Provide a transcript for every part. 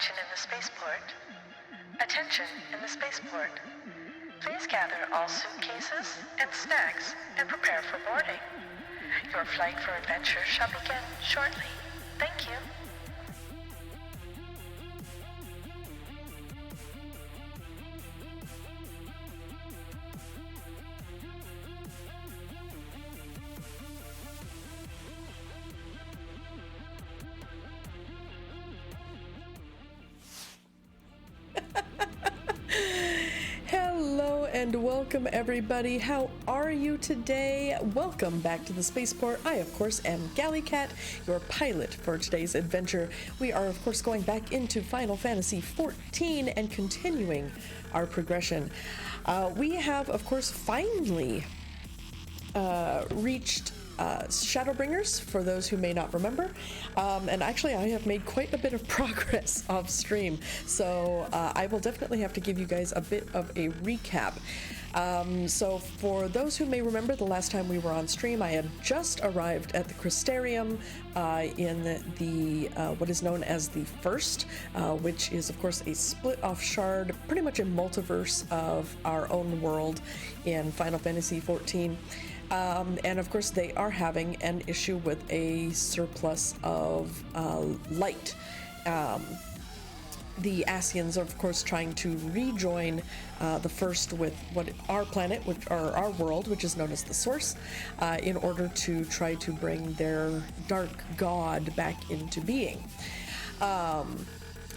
Attention in the spaceport. Attention in the spaceport. Please gather all suitcases and snacks and prepare for boarding. Your flight for adventure shall begin shortly. Thank you. Hello and welcome everybody. How are you today? Welcome back to the spaceport. I of course am GalliCat, your pilot for today's adventure. We are of course going back into Final Fantasy XIV and continuing our progression. We have of course finally reached Shadowbringers, for those who may not remember, and actually I have made quite a bit of progress off stream, so I will definitely have to give you guys a bit of a recap. So for those who may remember, the last time we were on stream I had just arrived at the Crystarium in the what is known as the First, which is of course a split off shard, pretty much a multiverse of our own world in Final Fantasy XIV. And of course they are having an issue with a surplus of light. The Ascians are of course trying to rejoin the First with what our planet, which or our world, which is known as the Source, in order to try to bring their dark god back into being.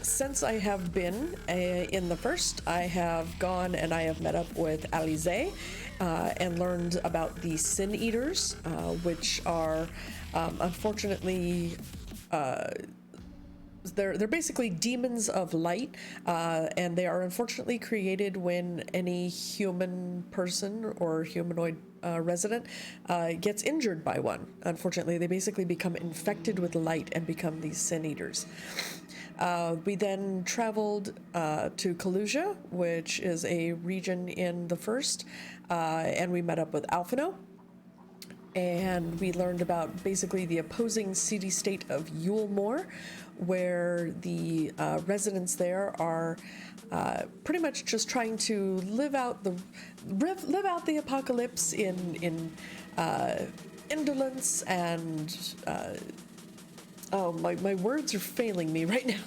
Since I have been in the First, I have gone and I have met up with Alize and learned about the Sin Eaters, which are unfortunately they're basically demons of light, and they are unfortunately created when any human person or humanoid resident gets injured by one. Unfortunately, they basically become infected with light and become these Sin Eaters. We then traveled to Kalusia, which is a region in the First, and we met up with Alphino, and we learned about basically the opposing city-state of Yulmore, where the residents there are pretty much just trying to live out the apocalypse in indolence and oh, my words are failing me right now.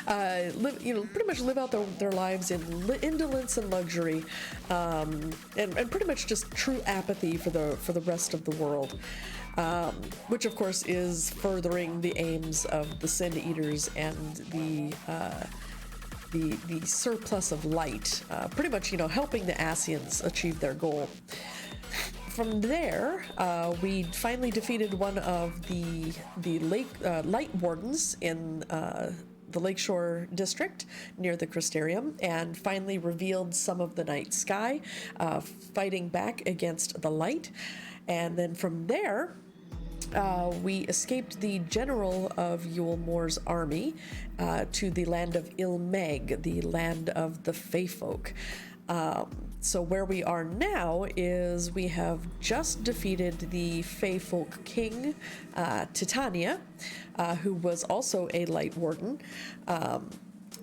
Pretty much live out their lives in indolence and luxury, and pretty much just true apathy for the rest of the world, which of course is furthering the aims of the Sin Eaters and the surplus of light, pretty much helping the Ascians achieve their goal. From there, we finally defeated one of the light wardens in the Lakeshore district near the Crystarium, and finally revealed some of the night sky, fighting back against the light. And then from there, we escaped the general of Yulmore's army to the land of Ilmeg, the land of the Fey folk. So where we are now is we have just defeated the Fey folk king, Titania, who was also a light warden.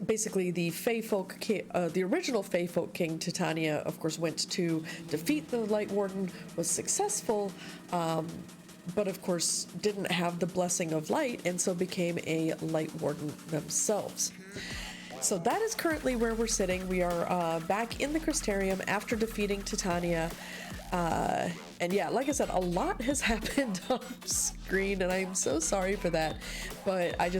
Basically, the Fey folk the original Fey folk king, Titania, of course, went to defeat the light warden, was successful, but of course didn't have the blessing of light, and so became a light warden themselves. So that is currently where we're sitting. We are back in the Crystarium after defeating Titania. And yeah, like I said, a lot has happened off screen, and I'm so sorry for that. But I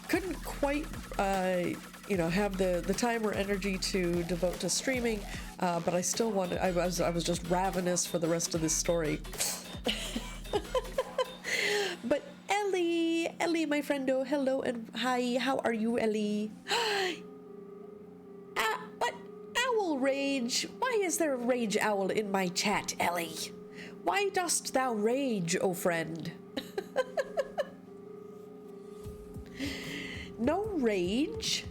couldn't quite, have the time or energy to devote to streaming. But I still wanted. I was just ravenous for the rest of this story. But Ellie, my friendo, hello and hi. How are you, Ellie? But owl rage. Why is there a rage owl in my chat, Ellie? Why dost thou rage, O friend? No rage,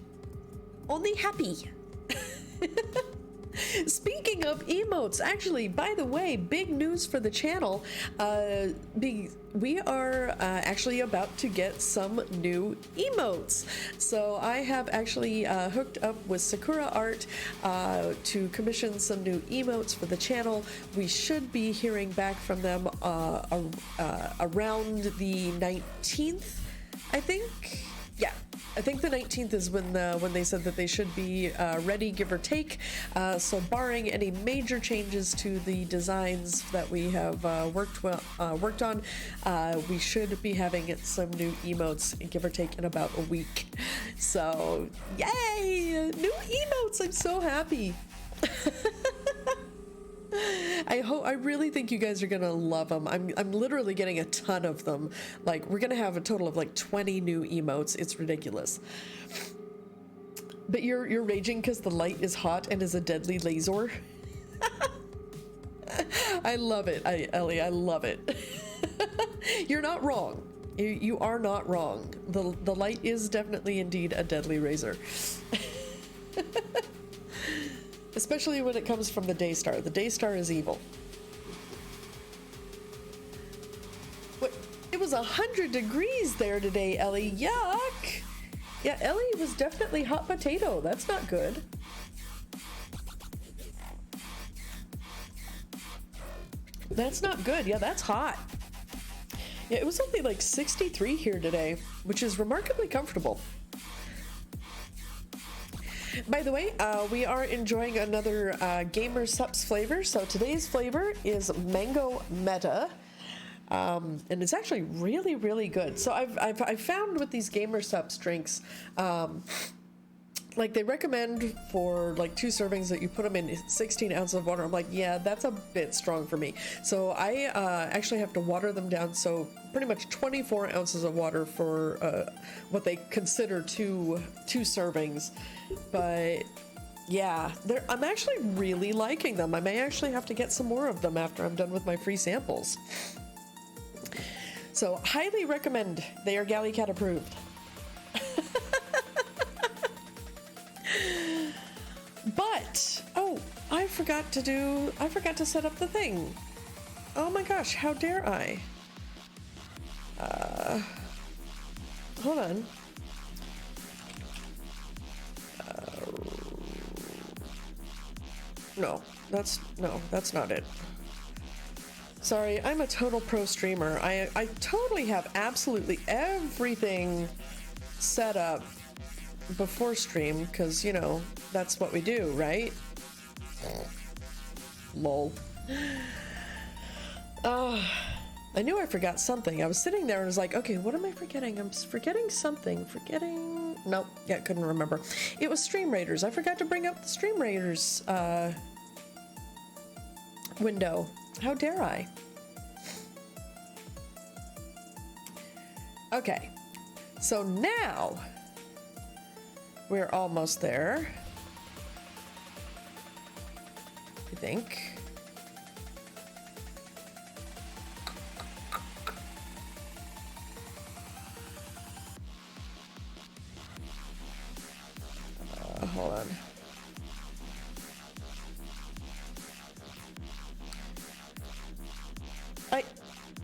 only happy. Speaking of emotes, actually, by the way, big news for the channel. We are actually about to get some new emotes. So I have actually hooked up with Sakura Art to commission some new emotes for the channel. We should be hearing back from them around the 19th, I think. Yeah, I think the 19th is when they said that they should be ready, give or take. So barring any major changes to the designs that we have worked on, we should be having some new emotes, give or take, in about a week. So yay, new emotes! I'm so happy. I really think you guys are gonna love them. I'm literally getting a ton of them. Like, we're gonna have a total of like 20 new emotes. It's ridiculous. But you're raging because the light is hot and is a deadly laser. I love it, Ellie. I love it. You're not wrong. You are not wrong. The light is definitely indeed a deadly razor. Especially when it comes from the Daystar. The Daystar is evil. What? It was 100 degrees there today, Ellie. Yuck! Yeah, Ellie was definitely hot potato. That's not good. That's not good. Yeah, that's hot. Yeah, it was only like 63 here today, which is remarkably comfortable. By the way, we are enjoying another Gamer Sups flavor. So today's flavor is Mango Meta, and it's actually really, really good. So I've found with these Gamer Sups drinks, like they recommend for like 2 servings that you put them in 16 ounces of water. I'm like, yeah, that's a bit strong for me. So I actually have to water them down. So pretty much 24 ounces of water for what they consider two servings. But yeah, I'm actually really liking them. I may actually have to get some more of them after I'm done with my free samples. So highly recommend. They are GalliCat approved. But, oh, I forgot to set up the thing. Oh my gosh, how dare I? Hold on. No, that's not it. Sorry, I'm a total pro streamer. I totally have absolutely everything set up before stream, because, you know, that's what we do, right? Lol. I knew I forgot something. I was sitting there and was like, okay, what am I forgetting? I'm forgetting something. Nope, yeah, couldn't remember. It was Stream Raiders. I forgot to bring up the Stream Raiders window. How dare I? Okay, so now we're almost there, I think. Hold on.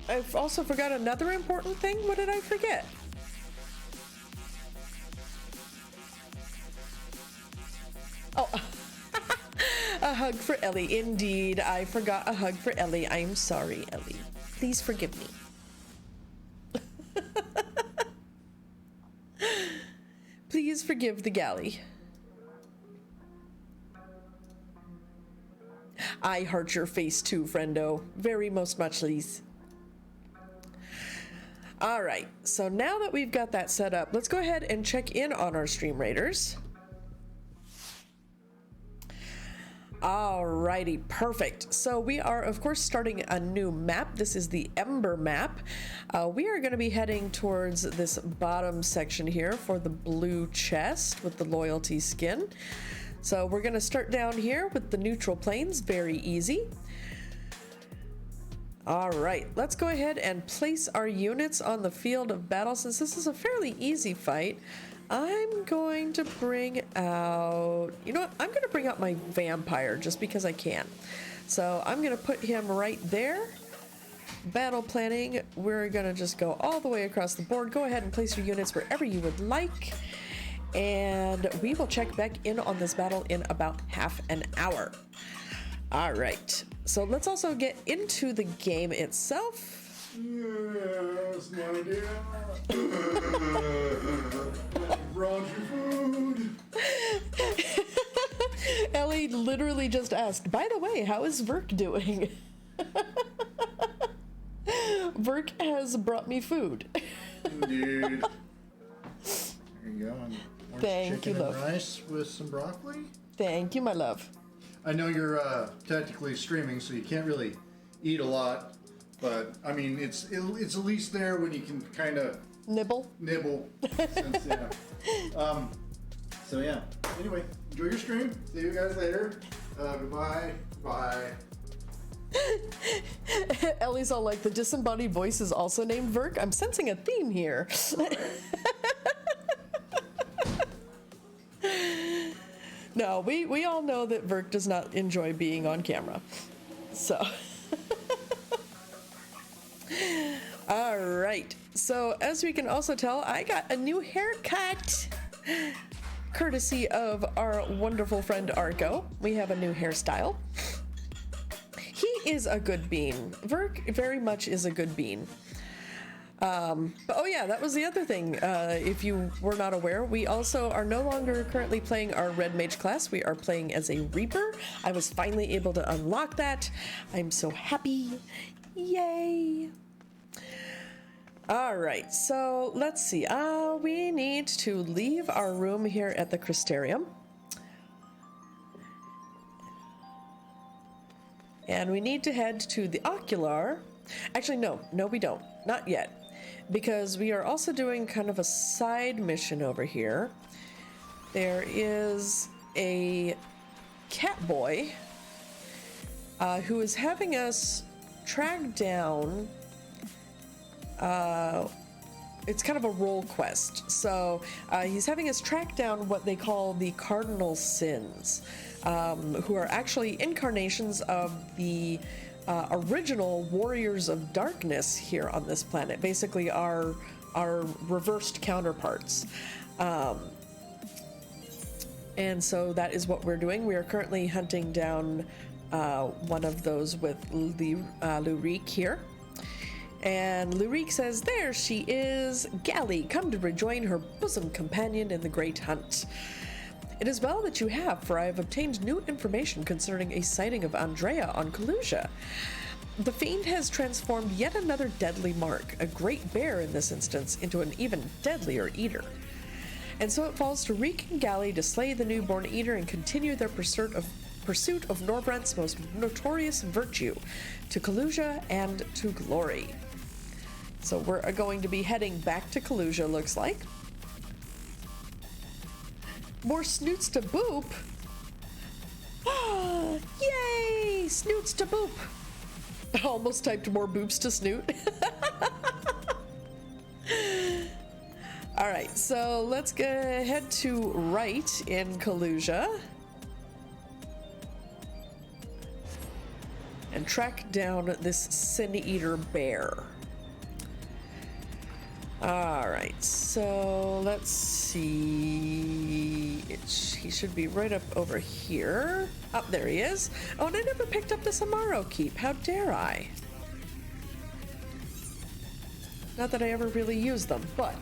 I've also forgot another important thing. What did I forget? Oh, a hug for Ellie. Indeed, I forgot a hug for Ellie. I'm sorry, Ellie. Please forgive me. Please forgive the galley. I heart your face too, friendo. Very most muchlies. All right, so now that we've got that set up, let's go ahead and check in on our Stream Raiders. Alrighty, perfect. So we are, of course, starting a new map. This is the Ember map. We are going to be heading towards this bottom section here for the blue chest with the loyalty skin. So we're going to start down here with the neutral planes. Very easy. All right, let's go ahead and place our units on the field of battle. Since this is a fairly easy fight, I'm going to bring out, you know what? I'm going to bring out my vampire just because I can. So I'm going to put him right there. Battle planning, we're going to just go all the way across the board. Go ahead and place your units wherever you would like. And we will check back in on this battle in about half an hour. All right. So let's also get into the game itself. Yes, my dear. Brought you food. Ellie literally just asked, by the way, how is Verk doing? Verk has brought me food. Indeed. There you go. Orange Thank you, chicken love. and rice with some broccoli. Thank you, my love. I know you're technically streaming, so you can't really eat a lot, but I mean, it's at least there when you can kind of Nibble. Since, yeah. So yeah. Anyway, enjoy your stream. See you guys later. Goodbye. Bye. Ellie's all like, the disembodied voice is also named Verk. I'm sensing a theme here. No, we all know that Verk does not enjoy being on camera. So. All right. So as we can also tell, I got a new haircut. Courtesy of our wonderful friend Arco. We have a new hairstyle. He is a good bean. Verk very much is a good bean. But oh yeah, that was the other thing. If you were not aware, we also are no longer currently playing our Red Mage class. We are playing as a Reaper. I was finally able to unlock that. I'm so happy. Yay! All right, so let's see. We need to leave our room here at the Crystarium. And we need to head to the Ocular. Actually, no, we don't. Not yet. Because we are also doing kind of a side mission over here. There is a cat boy who is having us track down. It's kind of a role quest. So he's having us track down what they call the Cardinal Sins, who are actually incarnations of the original Warriors of Darkness here on this planet. Basically our reversed counterparts. And so that is what we're doing. We are currently hunting down one of those with Lurik here. And Lurik says, there she is, Galli, come to rejoin her bosom companion in the great hunt. It is well that you have, for I have obtained new information concerning a sighting of Andrea on Kalusia. The fiend has transformed yet another deadly mark, a great bear in this instance, into an even deadlier eater. And so it falls to Reek and Galli to slay the newborn eater and continue their pursuit of Norbrandt's most notorious virtue, to Kalusia and to glory. So we're going to be heading back to Kalusia, looks like. More snoots to boop. Ah, yay! Snoots to boop. I almost typed more boops to snoot. All right, so let's go head to right in Kalusia and track down this Sin Eater bear. All right, so let's see. He should be right up over here. Oh, there he is. Oh, and I never picked up the Samaro Keep. How dare I? Not that I ever really use them, but...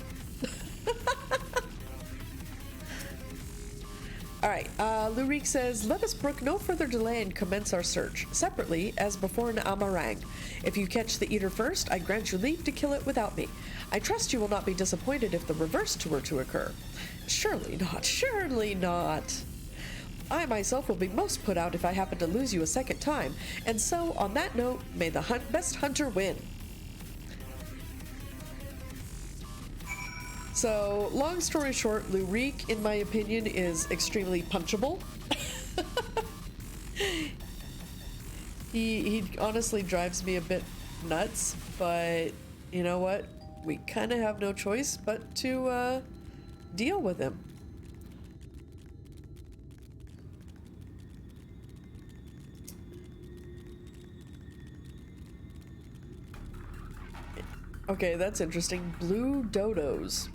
All right, Lurik says, let us brook no further delay and commence our search, separately, as before in Amarang. If you catch the eater first, I grant you leave to kill it without me. I trust you will not be disappointed if the reverse were to occur. Surely not, surely not. I myself will be most put out if I happen to lose you a second time, and so, on that note, may the best hunter win. So, long story short, Lurik, in my opinion, is extremely punchable. He honestly drives me a bit nuts, but you know what? We kind of have no choice but to deal with him. Okay, that's interesting. Blue dodos.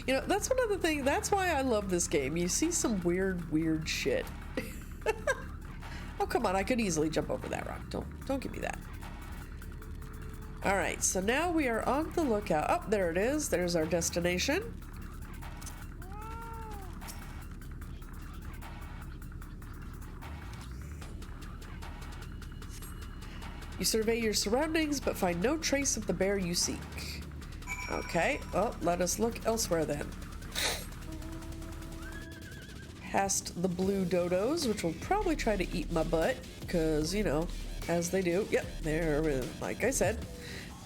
You know, that's one of the things, that's why I love this game. You see some weird shit. Oh, come on, I could easily jump over that rock. Don't give me that. All right, so now we are on the lookout. Oh, there it is. There's our destination. You survey your surroundings, but find no trace of the bear you seek. Okay, well, let us look elsewhere then. Past the blue dodos, which will probably try to eat my butt, because, you know, as they do. Yep, there, like I said.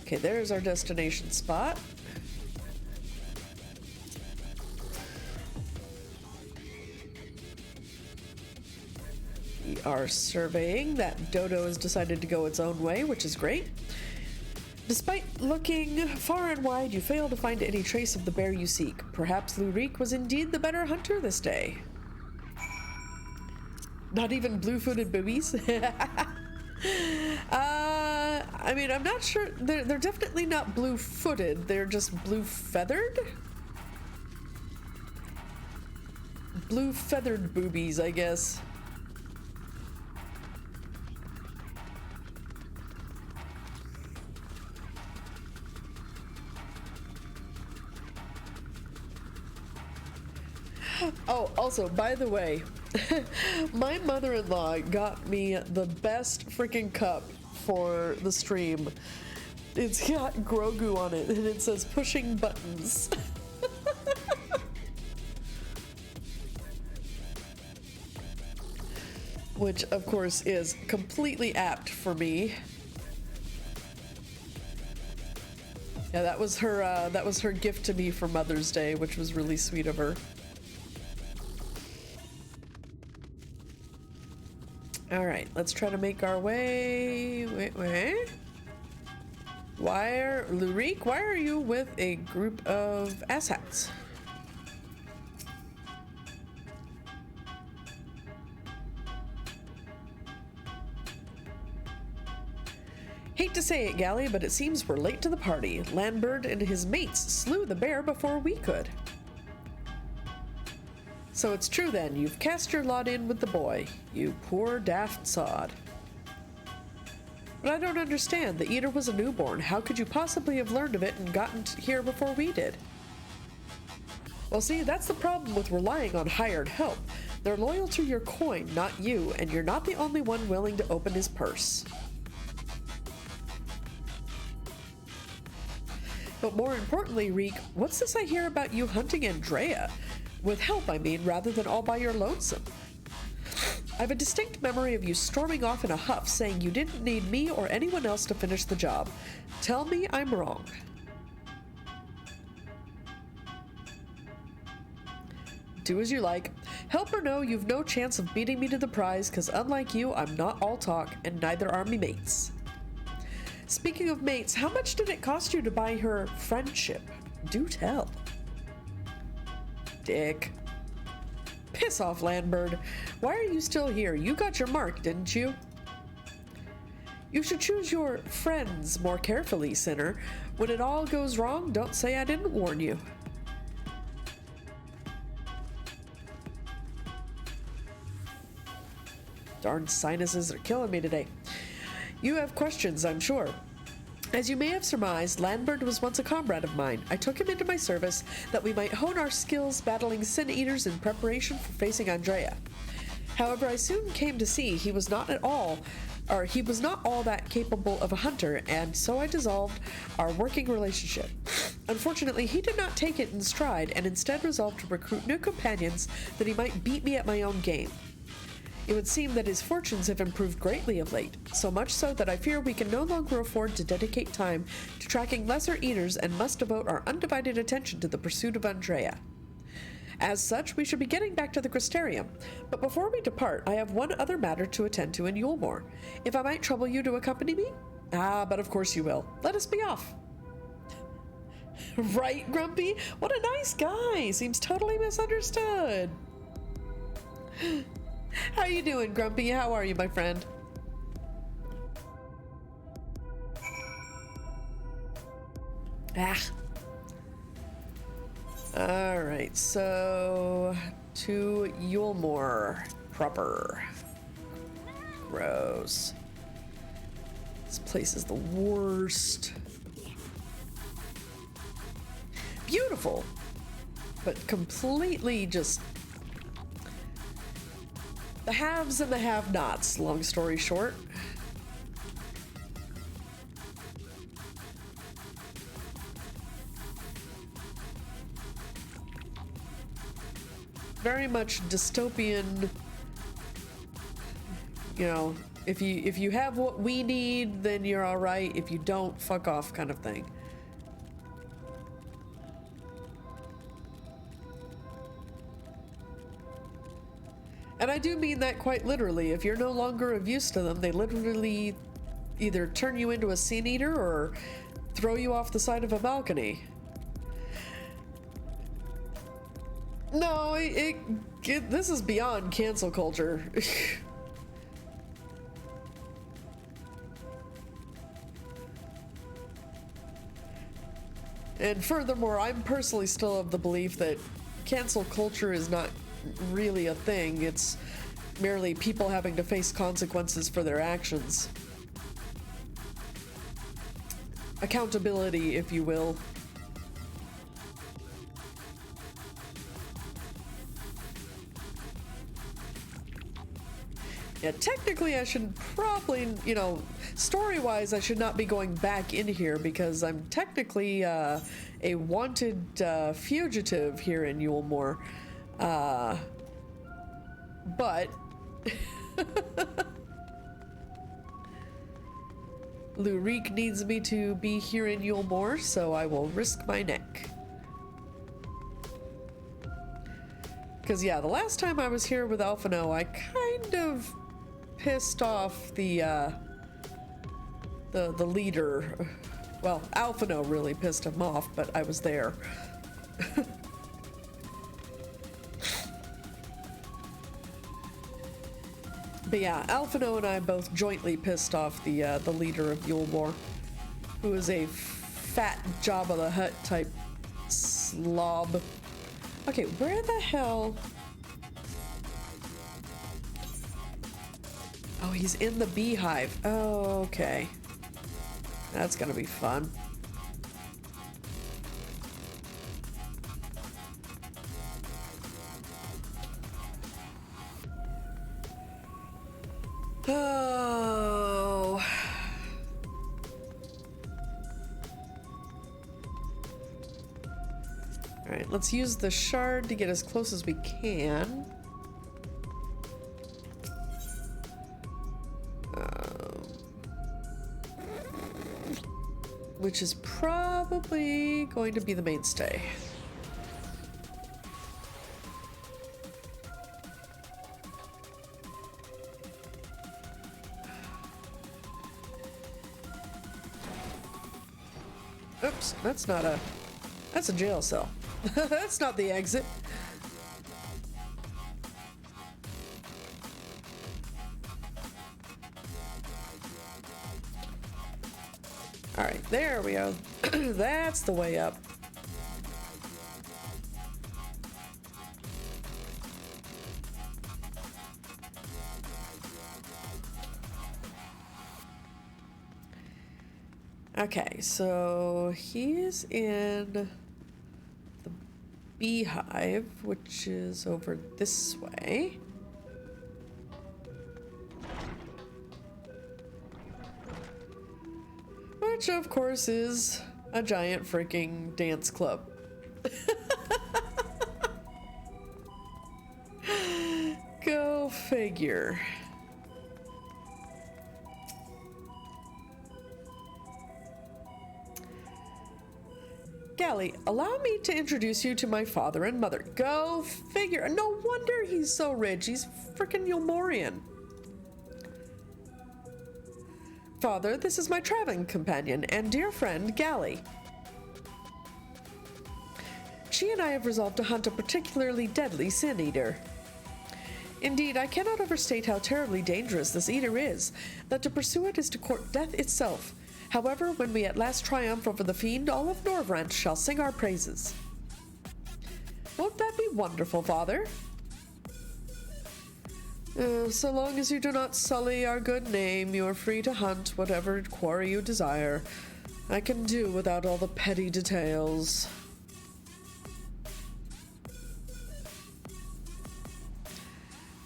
Okay, there's our destination spot. We are surveying. That dodo has decided to go its own way, which is great. Despite looking far and wide, you fail to find any trace of the bear you seek. Perhaps Lurik was indeed the better hunter this day. Not even blue-footed boobies? I mean, I'm not sure. They're definitely not blue-footed. They're just blue-feathered? Blue-feathered boobies, I guess. Oh, also, by the way, my mother-in-law got me the best freaking cup for the stream. It's got Grogu on it, and it says pushing buttons. Which, of course, is completely apt for me. Yeah, that was her gift to me for Mother's Day, which was really sweet of her. All right, let's try to make our way. Wait. Lurik, why are you with a group of asshats? Hate to say it, Galli, but it seems we're late to the party. Landbird and his mates slew the bear before we could. So it's true then, you've cast your lot in with the boy, you poor daft sod. But I don't understand, the eater was a newborn. How could you possibly have learned of it and gotten here before we did? Well, see, that's the problem with relying on hired help. They're loyal to your coin, not you, and you're not the only one willing to open his purse. But more importantly, Reek, what's this I hear about you hunting Andrea? With help, I mean, rather than all by your lonesome. I have a distinct memory of you storming off in a huff, saying you didn't need me or anyone else to finish the job. Tell me I'm wrong. Do as you like. Help or no, you've no chance of beating me to the prize, because unlike you, I'm not all talk, and neither are me mates. Speaking of mates, how much did it cost you to buy her friendship? Do tell. Dick. Piss off, Landbird. Why are you still here? You got your mark, didn't you? You should choose your friends more carefully, sinner. When it all goes wrong, don't say I didn't warn you. Darn sinuses are killing me today. You have questions, I'm sure. As you may have surmised, Landbird was once a comrade of mine. I took him into my service that we might hone our skills battling sin eaters in preparation for facing Andrea. However, I soon came to see he was not all that capable of a hunter, and so I dissolved our working relationship. Unfortunately, he did not take it in stride, and instead resolved to recruit new companions that he might beat me at my own game. It would seem that his fortunes have improved greatly of late, so much so that I fear we can no longer afford to dedicate time to tracking lesser eaters and must devote our undivided attention to the pursuit of Andrea. As such, we should be getting back to the Crystarium, but before we depart, I have one other matter to attend to in Yulemore. If I might trouble you to accompany me? Ah, but of course you will. Let us be off. Right, Grumpy? What a nice guy. Seems totally misunderstood. How you doing, Grumpy? How are you, my friend? Ah. Alright, so to Yulemore proper. Gross. This place is the worst. Beautiful, but completely just the haves and the have-nots, long story short. Very much dystopian, you know, if you have what we need, then you're all right. If you don't, fuck off kind of thing. And I do mean that quite literally. If you're no longer of use to them, they literally either turn you into a sin eater or throw you off the side of a balcony. No, this is beyond cancel culture. And furthermore, I'm personally still of the belief that cancel culture is not really a thing. It's merely people having to face consequences for their actions. Accountability, if you will. Yeah, technically I should probably, you know, story-wise I should not be going back in here because I'm technically a wanted fugitive here in Yulemore. But Lurik needs me to be here in Yulemore, so I will risk my neck. Because yeah, the last time I was here with Alphino, I kind of pissed off the leader. Well, Alphino really pissed him off, but I was there. But yeah, Alphino and I both jointly pissed off the leader of Yulemore, who is a fat Jabba the Hutt type slob. Okay, where the hell? Oh, he's in the beehive. Oh, okay. That's gonna be fun. Oh. Alright, let's use the shard to get as close as we can. Which is probably going to be the mainstay. Oops, that's a jail cell. That's not the exit. All right, there we go. That's the way up. Okay, so he's in the beehive, which is over this way. Which, of course, is a giant freaking dance club. Go figure. Galli, allow me to introduce you to my father and mother. Go figure. No wonder he's so rich. He's freaking Yulmorian. Father, this is my traveling companion and dear friend, Galli. she and I have resolved to hunt a particularly deadly sin eater. Indeed, I cannot overstate how terribly dangerous this eater is, that to pursue it is to court death itself. However, when we at last triumph over the fiend, all of Norvrent shall sing our praises. Won't that be wonderful, Father? So long as you do not sully our good name, you are free to hunt whatever quarry you desire. I can do without all the petty details.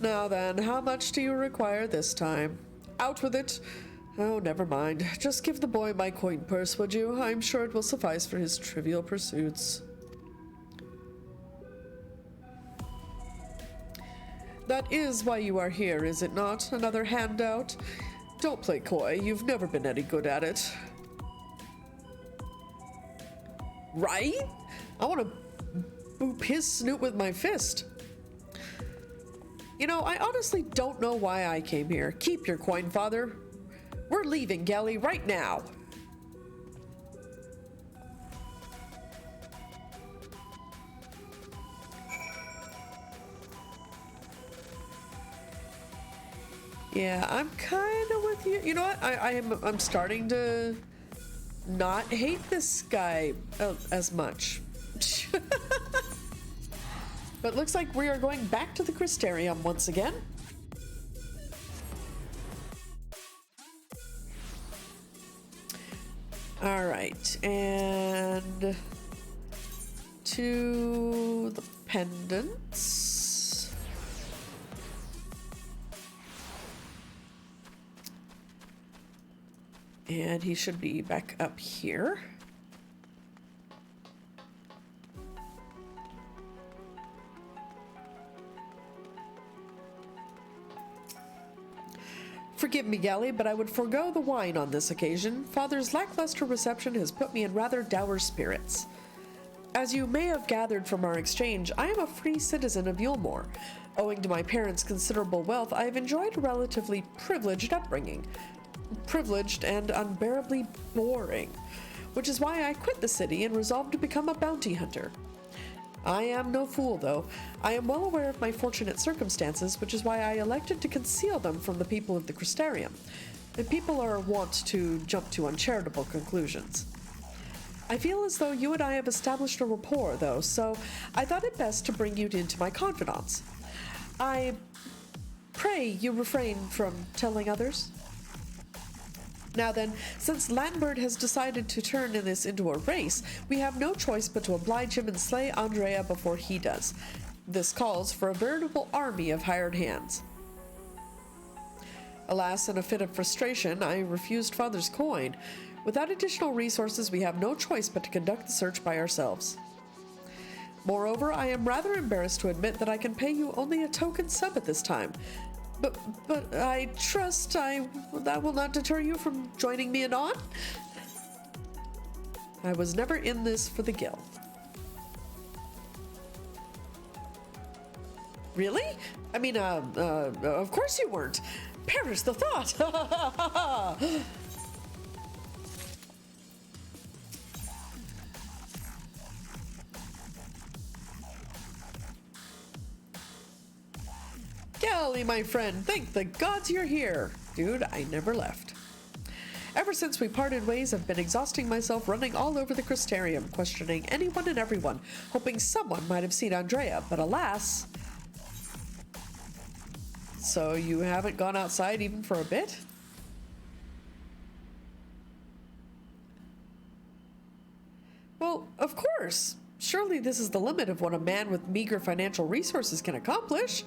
Now then, how much do you require this time? Out with it! Oh, never mind. Just give the boy my coin purse, would you? I'm sure it will suffice for his trivial pursuits. That is why you are here, is it not? Another handout? Don't play coy. You've never been any good at it. Right? I want to boop his snoot with my fist. You know, I honestly don't know why I came here. Keep your coin, Father. We're leaving, Galli, right now. Yeah, I'm kind of with you. You know what? I'm starting to not hate this guy as much. But looks like we are going back to the Crystarium once again. All right, and to the pendants. And he should be back up here. Forgive me, Galli, but I would forego the wine on this occasion. Father's lackluster reception has put me in rather dour spirits. As you may have gathered from our exchange, I am a free citizen of Yulmore. Owing to my parents' considerable wealth, I have enjoyed a relatively privileged upbringing. Privileged and unbearably boring, which is why I quit the city and resolved to become a bounty hunter. I am no fool, though. I am well aware of my fortunate circumstances, which is why I elected to conceal them from the people of the Crystarium. And people are wont to jump to uncharitable conclusions. I feel as though you and I have established a rapport, though, so I thought it best to bring you into my confidence. I pray you refrain from telling others. Now then, since Lambert has decided to turn this into a race, we have no choice but to oblige him and slay Andrea before he does. This calls for a veritable army of hired hands. Alas, in a fit of frustration, I refused Father's coin. Without additional resources, we have no choice but to conduct the search by ourselves. Moreover, I am rather embarrassed to admit that I can pay you only a token sum at this time. But I trust that will not deter you from joining me anon? I was never in this for the guild. Really? I mean, of course you weren't. Perish the thought! Galli, my friend, thank the gods you're here. Dude, I never left. Ever since we parted ways, I've been exhausting myself running all over the Crystarium, questioning anyone and everyone, hoping someone might have seen Andrea, but alas... So you haven't gone outside even for a bit? Well, of course. Surely this is the limit of what a man with meager financial resources can accomplish.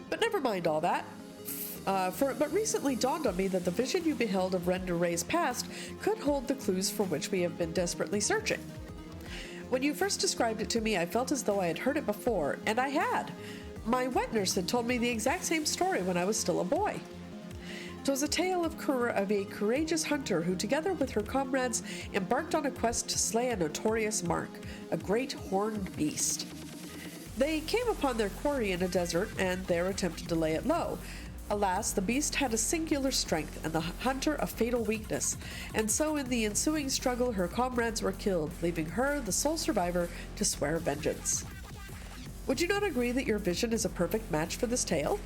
But never mind all that. But recently dawned on me that the vision you beheld of Render Ray's past could hold the clues for which we have been desperately searching. When you first described it to me, I felt as though I had heard it before, and I had. My wet nurse had told me the exact same story when I was still a boy. It was a tale of a courageous hunter who, together with her comrades, embarked on a quest to slay a notorious mark, a great horned beast. They came upon their quarry in a desert and there attempted to lay it low. Alas, the beast had a singular strength and the hunter a fatal weakness, and so in the ensuing struggle her comrades were killed, leaving her, the sole survivor, to swear vengeance. Would you not agree that your vision is a perfect match for this tale?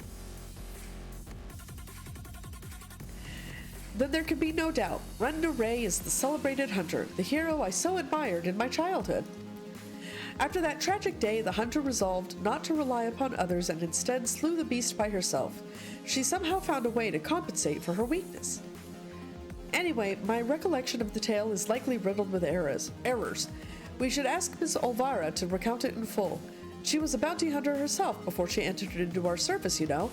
Then there can be no doubt. Renda Ray is the celebrated hunter, the hero I so admired in my childhood. After that tragic day, the hunter resolved not to rely upon others and instead slew the beast by herself. She somehow found a way to compensate for her weakness. Anyway, my recollection of the tale is likely riddled with errors. We should ask Miss Olvara to recount it in full. She was a bounty hunter herself before she entered into our service, you know.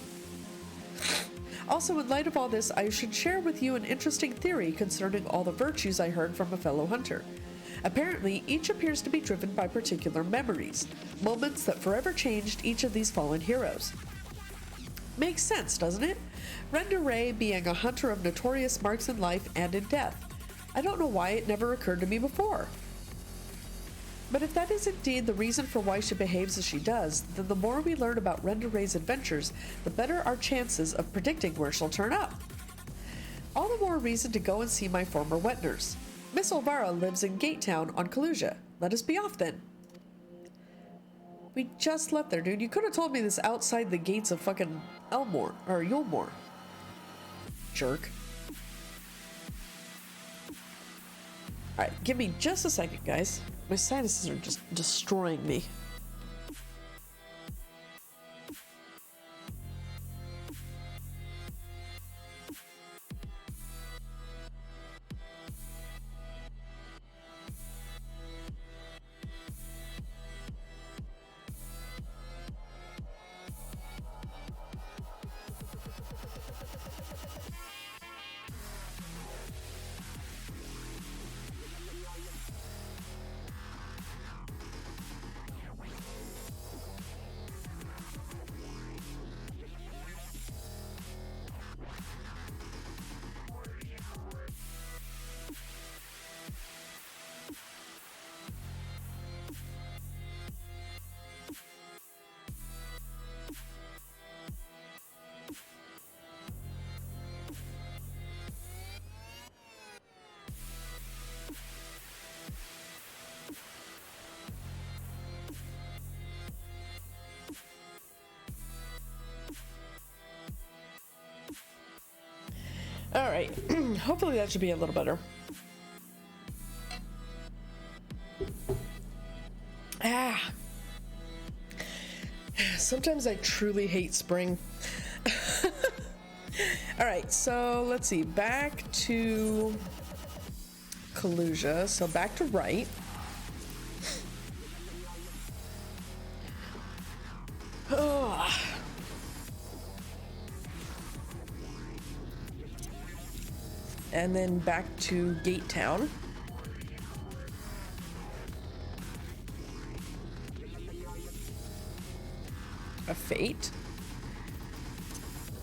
Also, in light of all this, I should share with you an interesting theory concerning all the virtues I heard from a fellow hunter. Apparently, each appears to be driven by particular memories, moments that forever changed each of these fallen heroes. Makes sense, doesn't it? Renda Ray being a hunter of notorious marks in life and in death. I don't know why it never occurred to me before. But if that is indeed the reason for why she behaves as she does, then the more we learn about Renda Ray's adventures, the better our chances of predicting where she'll turn up. All the more reason to go and see my former wet nurse. Miss Olvara lives in Gatetown on Kalusia. Let us be off then. We just left there, dude. You could have told me this outside the gates of fucking Elmore, or Yulmore. Jerk. Alright, give me just a second, guys. My sinuses are just destroying me. Alright, hopefully that should be a little better. Sometimes I truly hate spring. Alright, so let's see. Back to Kalusia. So back to right. And then back to Gatetown. A fate.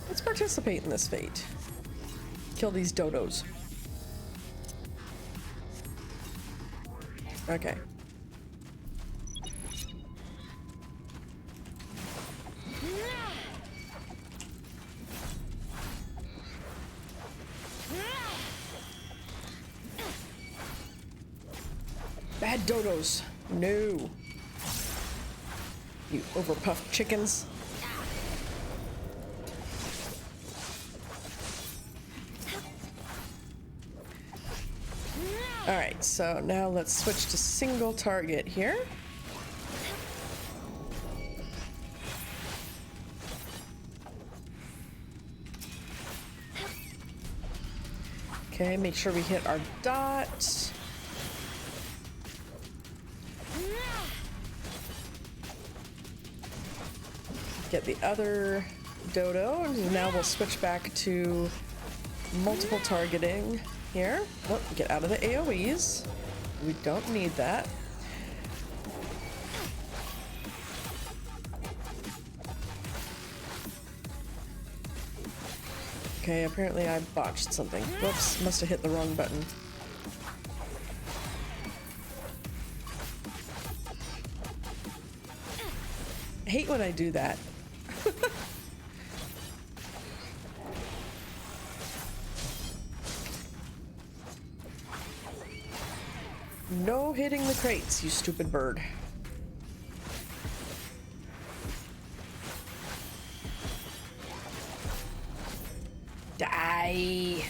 Let's participate in this fate. Kill these dodos. Okay. Bad dodos. No. You overpuffed chickens. Alright, so now let's switch to single target here. Okay, make sure we hit our dot. Get the other dodo, and now we'll switch back to multiple targeting here. Oh, get out of the AoEs. We don't need that. Okay, apparently I botched something. Whoops, must have hit the wrong button. I hate when I do that. No hitting the crates, you stupid bird. Die.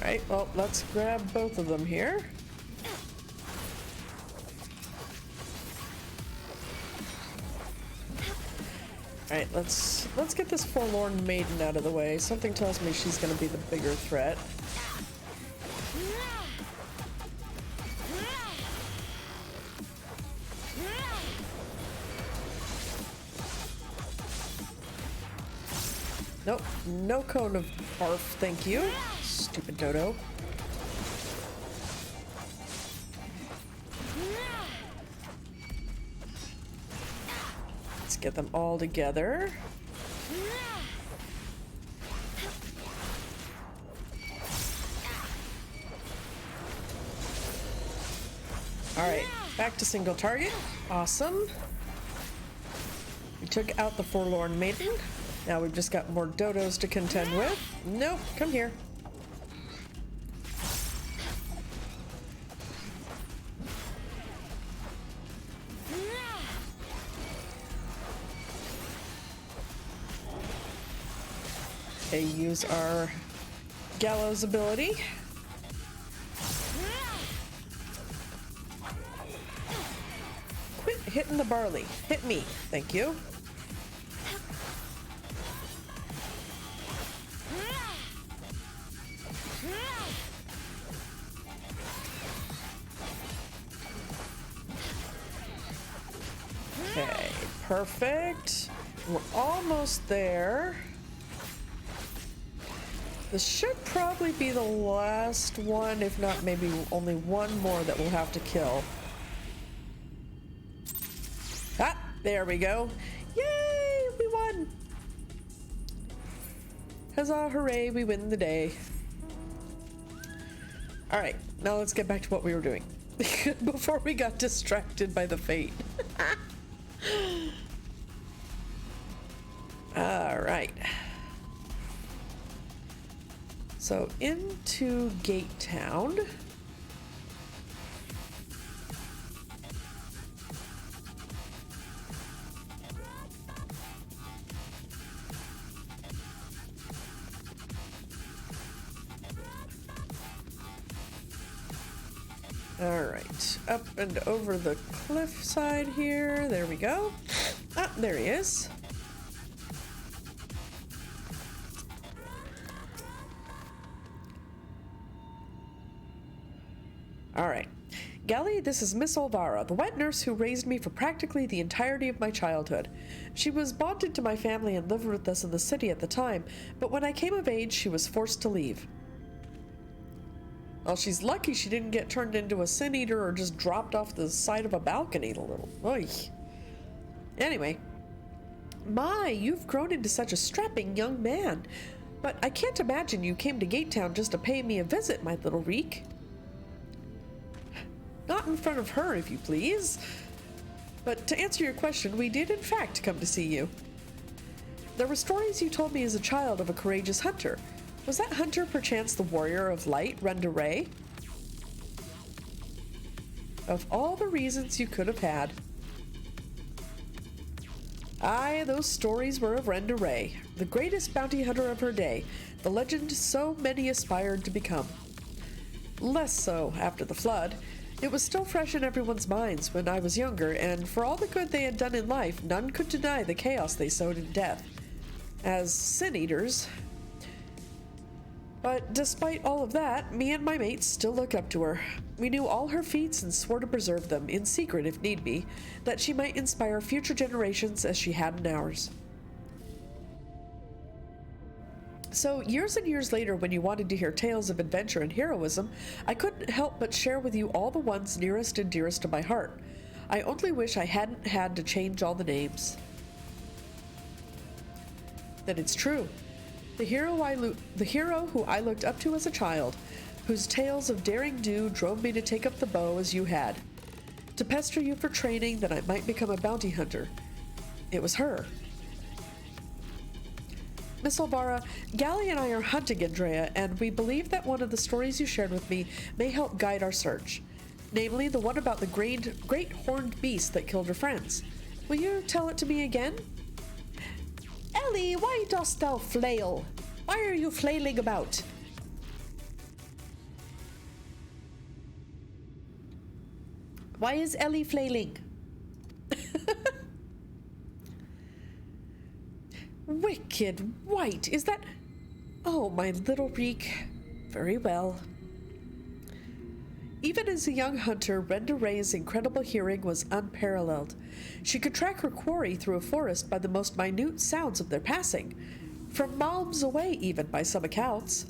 Alright, well, let's grab both of them here. Alright, let's get this forlorn maiden out of the way. Something tells me she's gonna be the bigger threat. Nope, no cone of barf, thank you. Stupid dodo. Let's get them all together. Alright, back to single target. Awesome. We took out the forlorn maiden. Now we've just got more dodos to contend with. Nope, come here. Okay, use our gallows ability. Quit hitting the barley. Hit me. Thank you. Okay, perfect. We're almost there. This should probably be the last one, if not maybe only one more that we'll have to kill. Ah, there we go. Yay, we won. Huzzah, hooray, we win the day. All right, now let's get back to what we were doing before we got distracted by the fate. All right. So into Gate Town. All right, up and over the cliff side here. There we go. Ah, there he is. All right. Galli, this is Miss Olvara, the wet nurse who raised me for practically the entirety of my childhood. She was bonded to my family and lived with us in the city at the time, but when I came of age, she was forced to leave. Well, she's lucky she didn't get turned into a sin eater or just dropped off the side of a balcony a little. Oy. Anyway. My, you've grown into such a strapping young man. But I can't imagine you came to Gate Town just to pay me a visit, my little reek. Not in front of her, if you please. But to answer your question, we did in fact come to see you. There were stories you told me as a child of a courageous hunter. Was that hunter perchance the warrior of light, Renda Ray? Of all the reasons you could have had. Aye, those stories were of Renda Ray, the greatest bounty hunter of her day, the legend so many aspired to become. Less so after the flood. It was still fresh in everyone's minds when I was younger, and for all the good they had done in life, none could deny the chaos they sowed in death. As sin eaters. But despite all of that, me and my mates still look up to her. We knew all her feats and swore to preserve them, in secret if need be, that she might inspire future generations as she had in ours. So, years and years later, when you wanted to hear tales of adventure and heroism, I couldn't help but share with you all the ones nearest and dearest to my heart. I only wish I hadn't had to change all the names. Then it's true. The hero who I looked up to as a child, whose tales of daring do drove me to take up the bow as you had, to pester you for training that I might become a bounty hunter. It was her. Miss Elvara, Galli and I are hunting Andrea, and we believe that one of the stories you shared with me may help guide our search. Namely, the one about the great horned beast that killed her friends. Will you tell it to me again? Ellie, why dost thou flail? Why are you flailing about? Why is Ellie flailing? Wicked white, is that... Oh, my little Reek. Very well. Even as a young hunter, Renda Ray's incredible hearing was unparalleled. She could track her quarry through a forest by the most minute sounds of their passing, from miles away even by some accounts.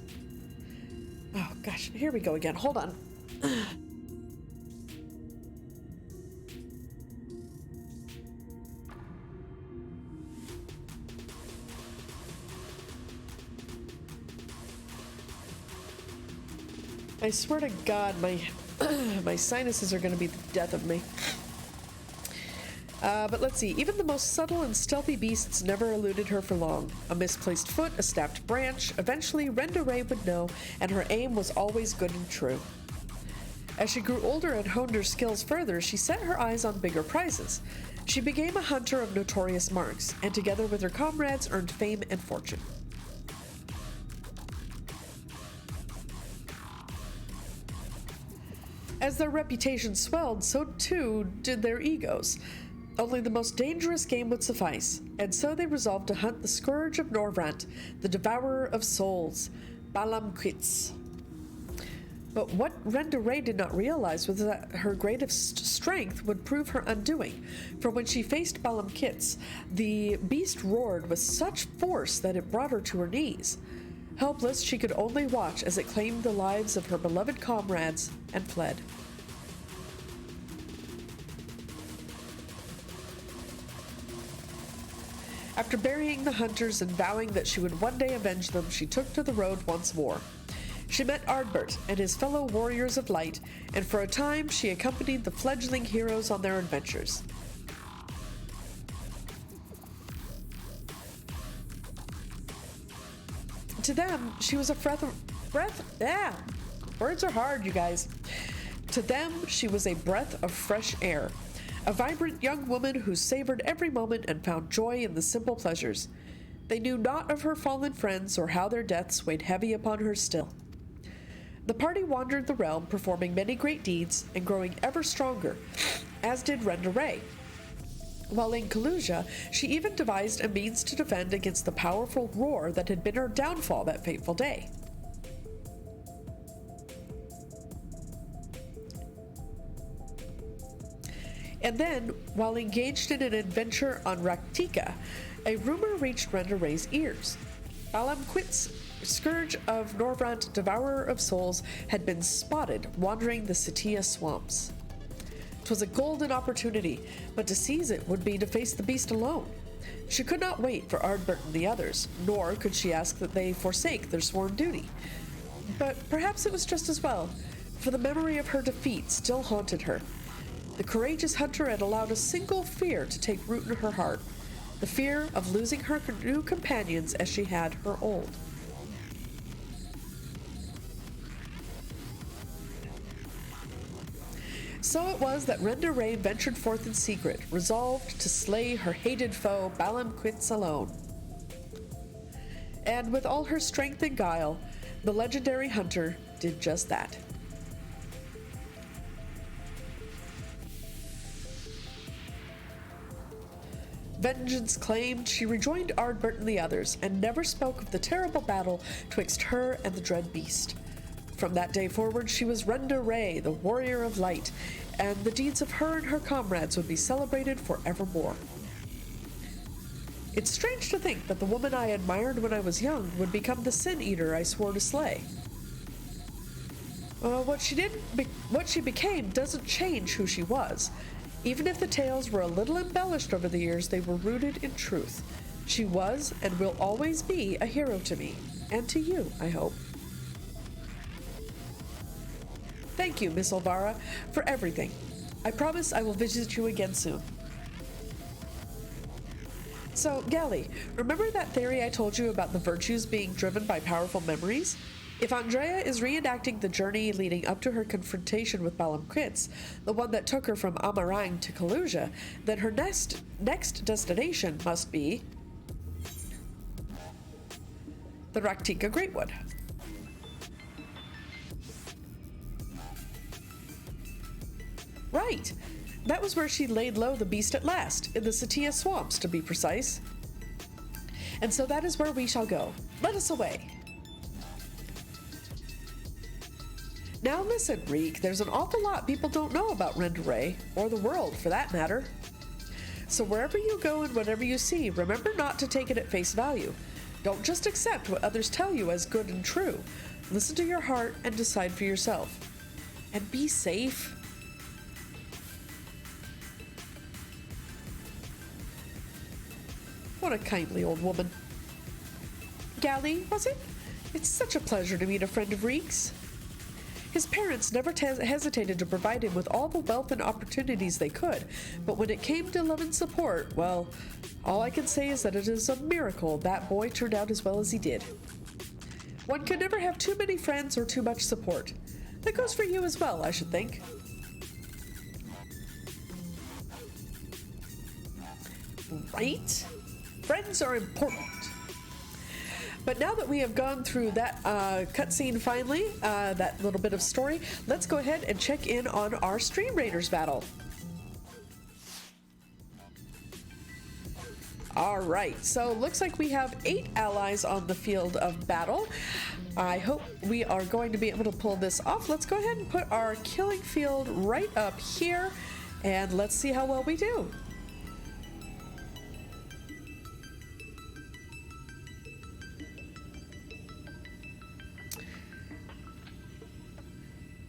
Oh gosh, here we go again. Hold on. I swear to God, my sinuses are going to be the death of me. But let's see. Even the most subtle and stealthy beasts never eluded her for long. A misplaced foot, a snapped branch. Eventually, Renda Ray would know, and her aim was always good and true. As she grew older and honed her skills further, she set her eyes on bigger prizes. She became a hunter of notorious marks, and together with her comrades earned fame and fortune. As their reputation swelled, so too did their egos. Only the most dangerous game would suffice, and so they resolved to hunt the scourge of Norvrant, the devourer of souls, Balam Quits. But what Renda Ray did not realize was that her greatest strength would prove her undoing, for when she faced Balam Kits, the beast roared with such force that it brought her to her knees. Helpless, she could only watch as it claimed the lives of her beloved comrades and fled. After burying the hunters and vowing that she would one day avenge them, she took to the road once more. She met Ardbert and his fellow warriors of light, and for a time she accompanied the fledgling heroes on their adventures. To them, she was a words are hard, you guys. To them, she was a breath of fresh air, a vibrant young woman who savored every moment and found joy in the simple pleasures. They knew not of her fallen friends or how their deaths weighed heavy upon her still. The party wandered the realm, performing many great deeds and growing ever stronger, as did Renda Ray. While in Kalusia, she even devised a means to defend against the powerful roar that had been her downfall that fateful day. And then, while engaged in an adventure on Raktika, a rumor reached Renda Ray's ears. Balam Quits, scourge of Norvrant, devourer of souls, had been spotted wandering the Satia swamps. 'Twas a golden opportunity, but to seize it would be to face the beast alone. She could not wait for Ardbert and the others, nor could she ask that they forsake their sworn duty. But perhaps it was just as well, for the memory of her defeat still haunted her. The courageous hunter had allowed a single fear to take root in her heart, the fear of losing her new companions as she had her old. So it was that Renda Ray ventured forth in secret, resolved to slay her hated foe, Balam Quits, alone. And with all her strength and guile, the legendary hunter did just that. Vengeance claimed, she rejoined Ardbert and the others, and never spoke of the terrible battle twixt her and the dread beast. From that day forward, she was Renda Ray, the warrior of light, and the deeds of her and her comrades would be celebrated forevermore. It's strange to think that the woman I admired when I was young would become the sin eater I swore to slay. What she became doesn't change who she was. Even if the tales were a little embellished over the years, they were rooted in truth. She was and will always be a hero to me, and to you, I hope. Thank you, Miss Elvara, for everything. I promise I will visit you again soon. So, Galli, remember that theory I told you about the virtues being driven by powerful memories? If Andrea is reenacting the journey leading up to her confrontation with Balam Kritz, the one that took her from Amarang to Kalusia, then her next destination must be the Raktika Greatwood. Right. That was where she laid low the beast at last, in the Satia swamps, to be precise. And so that is where we shall go. Let us away. Now listen, Reek, there's an awful lot people don't know about Renderay, or the world for that matter. So wherever you go and whatever you see, remember not to take it at face value. Don't just accept what others tell you as good and true. Listen to your heart and decide for yourself. And be safe. What a kindly old woman. Galli, was it? It's such a pleasure to meet a friend of Reek's. His parents never hesitated to provide him with all the wealth and opportunities they could, but when it came to love and support, well, all I can say is that it is a miracle that boy turned out as well as he did. One can never have too many friends or too much support. That goes for you as well, I should think. Right? Friends are important. But now that we have gone through that cutscene finally, that little bit of story, let's go ahead and check in on our Stream Raiders battle. All right, so looks like we have 8 allies on the field of battle. I hope we are going to be able to pull this off. Let's go ahead and put our killing field right up here, and let's see how well we do.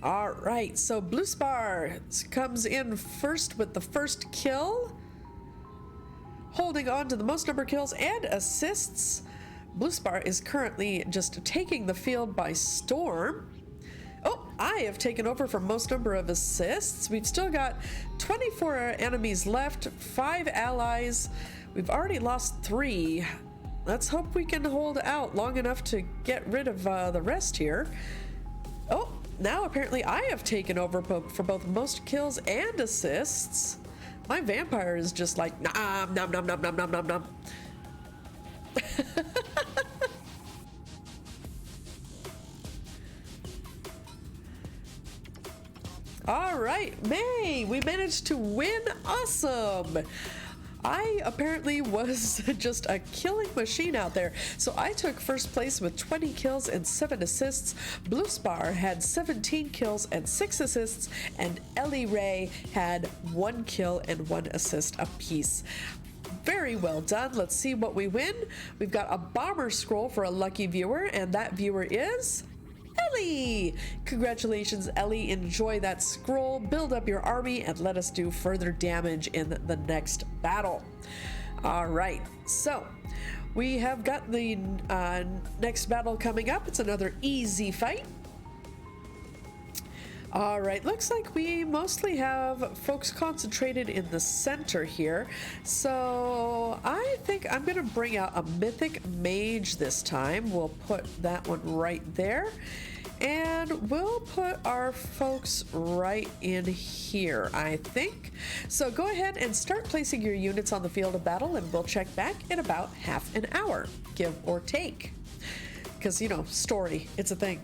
All right, so Blue Spar comes in first with the first kill, holding on to the most number of kills and assists. Blue Spar is currently just taking the field by storm. Oh, I have taken over for most number of assists. We've still got 24 enemies left, 5 allies. We've already lost 3. Let's hope we can hold out long enough to get rid of the rest here. Oh, now apparently I have taken over for both most kills and assists. My vampire is just like, nom, nom, nom, nom, nom, nom, nom, nom. All right, May, we managed to win. Awesome. I apparently was just a killing machine out there. So I took first place with 20 kills and 7 assists. Blue Spar had 17 kills and 6 assists. And Ellie Ray had 1 kill and 1 assist apiece. Very well done. Let's see what we win. We've got a bomber scroll for a lucky viewer, and that viewer is Ellie. Congratulations, Ellie. Enjoy that scroll, build up your army, and let us do further damage in the next battle. All right, so we have got the next battle coming up. It's another easy fight. All right, looks like we mostly have folks concentrated in the center here. So I think I'm gonna bring out a mythic mage this time. We'll put that one right there. And we'll put our folks right in here, I think. So go ahead and start placing your units on the field of battle, and we'll check back in about half an hour, give or take. Because, you know, story, it's a thing.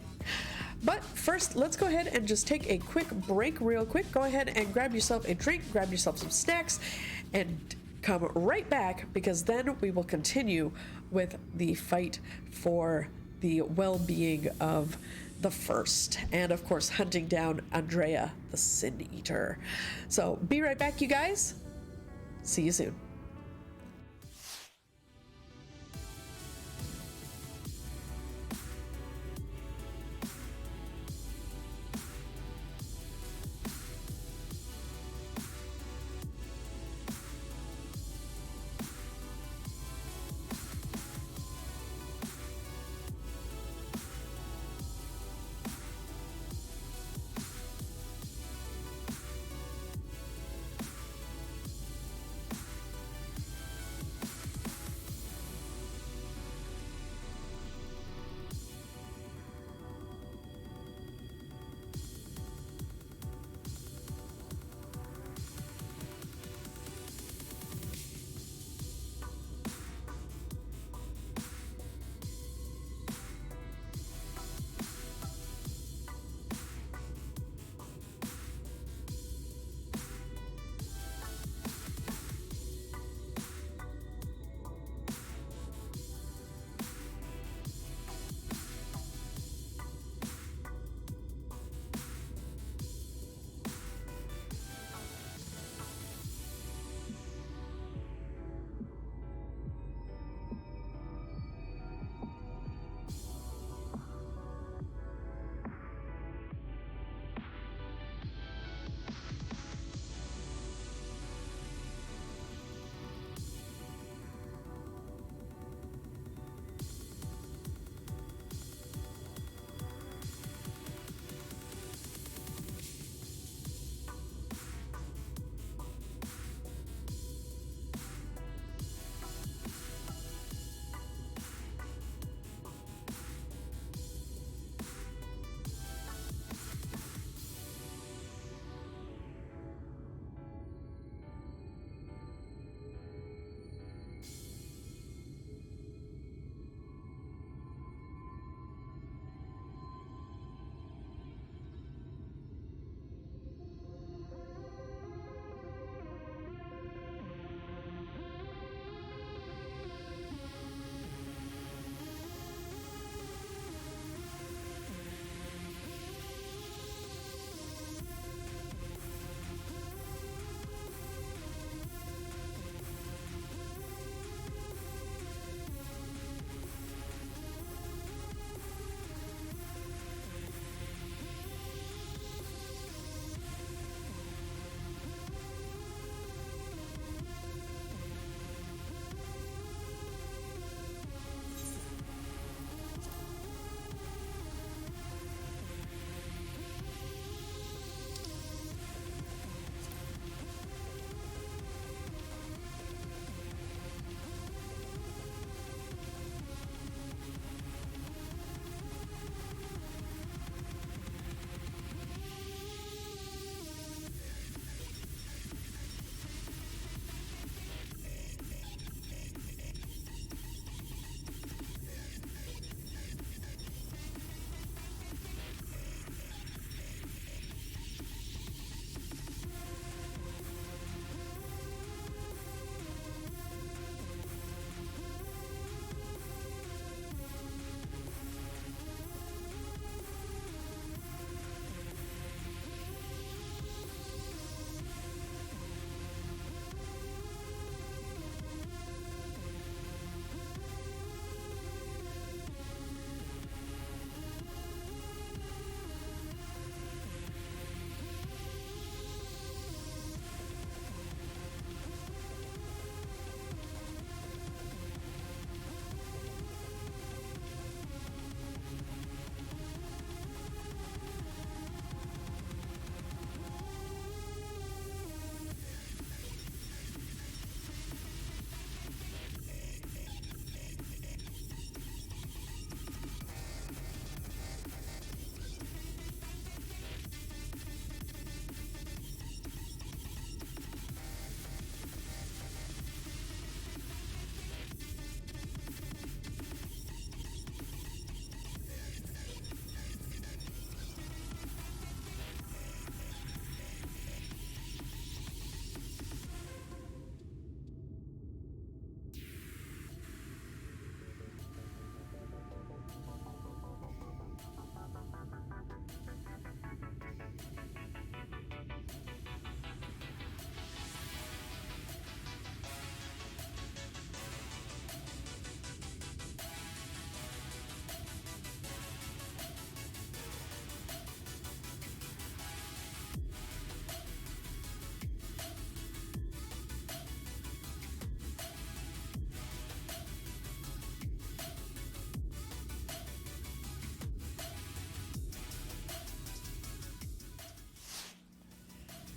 But first, let's go ahead and just take a quick break real quick. Go ahead and grab yourself a drink, grab yourself some snacks, and come right back, because then we will continue with the fight for the well-being of the first, and of course hunting down Andrea the Sin Eater. So be right back, you guys. See you soon.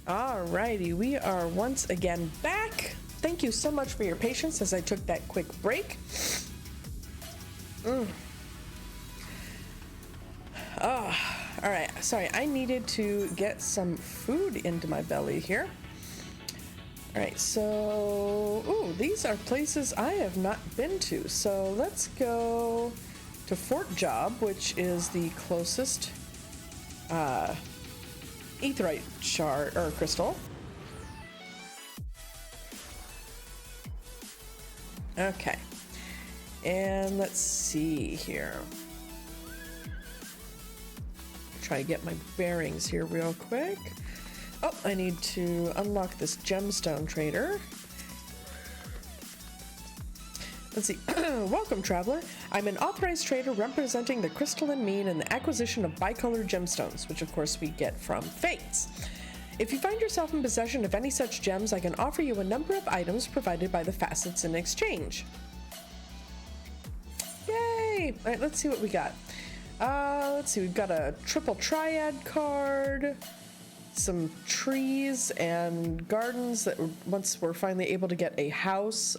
Alrighty, we are once again back. Thank you so much for your patience as I took that quick break. Alright, sorry, I needed to get some food into my belly here. Alright, so, ooh, these are places I have not been to. So let's go to Fort Job, which is the closest aetheryte shard or crystal. Okay, and let's see here. Try to get my bearings here real quick. Oh, I need to unlock this gemstone trader. Let's see. Welcome, traveler. I'm an authorized trader representing the crystalline mean and the acquisition of bicolored gemstones, which of course we get from fates. If you find yourself in possession of any such gems, I can offer you a number of items provided by the facets in exchange. Yay! All right, let's see what we got. Let's see, we've got a triple triad card, some trees and gardens that once we're finally able to get a house,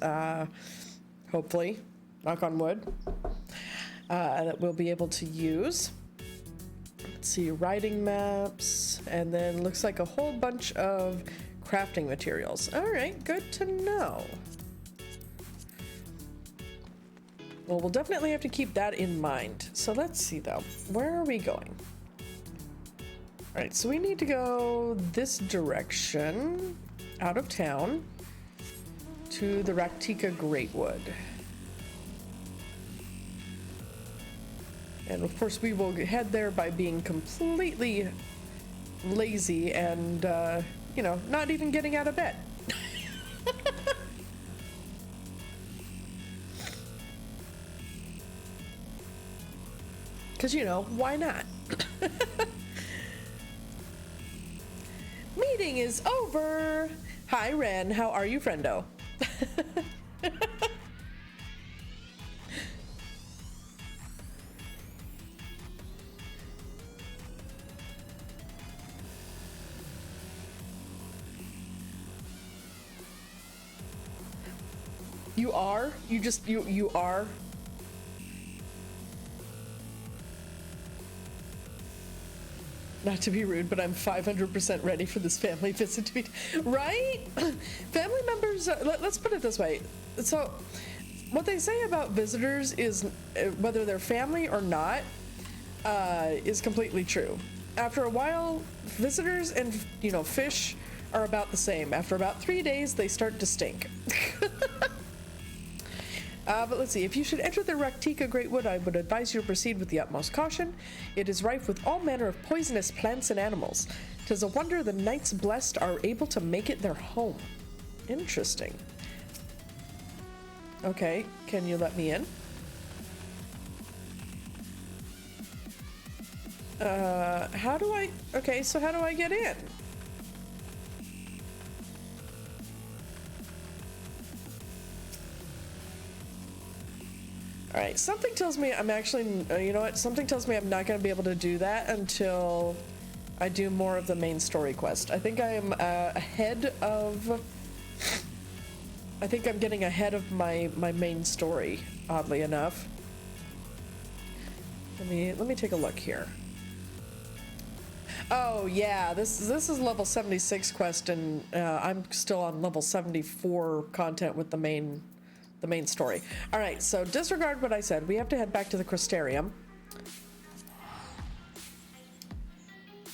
hopefully, knock on wood, that we'll be able to use. Let's see, riding maps, and then looks like a whole bunch of crafting materials. All right, good to know. Well, we'll definitely have to keep that in mind. So let's see though, where are we going? All right, so we need to go this direction, out of town, to the Raktika Greatwood. And of course we will head there by being completely lazy and, you know, not even getting out of bed. Because, you know, why not? Meeting is over. Hi, Ren. How are you, friendo? You are? You are? Not to be rude, but I'm 500% ready for this family visit to be... Right? Family members... let's put it this way. So, what they say about visitors is, whether they're family or not, is completely true. After a while, visitors and, you know, fish are about the same. After about 3 days, they start to stink. But let's see, if you should enter the Raktika Greatwood, I would advise you to proceed with the utmost caution. It is rife with all manner of poisonous plants and animals. 'Tis a wonder the knights blessed are able to make it their home. Interesting. Okay, can you let me in? How do I... Okay, so how do I get in? Alright, something tells me I'm actually, you know what, something tells me I'm not going to be able to do that until I do more of the main story quest. I think I am ahead of, I think I'm getting ahead of my main story, oddly enough. Let me take a look here. Oh yeah, this is level 76 quest, and I'm still on level 74 content with the main story. All right, so disregard what I said. We have to head back to the Crystarium.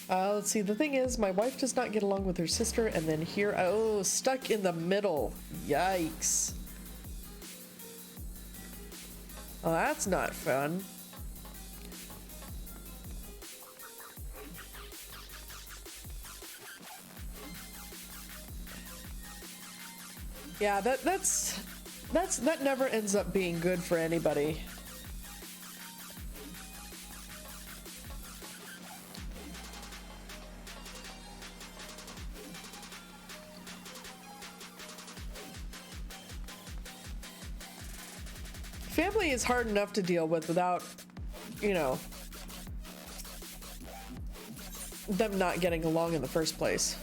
Let's see, the thing is, my wife does not get along with her sister, and then here, oh, stuck in the middle. Yikes. Oh, that's not fun. Yeah, that never ends up being good for anybody. Family is hard enough to deal with without, you know, them not getting along in the first place.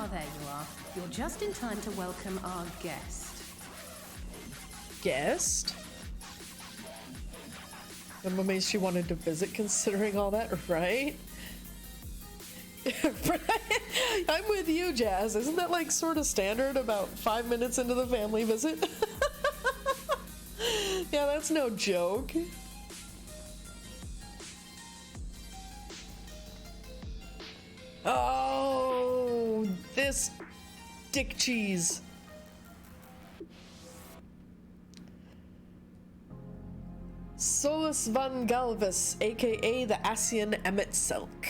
there you are. You're just in time to welcome our guest. Guest? I'm amazed she wanted to visit considering all that, right? I'm with you, Jazz. Isn't that like sort of standard about 5 minutes into the family visit? Yeah, that's no joke. Oh, this dick cheese. Solus van Galvis, aka the Asian Emmet Silk.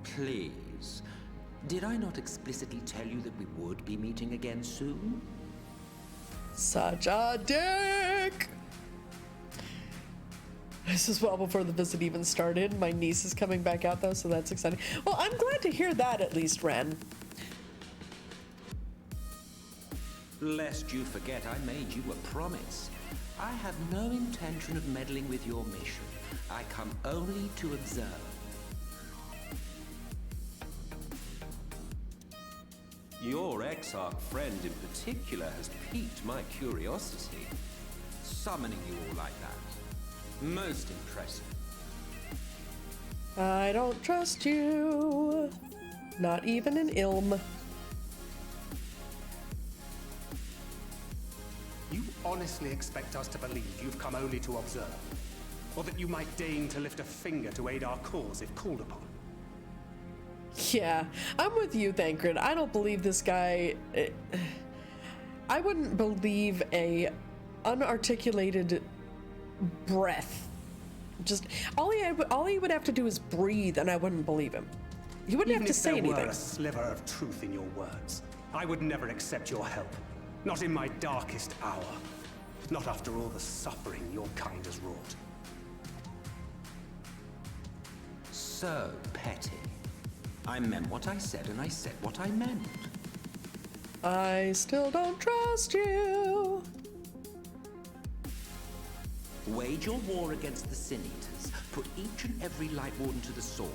Please. Did I not explicitly tell you that we would be meeting again soon? Such a dick! This is well before the visit even started. My niece is coming back out though, so that's exciting. Well, I'm glad to hear that at least, Ren. Lest you forget, I made you a promise. I have no intention of meddling with your mission. I come only to observe. Your Exarch friend in particular has piqued my curiosity. Summoning you all like that. Most impressive. I don't trust you. Not even an ilm. You honestly expect us to believe you've come only to observe? Or that you might deign to lift a finger to aid our cause if called upon? Yeah, I'm with you, Thancred. I don't believe this guy. I wouldn't believe a unarticulated breath. Just all he would have to do is breathe, and I wouldn't believe him. He wouldn't have to say anything. Even if there were a sliver of truth in your words, I would never accept your help. Not in my darkest hour. Not after all the suffering your kind has wrought. So petty. I meant what I said, and I said what I meant. I still don't trust you. Wage your war against the Sin Eaters. Put each and every Light Warden to the sword.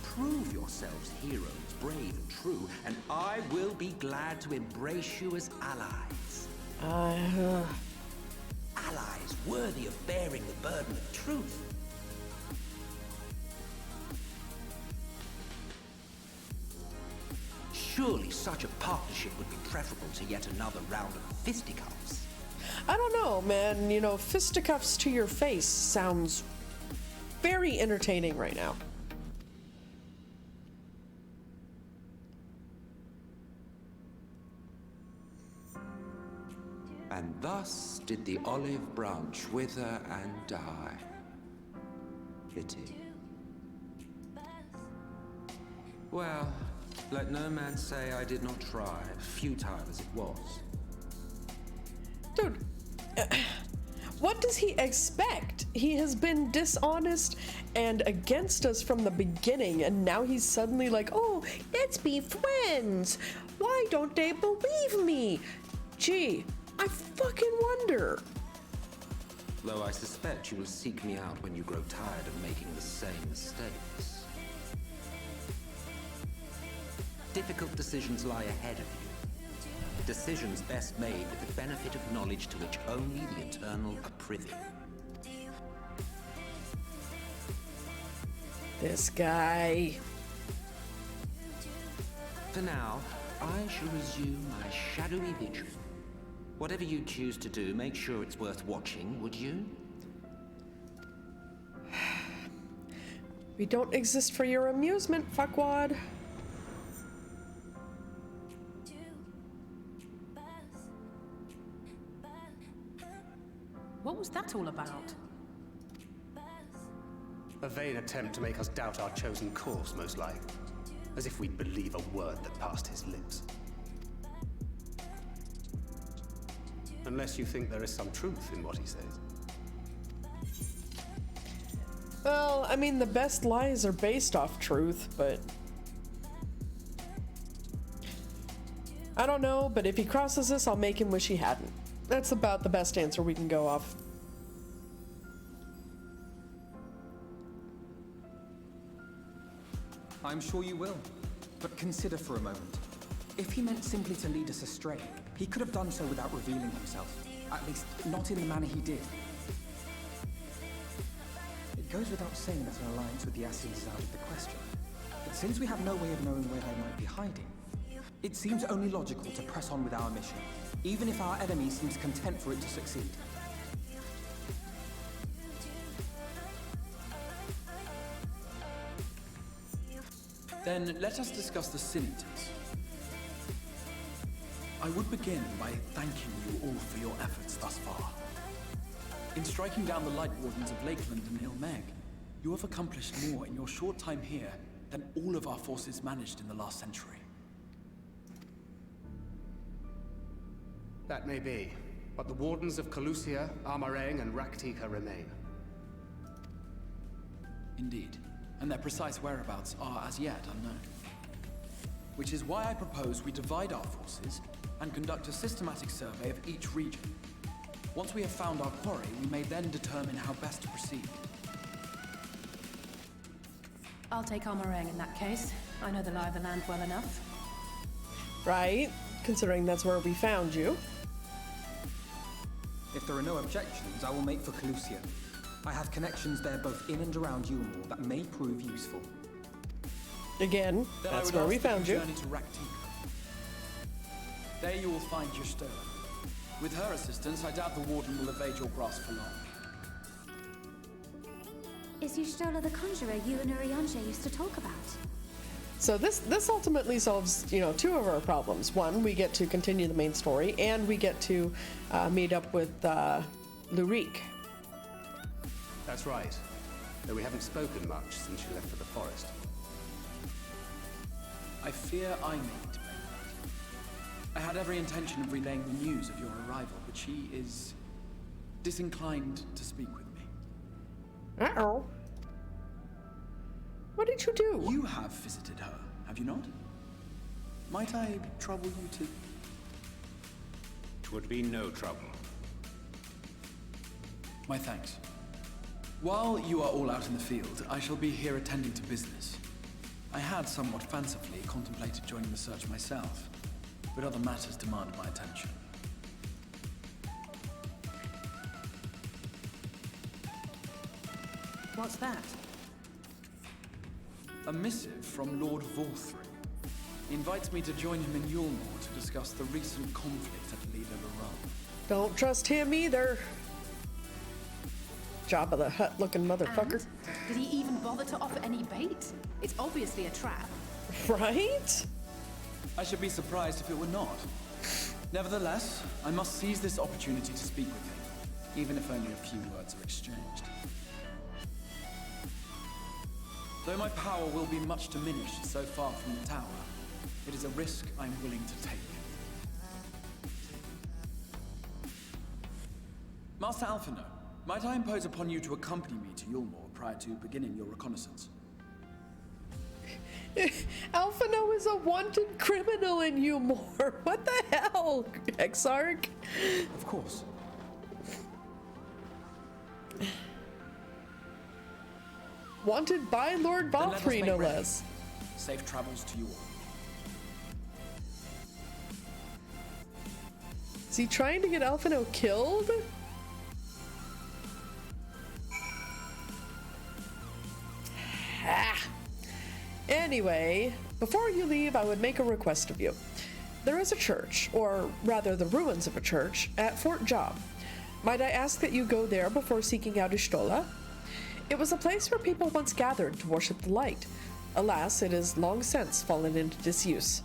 Prove yourselves heroes, brave and true, and I will be glad to embrace you as allies. Allies worthy of bearing the burden of truth. Surely such a partnership would be preferable to yet another round of fisticuffs. I don't know, man. You know, fisticuffs to your face sounds very entertaining right now. And thus did the olive branch wither and die. Pity. Well, let no man say I did not try, futile as it was. Dude, what does he expect? He has been dishonest and against us from the beginning, and now he's suddenly like, oh, let's be friends. Why don't they believe me? Gee, I fucking wonder. Though I suspect you will seek me out when you grow tired of making the same mistakes. Difficult decisions lie ahead of you. Decisions best made with the benefit of knowledge to which only the eternal are privy. This guy. For now, I shall resume my shadowy vigil. Whatever you choose to do, make sure it's worth watching, would you? We don't exist for your amusement, fuckwad. What was that all about? A vain attempt to make us doubt our chosen course, most likely. As if we'd believe a word that passed his lips. Unless you think there is some truth in what he says. Well, I mean, the best lies are based off truth, but... I don't know, but if he crosses us, I'll make him wish he hadn't. That's about the best answer we can go off. I'm sure you will. But consider for a moment. If he meant simply to lead us astray, he could have done so without revealing himself. At least, not in the manner he did. It goes without saying that an alliance with the Ascians is out of the question. But since we have no way of knowing where they might be hiding, it seems only logical to press on with our mission, even if our enemy seems content for it to succeed. Then let us discuss the Sin Eaters. I would begin by thanking you all for your efforts thus far. In striking down the Light Wardens of Lakeland and Ilmeg, you have accomplished more in your short time here than all of our forces managed in the last century. That may be, but the Wardens of Calusia, Armarang, and Raktika remain. Indeed, and their precise whereabouts are as yet unknown. Which is why I propose we divide our forces and conduct a systematic survey of each region. Once we have found our quarry, we may then determine how best to proceed. I'll take Armarang in that case. I know the lie of the land well enough. Right? Considering that's where we found you. If there are no objections, I will make for Calusia. I have connections there both in and around Yulmore that may prove useful. Again, Then that's I would where ask we that found you you. journey to Raktika. There you will find Yustola. With her assistance, I doubt the Warden will evade your grasp for long. Is Yustola the conjurer you and Urianger used to talk about? So this ultimately solves, two of our problems. One, we get to continue the main story, and we get to meet up with Lurik. That's right. Though we haven't spoken much since you left for the forest. I fear I made it. I had every intention of relaying the news of your arrival, but she is disinclined to speak with me. Uh-oh. What did you do? You have visited her, have you not? Might I trouble you to... 'Twould be no trouble. My thanks. While you are all out in the field, I shall be here attending to business. I had somewhat fancifully contemplated joining the search myself, but other matters demand my attention. What's that? A missive from Lord Vorthry. He invites me to join him in Yulmore to discuss the recent conflict at Lida Laral. Don't trust him either. Jabba the Hutt looking motherfucker. And did he even bother to offer any bait? It's obviously a trap. Right? I should be surprised if it were not. Nevertheless, I must seize this opportunity to speak with him, even if only a few words are exchanged. Though my power will be much diminished so far from the tower, it is a risk I'm willing to take. Master Alphino, might I impose upon you to accompany me to Yulmore prior to beginning your reconnaissance? Alphino is a wanted criminal in Yulmore. What the hell, Exarch? Of course. Wanted by Lord Then let us Valkyrie, make no ready. less. Safe travels to you all. Is he trying to get Alphino killed? Ah. Anyway, before you leave, I would make a request of you. There is a church, or rather the ruins of a church, at Fort Job. Might I ask that you go there before seeking out Ishtola? It was a place where people once gathered to worship the light. Alas, it has long since fallen into disuse.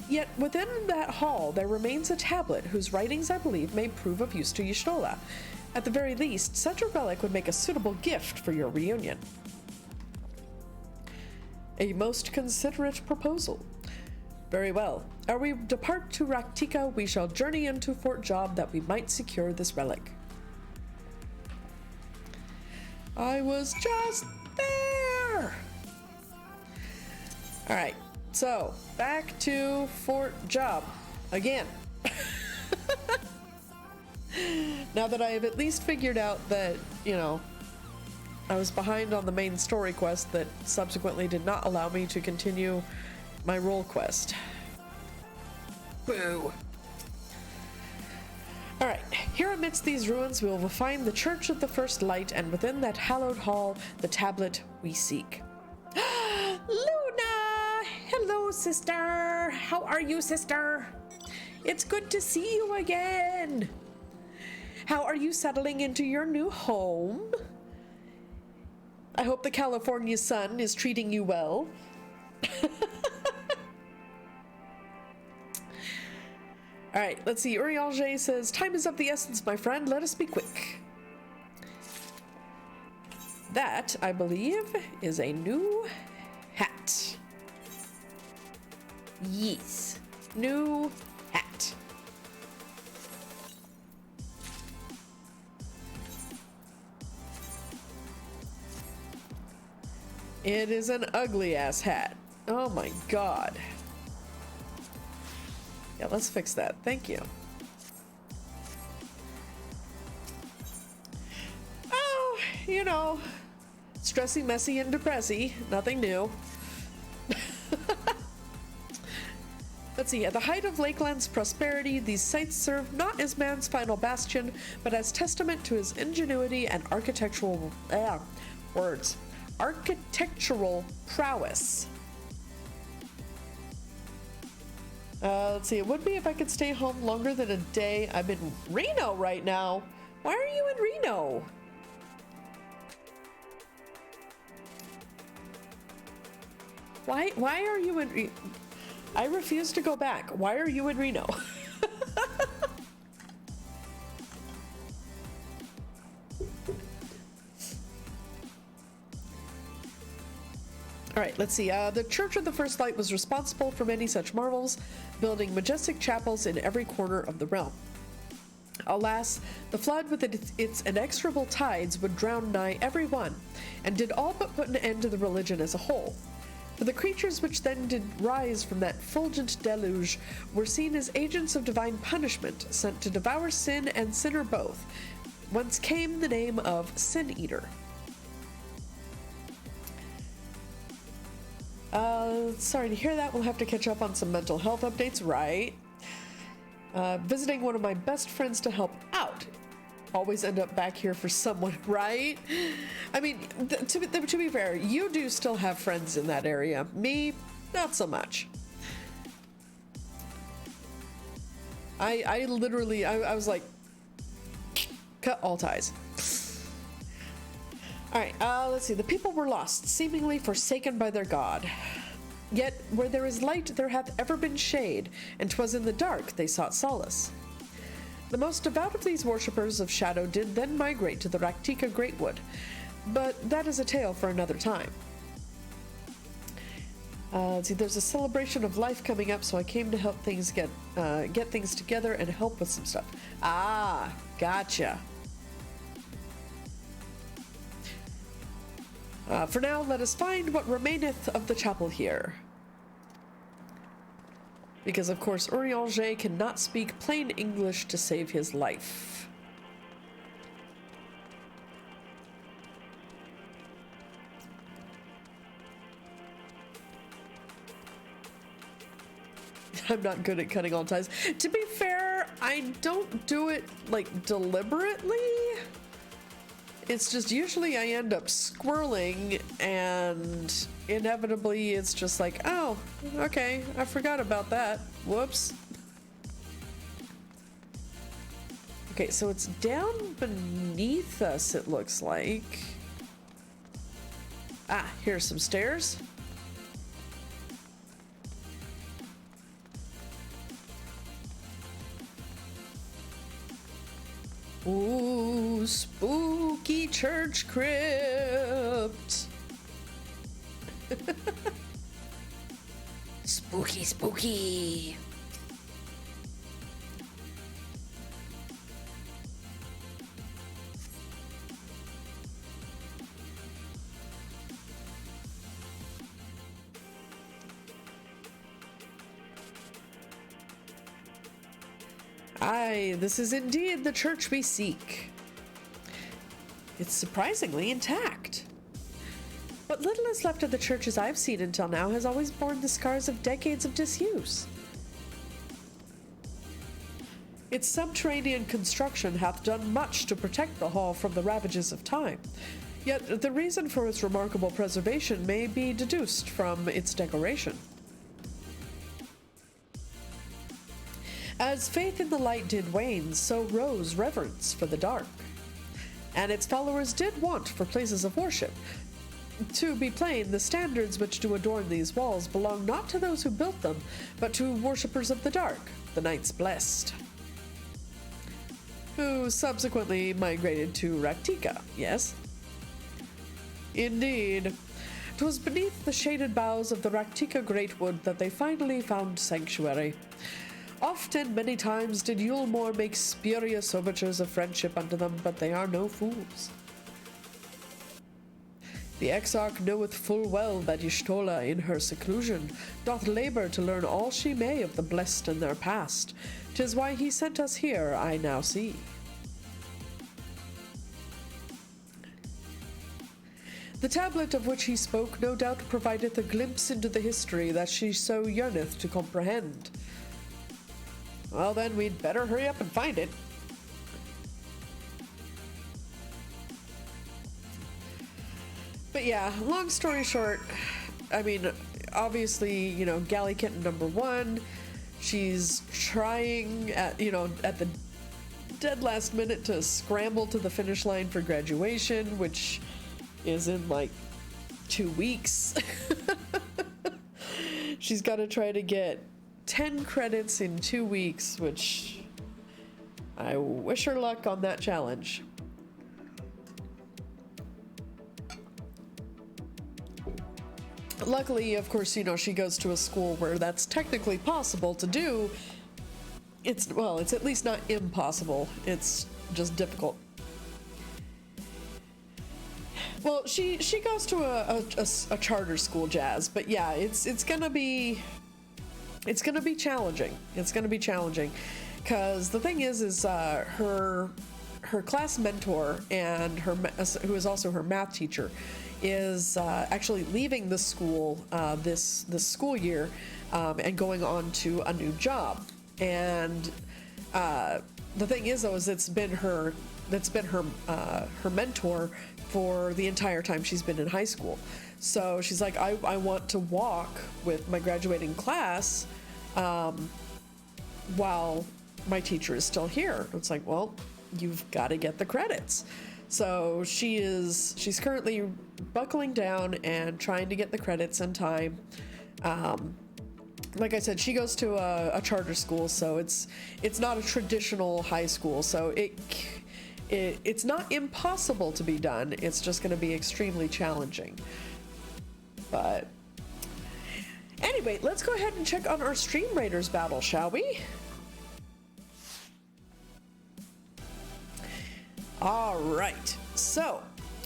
Yet within that hall there remains a tablet whose writings I believe may prove of use to Y'shtola. At the very least, such a relic would make a suitable gift for your reunion. A most considerate proposal. Very well. Ere we depart to Raktika, we shall journey into Fort Job that we might secure this relic. I was just there! Alright, so back to Fort Job again. Now that I have at least figured out that, I was behind on the main story quest that subsequently did not allow me to continue my role quest. Boo. Alright, here amidst these ruins we will find the Church of the First Light, and within that hallowed hall, the tablet we seek. Luna! Hello, sister! How are you, sister? It's good to see you again! How are you settling into your new home? I hope the California sun is treating you well. Alright, let's see. Urianger says, time is of the essence, my friend. Let us be quick. That, I believe, is a new hat. Yes. New hat. It is an ugly-ass hat. Oh my god. Yeah, let's fix that. Thank you. Oh, you know, stressy, messy, and depressy. Nothing new. Let's see. At the height of Lakeland's prosperity, these sites serve not as man's final bastion, but as testament to his ingenuity and architectural architectural prowess. Let's see, it would be if I could stay home longer than a day. I'm in Reno right now. Why are you in Reno? Why are you in I refuse to go back. Why are you in Reno? Alright, let's see. The Church of the First Light was responsible for many such marvels, building majestic chapels in every corner of the realm. Alas, the flood with its inexorable tides would drown nigh every one, and did all but put an end to the religion as a whole. For the creatures which then did rise from that fulgent deluge were seen as agents of divine punishment, sent to devour sin and sinner both, whence came the name of Sin Eater. Sorry to hear that. We'll have to catch up on some mental health updates, right? Visiting one of my best friends to help out. Always end up back here for someone, right? I mean, to be fair, you do still have friends in that area. Me, not so much. I literally, I was like, cut all ties. Alright, let's see. The people were lost, seemingly forsaken by their god. Yet, where there is light, there hath ever been shade, and 'twas in the dark they sought solace. The most devout of these worshippers of shadow did then migrate to the Raktika Greatwood, but that is a tale for another time. Let's see, there's a celebration of life coming up, so I came to help things get things together and help with some stuff. Ah, gotcha. For now, let us find what remaineth of the chapel here. Because, of course, Urianger cannot speak plain English to save his life. I'm not good at cutting all ties. To be fair, I don't do it, like, deliberately. It's just usually I end up squirreling, and inevitably it's just like, oh, okay, I forgot about that. Whoops. Okay, so it's down beneath us, it looks like. Ah, here's some stairs. Ooh, spooky church crypt. Spooky, spooky. Aye, this is indeed the church we seek. it's surprisingly intact. What little is left of the churches I've seen until now has always borne the scars of decades of disuse. Its subterranean construction hath done much to protect the hall from the ravages of time. Yet the reason for its remarkable preservation may be deduced from its decoration. As faith in the light did wane, so rose reverence for the dark. And its followers did want for places of worship. To be plain, the standards which do adorn these walls belong not to those who built them, but to worshippers of the dark, the Knights Blessed, who subsequently migrated to Raktika, yes? Indeed. 'Twas beneath the shaded boughs of the Raktika Greatwood that they finally found sanctuary. Oft and many times did Yulmore make spurious overtures of friendship unto them, but they are no fools. The Exarch knoweth full well that Y'shtola in her seclusion doth labor to learn all she may of the blessed and their past. 'Tis why he sent us here, I now see. The tablet of which he spoke no doubt provideth a glimpse into the history that she so yearneth to comprehend. Well then, we'd better hurry up and find it. But yeah, long story short, I mean, obviously, you know, GalliCat number 1, she's trying at the dead last minute to scramble to the finish line for graduation, which is in like 2 weeks. She's got to try to get 10 credits in 2 weeks, which I wish her luck on that challenge. Luckily, of course, you know, she goes to a school where that's technically possible to do. It's at least not impossible. It's just difficult. Well, she goes to a charter school, Jazz, but yeah, it's gonna be challenging. It's gonna be challenging, because the thing is her class mentor and who is also her math teacher is actually leaving the school this school year and going on to a new job. And the thing is, though, is it's been her mentor for the entire time she's been in high school. So she's like, I want to walk with my graduating class while my teacher is still here. It's like, well, you've got to get the credits. So she's currently buckling down and trying to get the credits in time. Like I said, she goes to a charter school, so it's not a traditional high school, so it's not impossible to be done. It's just going to be extremely challenging. But anyway, let's go ahead and check on our Stream Raiders battle, shall we? All right, so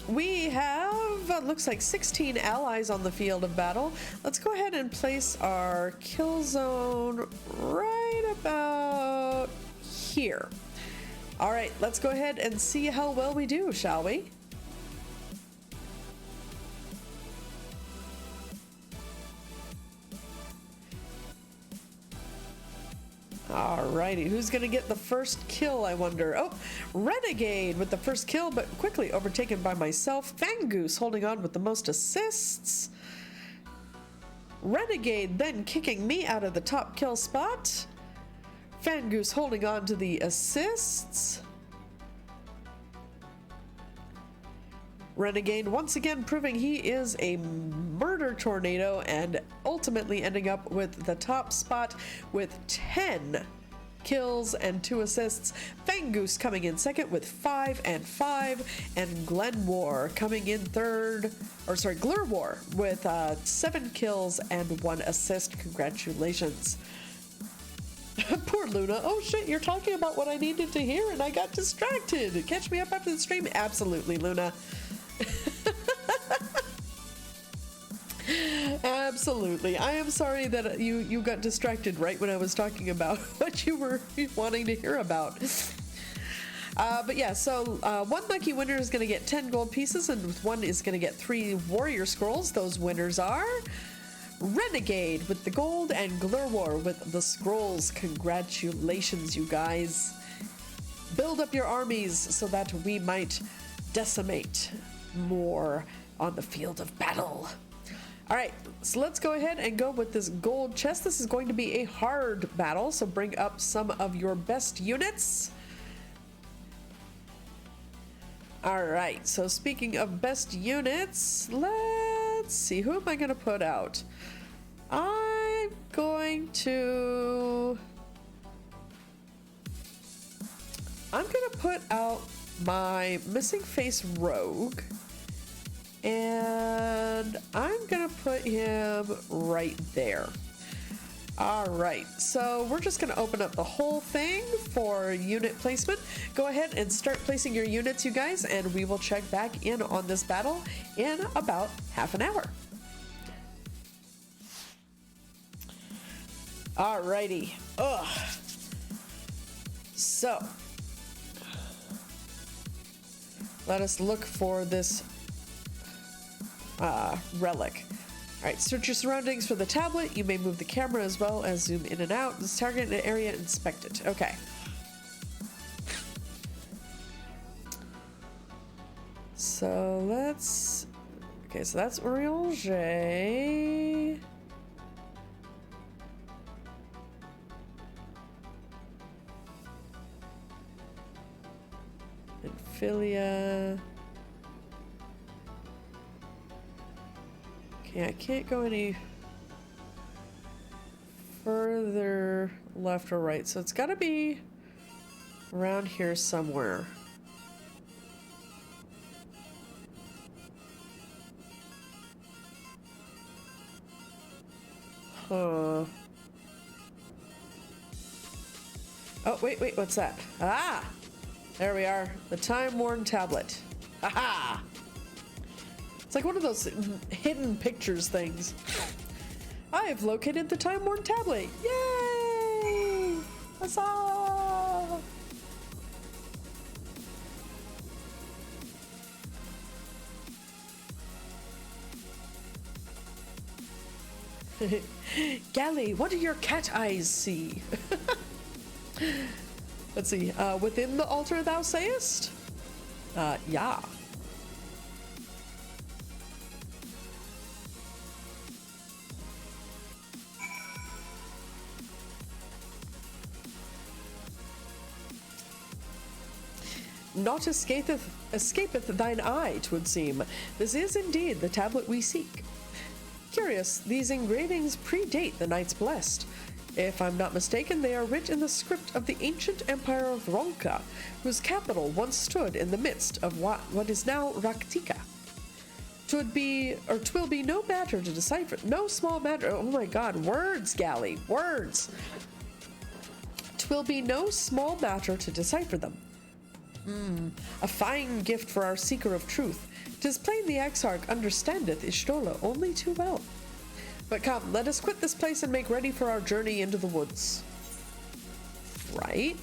we have, looks like 16 allies on the field of battle. Let's go ahead and place our kill zone right about here. All right, let's go ahead and see how well we do, shall we? Alrighty, who's gonna get the first kill, I wonder? Oh, Renegade with the first kill, but quickly overtaken by myself. Fangoose holding on with the most assists. Renegade then kicking me out of the top kill spot. Fangoose holding on to the assists. Renegade once again proving he is a murder tornado and ultimately ending up with the top spot with 10 kills and 2 assists. Fangoose coming in second with 5 and 5, and Glurwar coming in third, Glurwar with 7 kills and 1 assist. Congratulations. Poor Luna. Oh shit, you're talking about what I needed to hear and I got distracted. Catch me up after the stream? Absolutely, Luna. Absolutely. I am sorry that you got distracted right when I was talking about what you were wanting to hear about. But yeah, so one lucky winner is going to get 10 gold pieces, and one is going to get 3 warrior scrolls. Those winners are Renegade with the gold and Glurwar with the scrolls. Congratulations, you guys. Build up your armies so that we might decimate more on the field of battle. All right, so let's go ahead and go with this gold chest. This is going to be a hard battle, so bring up some of your best units. All right, so speaking of best units, let's see, who am I going to put out? I'm going to put out my missing face rogue, and I'm gonna put him right there. All right, so we're just gonna open up the whole thing for unit placement. Go ahead and start placing your units, you guys, and we will check back in on this battle in about half an hour. Alrighty. Ugh. So let us look for this relic. Alright, search your surroundings for the tablet. You may move the camera as well as zoom in and out. This target an area, inspect it. Okay. So let's... Okay, so that's Oriange. Philia. Okay, I can't go any further left or right, so it's got to be around here somewhere. Huh. Oh, wait, what's that? Ah! There we are, the time-worn tablet. Haha! It's like one of those hidden pictures things. I have located the time-worn tablet. Yay! Huzzah! Galli, what do your cat eyes see? Let's see, within the altar thou sayest? Yeah. Not escapeth thine eye, 'twould seem. This is indeed the tablet we seek. Curious, these engravings predate the Knights Blessed. If I'm not mistaken, they are writ in the script of the ancient empire of Ronka, whose capital once stood in the midst of what is now Raktika. 'Twill be no matter to decipher, no small matter. Oh my God, words, Galli, words. 'Twill be no small matter to decipher them. A fine gift for our seeker of truth. 'Tis plain the Exarch understandeth Ishtola only too well. But come, let us quit this place and make ready for our journey into the woods. Right?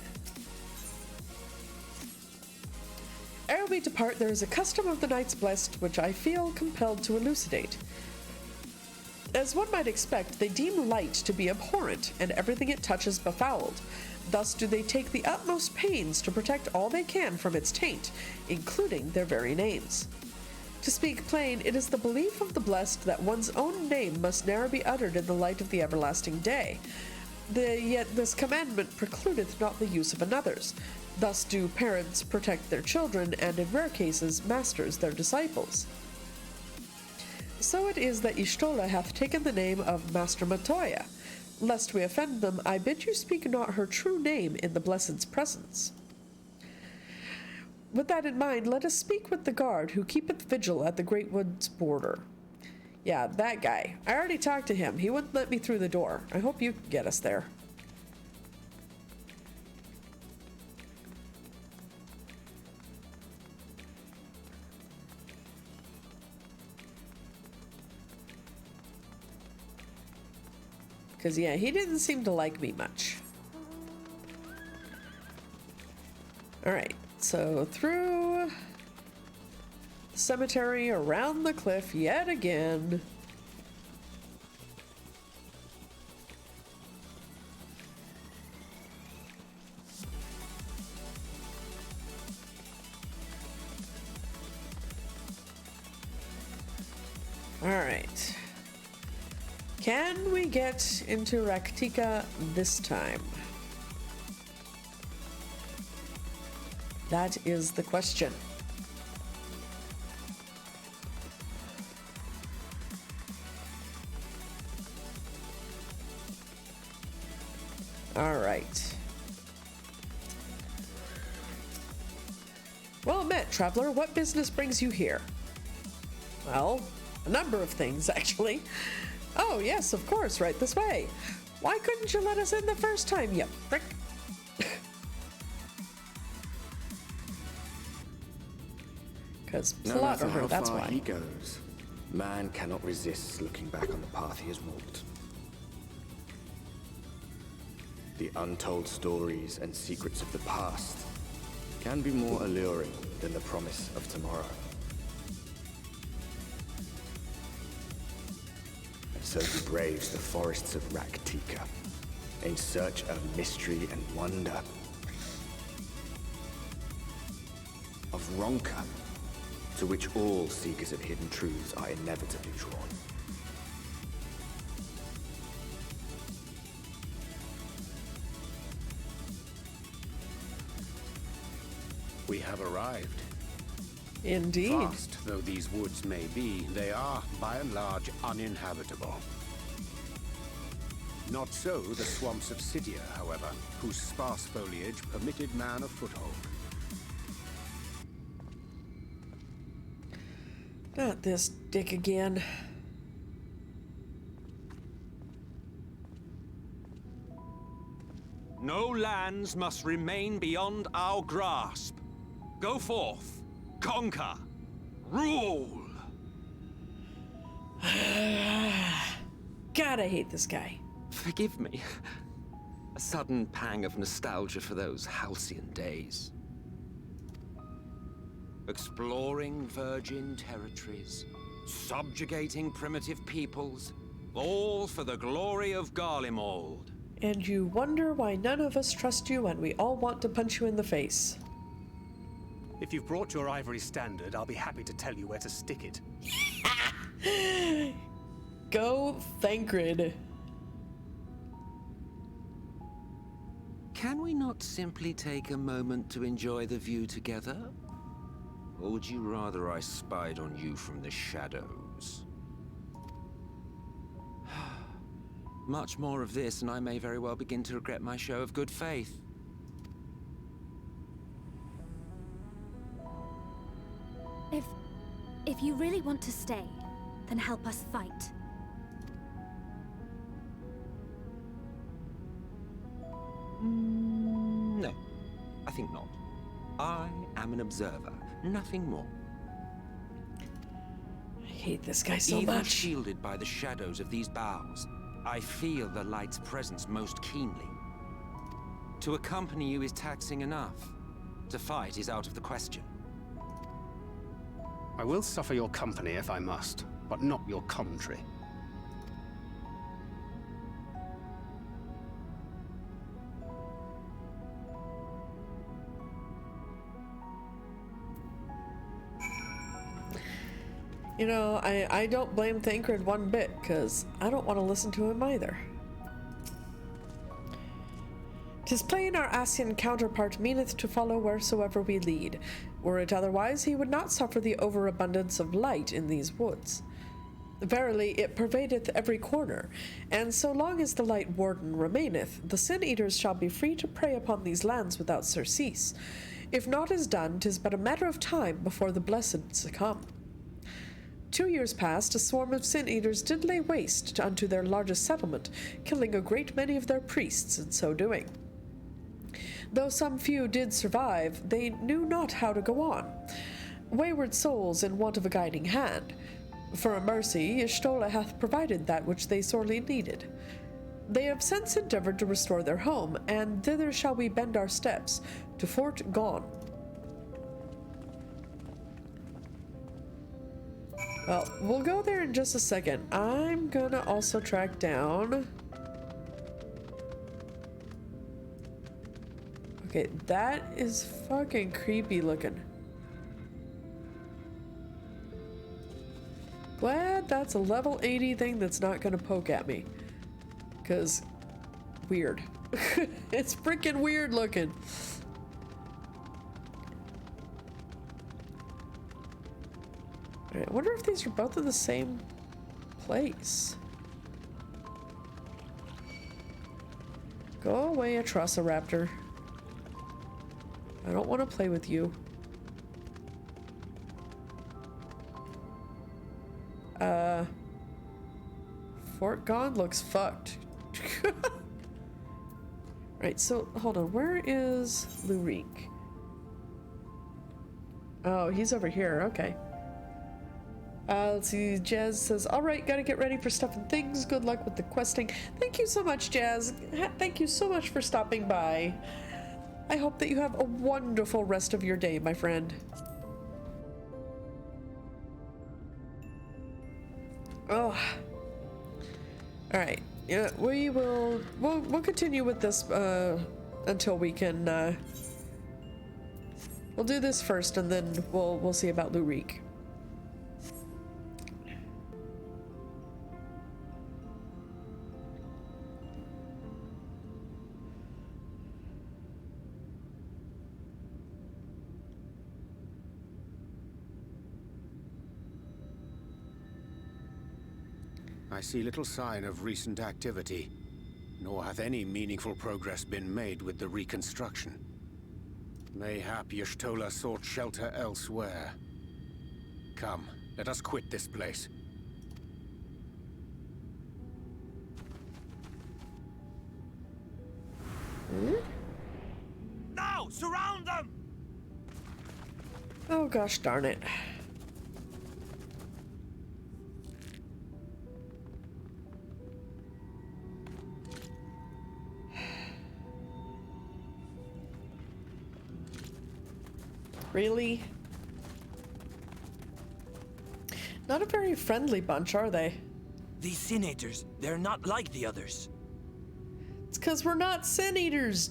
Ere we depart, there is a custom of the Knights Blessed which I feel compelled to elucidate. As one might expect, they deem light to be abhorrent, and everything it touches befouled. Thus do they take the utmost pains to protect all they can from its taint, including their very names. To speak plain, it is the belief of the blessed that one's own name must ne'er be uttered in the light of the everlasting day. Yet this commandment precludeth not the use of another's. Thus do parents protect their children, and in rare cases, masters their disciples. So it is that Ishtola hath taken the name of Master Matoya. Lest we offend them, I bid you speak not her true name in the Blessed's presence. With that in mind, let us speak with the guard who keepeth vigil at the Great Wood's border. Yeah, that guy. I already talked to him. He wouldn't let me through the door. I hope you can get us there. Because, yeah, he didn't seem to like me much. Alright, so through the cemetery, around the cliff yet again. All right. Can we get into Raktika this time? That is the question. All right. Well met, traveler. What business brings you here? Well, a number of things, actually. Oh, yes, of course, right this way. Why couldn't you let us in the first time, you prick? Because plot No or her, matter that's how far why. he goes, man cannot resist looking back on the path he has walked. The untold stories and secrets of the past can be more alluring than the promise of tomorrow. And so he braves the forests of Raktika in search of mystery and wonder. Of Ronka, to which all seekers of hidden truths are inevitably drawn. We have arrived. Indeed. Vast though these woods may be, they are, by and large, uninhabitable. Not so the swamps of Cydia, however, whose sparse foliage permitted man a foothold. Not this dick again. No lands must remain beyond our grasp. Go forth, conquer, rule! God, I hate this guy. Forgive me. A sudden pang of nostalgia for those halcyon days. Exploring virgin territories, subjugating primitive peoples, all for the glory of Garlemald. And you wonder why none of us trust you and we all want to punch you in the face. If you've brought your ivory standard, I'll be happy to tell you where to stick it. Go Thancred. Can we not simply take a moment to enjoy the view together? Or would you rather I spied on you from the shadows? Much more of this, and I may very well begin to regret my show of good faith. If you really want to stay, then help us fight. No, I think not. I am an observer, nothing more. I hate this guy so Even much. shielded by the shadows of these boughs, I feel the light's presence most keenly. To accompany you is taxing enough. To fight is out of the question. I will suffer your company if I must, but not your commentary. You know, I don't blame Thancred one bit, because I don't want to listen to him either. 'Tis plain our Asian counterpart meaneth to follow wheresoever we lead. Were it otherwise, he would not suffer the overabundance of light in these woods. Verily, it pervadeth every corner, and so long as the Light Warden remaineth, the Sin-Eaters shall be free to prey upon these lands without surcease. If naught is done, 'tis but a matter of time before the Blessed succumb. 2 years past, a swarm of Sin-Eaters did lay waste unto their largest settlement, killing a great many of their priests in so doing. Though some few did survive, they knew not how to go on. Wayward souls in want of a guiding hand. For a mercy, Y'shtola hath provided that which they sorely needed. They have since endeavored to restore their home, and thither shall we bend our steps, to Fort Gone. Well, we'll go there in just a second. I'm gonna also track down... Okay, that is fucking creepy looking. Glad that's a level 80 thing that's not gonna poke at me. Cause, weird. It's freaking weird looking. Alright, I wonder if these are both in the same place. Go away, Atrociraptor. I don't want to play with you. Fort Gone looks fucked. Right, so hold on. Where is Lurik? Oh, he's over here. Okay. Let's see. Jazz says, all right, gotta get ready for stuff and things. Good luck with the questing. Thank you so much, Jazz. Thank you so much for stopping by. I hope that you have a wonderful rest of your day, my friend. Oh. All right. Yeah, we'll continue with this until we can. We'll do this first, and then we'll see about Lurik. I see little sign of recent activity, nor hath any meaningful progress been made with the reconstruction. Mayhap Y'shtola sought shelter elsewhere. Come, let us quit this place. Now, surround them! Oh gosh darn it. Really? Not a very friendly bunch, are they? These Sin Eaters, they're not like the others. It's because we're not Sin Eaters.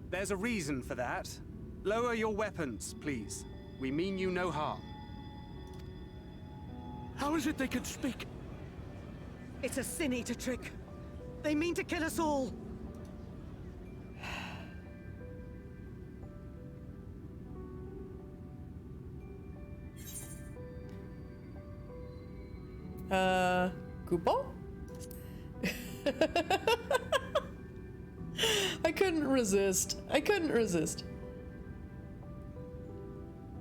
There's a reason for that. Lower your weapons, please. We mean you no harm. How is it they can speak? It's a Sin Eater trick. They mean to kill us all. Kupo? I couldn't resist. I couldn't resist.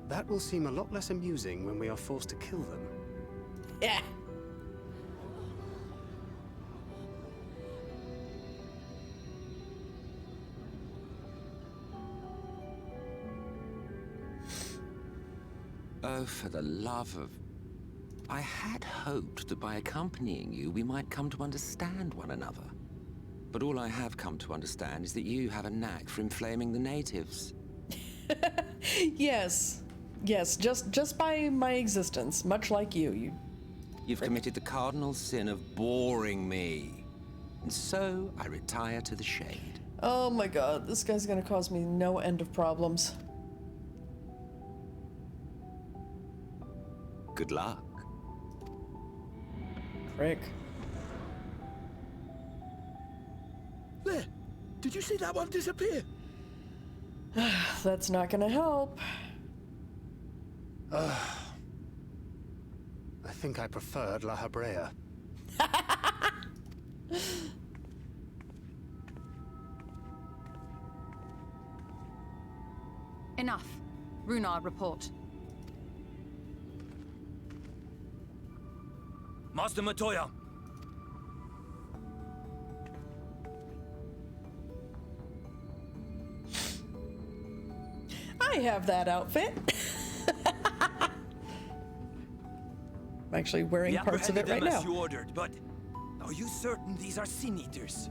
That will seem a lot less amusing when we are forced to kill them. Yeah. Oh, for the love of... I had hoped that by accompanying you, we might come to understand one another. But all I have come to understand is that you have a knack for inflaming the natives. Yes. Yes, just by my existence, much like you. You've committed the cardinal sin of boring me. And so, I retire to the shade. Oh my god, this guy's gonna cause me no end of problems. Good luck. Frick. There! Did you see that one disappear? That's not gonna help. I think I preferred La Habrea. Enough. Runar, report. Master Matoya! I have that outfit. I'm actually wearing parts of it right now. As you ordered, but are you certain these are Sin Eaters?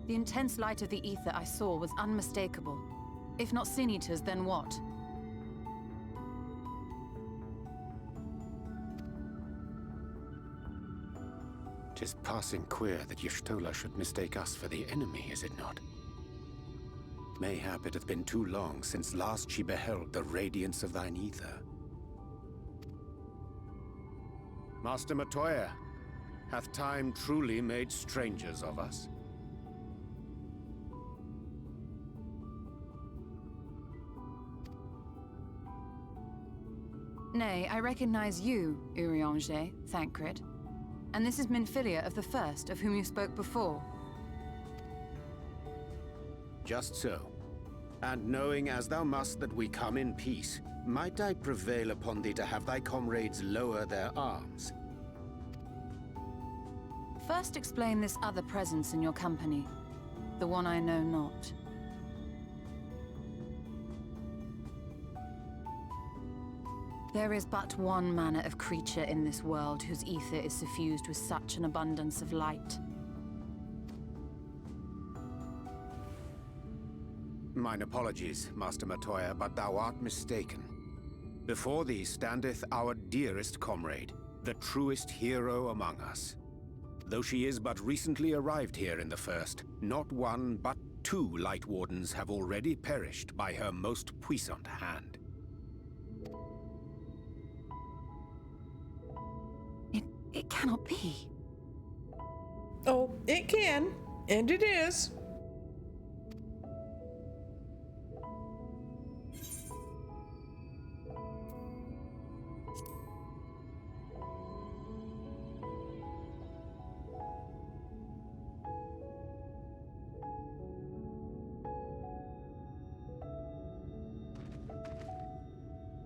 The intense light of the ether I saw was unmistakable. If not Sin Eaters, then what? 'Tis passing queer that Y'shtola should mistake us for the enemy, is it not? Mayhap it hath been too long since last she beheld the radiance of thine ether. Master Matoya, hath time truly made strangers of us? Nay, I recognize you, Urianger, Thancred. And this is Minfilia of the First, of whom you spoke before. Just so. And knowing as thou must that we come in peace, might I prevail upon thee to have thy comrades lower their arms? First explain this other presence in your company, the one I know not. There is but one manner of creature in this world whose ether is suffused with such an abundance of light. Mine apologies, Master Matoya, but thou art mistaken. Before thee standeth our dearest comrade, the truest hero among us. Though she is but recently arrived here in the First, not one but 2 Light Wardens have already perished by her most puissant hand. It cannot be. Oh, it can, and it is.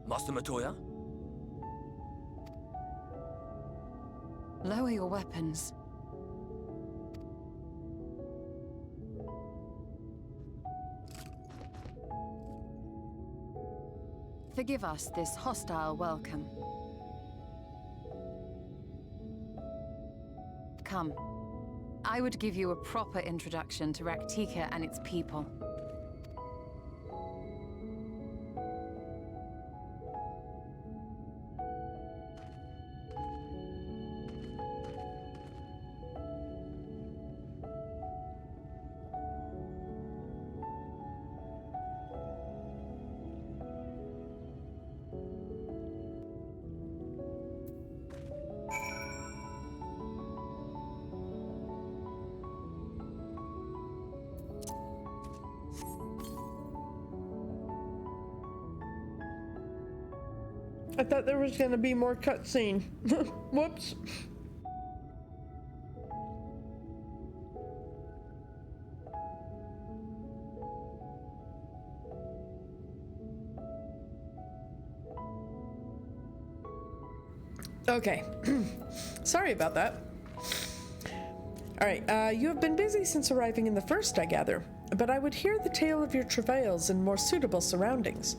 Master Matoya? Lower your weapons. Forgive us this hostile welcome. Come. I would give you a proper introduction to Raktika and its people. I thought there was gonna be more cutscene. Whoops. Okay. Sorry about that. Alright, you have been busy since arriving in the First, I gather, but I would hear the tale of your travails in more suitable surroundings.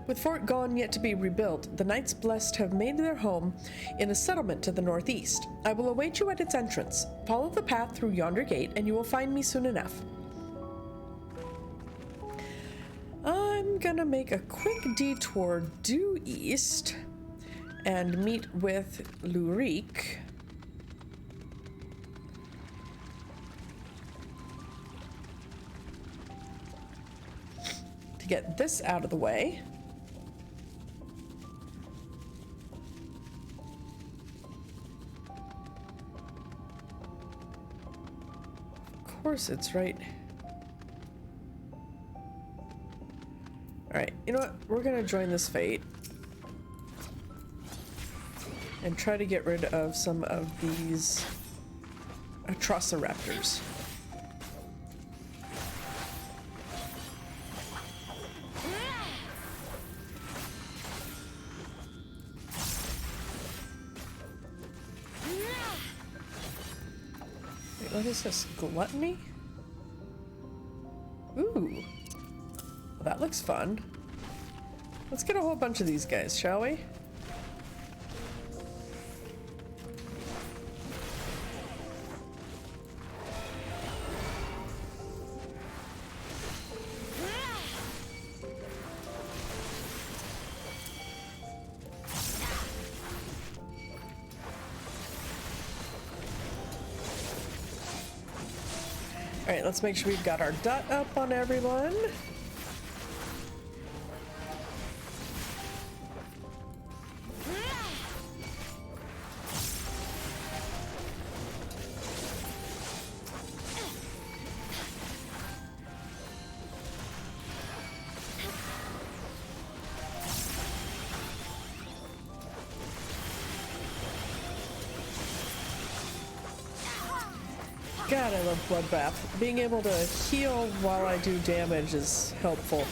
With Fort Gone yet to be rebuilt, the Knights Blessed have made their home in a settlement to the northeast. I will await you at its entrance. Follow the path through yonder gate, and you will find me soon enough. I'm gonna make a quick detour due east and meet with Lurik. To get this out of the way. Of course it's right. Alright, you know what? We're gonna join this fate and try to get rid of some of these Atrociraptors. What is this? Gluttony? Ooh. Well, that looks fun. Let's get a whole bunch of these guys, shall we? Alright, let's make sure we've got our dot up on everyone. God, I love Bloodbath. Being able to heal while I do damage is helpful.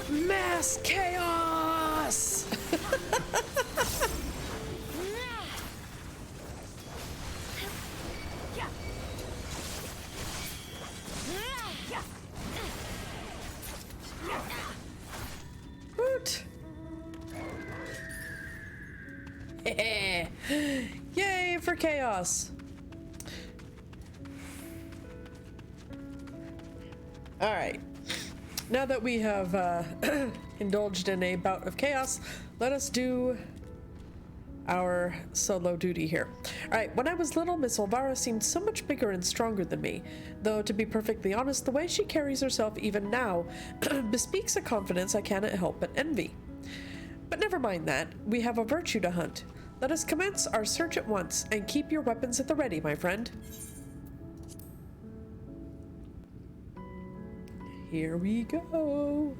Mass chaos! Woot! Yay for chaos! Alright. Now that we have indulged in a bout of chaos, let us do our solo duty here. Alright, when I was little, Miss Olvara seemed so much bigger and stronger than me. Though, to be perfectly honest, the way she carries herself even now bespeaks a confidence I cannot help but envy. But never mind that. We have a virtue to hunt. Let us commence our search at once, and keep your weapons at the ready, my friend. Here we go.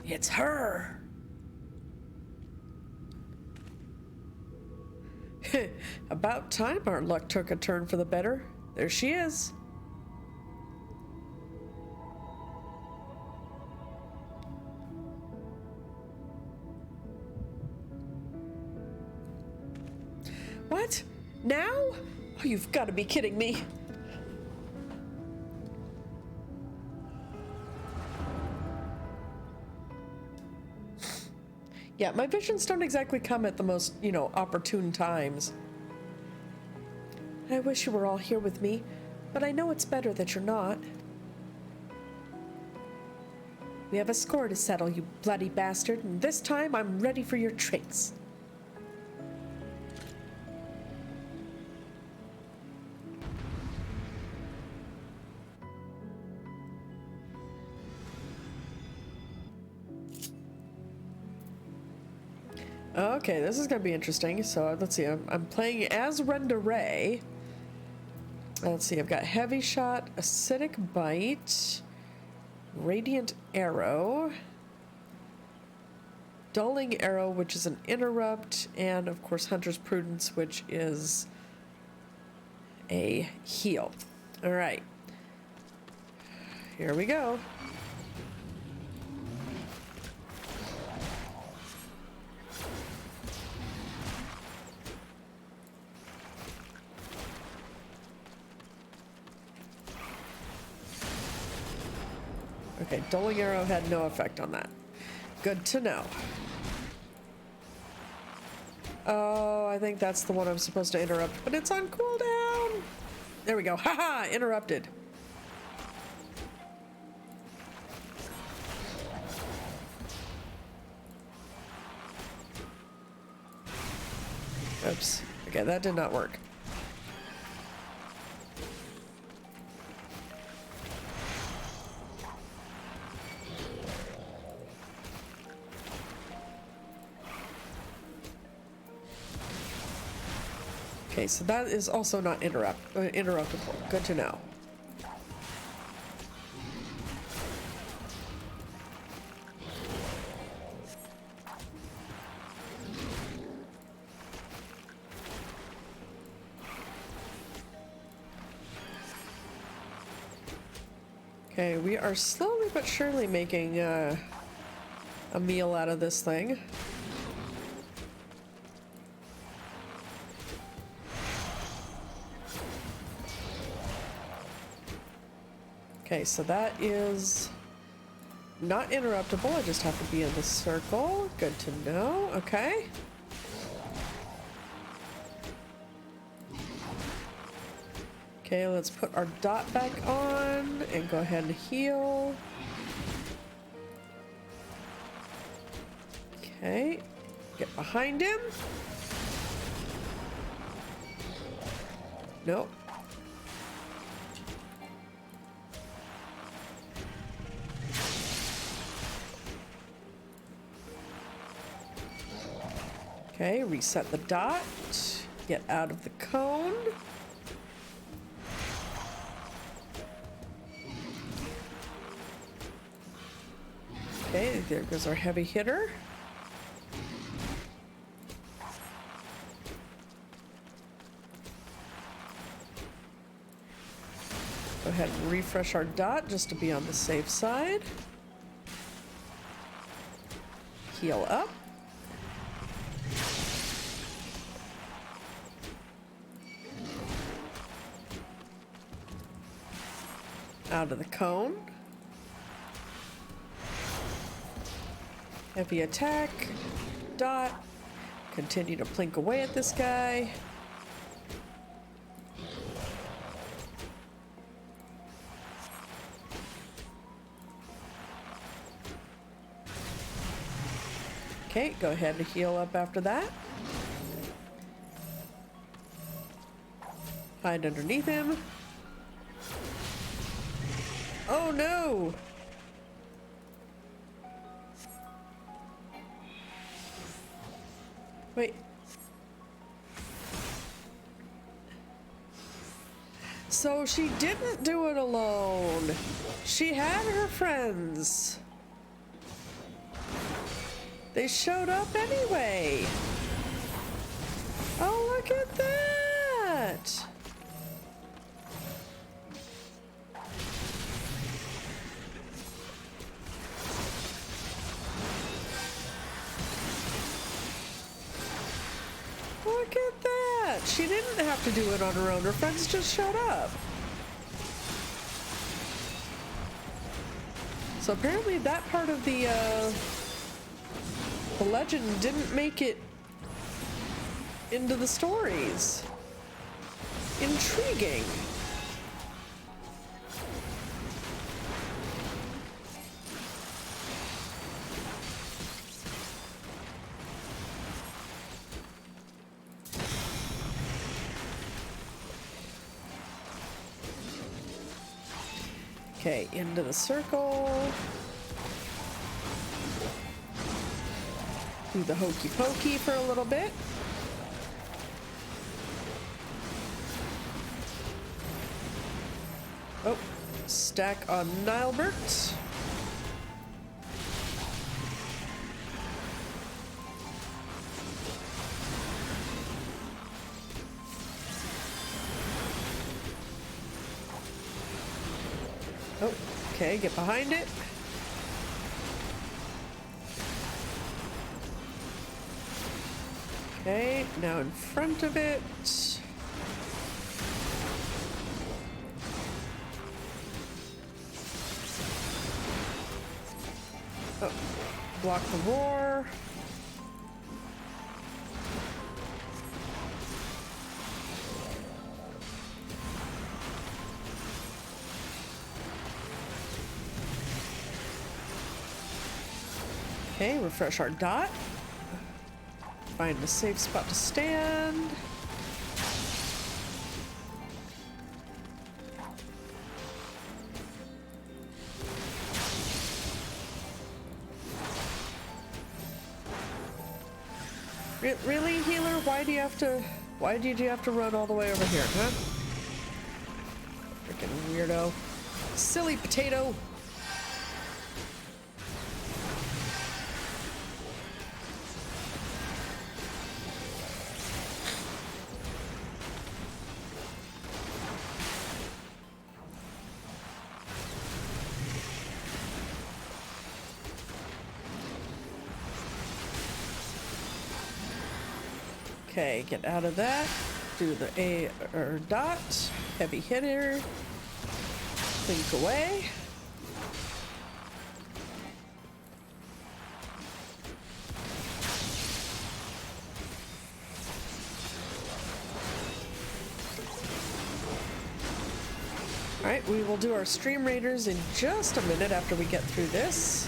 It's her. About time our luck took a turn for the better. There she is. What? Now? Oh, you've got to be kidding me. Yeah, my visions don't exactly come at the most, opportune times. I wish you were all here with me, but I know it's better that you're not. We have a score to settle, you bloody bastard, and this time I'm ready for your tricks. Okay, this is gonna be interesting. So let's see, I'm playing as Renda Ray. Let's see, I've got Heavy Shot, Acidic Bite, Radiant Arrow, Dulling Arrow, which is an interrupt, and of course Hunter's Prudence, which is a heal. All right, here we go. Okay, Dulling Arrow had no effect on that. Good to know. Oh, I think that's the one I'm supposed to interrupt, but it's on cooldown. There we go. Haha, interrupted. Oops. Okay, that did not work. Okay, so that is also not interruptible. Good to know. Okay, we are slowly but surely making a meal out of this thing. Okay, so that is not interruptible. I just have to be in the circle. Good to know. Okay. Okay, let's put our dot back on and go ahead and heal. Okay, get behind him. Nope. Okay, reset the dot. Get out of the cone. Okay, there goes our heavy hitter. Go ahead and refresh our dot just to be on the safe side. Heal up. Out of the cone. Heavy attack. Dot. Continue to plink away at this guy. Okay, go ahead and heal up after that. Hide underneath him. Oh no! Wait. So she didn't do it alone. She had her friends. They showed up anyway. Oh, look at that. Look at that. She didn't have to do it on her own. Her friends just showed up. So apparently that part of the legend didn't make it into the stories. Intriguing. Okay, into the circle. Do the hokey pokey for a little bit. Oh, stack on Nilebert. Oh, okay, get behind it. Okay, now in front of it. Oh, block the roar. Okay, refresh our dot. Find a safe spot to stand. Really, healer? Why did you have to run all the way over here, huh? Freaking weirdo. Silly potato. Okay, get out of that. Do the A or dot. Heavy hitter. Clink away. Alright, we will do our Stream Raiders in just a minute after we get through this.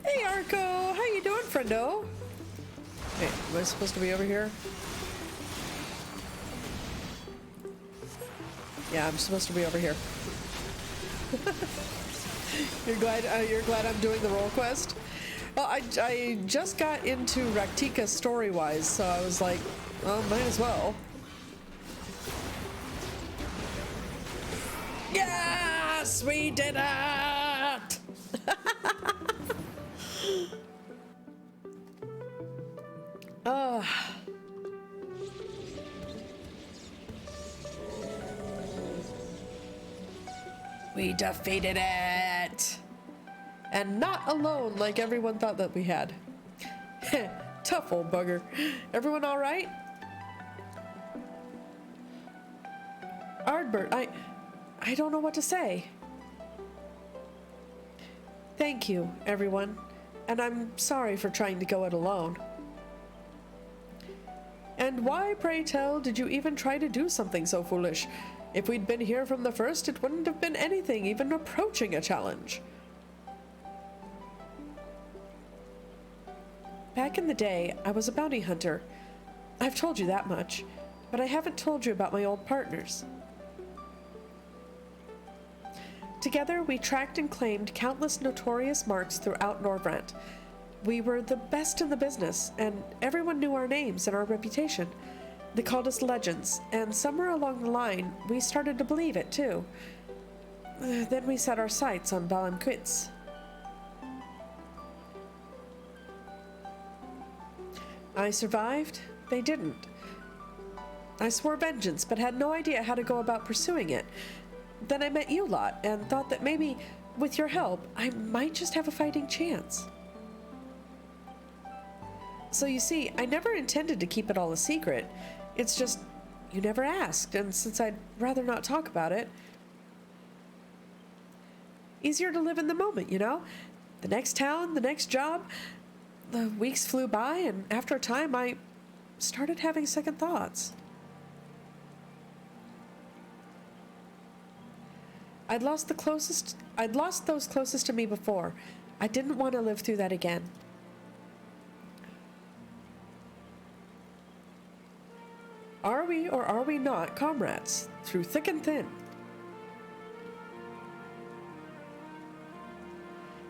Hey Arco, how you doing, friendo? Hey, am I supposed to be over here? Yeah, I'm supposed to be over here. You're glad I'm doing the role quest? Well, I just got into Raktika story-wise, so I was like, well, might as well. Yes, we did it! We defeated it! And not alone like everyone thought that we had. Tough old bugger. Everyone all right? Ardbert, I don't know what to say. Thank you, everyone. And I'm sorry for trying to go it alone. And why, pray tell, did you even try to do something so foolish? If we'd been here from the first, it wouldn't have been anything even approaching a challenge. Back in the day, I was a bounty hunter. I've told you that much, but I haven't told you about my old partners. Together, we tracked and claimed countless notorious marks throughout Norvrant. We were the best in the business, and everyone knew our names and our reputation. They called us legends, and somewhere along the line, we started to believe it too. Then we set our sights on GalliCat. I survived, they didn't. I swore vengeance, but had no idea how to go about pursuing it. Then I met you lot, and thought that maybe, with your help, I might just have a fighting chance. So you see, I never intended to keep it all a secret. It's just, you never asked, and since I'd rather not talk about it... Easier to live in the moment, you know? The next town, the next job... The weeks flew by, and after a time, I started having second thoughts. I'd lost those closest to me before. I didn't want to live through that again. Are we or are we not comrades, through thick and thin?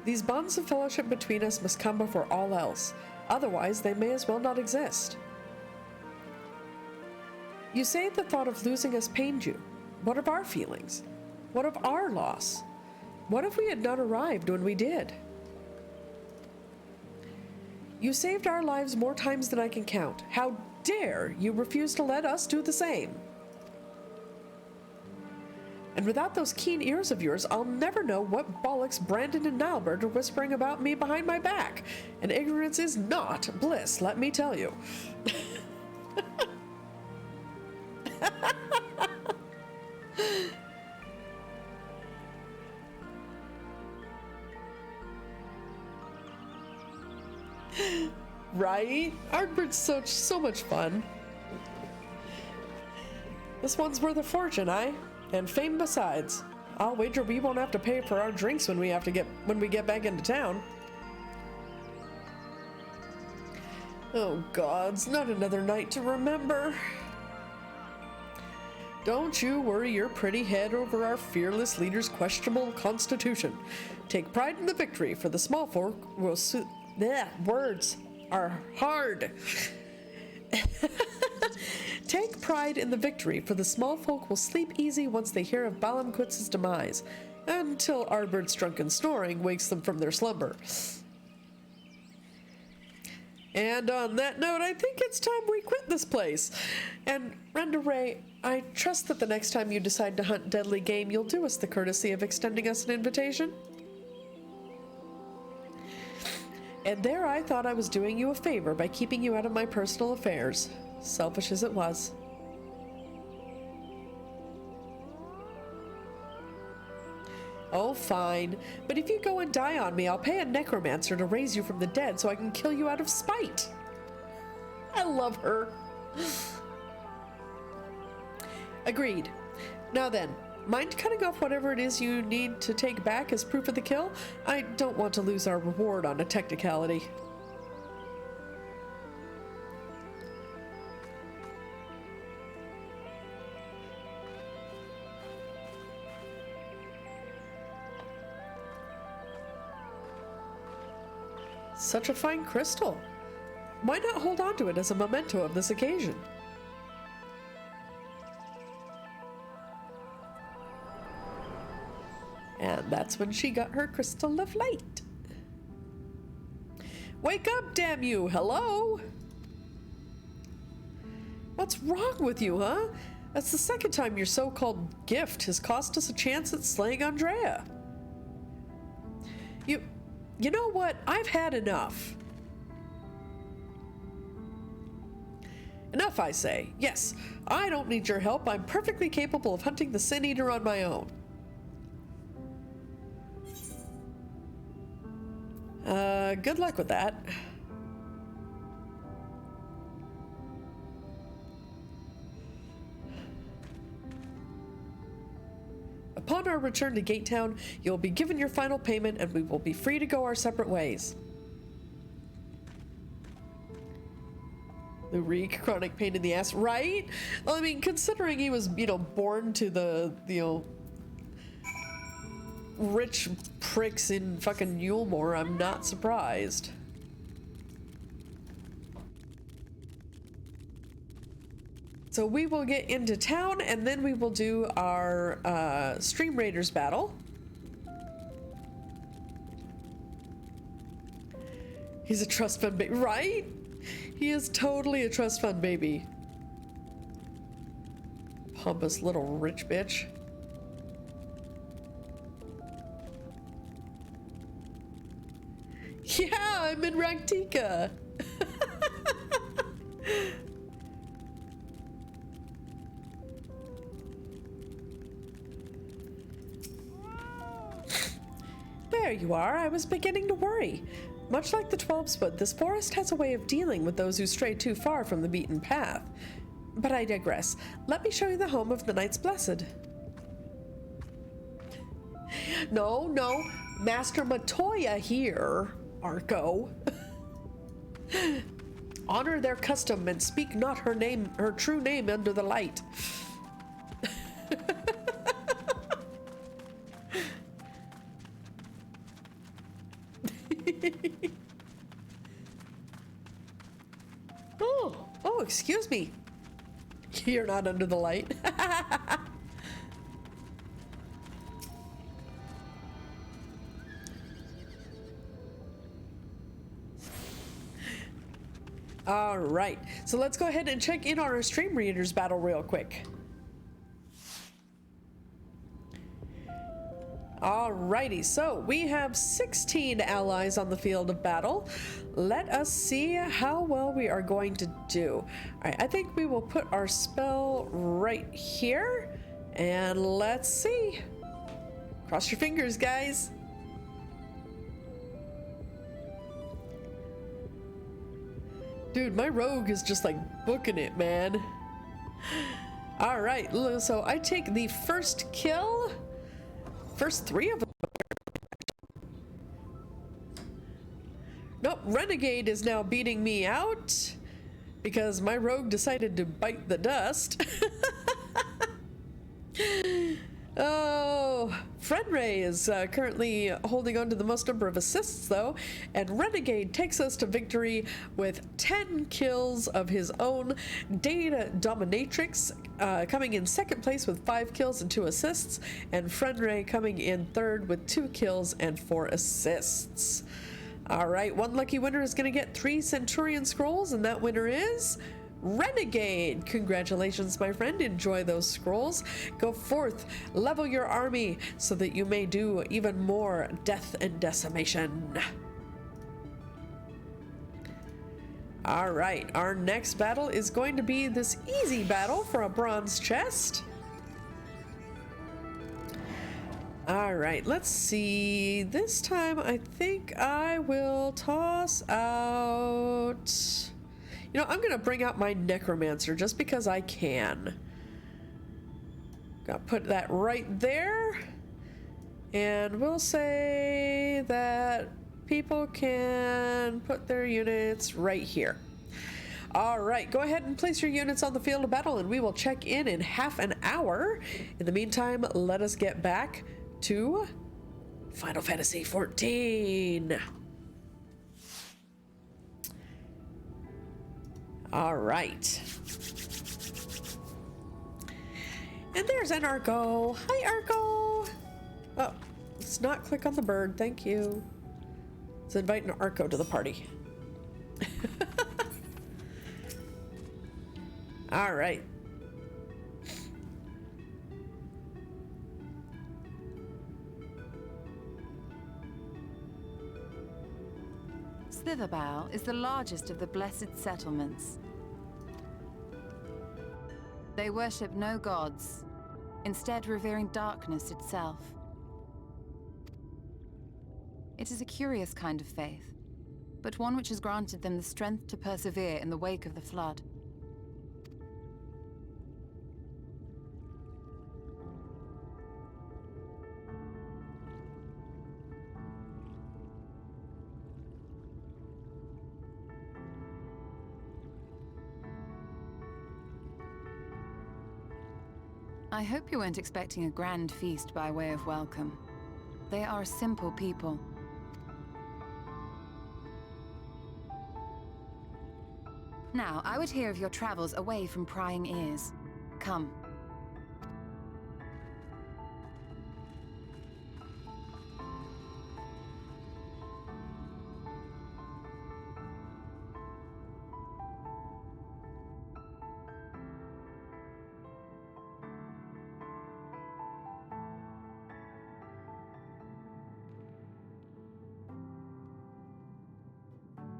These bonds of fellowship between us must come before all else, otherwise they may as well not exist. You say the thought of losing us pained you. What of our feelings? What of our loss? What if we had not arrived when we did? You saved our lives more times than I can count. How dare you refuse to let us do the same? And without those keen ears of yours, I'll never know what bollocks Brandon and Nilbert are whispering about me behind my back. And ignorance is not bliss, let me tell you. Right? Ardbert's so much fun. This one's worth a fortune, and fame besides. I'll wager we won't have to pay for our drinks when we get back into town. Oh gods, not another night to remember. Don't you worry your pretty head over our fearless leader's questionable constitution. Take pride in the victory, for the small folk will words are hard. Take pride in the victory, for the small folk will sleep easy once they hear of GalliCat's demise, until Ardbert's drunken snoring wakes them from their slumber. And on that note, I think it's time we quit this place. And Renda Ray, I trust that the next time you decide to hunt deadly game, you'll do us the courtesy of extending us an invitation. And there I thought I was doing you a favor by keeping you out of my personal affairs, selfish as it was. Oh, fine. But if you go and die on me, I'll pay a necromancer to raise you from the dead so I can kill you out of spite. I love her. Agreed. Now then, mind cutting off whatever it is you need to take back as proof of the kill? I don't want to lose our reward on a technicality. Such a fine crystal. Why not hold on to it as a memento of this occasion? And that's when she got her crystal of light. Wake up, damn you! Hello? What's wrong with you, huh? That's the second time your so-called gift has cost us a chance at slaying Andrea. You know what? I've had enough. Enough, I say. Yes, I don't need your help. I'm perfectly capable of hunting the Sin Eater on my own. Good luck with that. Upon our return to Gate Town, you'll be given your final payment and we will be free to go our separate ways. The Reek, chronic pain in the ass, right? Well, I mean, considering he was, born to the, rich pricks in fucking Yulmore, I'm not surprised. So we will get into town and then we will do our Stream Raiders battle. He's a trust fund baby, right? He is totally a trust fund baby. Pompous little rich bitch. Yeah, I'm in Raktika. There you are. I was beginning to worry. Much like the 12-Spud, this forest has a way of dealing with those who stray too far from the beaten path. But I digress. Let me show you the home of the Knights Blessed. No, Master Matoya here, Arco. Honor their custom and speak not her true name under the light. Oh, excuse me. You're not under the light. All right, so let's go ahead and check in on our Stream Raiders battle real quick. Alrighty, so we have 16 allies on the field of battle. Let us see how well we are going to do. Alright, I think we will put our spell right here, and let's see. Cross your fingers, guys. Dude, my rogue is just like booking it, man. Alright, so I take the first kill. First 3 of them. Nope, Renegade is now beating me out because my rogue decided to bite the dust. Oh, Fredray is currently holding on to the most number of assists though, and Renegade takes us to victory with 10 kills of his own. Data Dominatrix coming in second place with 5 kills and 2 assists, and Fredray coming in third with 2 kills and 4 assists. Alright, one lucky winner is going to get 3 Centurion Scrolls, and that winner is Renegade. Congratulations, my friend. Enjoy those scrolls. Go forth, level your army so that you may do even more death and decimation. All right, our next battle is going to be this easy battle for a bronze chest. All right, let's see. This time I think I will toss out... You know, I'm gonna bring out my necromancer just because I can. Gotta put that right there. And we'll say that people can put their units right here. All right, go ahead and place your units on the field of battle and we will check in half an hour. In the meantime, let us get back to Final Fantasy XIV. All right. And there's an Arco. Hi, Arco. Oh, let's not click on the bird. Thank you. Let's invite an Arco to the party. All right. Slitherbow is the largest of the blessed settlements. They worship no gods, instead revering darkness itself. It is a curious kind of faith, but one which has granted them the strength to persevere in the wake of the flood. I hope you weren't expecting a grand feast by way of welcome. They are a simple people. Now, I would hear of your travels away from prying ears. Come.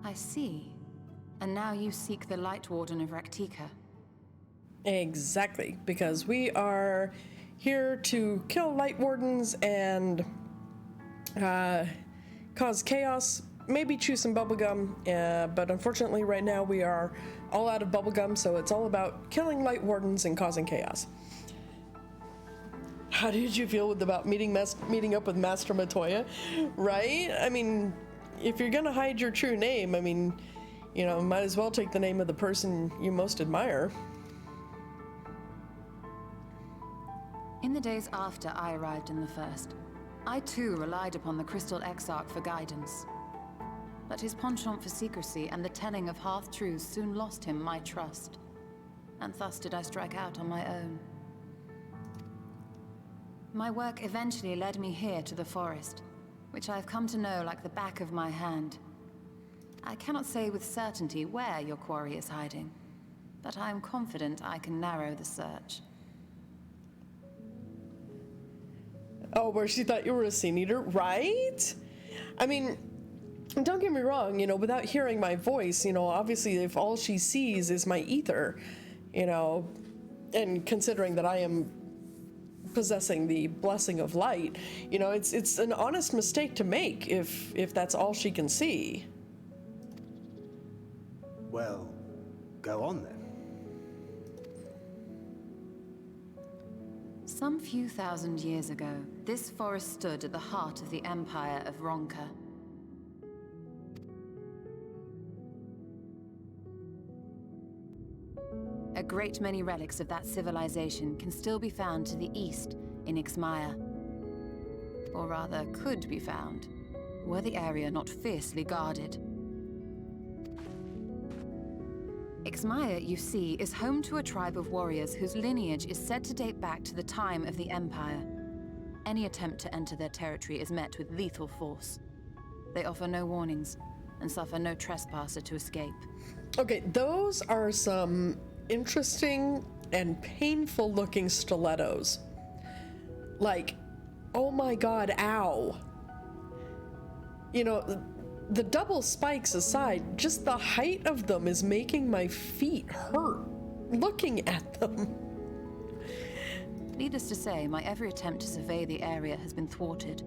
I see. And now you seek the Light Warden of Raktika. Exactly, because we are here to kill Light Wardens and cause chaos, maybe chew some bubblegum, but unfortunately right now we are all out of bubblegum, so it's all about killing Light Wardens and causing chaos. How did you feel about meeting up with Master Matoya? Right? I mean, if you're gonna hide your true name, I mean, you know, might as well take the name of the person you most admire. In the days after I arrived in the First, I too relied upon the Crystal Exarch for guidance. But his penchant for secrecy and the telling of half-truths soon lost him my trust. And thus did I strike out on my own. My work eventually led me here to the forest, which I've come to know like the back of my hand. I cannot say with certainty where your quarry is hiding, but I am confident I can narrow the search. Oh, where she thought you were a Sin Eater, right? I mean, don't get me wrong, you know, without hearing my voice, you know, obviously if all she sees is my ether, you know, and considering that I am possessing the blessing of light, you know, it's an honest mistake to make if that's all she can see. Well, go on then. Some few thousand years ago, this forest stood at the heart of the Empire of Ronka. A great many relics of that civilization can still be found to the east in Ixmaya. Or rather, could be found, were the area not fiercely guarded. Ixmaya, you see, is home to a tribe of warriors whose lineage is said to date back to the time of the Empire. Any attempt to enter their territory is met with lethal force. They offer no warnings and suffer no trespasser to escape. Okay, those are some interesting and painful looking stilettos. Like, oh my god, ow. You know, the double spikes aside, just the height of them is making my feet hurt looking at them. Needless to say, my every attempt to survey the area has been thwarted.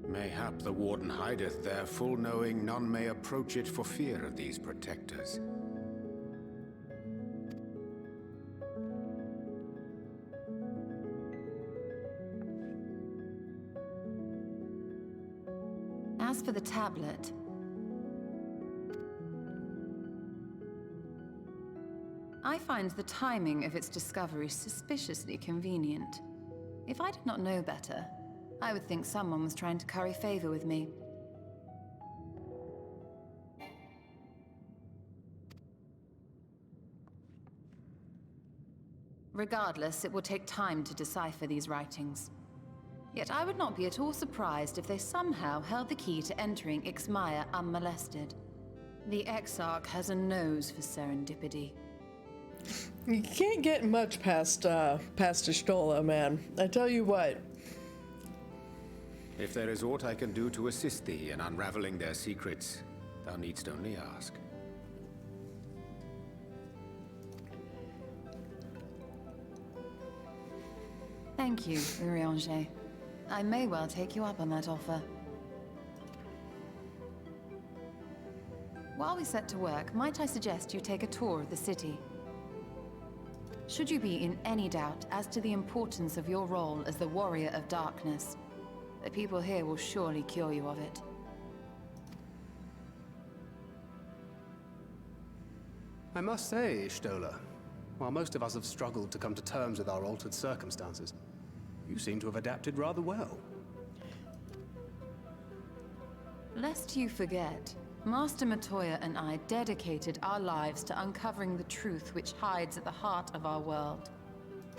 Mayhap the Warden hideth there, full knowing none may approach it for fear of these protectors. As for the tablet, I find the timing of its discovery suspiciously convenient. If I did not know better, I would think someone was trying to curry favor with me. Regardless, it will take time to decipher these writings. Yet I would not be at all surprised if they somehow held the key to entering Ixmaya unmolested. The Exarch has a nose for serendipity. You can't get much past Ishtola, man. I tell you what. If there is aught I can do to assist thee in unraveling their secrets, thou needst only ask. Thank you, Urianger. I may well take you up on that offer. While we set to work, might I suggest you take a tour of the city? Should you be in any doubt as to the importance of your role as the Warrior of Darkness, the people here will surely cure you of it. I must say, Ishtola, while most of us have struggled to come to terms with our altered circumstances, you seem to have adapted rather well. Lest you forget, Master Matoya and I dedicated our lives to uncovering the truth which hides at the heart of our world.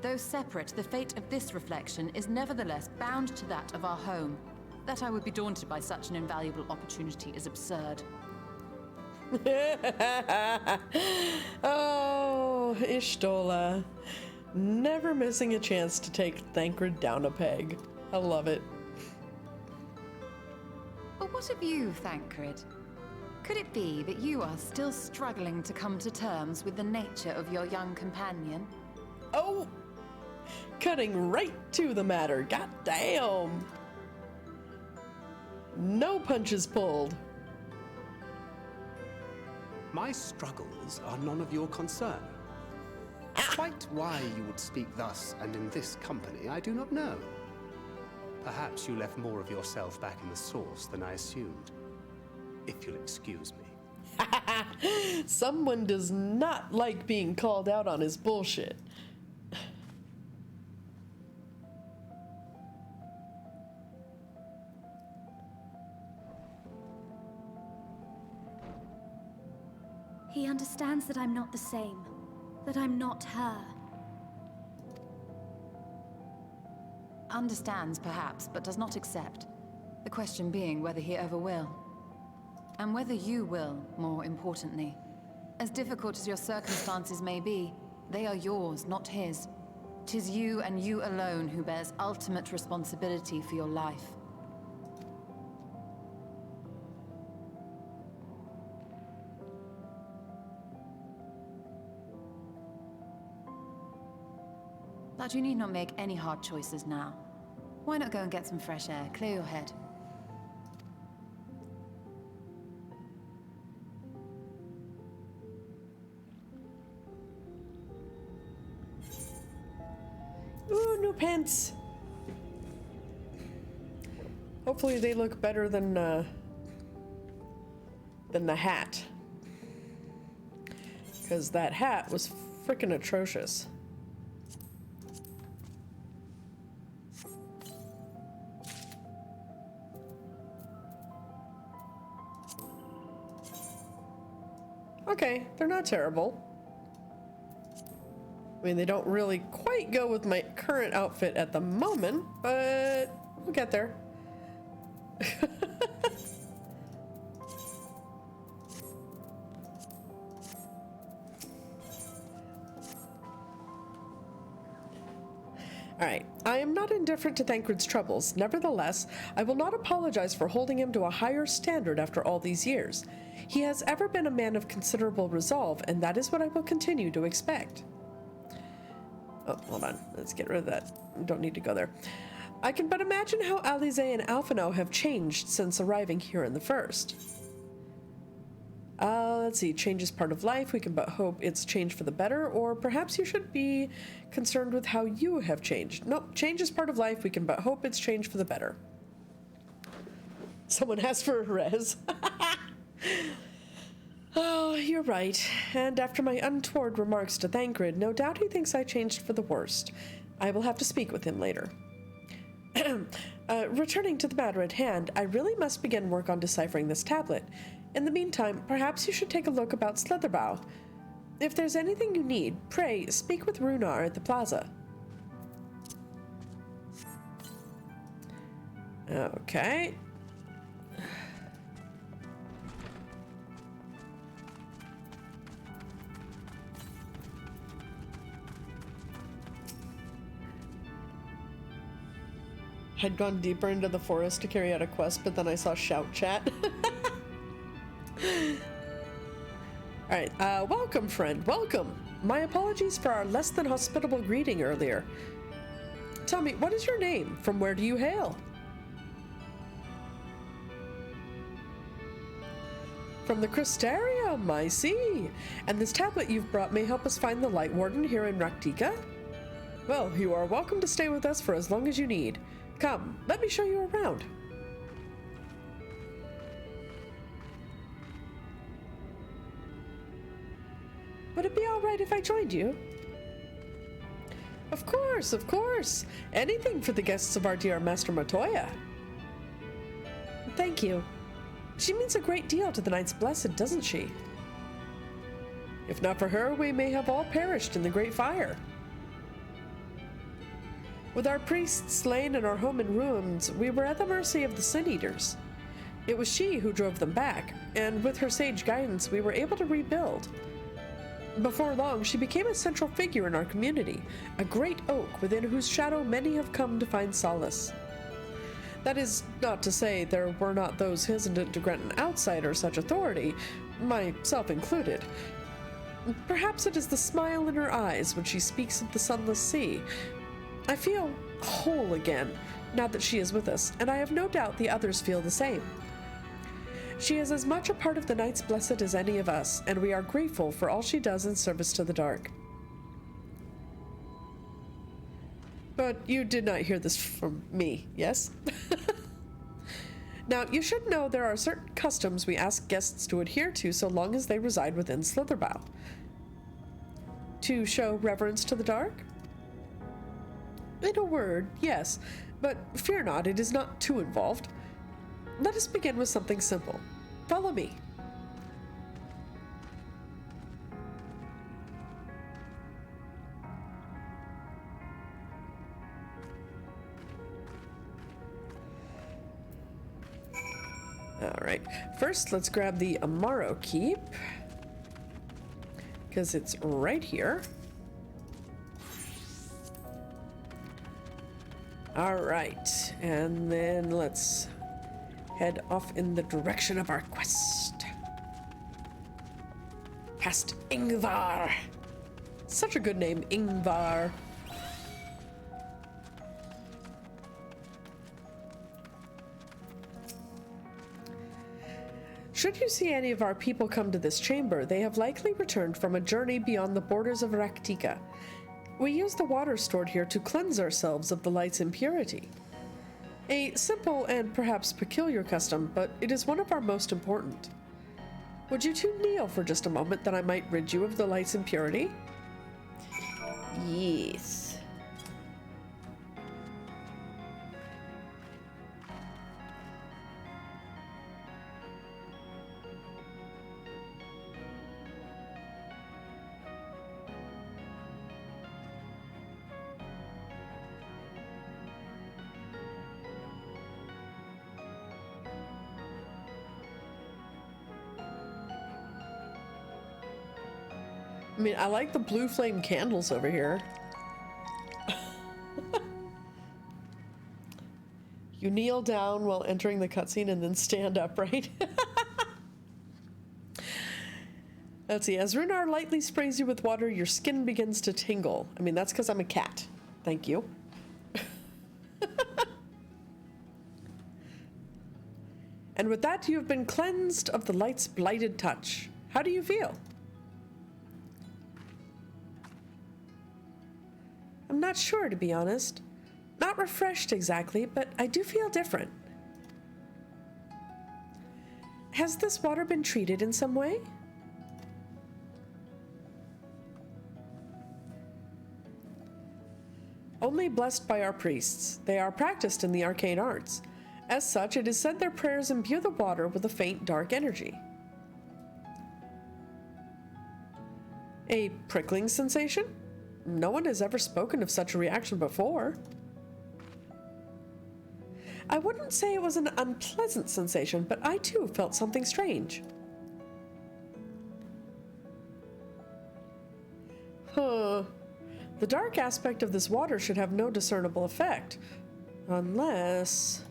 Though separate, the fate of this reflection is nevertheless bound to that of our home. That I would be daunted by such an invaluable opportunity is absurd. Oh, Ishtola. Never missing a chance to take Thancred down a peg. I love it. But what of you, Thancred? Could it be that you are still struggling to come to terms with the nature of your young companion? Oh! Cutting right to the matter. God damn! No punches pulled. My struggles are none of your concern. Quite why you would speak thus and in this company, I do not know. Perhaps you left more of yourself back in the source than I assumed. If you'll excuse me. Someone does not like being called out on his bullshit. He understands that I'm not the same. That I'm not her. Understands, perhaps, but does not accept. The question being whether he ever will. And whether you will, more importantly. As difficult as your circumstances may be, they are yours, not his. 'Tis you and you alone who bears ultimate responsibility for your life. But you need not make any hard choices now. Why not go and get some fresh air, clear your head? Ooh, new pants. Hopefully they look better than the hat. Because that hat was freaking atrocious. Okay, they're not terrible. I mean, they don't really quite go with my current outfit at the moment, but we'll get there. Alright, I am not indifferent to Thancred's troubles. Nevertheless, I will not apologize for holding him to a higher standard after all these years. He has ever been a man of considerable resolve, and that is what I will continue to expect. Oh, hold on. Let's get rid of that. We don't need to go there. I can but imagine how Alize and Alphino have changed since arriving here in the first. Let's see. Change is part of life. We can but hope it's changed for the better, or perhaps you should be concerned with how you have changed. Nope. Change is part of life. We can but hope it's changed for the better. Someone asked for a res. Oh, you're right. And after my untoward remarks to Thancred, no doubt he thinks I changed for the worst. I will have to speak with him later. Returning to the matter at hand, I really must begin work on deciphering this tablet. In the meantime, perhaps you should take a look about Slitherbough. If there's anything you need, pray speak with Runar at the plaza. Okay. I'd gone deeper into the forest to carry out a quest, but then I saw shout chat. Alright, welcome, friend, welcome. My apologies for our less than hospitable greeting earlier. Tell me, what is your name? From where do you hail? From the Crystarium, I see. And this tablet you've brought may help us find the Light Warden here in Raktika? Well, you are welcome to stay with us for as long as you need. Come, let me show you around. Would it be all right if I joined you? Of course, of course. Anything for the guests of our dear Master Matoya. Thank you. She means a great deal to the Knights Blessed, doesn't she? If not for her, we may have all perished in the Great Fire. With our priests slain and our home in ruins, we were at the mercy of the Sin Eaters. It was she who drove them back, and with her sage guidance, we were able to rebuild. Before long, she became a central figure in our community, a great oak within whose shadow many have come to find solace. That is not to say there were not those hesitant to grant an outsider such authority, myself included. Perhaps it is the smile in her eyes when she speaks of the sunless sea. I feel whole again, now that she is with us, and I have no doubt the others feel the same. She is as much a part of the Knights Blessed as any of us, and we are grateful for all she does in service to the dark. But you did not hear this from me, yes? Now, you should know there are certain customs we ask guests to adhere to so long as they reside within Slitherbough. To show reverence to the dark? In a word, yes, but fear not, it is not too involved. Let us begin with something simple. Follow me. Alright, first let's grab the Amaro Keep, because it's right here. Alright, and then let's head off in the direction of our quest. Past Ingvar. Such a good name, Ingvar. Should you see any of our people come to this chamber, they have likely returned from a journey beyond the borders of Raktika. We use the water stored here to cleanse ourselves of the light's impurity. A simple and perhaps peculiar custom, but it is one of our most important. Would you two kneel for just a moment that I might rid you of the light's impurity? Yes. I mean, I like the blue flame candles over here. You kneel down while entering the cutscene and then stand up, right? Let's see. As Runar lightly sprays you with water, your skin begins to tingle. I mean, that's because I'm a cat. Thank you. And with that, you have been cleansed of the light's blighted touch. How do you feel? I'm not sure, to be honest. Not refreshed exactly, but I do feel different. Has this water been treated in some way? Only blessed by our priests. They are practiced in the arcane arts. As such, it is said their prayers imbue the water with a faint, dark energy. A prickling sensation? No one has ever spoken of such a reaction before. I wouldn't say it was an unpleasant sensation, but I too felt something strange. Huh. The dark aspect of this water should have no discernible effect. Unless...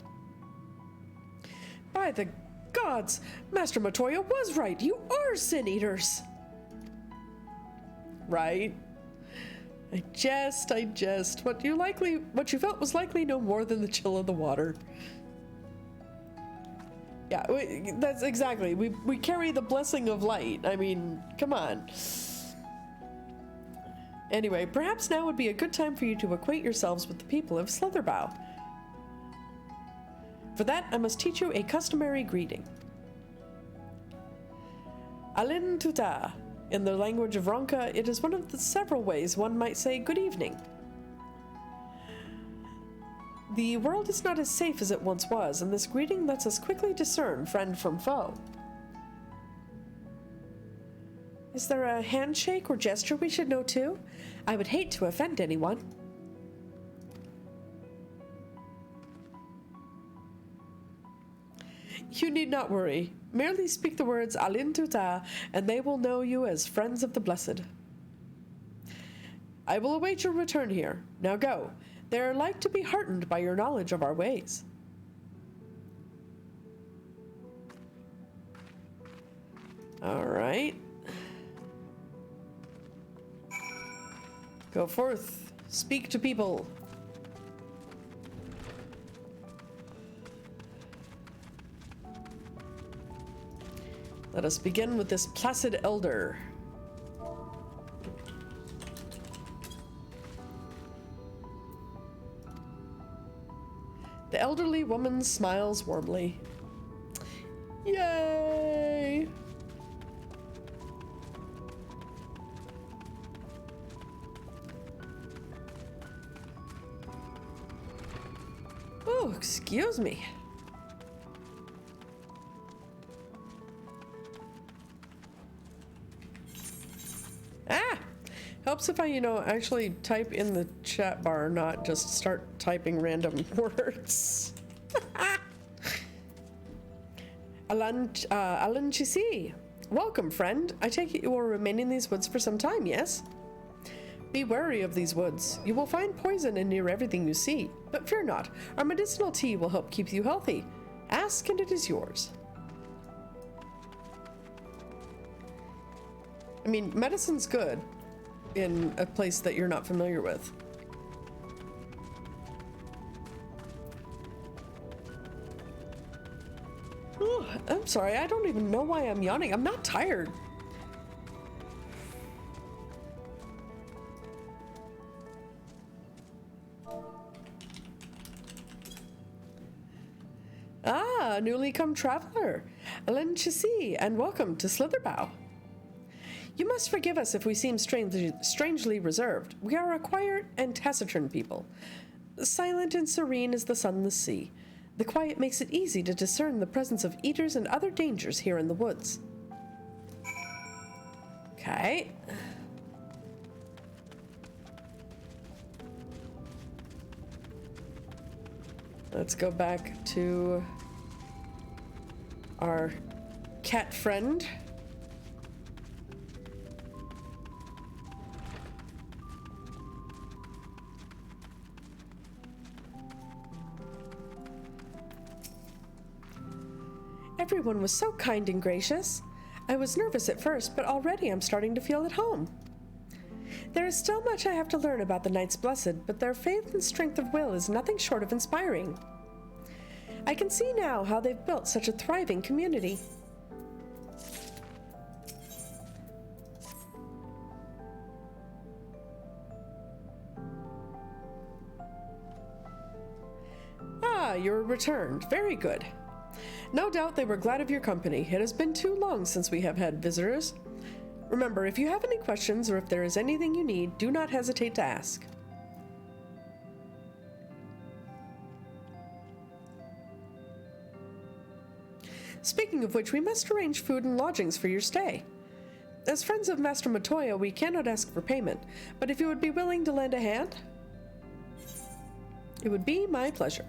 By the gods! Master Matoya was right! You are Sin Eaters! Right? I jest. What you felt was likely no more than the chill of the water. Yeah, that's exactly. We carry the blessing of light. I mean, come on. Anyway, perhaps now would be a good time for you to acquaint yourselves with the people of Slitherbow. For that, I must teach you a customary greeting. Alin Tuta. In the language of Ronka, it is one of the several ways one might say good evening. The world is not as safe as it once was, and this greeting lets us quickly discern friend from foe. Is there a handshake or gesture we should know too? I would hate to offend anyone. You need not worry. Merely speak the words Alin Tuta, and they will know you as friends of the blessed. I will await your return here. Now go. They are like to be heartened by your knowledge of our ways. All right. Go forth. Speak to people. Let us begin with this placid elder. The elderly woman smiles warmly. Yay! Oh, excuse me. Helps if I, actually type in the chat bar, not just start typing random words. Alan Chisi. Welcome, friend. I take it you will remain in these woods for some time, yes? Be wary of these woods. You will find poison in near everything you see. But fear not. Our medicinal tea will help keep you healthy. Ask and it is yours. I mean, medicine's good in a place that you're not familiar with. Ooh, I'm sorry, I don't even know why I'm yawning. I'm not tired. Ah, newly come traveler. Alen Chisi, and welcome to Slitherbow. You must forgive us if we seem strangely reserved. We are a quiet and taciturn people. Silent and serene as the sunless sea. The quiet makes it easy to discern the presence of eaters and other dangers here in the woods. Okay. Let's go back to our cat friend. Everyone was so kind and gracious. I was nervous at first, but already I'm starting to feel at home. There is still much I have to learn about the Knights Blessed, but their faith and strength of will is nothing short of inspiring. I can see now how they've built such a thriving community. Ah, you're returned. Very good. No doubt they were glad of your company. It has been too long since we have had visitors. Remember, if you have any questions or if there is anything you need, do not hesitate to ask. Speaking of which, we must arrange food and lodgings for your stay. As friends of Master Matoya, we cannot ask for payment, but if you would be willing to lend a hand, it would be my pleasure.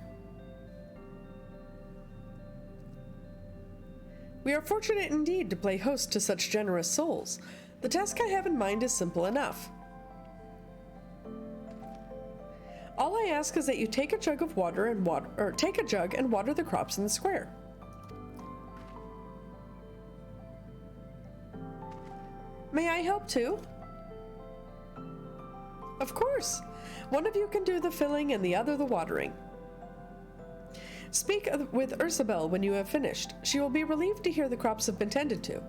We are fortunate indeed to play host to such generous souls. The task I have in mind is simple enough. All I ask is that you take a jug of water and water the crops in the square. May I help too? Of course. One of you can do the filling and the other the watering. Speak with Ursabel when you have finished. She will be relieved to hear the crops have been tended to.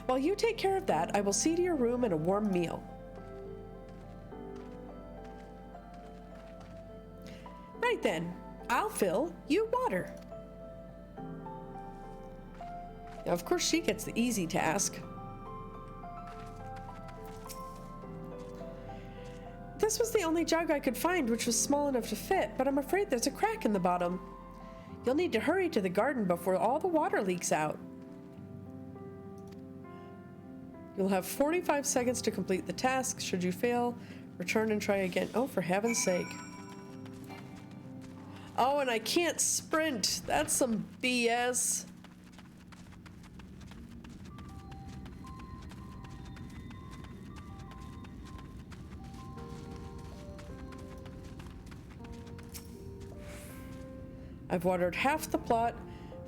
While you take care of that, I will see to your room and a warm meal. Right then, I'll fill, you water. Now, of course, she gets the easy task. This was the only jug I could find which was small enough to fit, but I'm afraid there's a crack in the bottom. You'll need to hurry to the garden before all the water leaks out. You'll have 45 seconds to complete the task. Should you fail, return and try again. Oh, for heaven's sake. Oh, and I can't sprint. That's some BS. I've watered half the plot.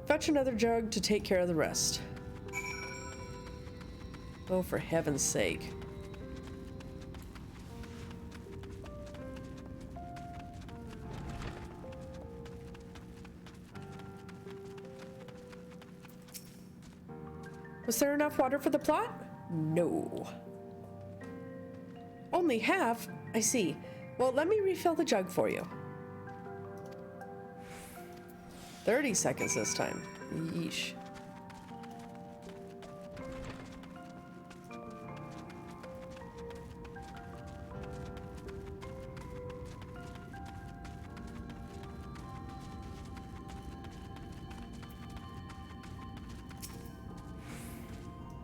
Fetch another jug to take care of the rest. Oh, for heaven's sake. Was there enough water for the plot? No. Only half? I see. Well, let me refill the jug for you. 30 seconds this time. Yeesh.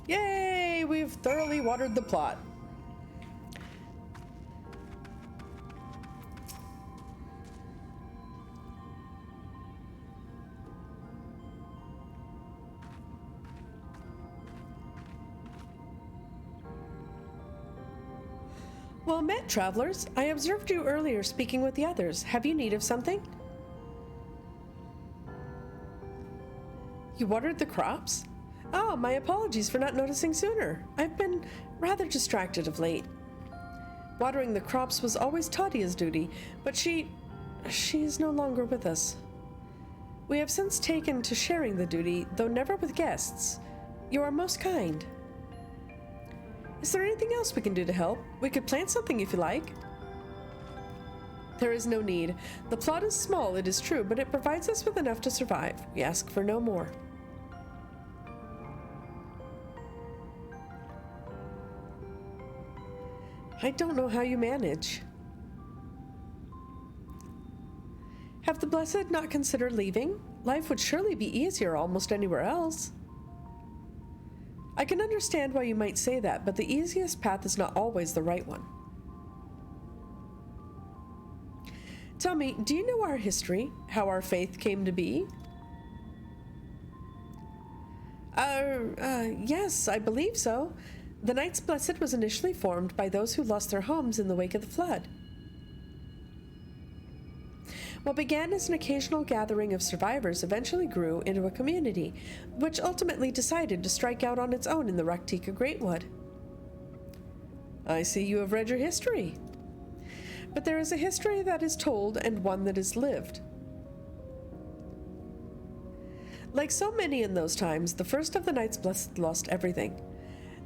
Yay! We've thoroughly watered the plot. Well met, travelers. I observed you earlier speaking with the others. Have you need of something? You watered the crops? Oh, my apologies for not noticing sooner. I've been rather distracted of late. Watering the crops was always Tatia's duty, but she is no longer with us. We have since taken to sharing the duty, though never with guests. You are most kind. Is there anything else we can do to help? We could plant something if you like. There is no need. The plot is small, it is true, but it provides us with enough to survive. We ask for no more. I don't know how you manage. Have the Blessed not considered leaving? Life would surely be easier almost anywhere else. I can understand why you might say that, but the easiest path is not always the right one. Tell me, do you know our history? How our faith came to be? Yes, I believe so. The Knights Blessed was initially formed by those who lost their homes in the wake of the flood. What began as an occasional gathering of survivors eventually grew into a community, which ultimately decided to strike out on its own in the Raktika Greatwood. I see you have read your history. But there is a history that is told and one that is lived. Like so many in those times, the first of the Knights Blessed lost everything.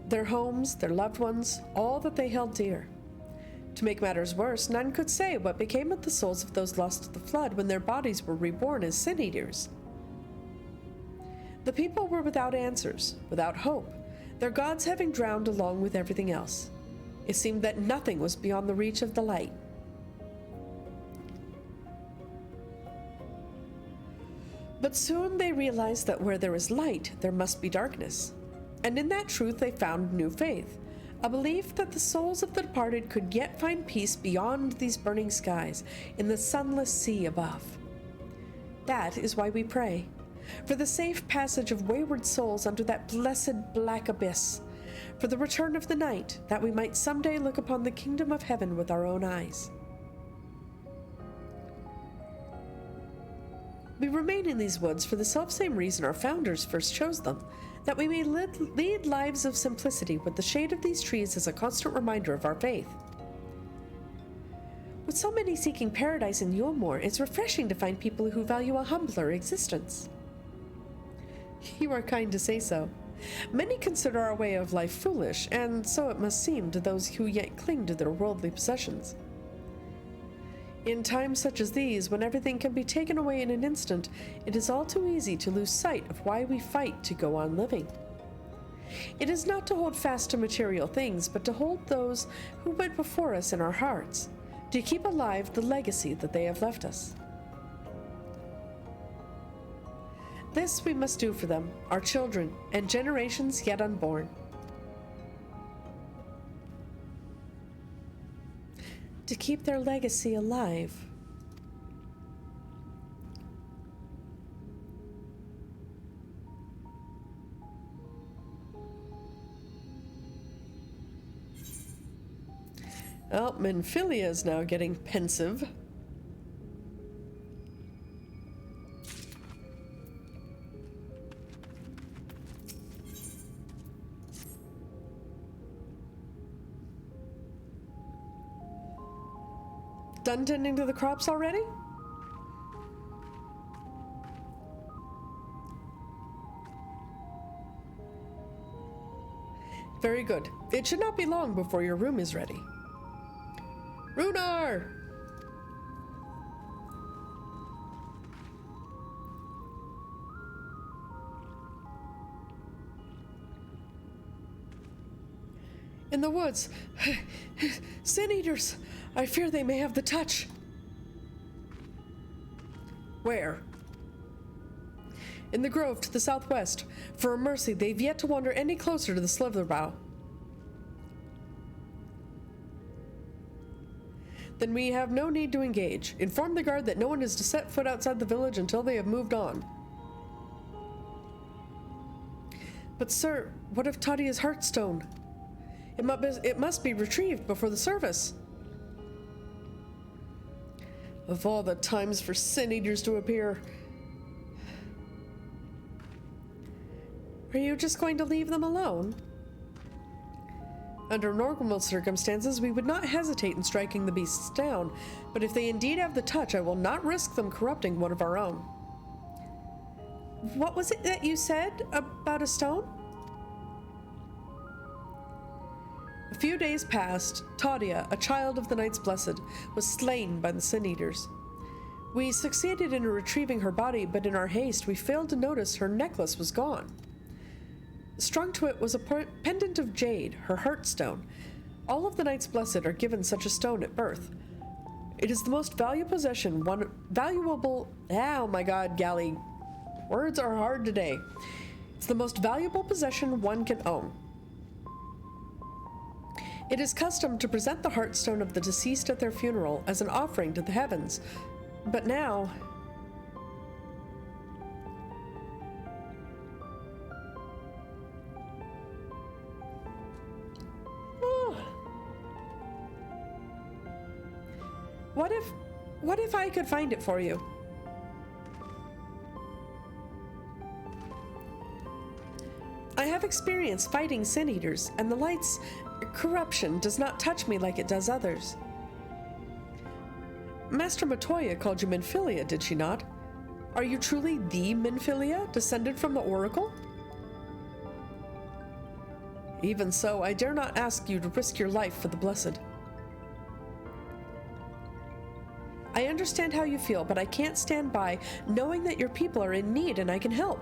Their homes, their loved ones, all that they held dear. To make matters worse, none could say what became of the souls of those lost to the flood when their bodies were reborn as sin eaters. The people were without answers, without hope, their gods having drowned along with everything else. It seemed that nothing was beyond the reach of the light. But soon they realized that where there is light, there must be darkness. And in that truth they found new faith, a belief that the souls of the departed could yet find peace beyond these burning skies, in the sunless sea above. That is why we pray, for the safe passage of wayward souls under that blessed black abyss, for the return of the night, that we might someday look upon the kingdom of heaven with our own eyes. We remain in these woods for the selfsame reason our founders first chose them, that we may lead lives of simplicity with the shade of these trees as a constant reminder of our faith. With so many seeking paradise in Yulmore, it's refreshing to find people who value a humbler existence. You are kind to say so. Many consider our way of life foolish, and so it must seem to those who yet cling to their worldly possessions. In times such as these, when everything can be taken away in an instant, it is all too easy to lose sight of why we fight to go on living. It is not to hold fast to material things, but to hold those who went before us in our hearts, to keep alive the legacy that they have left us. This we must do for them, our children, and generations yet unborn. To keep their legacy alive. Oh, Menphilia is now getting pensive. Done tending to the crops already? Very good. It should not be long before your room is ready. Runar! In the woods. Sin eaters! I fear they may have the touch. Where? In the grove to the southwest. For a mercy, they've yet to wander any closer to the Slitherbough. Then we have no need to engage. Inform the guard that no one is to set foot outside the village until they have moved on. But sir, what of Tatia's heartstone? It must be retrieved before the service. Of all the times for sin eaters to appear. Are you just going to leave them alone? Under normal circumstances, we would not hesitate in striking the beasts down, but if they indeed have the touch, I will not risk them corrupting one of our own. What was it that you said about a stone? A few days passed. Tatia, a child of the Knights Blessed, was slain by the Sin Eaters. We succeeded in retrieving her body, but in our haste we failed to notice her necklace was gone. Strung to it was a pendant of jade, her heartstone. All of the Knights Blessed are given such a stone at birth. It is the most valuable possession oh my god, Galli. Words are hard today. It's the most valuable possession one can own. It is custom to present the heartstone of the deceased at their funeral as an offering to the heavens, but now... What if I could find it for you? I have experience fighting Sin Eaters, and the light's corruption does not touch me like it does others. Master Matoya called you Minfilia, did she not? Are you truly the Minfilia, descended from the Oracle? Even so, I dare not ask you to risk your life for the Blessed. I understand how you feel, but I can't stand by knowing that your people are in need and I can help.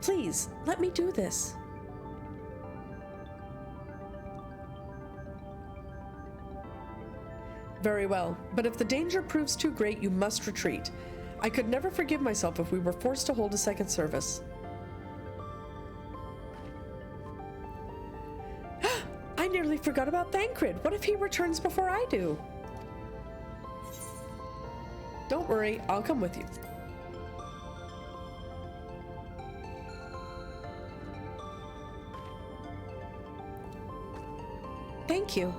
Please, let me do this. Very well, but if the danger proves too great, you must retreat. I could never forgive myself if we were forced to hold a second service. I nearly forgot about Thancred. What if he returns before I do? Don't worry, I'll come with you. Thank you.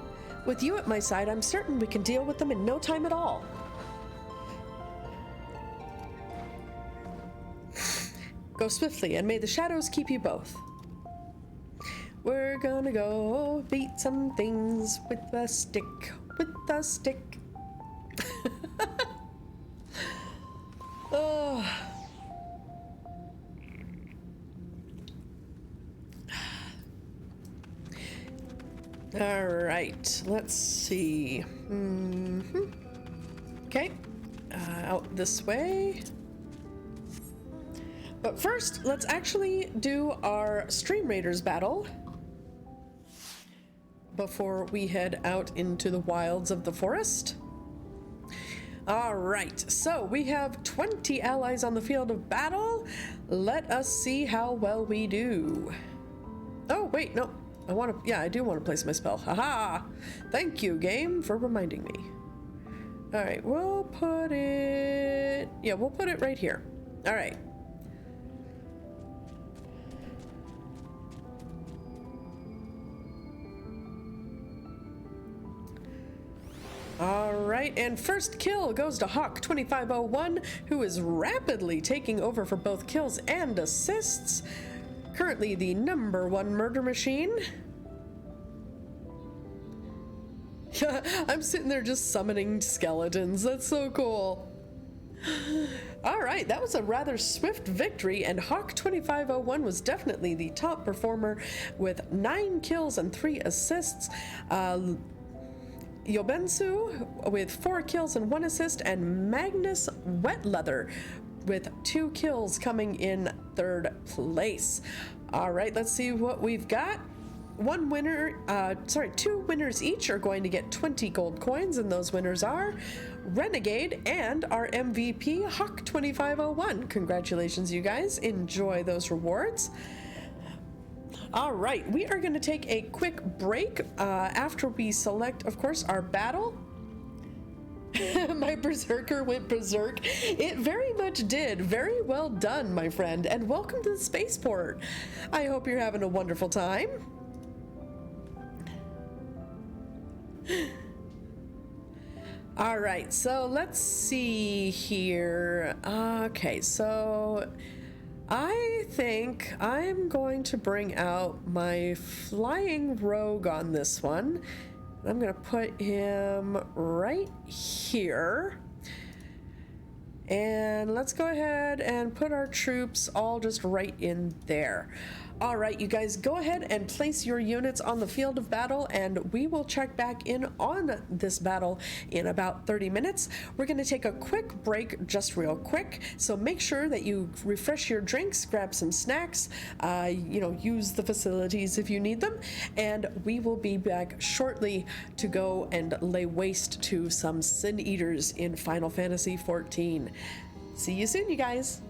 With you at my side, I'm certain we can deal with them in no time at all. Go swiftly, and may the shadows keep you both. We're gonna go beat some things with a stick, Oh. All right, let's see. Okay, out this way. But first, let's actually do our Stream Raiders battle before we head out into the wilds of the forest. All right, so we have 20 allies on the field of battle. Let us see how well we do. Oh, wait, no. I do want to place my spell. Haha! Thank you, game, for reminding me. All right, we'll put it right here. All right. All right, and first kill goes to Hawk 2501, who is rapidly taking over for both kills and assists. Currently the #1 murder machine. I'm sitting there just summoning skeletons. That's so cool. All right, that was a rather swift victory, and Hawk 2501 was definitely the top performer with 9 kills and 3 assists. Yobensu with 4 kills and 1 assist, and Magnus Wetleather with 2 kills coming in 3rd place. All right, let's see what we've got. 2 winners each are going to get 20 gold coins, and those winners are Renegade and our MVP, Hawk 2501. Congratulations, you guys. Enjoy those rewards. All right, we are going to take a quick break after we select, of course, our battle. My berserker went berserk. It very much did. Very well done, my friend, and welcome to the spaceport. I hope you're having a wonderful time. All right, so let's see here. Okay, so I think I'm going to bring out my flying rogue on this one. I'm going to put him right here. And let's go ahead and put our troops all just right in there. All right, you guys, go ahead and place your units on the field of battle, and we will check back in on this battle in about 30 minutes. We're going to take a quick break, just real quick, so make sure that you refresh your drinks, grab some snacks, use the facilities if you need them, and we will be back shortly to go and lay waste to some Sin Eaters in Final Fantasy XIV. See you soon, you guys.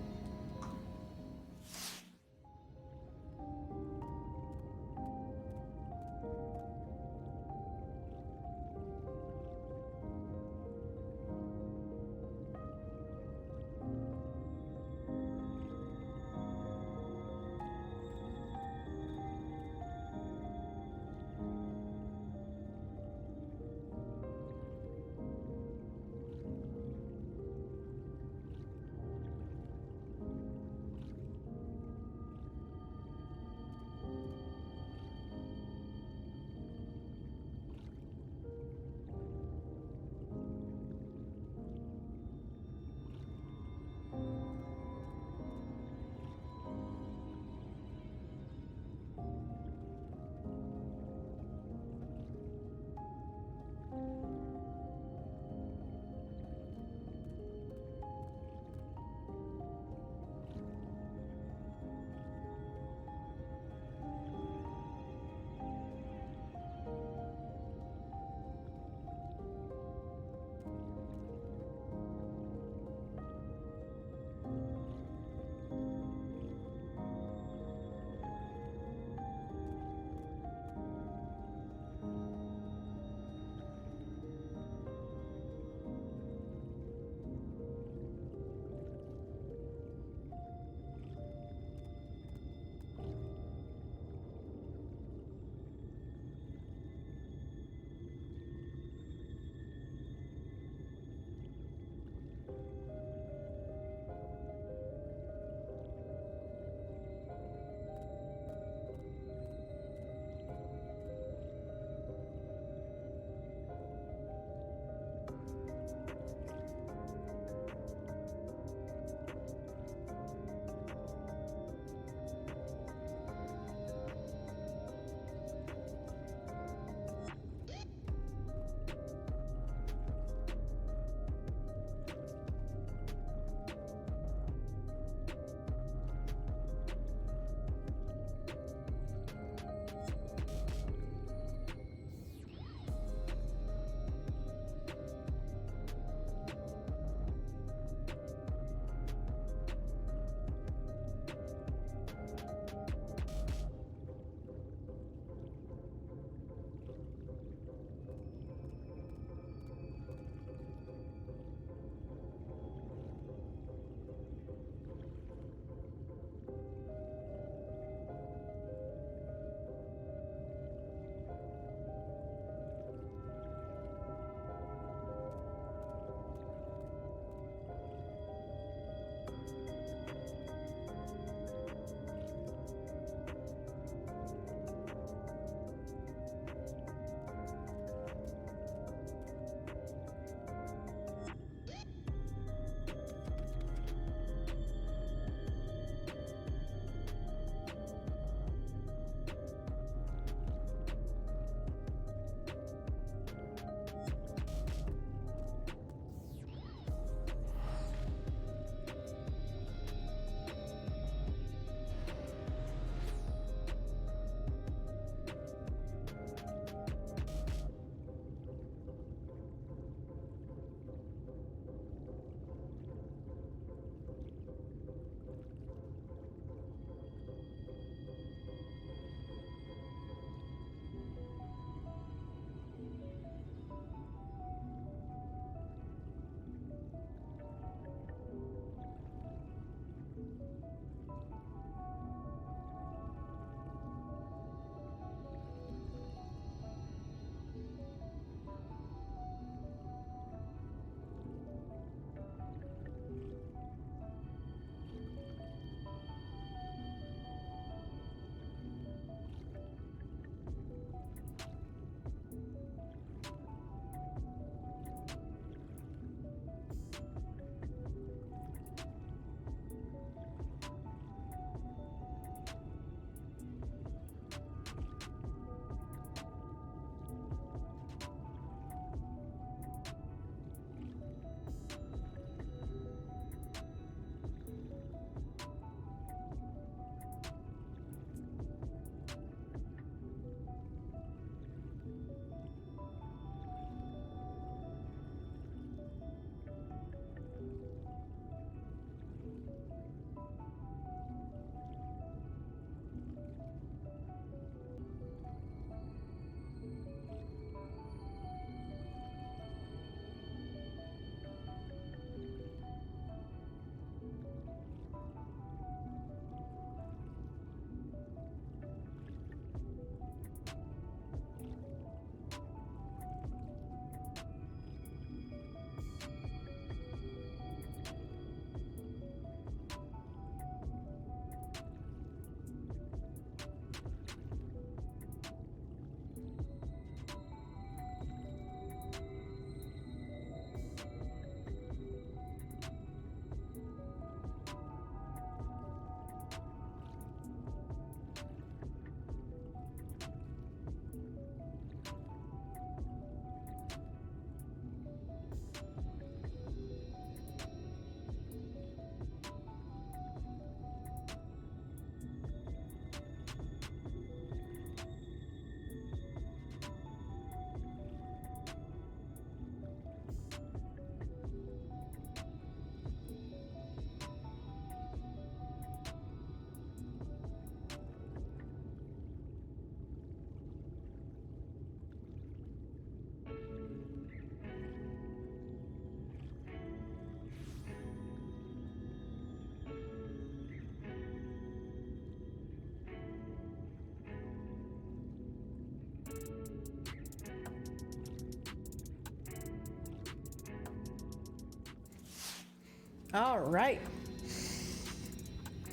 All right.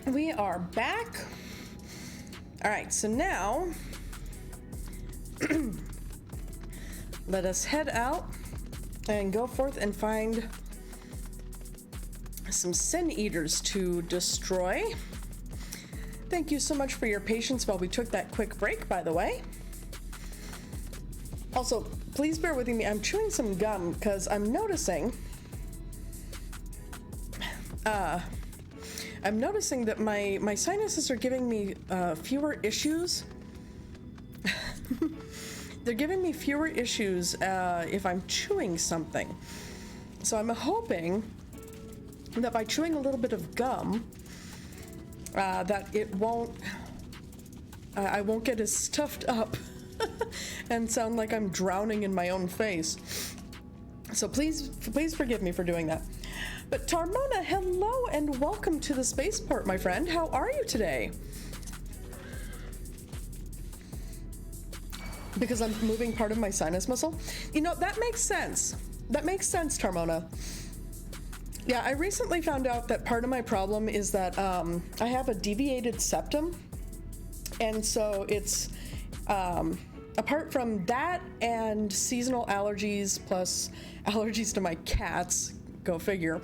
We are back. All right, so now let us head out and go forth and find some Sin Eaters to destroy. Thank you so much for your patience while we took that quick break, by the way. Also, please bear with me. I'm chewing some gum because I'm noticing that my sinuses are giving me fewer issues. They're giving me fewer issues if I'm chewing something. So I'm hoping that by chewing a little bit of gum, that it won't, I won't get as stuffed up and sound like I'm drowning in my own face. So please forgive me for doing that. But Tarmona, hello and welcome to the spaceport, my friend. How are you today? Because I'm moving part of my sinus muscle? You know, that makes sense. That makes sense, Tarmona. Yeah, I recently found out that part of my problem is that I have a deviated septum. And so it's, apart from that and seasonal allergies plus allergies to my cats, go figure.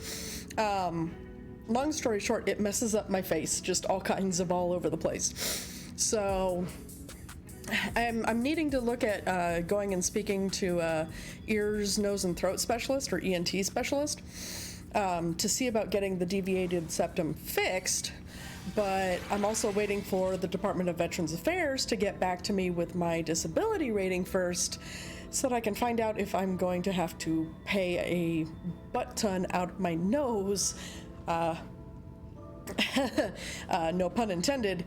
Long story short, it messes up my face, just all kinds of all over the place. So I'm needing to look at going and speaking to ears, nose, and throat specialist or ENT specialist to see about getting the deviated septum fixed. But I'm also waiting for the Department of Veterans Affairs to get back to me with my disability rating first, so that I can find out if I'm going to have to pay a butt ton out of my nose, no pun intended,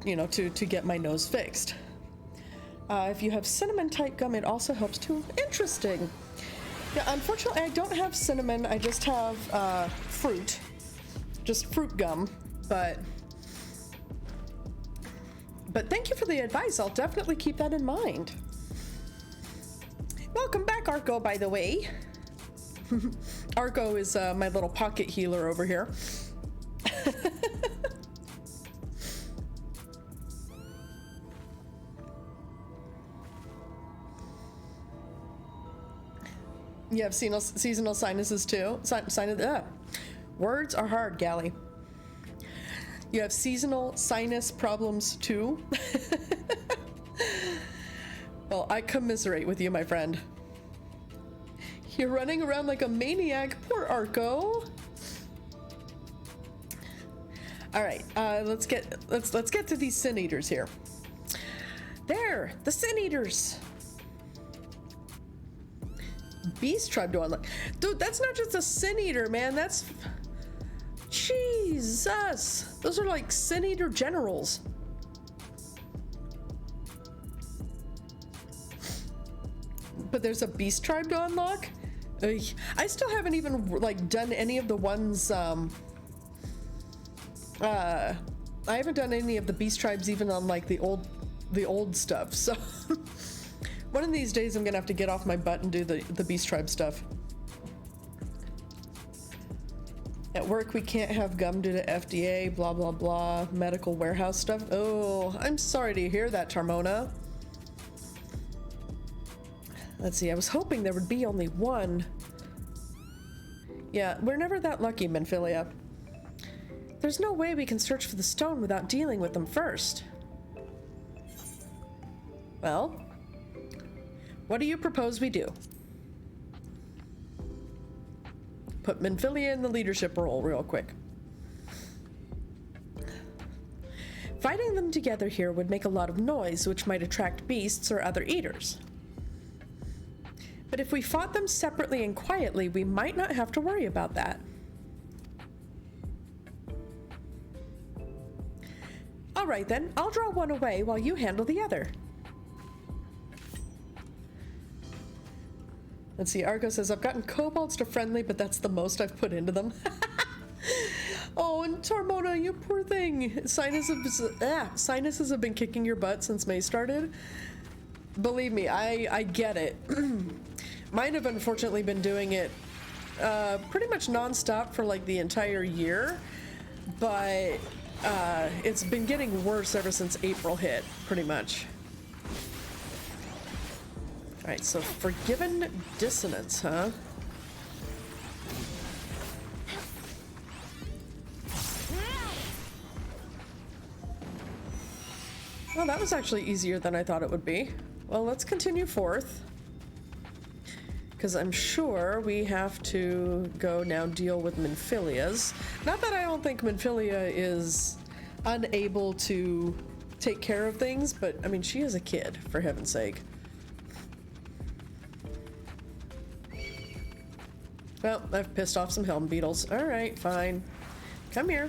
you know, to get my nose fixed. If you have cinnamon type gum, it also helps too. Interesting. Yeah, unfortunately, I don't have cinnamon. I just have fruit, just fruit gum. But thank you for the advice. I'll definitely keep that in mind. Welcome back, Arco, by the way. Arco is my little pocket healer over here. You have seasonal sinuses too? Words are hard, Galli. You have seasonal sinus problems too? Well, I commiserate with you, my friend. You're running around like a maniac. Poor Arco. All right, let's get to these Sin Eaters here. There, the Sin Eaters. Beast tribe to unlock. Dude, that's not just a Sin Eater, man. That's... Jesus. Those are like Sin Eater generals. But there's a beast tribe to unlock? I still haven't even like done any of the ones, I haven't done any of the beast tribes even on like the old stuff, so one of these days I'm gonna have to get off my butt and do the beast tribe stuff. At work we can't have gum due to FDA, blah blah blah, medical warehouse stuff. Oh, I'm sorry to hear that, Tarmona. Let's see, I was hoping there would be only one. Yeah, we're never that lucky, Menphilia. There's no way we can search for the stone without dealing with them first. Well, what do you propose we do? Put Menphilia in the leadership role real quick. Fighting them together here would make a lot of noise, which might attract beasts or other eaters. But if we fought them separately and quietly, we might not have to worry about that. All right then, I'll draw one away while you handle the other. Let's see, Argo says, I've gotten kobolds to friendly, but that's the most I've put into them. Oh, and Tarmona, you poor thing. Sinuses have been kicking your butt since May started. Believe me, I get it. Mine have unfortunately been doing it pretty much non-stop for like the entire year, but it's been getting worse ever since April hit, pretty much. Alright, so Forgiven Dissonance, huh? Well, that was actually easier than I thought it would be. Well, let's continue forth. Because I'm sure we have to go now deal with Minfilias. Not that I don't think Minfilia is unable to take care of things, but I mean, she is a kid, for heaven's sake. Well, I've pissed off some Helm Beetles. Alright, fine. Come here.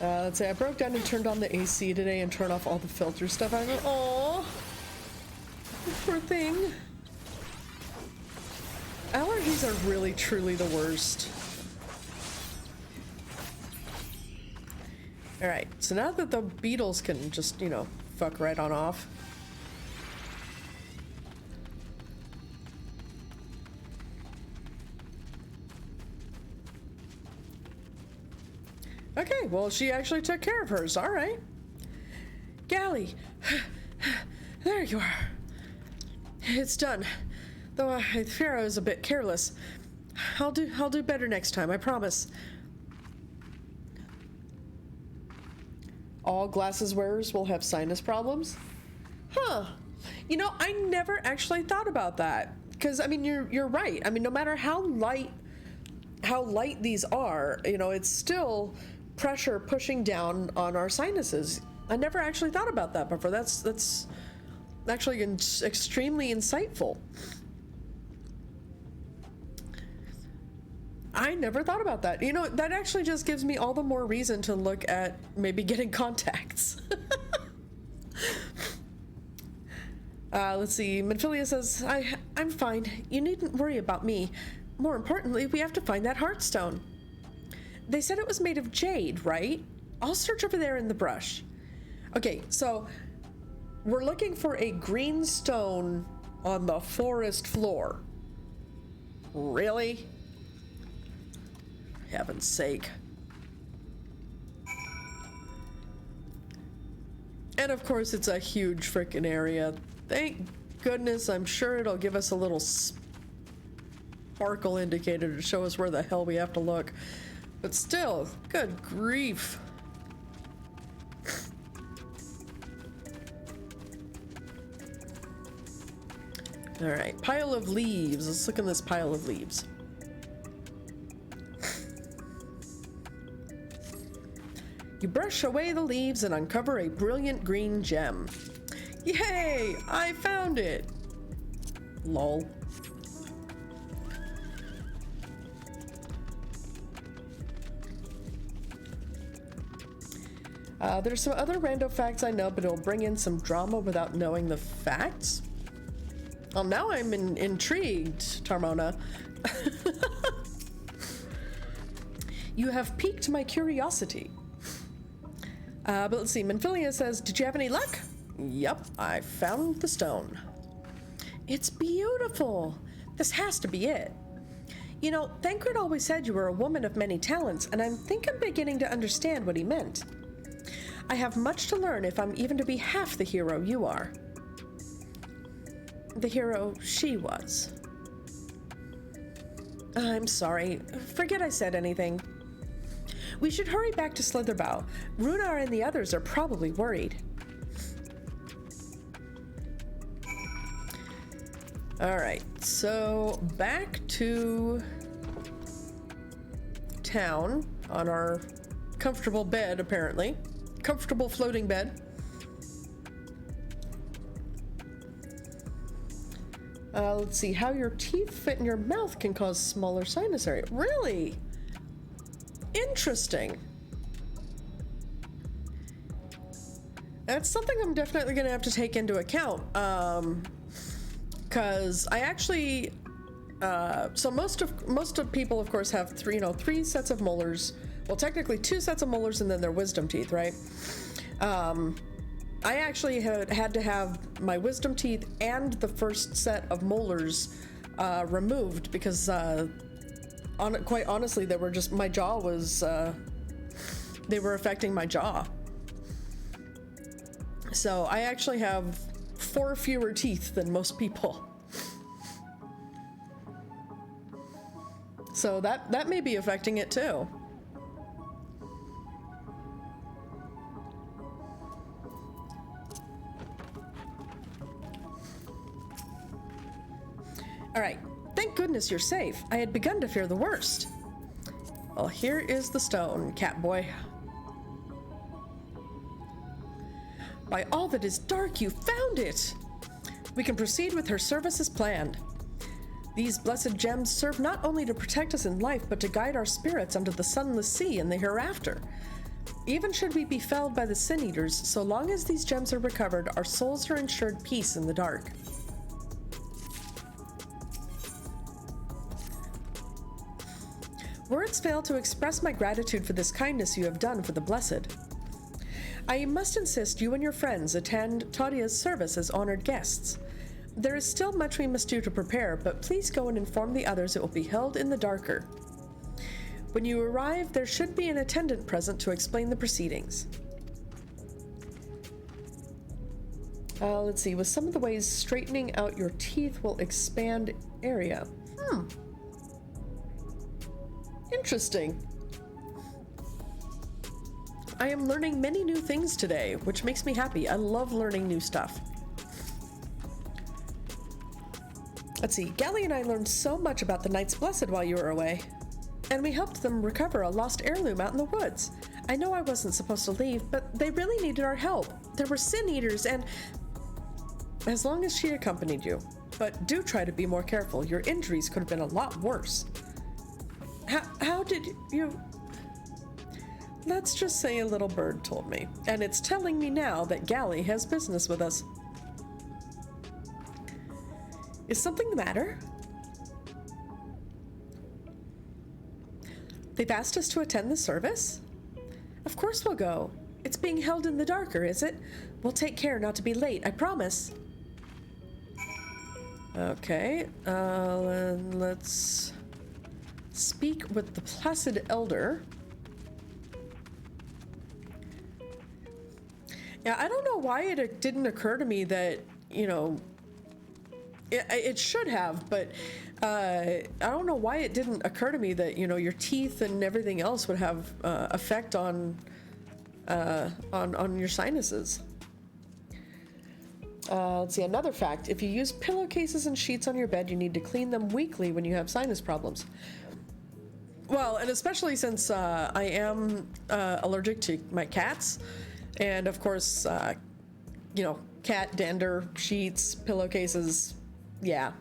Let's say I broke down and turned on the AC today and turned off all the filter stuff. I go, oh, poor thing. Allergies are really, truly the worst. Alright, so now that the beetles can just, you know, fuck right on off. Okay, well, she actually took care of hers. All right. Galli. There you are. It's done. Though I fear I was a bit careless. I'll do better next time, I promise. All glasses wearers will have sinus problems? Huh. You know, I never actually thought about that. Because, I mean, you're right. I mean, no matter how light these are, you know, it's still pressure pushing down on our sinuses. I never actually thought about that before. That's actually extremely insightful. I never thought about that. You know, that actually just gives me all the more reason to look at maybe getting contacts. Let's see. Minfilia says, I'm fine. You needn't worry about me. More importantly, we have to find that Heartstone. They said it was made of jade, right? I'll search over there in the brush. Okay, so we're looking for a green stone on the forest floor. Really? For heaven's sake. And of course, it's a huge frickin' area. Thank goodness, I'm sure it'll give us a little sparkle indicator to show us where the hell we have to look. But still, good grief. All right, pile of leaves. Let's look in this pile of leaves. You brush away the leaves and uncover a brilliant green gem. Yay! I found it! Lol. There's some other rando facts I know, but it'll bring in some drama without knowing the facts. Well, now I'm intrigued, Tarmona. You have piqued my curiosity. But let's see, Minfilia says, did you have any luck? Yep, I found the stone. It's beautiful. This has to be it. You know, Thancred always said you were a woman of many talents, and I think I'm beginning to understand what he meant. I have much to learn if I'm even to be half the hero you are. The hero she was. I'm sorry. Forget I said anything. We should hurry back to Slitherbough. Runar and the others are probably worried. Alright, so back to town on our comfortable bed, apparently. Comfortable floating bed. Let's see, how your teeth fit in your mouth can cause smaller sinus area. Really? Interesting. That's something I'm definitely gonna have to take into account. Because I actually So most of people, of course, have three sets of molars. Well, technically 2 sets of molars and then their wisdom teeth, right? I actually had to have my wisdom teeth and the first set of molars removed because, quite honestly, they were just, my jaw was, they were affecting my jaw. So I actually have 4 fewer teeth than most people. So that may be affecting it too. All right, thank goodness you're safe. I had begun to fear the worst. Well, here is the stone, Catboy. By all that is dark, you found it! We can proceed with her service as planned. These blessed gems serve not only to protect us in life, but to guide our spirits under the sunless sea in the hereafter. Even should we be felled by the Sin Eaters, so long as these gems are recovered, our souls are ensured peace in the dark. Words fail to express my gratitude for this kindness you have done for the blessed. I must insist you and your friends attend Titia's service as honored guests. There is still much we must do to prepare, but please go and inform the others it will be held in the darker. When you arrive, there should be an attendant present to explain the proceedings. Let's see, with some of the ways straightening out your teeth will expand area. Interesting. I am learning many new things today, which makes me happy. I love learning new stuff. Let's see, Galli and I learned so much about the Knights Blessed while you were away. And we helped them recover a lost heirloom out in the woods. I know I wasn't supposed to leave, but they really needed our help. There were Sin Eaters and... As long as she accompanied you. But do try to be more careful. Your injuries could have been a lot worse. How did you... Let's just say a little bird told me. And it's telling me now that Galli has business with us. Is something the matter? They've asked us to attend the service? Of course we'll go. It's being held in the darker, is it? We'll take care not to be late, I promise. Okay, let's speak with the Placid Elder. Yeah, I don't know why it didn't occur to me that, you know, it should have, but I don't know why it didn't occur to me that, you know, your teeth and everything else would have effect on your sinuses. Let's see, another fact. If you use pillowcases and sheets on your bed, you need to clean them weekly when you have sinus problems. Well, and especially since I am allergic to my cats, and of course, you know, cat dander, sheets, pillowcases, yeah.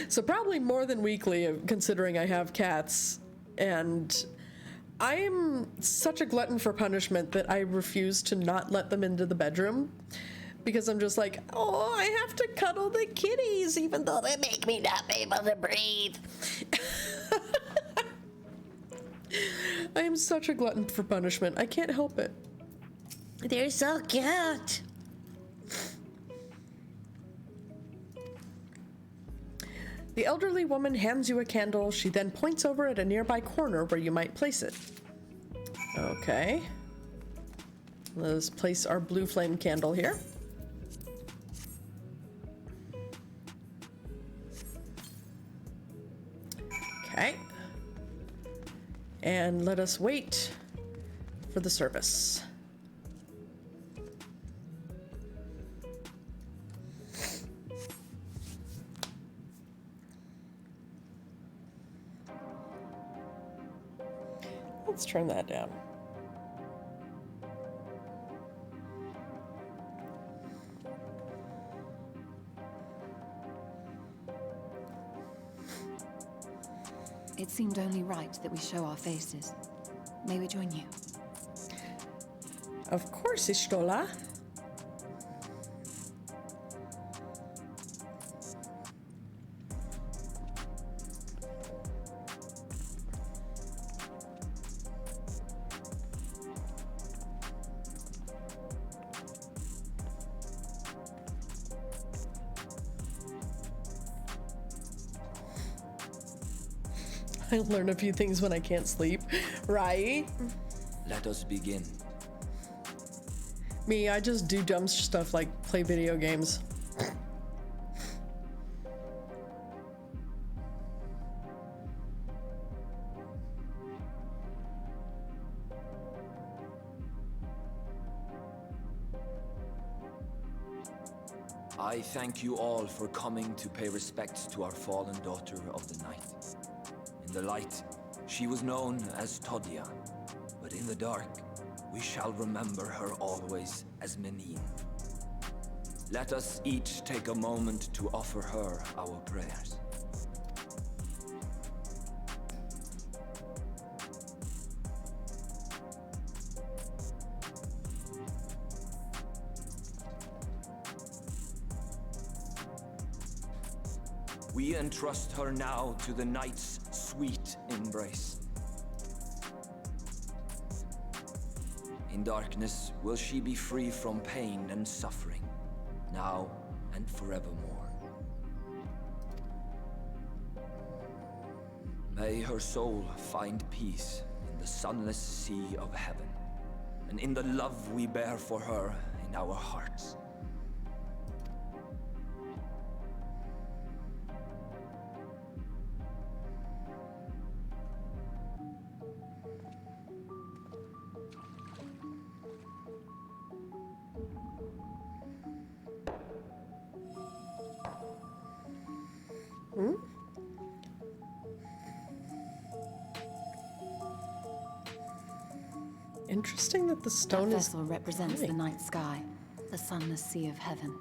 So probably more than weekly, considering I have cats, and I'm such a glutton for punishment that I refuse to not let them into the bedroom, because I'm just like, oh, I have to cuddle the kitties, even though they make me not be able to breathe. I am such a glutton for punishment. I can't help it. They're so cute. The elderly woman hands you a candle. She then points over at a nearby corner where you might place it. Okay. Let's place our blue flame candle here. Okay. And let us wait for the service. Let's turn that down. It seemed only right that we show our faces. May we join you? Of course, Ishtola. I learn a few things when I can't sleep, right? Let us begin. Me, I just do dumb stuff like play video games. I thank you all for coming to pay respects to our fallen daughter of the night. In the light, she was known as Titania, but in the dark, we shall remember her always as Menine. Let us each take a moment to offer her our prayers. We entrust her now to the night's sweet embrace. In darkness will she be free from pain and suffering, now and forevermore. May her soul find peace in the sunless sea of heaven, and in the love we bear for her in our hearts. Interesting that the stone that is vessel represents the night sky, the sunless sea of heaven.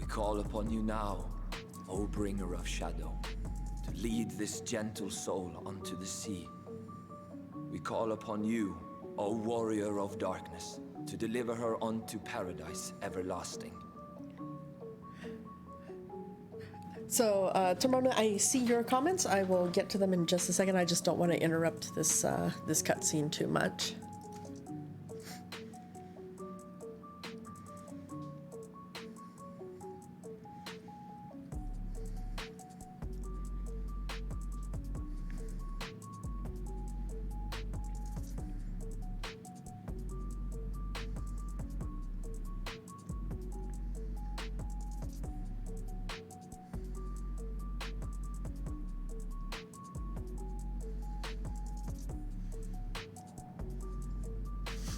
Call upon you now, O bringer of shadow, to lead this gentle soul unto the sea. We call upon you, O warrior of darkness, to deliver her unto paradise everlasting. So, Timona, I see your comments. I will get to them in just a second. I just don't want to interrupt this this cutscene too much.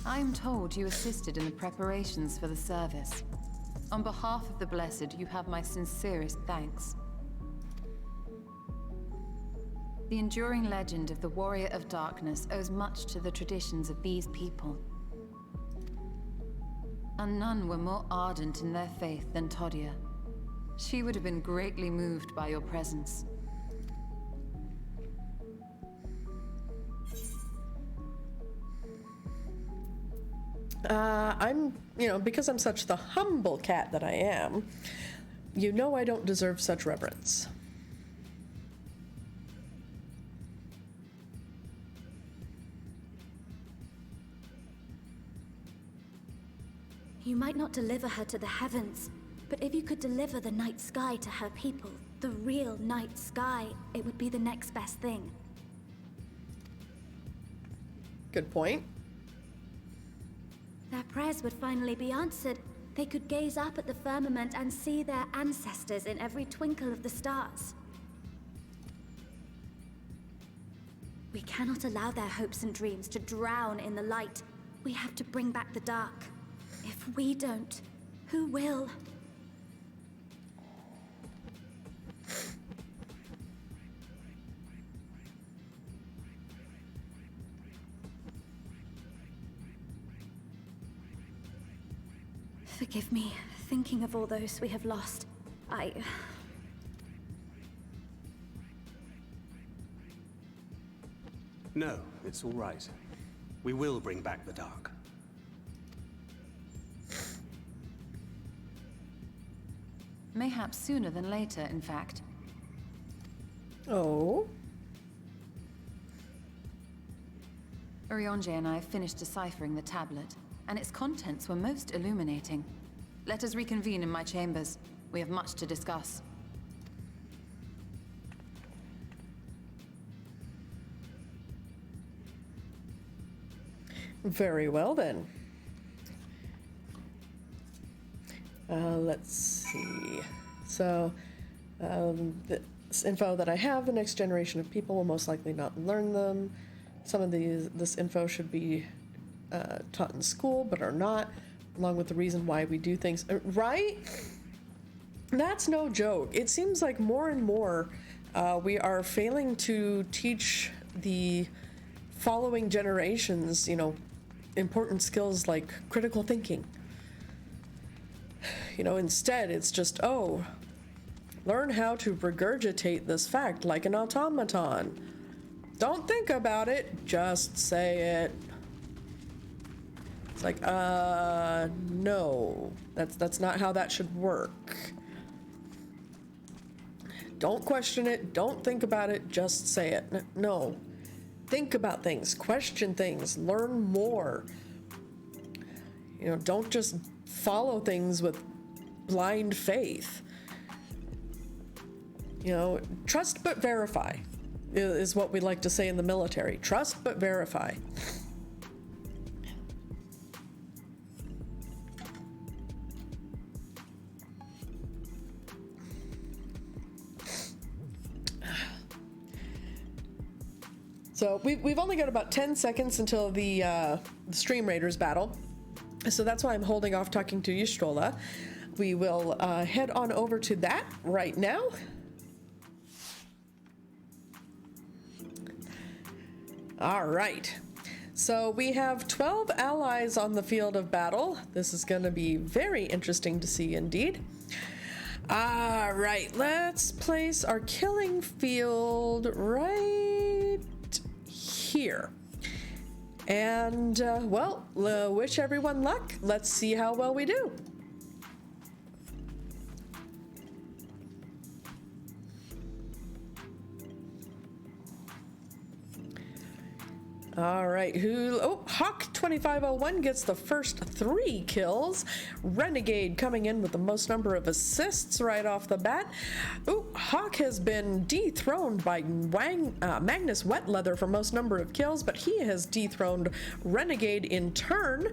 I am told you assisted in the preparations for the service. On behalf of the Blessed, you have my sincerest thanks. The enduring legend of the Warrior of Darkness owes much to the traditions of these people. And none were more ardent in their faith than Titania. She would have been greatly moved by your presence. Because I'm such the humble cat that I am, I don't deserve such reverence. You might not deliver her to the heavens, but if you could deliver the night sky to her people, the real night sky, it would be the next best thing. Good point. Their prayers would finally be answered. They could gaze up at the firmament and see their ancestors in every twinkle of the stars. We cannot allow their hopes and dreams to drown in the light. We have to bring back the dark. If we don't, who will? Forgive me, thinking of all those we have lost. No, it's all right. We will bring back the dark. Mayhaps sooner than later, in fact. Oh? Urianger and I finished deciphering the tablet, and its contents were most illuminating. Let us reconvene in my chambers. We have much to discuss. Very well, then. Let's see. So, this info that I have, the next generation of people will most likely not learn them. Some of this info should be taught in school, but are not, along with the reason why we do things. Right? That's no joke. It seems like more and more we are failing to teach the following generations, important skills like critical thinking. Instead, it's just, learn how to regurgitate this fact like an automaton. Don't think about it, just say it. It's like, no, that's not how that should work. Don't question it, don't think about it, just say it. No. Think about things, question things, learn more. Don't just follow things with blind faith. Trust but verify is what we like to say in the military. Trust but verify. So we've only got about 10 seconds until the Stream Raiders battle. So that's why I'm holding off talking to Y'shtola. We will head on over to that right now. All right. So we have 12 allies on the field of battle. This is going to be very interesting to see indeed. All right, let's place our killing field right here. And, wish everyone luck. Let's see how well we do. All right, Hawk 2501 gets the first 3 kills. Renegade coming in with the most number of assists right off the bat. Hawk has been dethroned by Magnus Wetleather for most number of kills, but he has dethroned Renegade in turn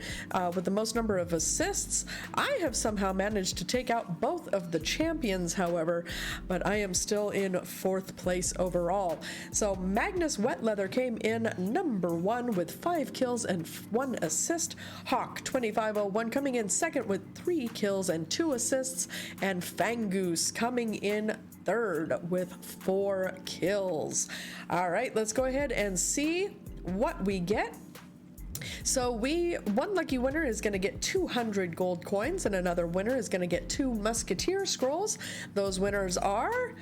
with the most number of assists. I have somehow managed to take out both of the champions, however, but I am still in 4th place overall. So Magnus Wetleather came in number 1 with 5 kills and 1 assist. Hawk 2501 coming in 2nd with 3 kills and 2 assists, and Fangoose coming in 3rd with 4 kills. All right, let's go ahead and see what we get. So one lucky winner is going to get 200 gold coins, and another winner is going to get 2 musketeer scrolls. Those winners are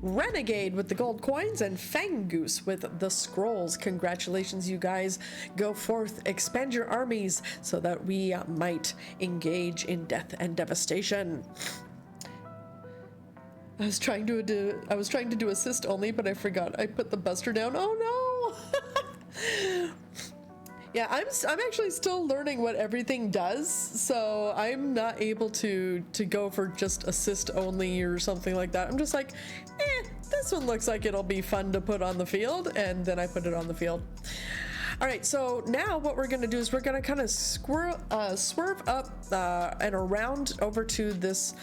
Renegade with the gold coins and Fangoose with the scrolls. Congratulations, you guys. Go forth, expand your armies so that we might engage in death and devastation. I was trying to do assist only, but I forgot. I put the buster down. Oh no. Yeah, I'm actually still learning what everything does, so I'm not able to go for just assist only or something like that. I'm just like, this one looks like it'll be fun to put on the field, and then I put it on the field. All right, so now what we're gonna do is we're gonna kind of swerve up and around over to this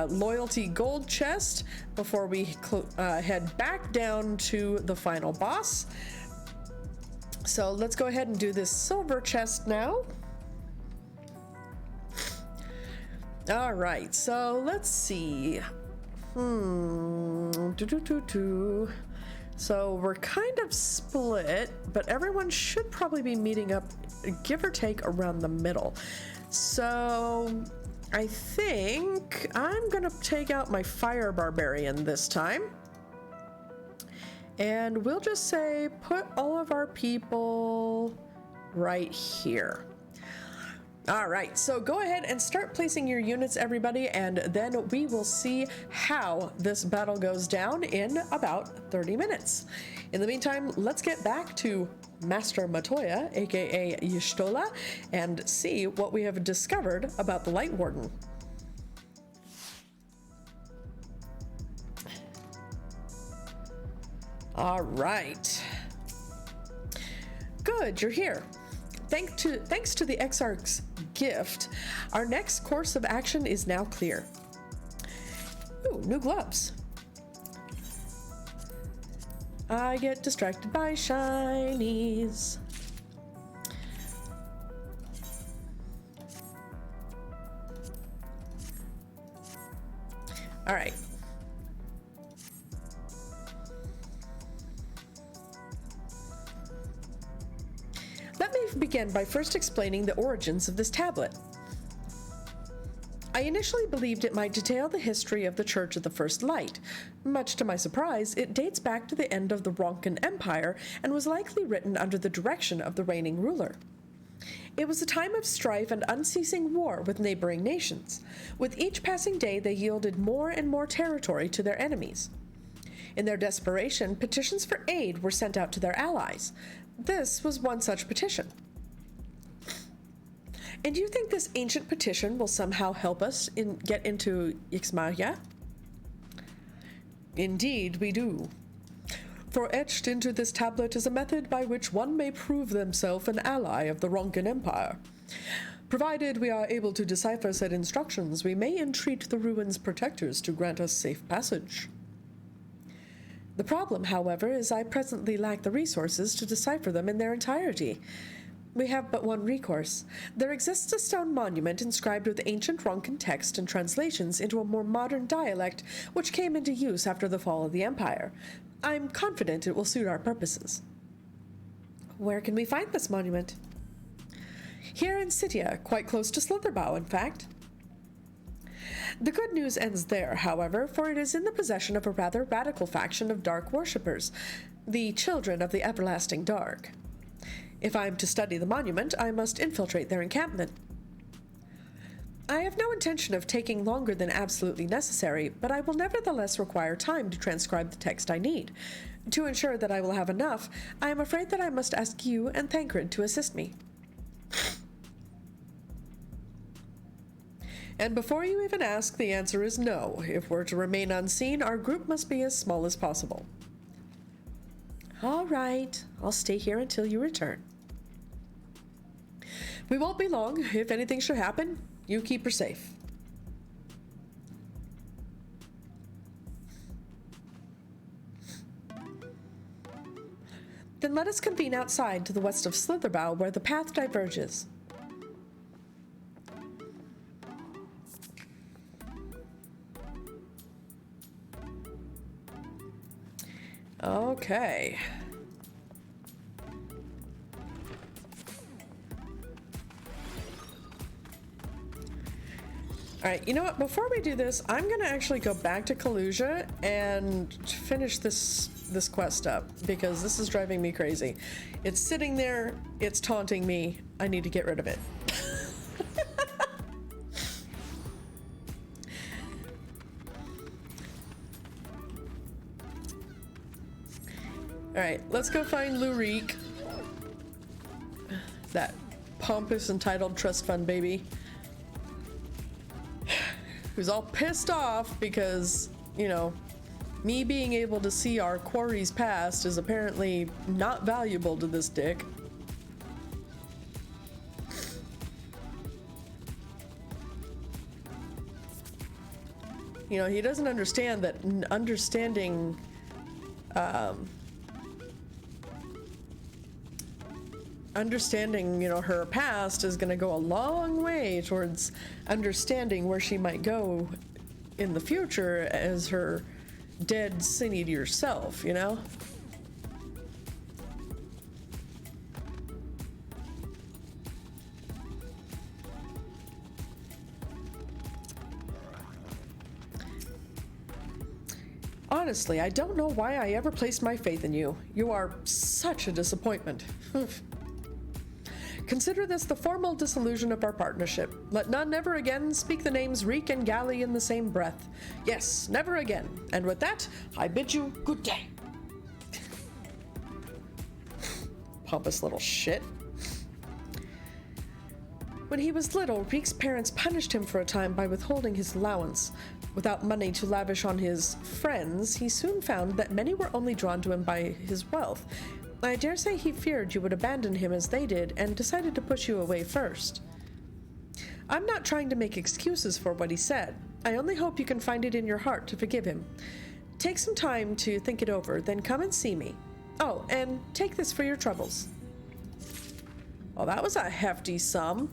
loyalty gold chest before we head back down to the final boss. So let's go ahead and do this silver chest now. All right, so let's see. So we're kind of split, but everyone should probably be meeting up, give or take, around the middle. So I think I'm gonna take out my fire barbarian this time. And we'll just say, put all of our people right here. All right, so go ahead and start placing your units, everybody, and then we will see how this battle goes down in about 30 minutes. In the meantime, let's get back to Master Matoya, aka Y'shtola, and see what we have discovered about the Light Warden. All right. Good, you're here. Thanks to the Exarch's gift, our next course of action is now clear. Ooh, new gloves. I get distracted by shinies. All right. Let me begin by first explaining the origins of this tablet. I initially believed it might detail the history of the Church of the First Light. Much to my surprise, it dates back to the end of the Ronkan Empire and was likely written under the direction of the reigning ruler. It was a time of strife and unceasing war with neighboring nations. With each passing day, they yielded more and more territory to their enemies. In their desperation, petitions for aid were sent out to their allies. This was one such petition. And do you think this ancient petition will somehow help us get into Ixmaria? Indeed, we do. For etched into this tablet is a method by which one may prove themselves an ally of the Ronkan Empire. Provided we are able to decipher said instructions, we may entreat the ruins' protectors to grant us safe passage. The problem, however, is I presently lack the resources to decipher them in their entirety. We have but one recourse. There exists a stone monument inscribed with ancient Ronkan text and translations into a more modern dialect which came into use after the fall of the Empire. I'm confident it will suit our purposes. Where can we find this monument? Here in Cytia, quite close to Slitherbow, in fact. The good news ends there, however, for it is in the possession of a rather radical faction of dark worshippers, the Children of the Everlasting Dark. If I am to study the monument, I must infiltrate their encampment. I have no intention of taking longer than absolutely necessary, but I will nevertheless require time to transcribe the text I need. To ensure that I will have enough, I am afraid that I must ask you and Thancred to assist me. And before you even ask, the answer is no. If we're to remain unseen, our group must be as small as possible. All right, I'll stay here until you return. We won't be long. If anything should happen, you keep her safe. Then let us convene outside to the west of Slitherbow, where the path diverges. Okay. Alright, you know what? Before we do this, I'm gonna actually go back to Kalusia and finish this quest up, because this is driving me crazy. It's sitting there, it's taunting me, I need to get rid of it. Alright, let's go find Lurik. That pompous, entitled trust fund baby. Who's all pissed off because, you know, me being able to see our quarry's past is apparently not valuable to this dick. You know, he doesn't understand that understanding, you know, her past is going to go a long way towards understanding where she might go in the future as her dead sin-eater self, you know? Honestly, I don't know why I ever placed my faith in you. You are such a disappointment. Consider this the formal dissolution of our partnership. Let none ever again speak the names Reek and Galli in the same breath. Yes, never again. And with that, I bid you good day. Pompous little shit. When he was little, Reek's parents punished him for a time by withholding his allowance. Without money to lavish on his friends, he soon found that many were only drawn to him by his wealth. I dare say he feared you would abandon him as they did and decided to push you away first. I'm not trying to make excuses for what he said. I only hope you can find it in your heart to forgive him. Take some time to think it over, then come and see me. Oh, and take this for your troubles. Well, that was a hefty sum.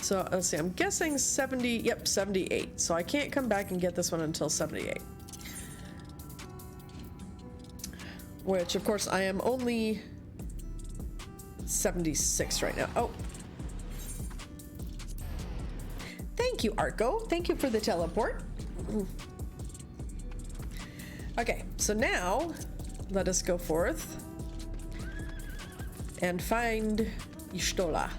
So, let's see, I'm guessing 78. So I can't come back and get this one until 78. Which, of course, I am only 76 right now. Oh. Thank you, Arco. Thank you for the teleport. Okay, so now let us go forth and find Y'shtola.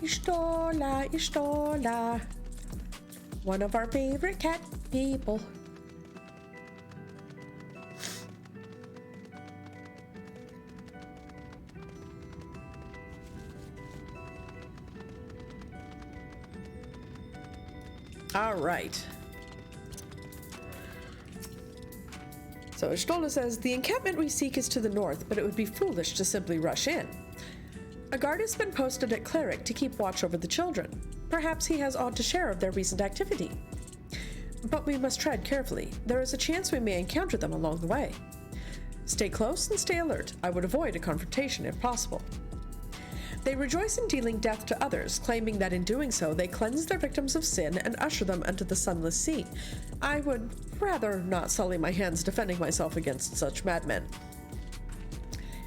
Y'shtola. One of our favorite cat people. All right. So Y'shtola says, the encampment we seek is to the north, but it would be foolish to simply rush in. A guard has been posted at Cleric to keep watch over the children. Perhaps he has aught to share of their recent activity. But we must tread carefully. There is a chance we may encounter them along the way. Stay close and stay alert. I would avoid a confrontation if possible. They rejoice in dealing death to others, claiming that in doing so they cleanse their victims of sin and usher them unto the sunless sea. I would rather not sully my hands defending myself against such madmen.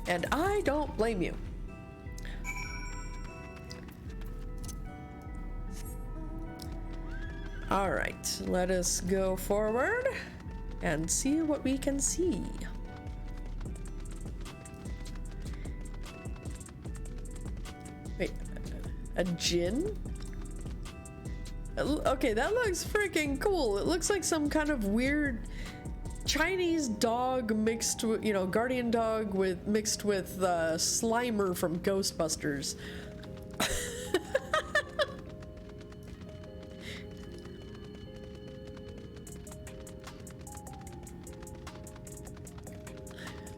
And I don't blame you. All right, let us go forward and see what we can see. Wait, a djinn? Okay, that looks freaking cool. It looks like some kind of weird Chinese dog mixed with, guardian dog mixed with Slimer from Ghostbusters.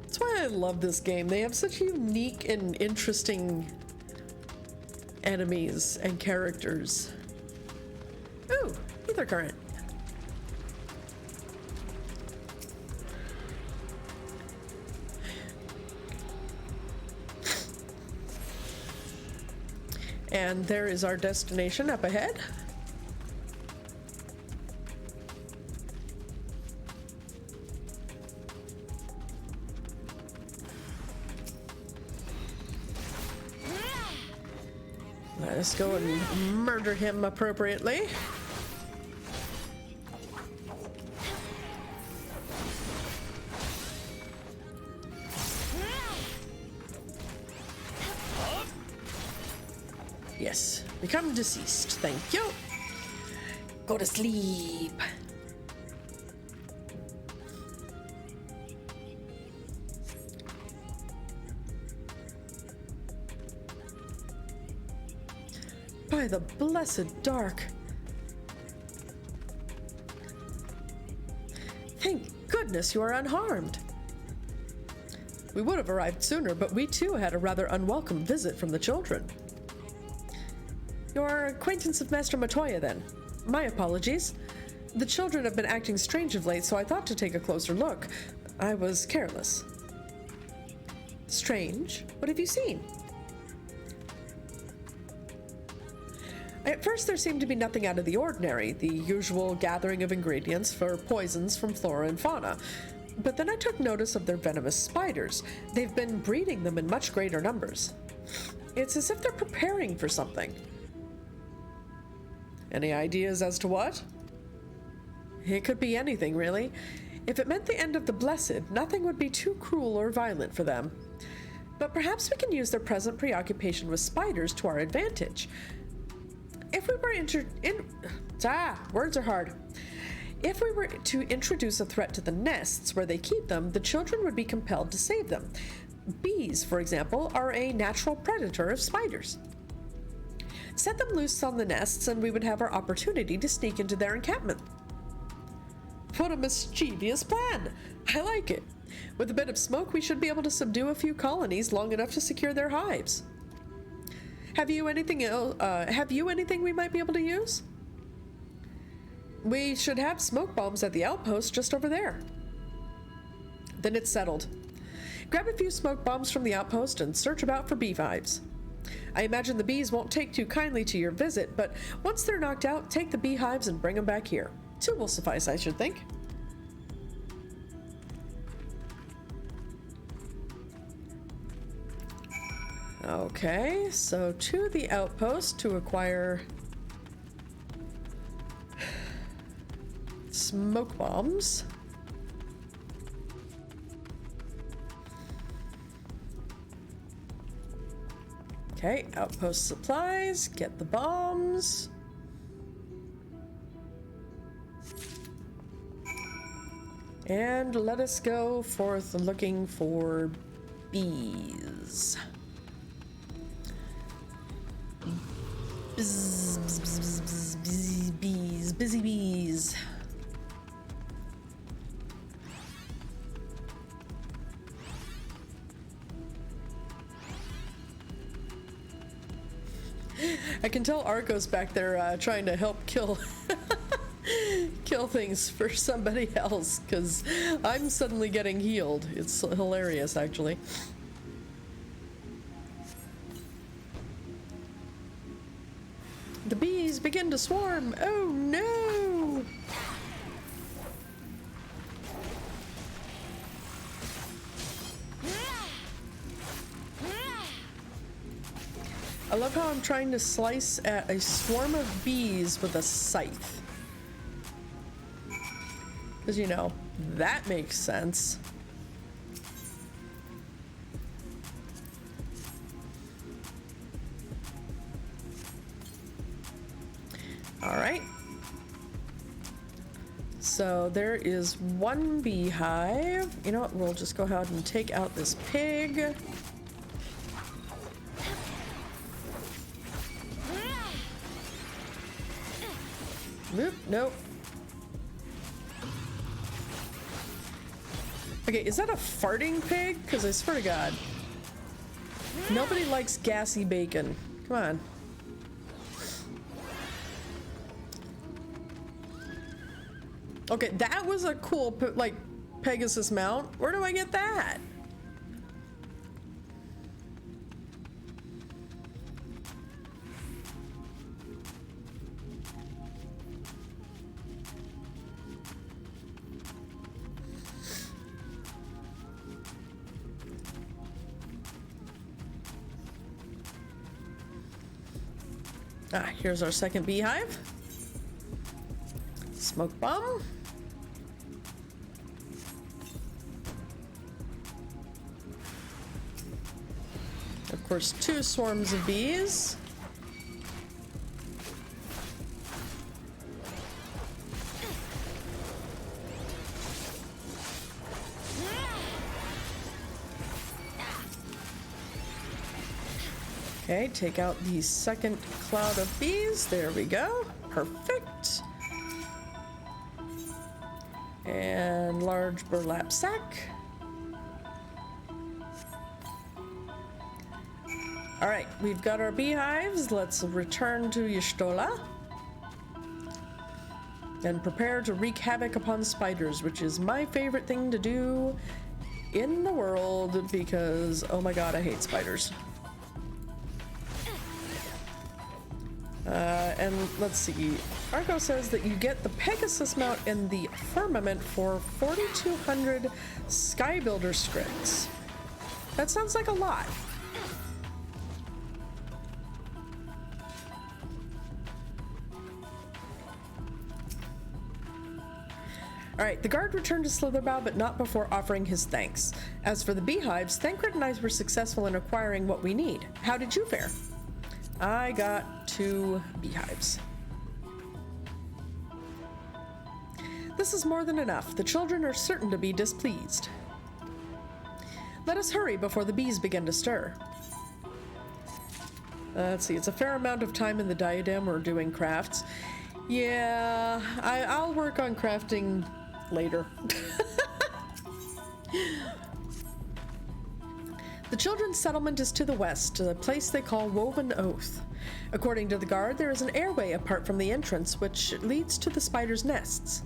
That's why I love this game. They have such unique and interesting enemies and characters. Ooh, ether current. And there is our destination up ahead. Let's go and murder him appropriately. Yes, become deceased. Thank you. Go to sleep. By the blessed dark. Thank goodness you are unharmed. We would have arrived sooner, but we too had a rather unwelcome visit from the children. Your acquaintance of Master Matoya, then. My apologies. The children have been acting strange of late, so I thought to take a closer look. I was careless. Strange? What have you seen? At first there seemed to be nothing out of the ordinary, the usual gathering of ingredients for poisons from flora and fauna. But then I took notice of their venomous spiders. They've been breeding them in much greater numbers. It's as if they're preparing for something. Any ideas as to what? It could be anything, really. If it meant the end of the Blessed, nothing would be too cruel or violent for them. But perhaps we can use their present preoccupation with spiders to our advantage. If we were words are hard. If we were to introduce a threat to the nests where they keep them, the children would be compelled to save them. Bees, for example, are a natural predator of spiders. Set them loose on the nests and we would have our opportunity to sneak into their encampment. What a mischievous plan! I like it. With a bit of smoke, we should be able to subdue a few colonies long enough to secure their hives. Have you anything we might be able to use? We should have smoke bombs at the outpost just over there. Then it's settled. Grab a few smoke bombs from the outpost and search about for beehives. I imagine the bees won't take too kindly to your visit, but once they're knocked out, take the beehives and bring them back here. 2 will suffice, I should think. Okay, so to the outpost to acquire smoke bombs. Okay, outpost supplies, get the bombs. And let us go forth looking for bees. Bzz, bzz, bzz, bzz, bzz, bees, busy bees. I can tell Arco's back there trying to help kill things for somebody else, because I'm suddenly getting healed. It's hilarious, actually. The bees begin to swarm. Oh no! I love how I'm trying to slice at a swarm of bees with a scythe. Because, you know, that makes sense. All right. So there is 1 beehive. You know what? We'll just go ahead and take out this pig. Nope, nope. Okay, is that a farting pig? Because I swear to God, nobody likes gassy bacon. Come on. Okay, that was a cool, like, Pegasus mount. Where do I get that? Ah, here's our second beehive. Smoke bomb. Of course, 2 swarms of bees. Okay, take out the second cloud of bees. There we go. Perfect. And large burlap sack. All right, we've got our beehives. Let's return to Y'shtola and prepare to wreak havoc upon spiders, which is my favorite thing to do in the world because, oh my God, I hate spiders. And let's see, Arco says that you get the Pegasus mount in the firmament for 4,200 Skybuilder scripts. That sounds like a lot. Alright, the guard returned to Slitherbow, but not before offering his thanks. As for the beehives, Thancred and I were successful in acquiring what we need. How did you fare? I got 2 beehives. This is more than enough. The children are certain to be displeased. Let us hurry before the bees begin to stir. Let's see, it's a fair amount of time in the diadem or doing crafts. Yeah, I'll work on crafting later. The children's settlement is to the west, a place they call Woven Oath. According to the guard, there is an airway apart from the entrance, which leads to the spiders' nests.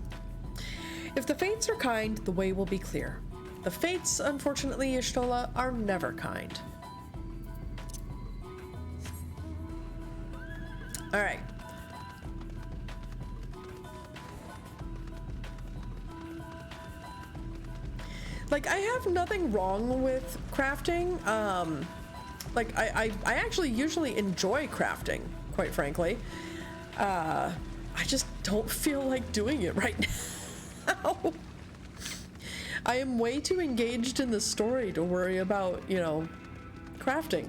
If the fates are kind, the way will be clear. The fates, unfortunately, Y'shtola, are never kind. Alright. Like, I have nothing wrong with crafting. Like, I actually usually enjoy crafting, quite frankly. I just don't feel like doing it right now. I am way too engaged in the story to worry about, you know, crafting.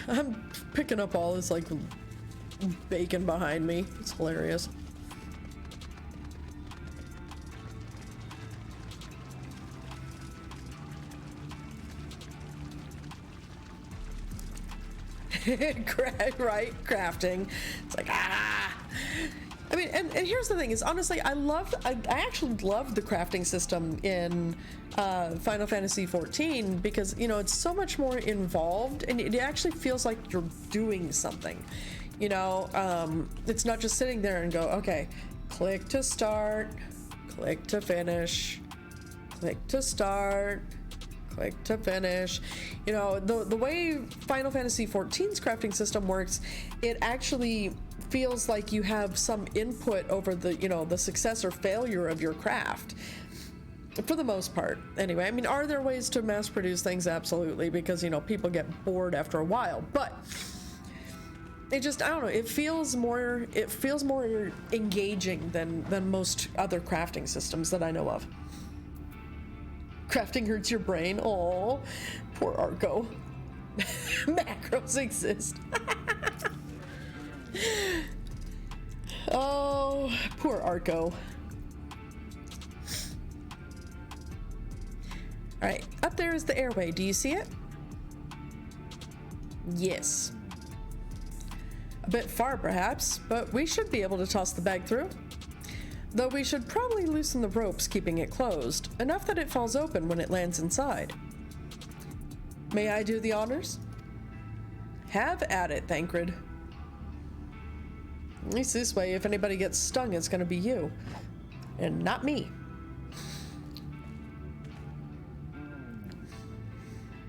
I'm picking up all this, like, bacon behind me. It's hilarious. Right? Crafting. It's like, ah! I mean, and here's the thing is, honestly, I actually loved the crafting system in Final Fantasy XIV because, you know, it's so much more involved and it actually feels like you're doing something. You know, it's not just sitting there and go, okay, click to start, click to finish, click to start, click to finish. You know, the way Final Fantasy XIV's crafting system works, it actually feels like you have some input over the, you know, the success or failure of your craft. For the most part. Anyway, I mean, are there ways to mass produce things? Absolutely, because, you know, people get bored after a while, but it just, I don't know, it feels more engaging than most other crafting systems that I know of. Crafting hurts your brain. Oh, poor Arco. Macros exist. Oh, poor Arco. Alright, up there is the airway. Do you see it? Yes. A bit far, perhaps, but we should be able to toss the bag through. Though we should probably loosen the ropes keeping it closed, enough that it falls open when it lands inside. May I do the honors? Have at it, Thancred. At least this way, if anybody gets stung, it's gonna be you. And not me.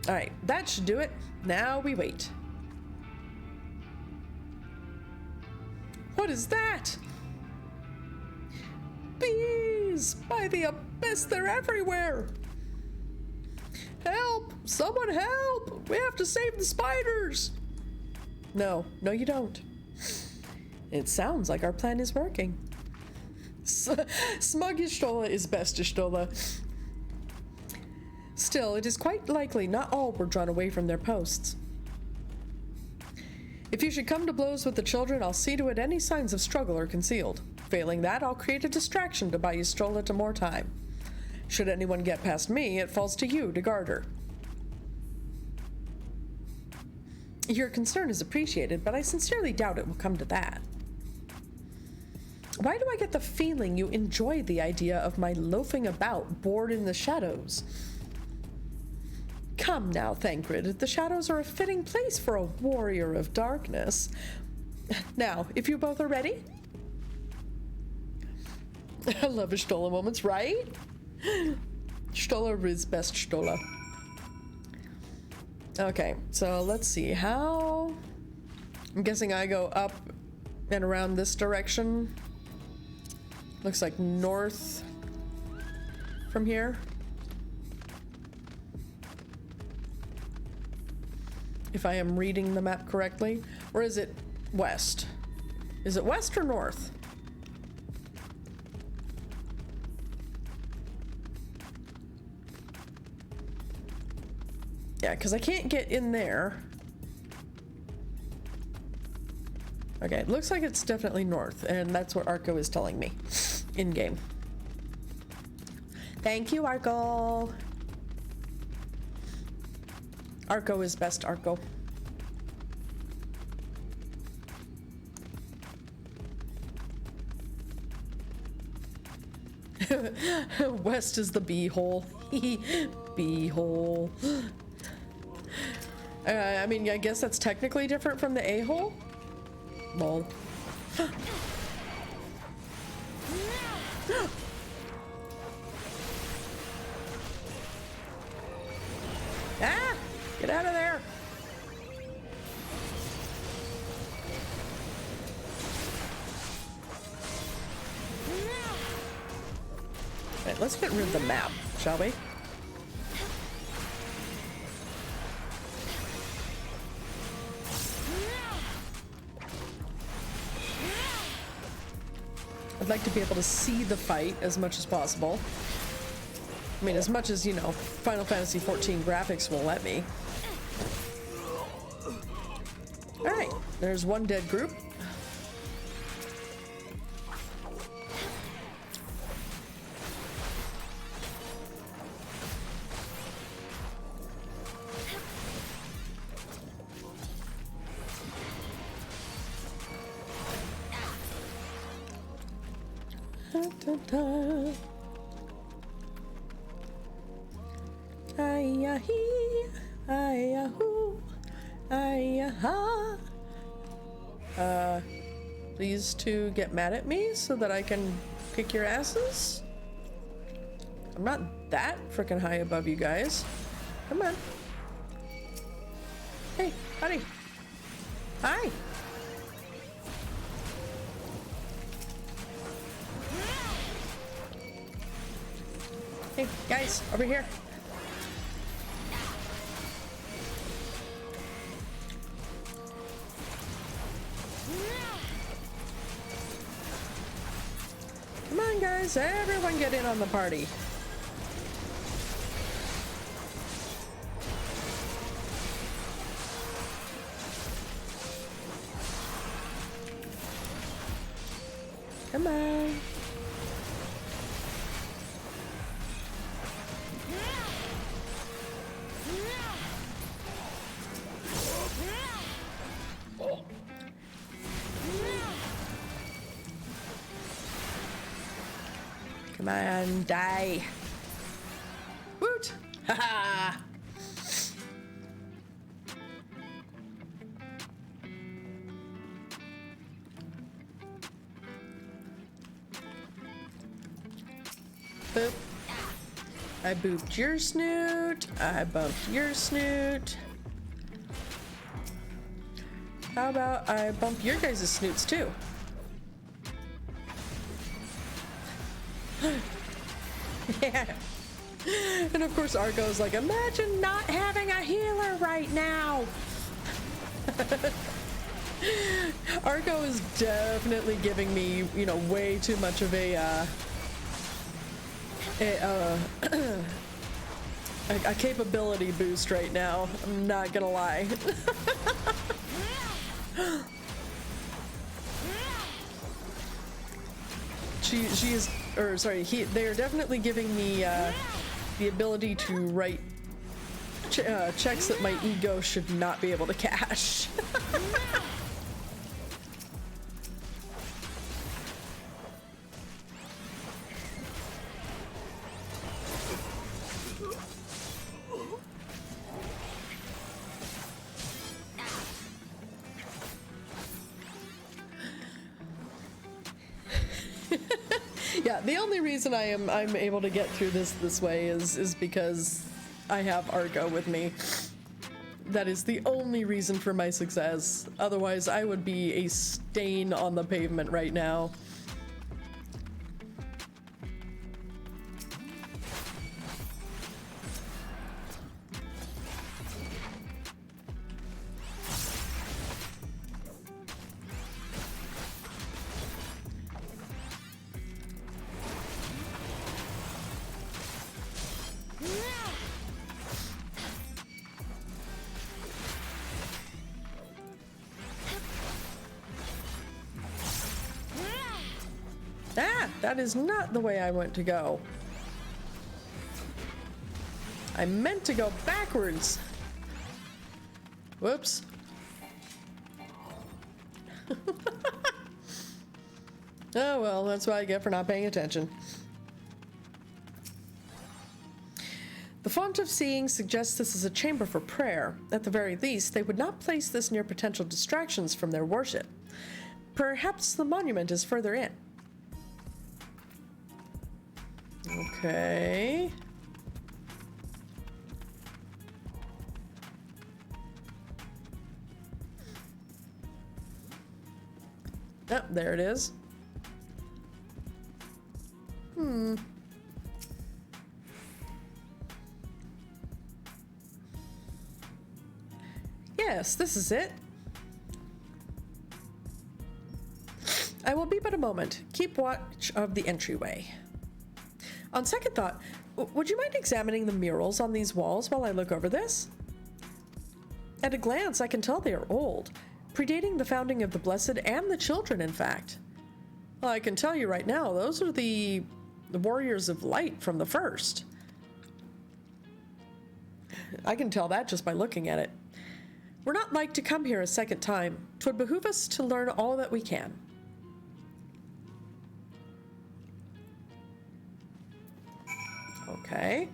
Alright, that should do it. Now we wait. What is that? Bees! By the abyss, they're everywhere! Help! Someone help! We have to save the spiders! No, you don't. It sounds like our plan is working. Smug Y'shtola is best Y'shtola. Still, it is quite likely not all were drawn away from their posts. If you should come to blows with the children, I'll see to it any signs of struggle are concealed. Failing that, I'll create a distraction to buy Y'shtola to more time. Should anyone get past me, it falls to you to guard her. Your concern is appreciated, but I sincerely doubt it will come to that. Why do I get the feeling you enjoy the idea of my loafing about, bored in the shadows? Come now, Thancred, the shadows are a fitting place for a warrior of darkness. Now, if you both are ready? I love Y'shtola moments, right? Y'shtola is best Y'shtola. Okay, so let's see how... I'm guessing I go up and around this direction. Looks like north from here. if I am reading the map correctly. Or is it west? Is it west or north? Yeah, because I can't get in there. Okay, it looks like it's definitely north, and that's what Arco is telling me in-game. Thank you, Arco. Arco is best, Arco. West is the B-hole. B-hole. I mean, I guess that's technically different from the A-hole. Lol. Ah! Get out of there! Right, let's get rid of the map, shall we? I'd like to be able to see the fight as much as possible. I mean, as much as, you know, Final Fantasy XIV graphics will let me. Alright, there's one dead group. Please to get mad at me so that I can kick your asses? I'm not that freaking high above you guys. Come on. Hey, buddy. Hi. Hey, guys, over here. Come on, guys, everyone get in on the party. Come on. Come on, die. Woot! Haha! Boop. I booped your snoot. I bumped your snoot. How about I bump your guys' snoots too? Yeah. And of course Argo's like, imagine not having a healer right now. Argo is definitely giving me, you know, way too much of a capability boost right now. I'm not gonna lie. She is, or sorry, they are definitely giving me the ability to write checks that my ego should not be able to cash. Yeah, the only reason I'm able to get through this way is because I have Argo with me. That is the only reason for my success. Otherwise, I would be a stain on the pavement right now. Ah, that is not the way I want to go. I meant to go backwards. Whoops. Oh well, that's what I get for not paying attention. The font of seeing suggests this is a chamber for prayer. At the very least, they would not place this near potential distractions from their worship. Perhaps the monument is further in. Okay. Oh, there it is. Yes, this is it. I will be but a moment. Keep watch of the entryway. On second thought, would you mind examining the murals on these walls while I look over this? At a glance, I can tell they are old, predating the founding of the Blessed and the Children, in fact. Well, I can tell you right now, those are the Warriors of Light from the first. I can tell that just by looking at it. We're not like to come here a second time. 'Twould behoove us to learn all that we can. Okay.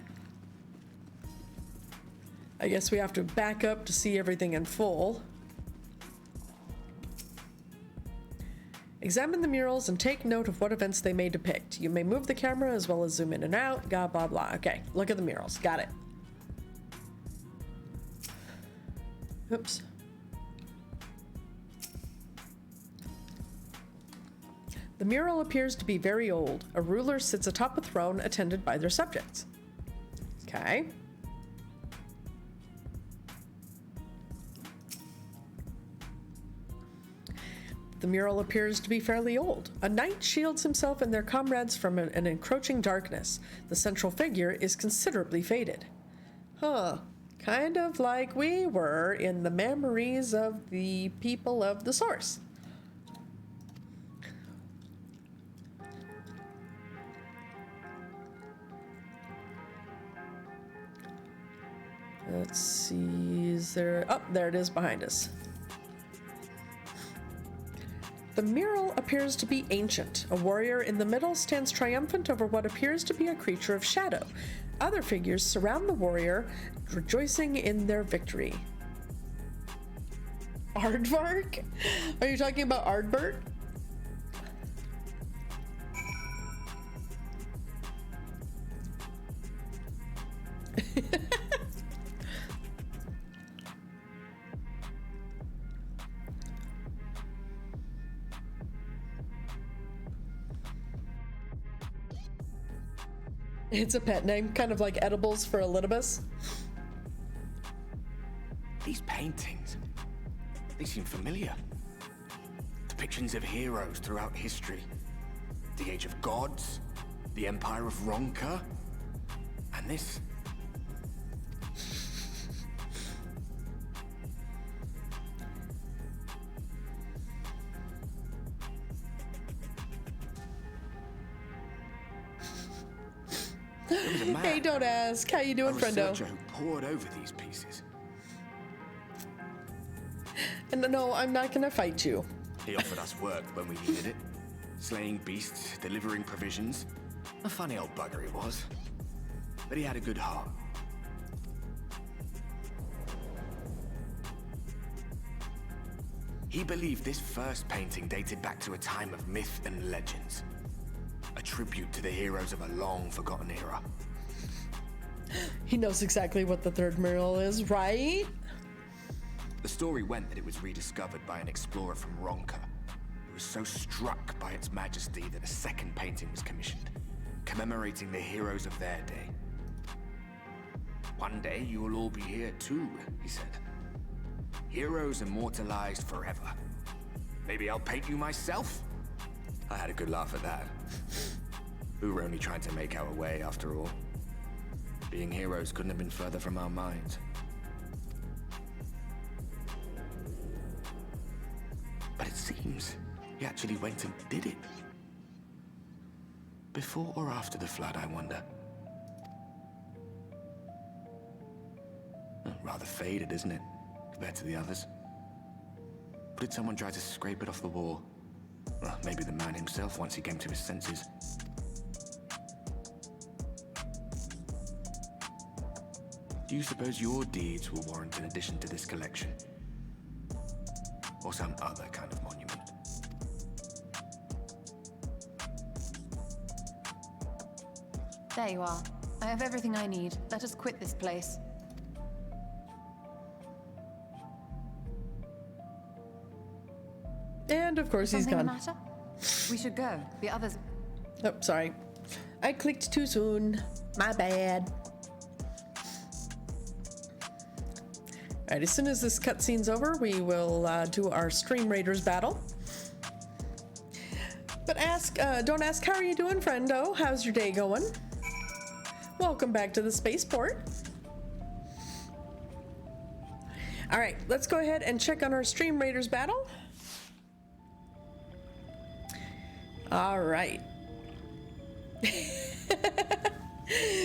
I guess we have to back up to see everything in full. Examine the murals and take note of what events they may depict. You may move the camera as well as zoom in and out, blah, blah, blah. Okay, look at the murals. Got it. Oops. The mural appears to be very old. A ruler sits atop a throne attended by their subjects. Okay. The mural appears to be fairly old. A knight shields himself and their comrades from an encroaching darkness. The central figure is considerably faded. Huh. Kind of like we were in the memories of the people of the source. Let's see, is there... Oh, there it is behind us. The mural appears to be ancient. A warrior in the middle stands triumphant over what appears to be a creature of shadow. Other figures surround the warrior, rejoicing in their victory. Aardvark? Are you talking about Aardbert? It's a pet name, kind of like edibles for Elidibus. These paintings, they seem familiar. Depictions of heroes throughout history. The Age of Gods, the Empire of Ronka, and this. Hey, don't ask. How you doing, friendo? A researcher who pored over these pieces. And no, I'm not gonna fight you. He offered us work when we needed it. Slaying beasts, delivering provisions. A funny old bugger he was. But he had a good heart. He believed this first painting dated back to a time of myth and legends. A tribute to the heroes of a long-forgotten era. He knows exactly what the third mural is, right? The story went that it was rediscovered by an explorer from Ronka, who was so struck by its majesty that a second painting was commissioned, commemorating the heroes of their day. One day you will all be here too, he said. Heroes immortalized forever. Maybe I'll paint you myself? I had a good laugh at that. We were only trying to make our way after all. Being heroes couldn't have been further from our minds. But it seems he actually went and did it. Before or after the flood, I wonder? Rather faded, isn't it, compared to the others? Or did someone try to scrape it off the wall? Well, maybe the man himself once he came to his senses. Do you suppose your deeds will warrant an addition to this collection? Or some other kind of monument? There you are. I have everything I need. Let us quit this place. And of course he's Something gone. the matter? We should go. The others... Oh, sorry. I clicked too soon. My bad. Alright, as soon as this cutscene's over, we will do our Stream Raiders battle. But don't ask, how are you doing, friendo? How's your day going? Welcome back to the spaceport. Alright, let's go ahead and check on our Stream Raiders battle. Alright.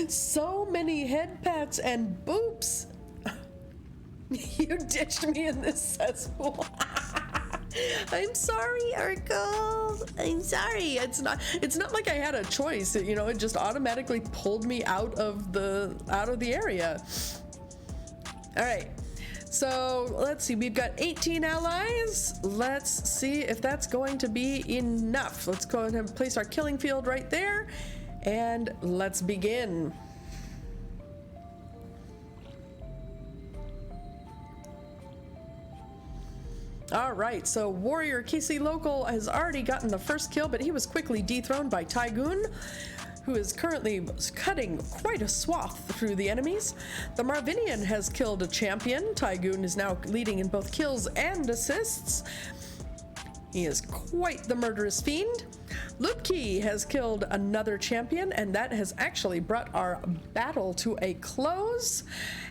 So many head pats and boops. You ditched me in this cesspool. I'm sorry, Urkel. I'm sorry. It's not like I had a choice. You know, it just automatically pulled me out of the area. All right. So let's see. We've got 18 allies. Let's see if that's going to be enough. Let's go ahead and place our killing field right there, and let's begin. All right, so Warrior Casey Local has already gotten the first kill, but he was quickly dethroned by Tygoon, who is currently cutting quite a swath through the enemies. The Marvinian has killed a champion. Tygoon is now leading in both kills and assists. He is quite the murderous fiend. Lutke has killed another champion, and that has actually brought our battle to a close,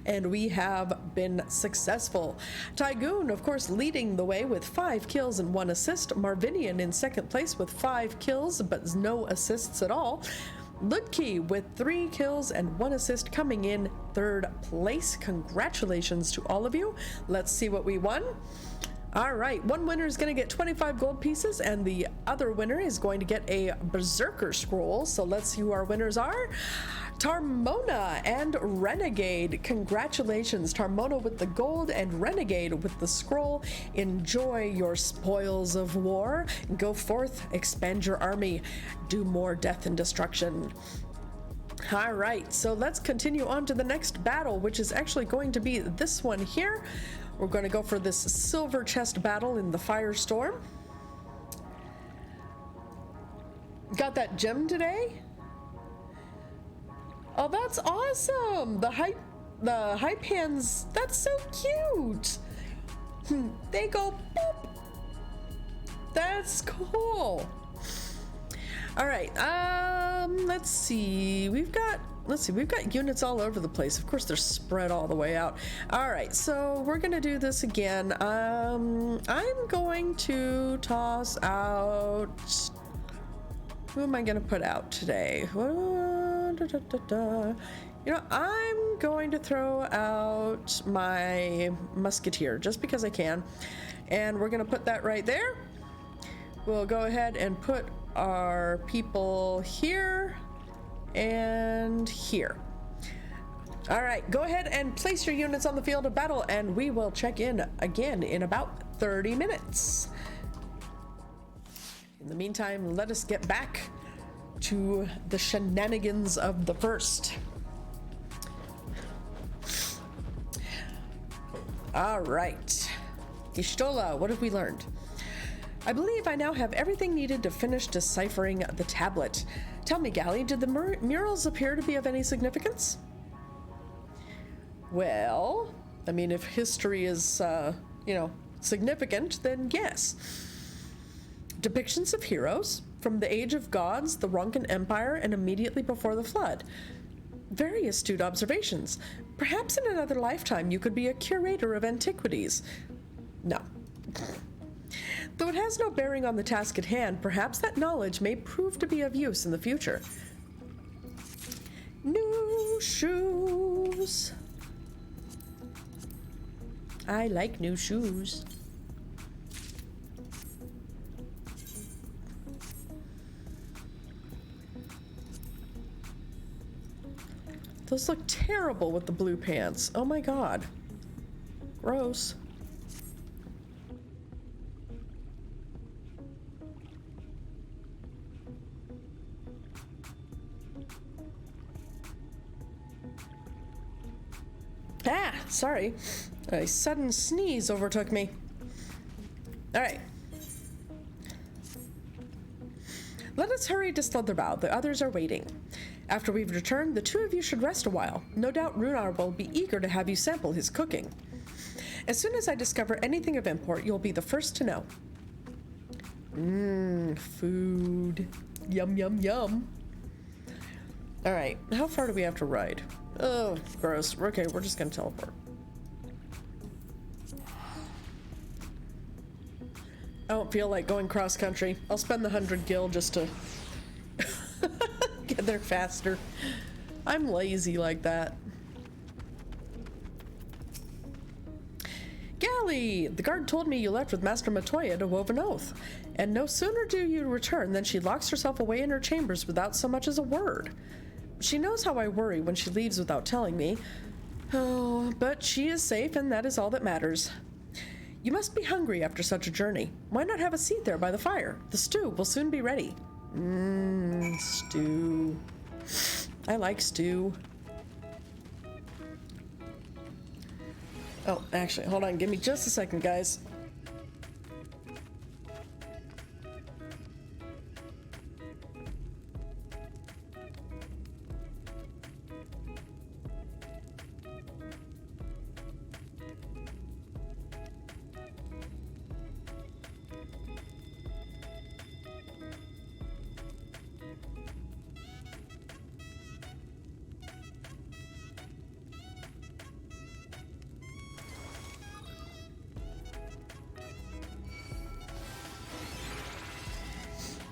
and we have been successful. Tygoon, of course, leading the way with 5 kills and 1 assist. Marvinian in second place with 5 kills, but no assists at all. Lutke with 3 kills and 1 assist, coming in third place. Congratulations to all of you. Let's see what we won. All right, one winner is going to get 25 gold pieces, and the other winner is going to get a Berserker scroll. So let's see who our winners are. Tarmona and Renegade. Congratulations, Tarmona with the gold and Renegade with the scroll. Enjoy your spoils of war. Go forth, expand your army, do more death and destruction. All right, so let's continue on to the next battle, which is actually going to be this one here. We're going to go for this silver chest battle in the Firestorm. Got that gem today? Oh, that's awesome! The hype hands, that's so cute! They go boop! That's cool! Alright, let's see. We've got units all over the place. Of course, they're spread all the way out. Alright, so we're gonna do this again. I'm going to toss out... Who am I gonna put out today? You know, I'm going to throw out my musketeer, just because I can. And we're gonna put that right there. We'll go ahead and put our people here and here. All right, go ahead and place your units on the field of battle, and we will check in again in about 30 minutes. In the meantime, let us get back to the shenanigans of the first. All right, Ishtola, what have we learned? I believe I now have everything needed to finish deciphering the tablet. Tell me, Galli, did the murals appear to be of any significance? Well, I mean, if history is, significant, then yes. Depictions of heroes from the Age of Gods, the Ronkan Empire, and immediately before the Flood. Very astute observations. Perhaps in another lifetime you could be a curator of antiquities. No. Though it has no bearing on the task at hand, perhaps that knowledge may prove to be of use in the future. New shoes. I like new shoes. Those look terrible with the blue pants. Oh my god. Gross. Ah, sorry. A sudden sneeze overtook me. All right. Let us hurry to Slitherbow. The others are waiting. After we've returned, the two of you should rest a while. No doubt Runar will be eager to have you sample his cooking. As soon as I discover anything of import, you'll be the first to know. Food. Yum, yum, yum. All right, how far do we have to ride? Oh, gross. Okay, we're just gonna teleport. I don't feel like going cross country. I'll spend the 100 gil just to get there faster. I'm lazy like that. Galli! The guard told me you left with Master Matoya to wove an oath. And no sooner do you return than she locks herself away in her chambers without so much as a word. She knows how I worry when she leaves without telling me. Oh, but she is safe and that is all that matters. You must be hungry after such a journey. Why not have a seat there by the fire? The stew will soon be ready. Stew. I like stew. Oh, actually, hold on. Give me just a second, guys.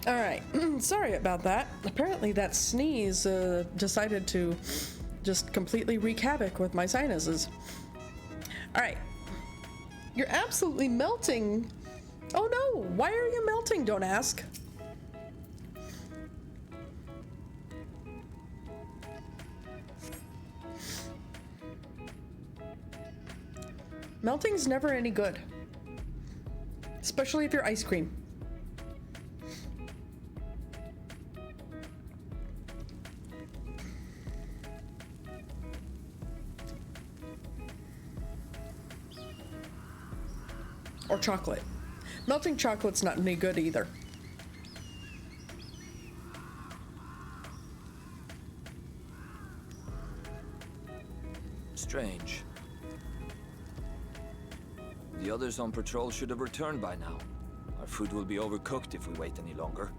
Alright, sorry about that. Apparently that sneeze decided to just completely wreak havoc with my sinuses. Alright. You're absolutely melting. Oh no, why are you melting? Don't ask. Melting's never any good. Especially if you're ice cream. Or chocolate. Melting chocolate's not any good either. Strange. The others on patrol should have returned by now. Our food will be overcooked if we wait any longer.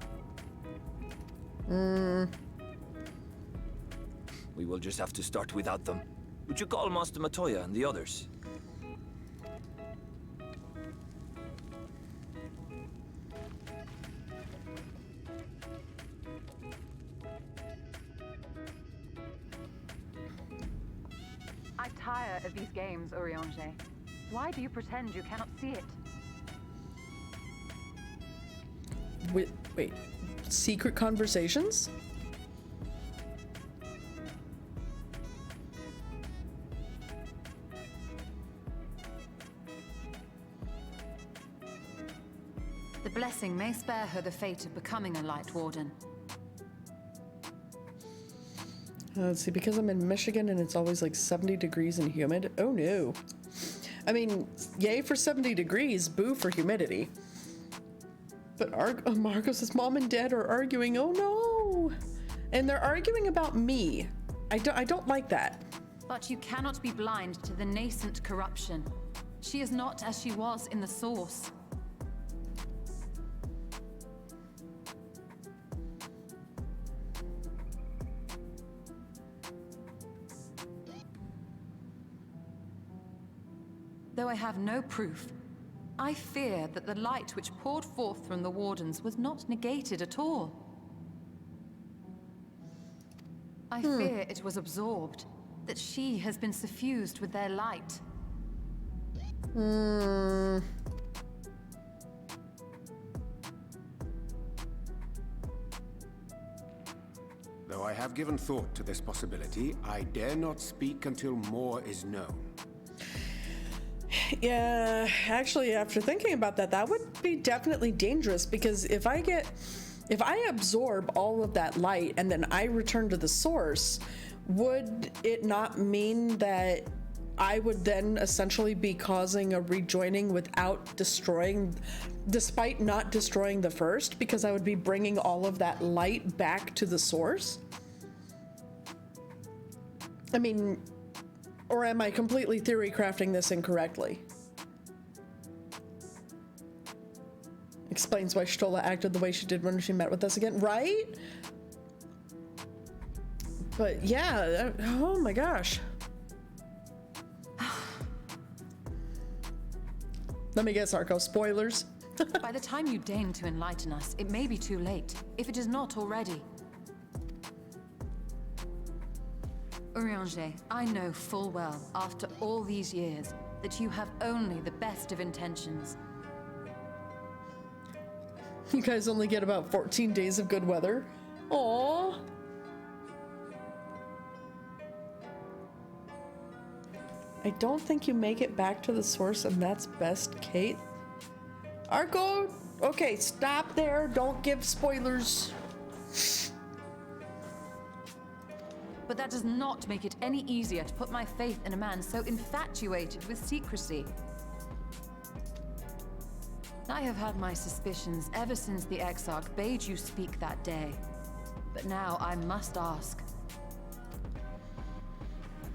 We will just have to start without them. Would you call Master Matoya and the others? I tire of these games, Urianger. Why do you pretend you cannot see it? Wait, secret conversations? The blessing may spare her the fate of becoming a Light Warden. Let's see, because I'm in Michigan and it's always like 70 degrees and humid. Oh no. I mean, yay for 70 degrees, boo for humidity. But Marcos's mom and dad are arguing, oh no. And they're arguing about me. I don't like that. But you cannot be blind to the nascent corruption. She is not as she was in the source. Though I have no proof, I fear that the light which poured forth from the Wardens was not negated at all. I fear it was absorbed, that she has been suffused with their light. Though I have given thought to this possibility, I dare not speak until more is known. Yeah, actually, after thinking about that, that would be definitely dangerous, because if I absorb all of that light and then I return to the source, would it not mean that I would then essentially be causing a rejoining without destroying, despite not destroying the first, because I would be bringing all of that light back to the source? I mean, or am I completely theory crafting this incorrectly? Explains why Stola acted the way she did when she met with us again, right? But yeah, oh my gosh. Let me guess, Arco, spoilers? By the time you deign to enlighten us, it may be too late, if it is not already. Urianger, I know full well, after all these years, that you have only the best of intentions. You guys only get about 14 days of good weather. Aww. I don't think you make it back to the source, and that's best, Kate. Arco, okay, stop there. Don't give spoilers. But that does not make it any easier to put my faith in a man so infatuated with secrecy. I have had my suspicions ever since the Exarch bade you speak that day. But now I must ask.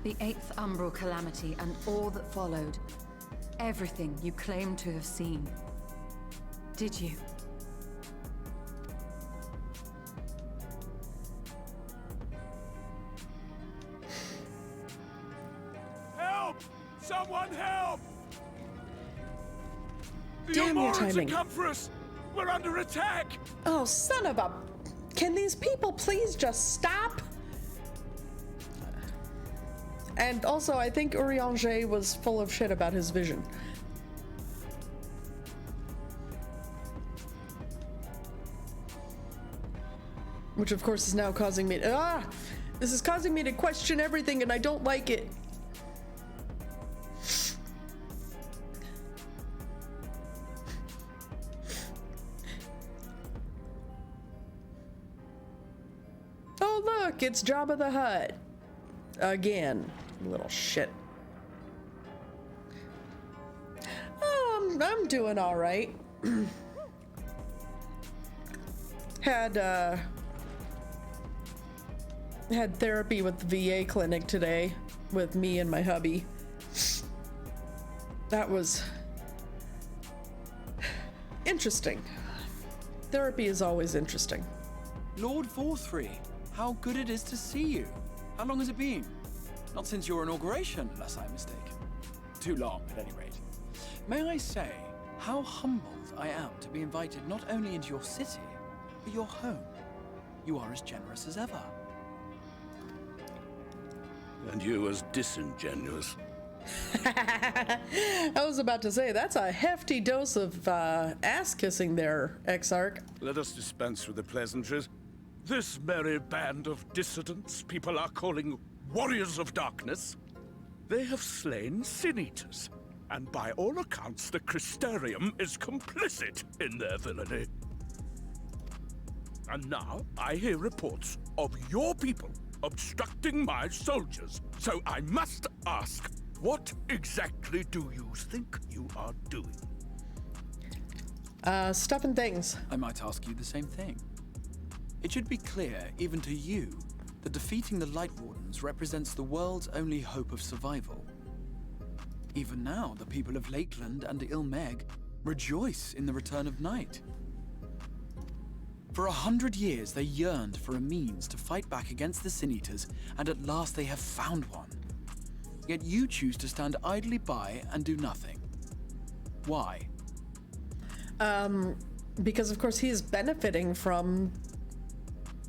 The 8th Umbral Calamity and all that followed. Everything you claim to have seen. Did you? Help! Someone help! The Damn your Omorans timing. have come for us! We're under attack! Oh, son of a... Can these people please just stop? And also, I think Urianger was full of shit about his vision. Which, of course, is now causing me... This is causing me to question everything, and I don't like it. Oh, look, it's Jabba the Hutt. Again, little shit. I'm doing all right. Had therapy with the VA clinic today with me and my hubby. That was interesting. Therapy is always interesting. Lord Vorthry, how good it is to see you. How long has it been? Not since your inauguration, unless I'm mistaken. Too long, at any rate. May I say how humbled I am to be invited not only into your city, but your home. You are as generous as ever. And you as disingenuous. I was about to say, that's a hefty dose of ass-kissing there, Exarch. Let us dispense with the pleasantries. This merry band of dissidents people are calling warriors of darkness, they have slain sin-eaters, and by all accounts the Crystarium is complicit in their villainy. And now I hear reports of your people obstructing my soldiers, so I must ask, what exactly do you think you are doing? Stuff and things. I might ask you the same thing. It should be clear, even to you, that defeating the Light Wardens represents the world's only hope of survival. Even now, the people of Lakeland and Ilmeg rejoice in the return of night. For 100 years, they yearned for a means to fight back against the Sin-Eaters, and at last they have found one. Yet you choose to stand idly by and do nothing. Why? Because of course he is benefiting from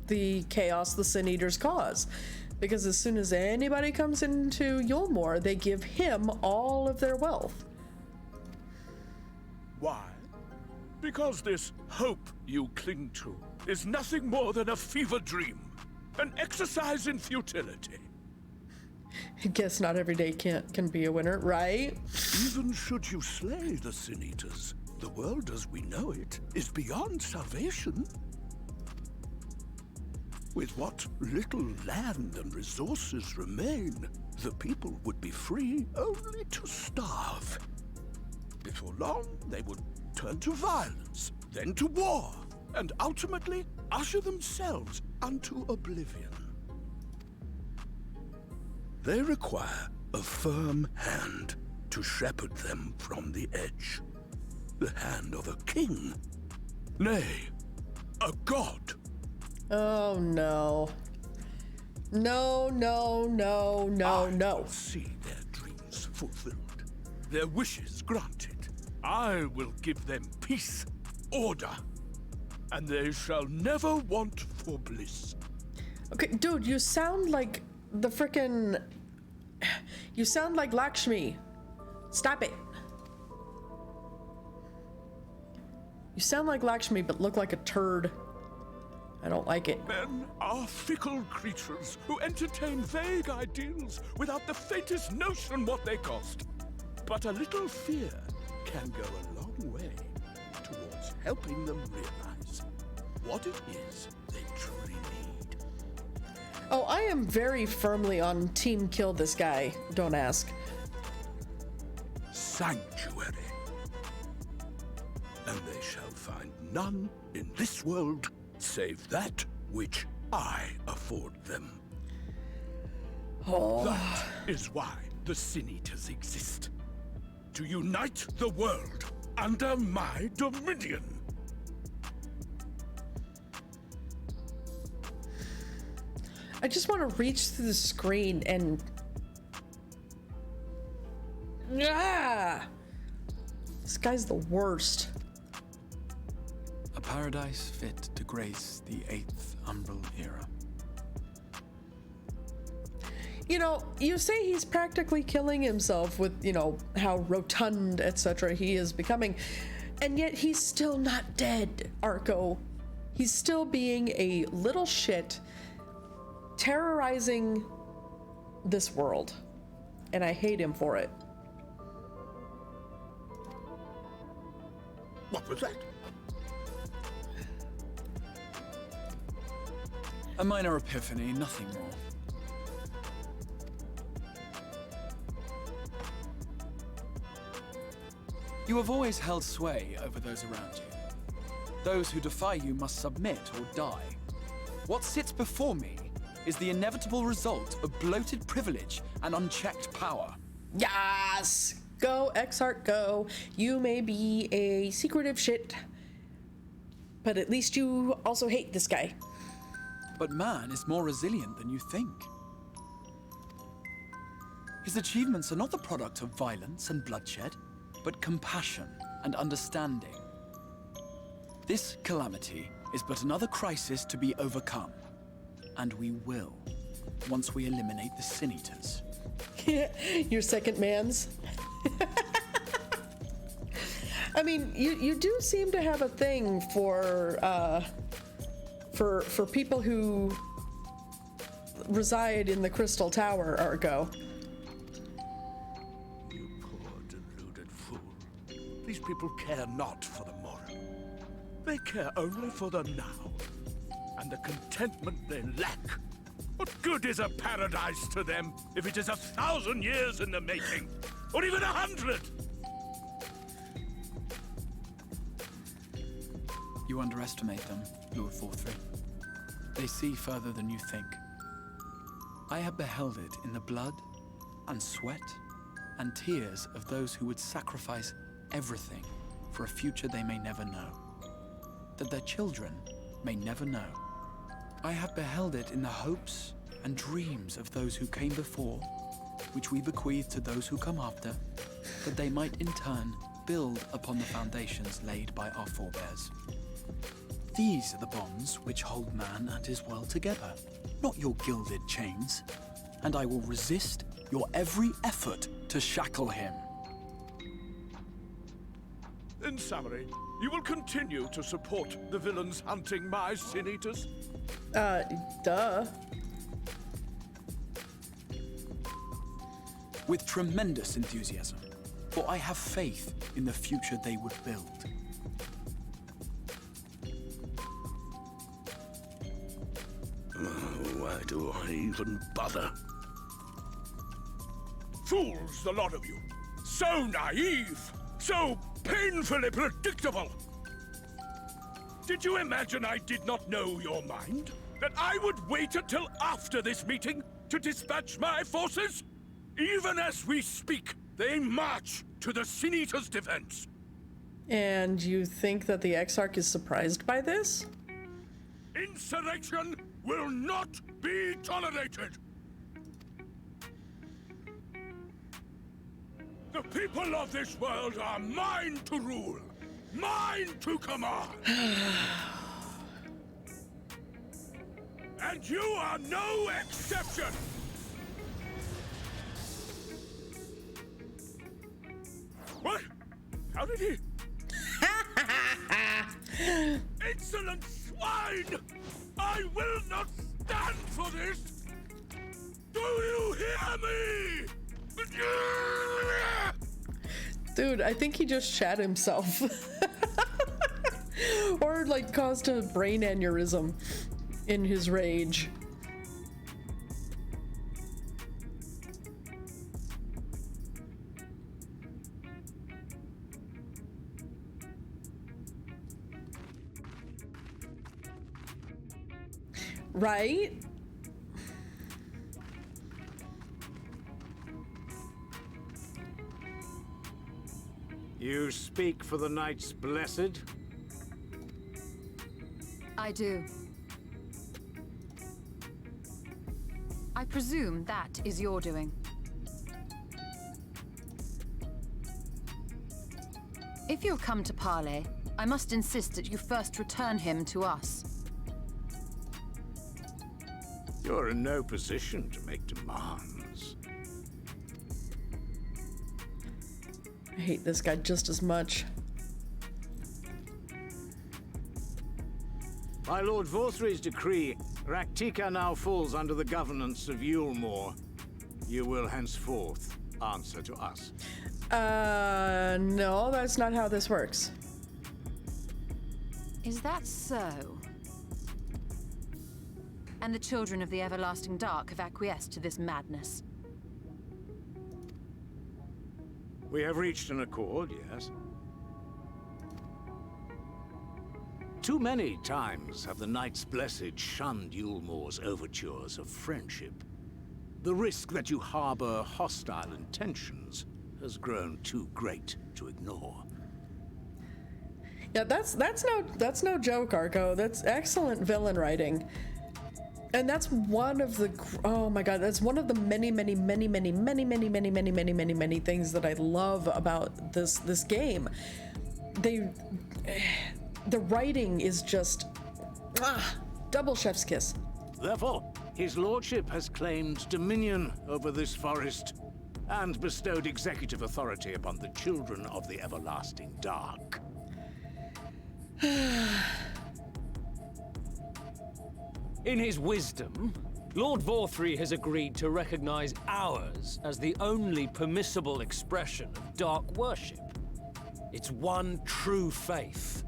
the chaos the Sin Eaters cause. Because as soon as anybody comes into Yulmore, they give him all of their wealth. Why? Because this hope you cling to is nothing more than a fever dream, an exercise in futility. I guess not every day can be a winner, right? Even should you slay the Sin Eaters, the world as we know it is beyond salvation. With what little land and resources remain, the people would be free only to starve. Before long, they would turn to violence, then to war, and ultimately usher themselves unto oblivion. They require a firm hand to shepherd them from the edge. The hand of a king, nay, a god. Oh no. No, no, no, no, no. I will see their dreams fulfilled, their wishes granted. I will give them peace, order, and they shall never want for bliss. Okay, dude, you sound like the frickin'... You sound like Lakshmi. Stop it. You sound like Lakshmi, but look like a turd. I don't like it. Men are fickle creatures who entertain vague ideals without the faintest notion what they cost. But a little fear can go a long way towards helping them realize what it is they truly need. Oh, I am very firmly on team kill this guy. Don't ask. Sanctuary. And they shall find none in this world save that which I afford them. Oh. That is why the Sin Eaters exist. To unite the world under my dominion. I just want to reach through the screen and... Ah! This guy's the worst. A paradise fit to grace the 8th Umbral era. You know, you say he's practically killing himself with, you know, how rotund, etc. he is becoming, and yet he's still not dead, Arco. He's still being a little shit, terrorizing this world, and I hate him for it. What was that? A minor epiphany, nothing more. You have always held sway over those around you. Those who defy you must submit or die. What sits before me is the inevitable result of bloated privilege and unchecked power. Yes! Go, Exarch, go. You may be a secretive shit, but at least you also hate this guy. But man is more resilient than you think. His achievements are not the product of violence and bloodshed, but compassion and understanding. This calamity is but another crisis to be overcome, and we will, once we eliminate the Sin Eaters. Your second man's. I mean, you do seem to have a thing for people who reside in the Crystal Tower, Argo. You poor deluded fool. These people care not for the morrow. They care only for the now, and the contentment they lack. What good is a paradise to them if it is 1,000 years in the making, or even 100? You underestimate them, Lord Forthry. They see further than you think. I have beheld it in the blood and sweat and tears of those who would sacrifice everything for a future they may never know, that their children may never know. I have beheld it in the hopes and dreams of those who came before, which we bequeath to those who come after, that they might in turn build upon the foundations laid by our forebears. These are the bonds which hold man and his world together, not your gilded chains. And I will resist your every effort to shackle him. In summary, you will continue to support the villains hunting my Sin Eaters? Duh. With tremendous enthusiasm, for I have faith in the future they would build. Why do I even bother? Fools, the lot of you. So naive! So painfully predictable! Did you imagine I did not know your mind? That I would wait until after this meeting to dispatch my forces? Even as we speak, they march to the Sin Eaters' defense. And you think that the Exarch is surprised by this? Insurrection will not be tolerated! The people of this world are mine to rule, mine to command! And you are no exception! What? How did he? Insolent swine! I will not stand for this! Do you hear me? Dude, I think he just shat himself. Or like caused a brain aneurysm in his rage. Right? You speak for the Knights Blessed? I do. I presume that is your doing. If you'll come to parley, I must insist that you first return him to us. You're in no position to make demands. I hate this guy just as much. By Lord Vorthry's decree, Raktika now falls under the governance of Yulmore. You will henceforth answer to us. No, that's not how this works. Is that so? And the children of the Everlasting Dark have acquiesced to this madness. We have reached an accord, yes. Too many times have the Knights Blessed shunned Yulmore's overtures of friendship. The risk that you harbor hostile intentions has grown too great to ignore. Yeah, that's no joke, Argo. That's excellent villain writing. And that's one of the, oh my god, that's one of the many things that I love about this game. The writing is just double chef's kiss. Therefore, his lordship has claimed dominion over this forest and bestowed executive authority upon the children of the Everlasting Dark. In his wisdom, Lord Vorthry has agreed to recognize ours as the only permissible expression of dark worship. It's one true faith.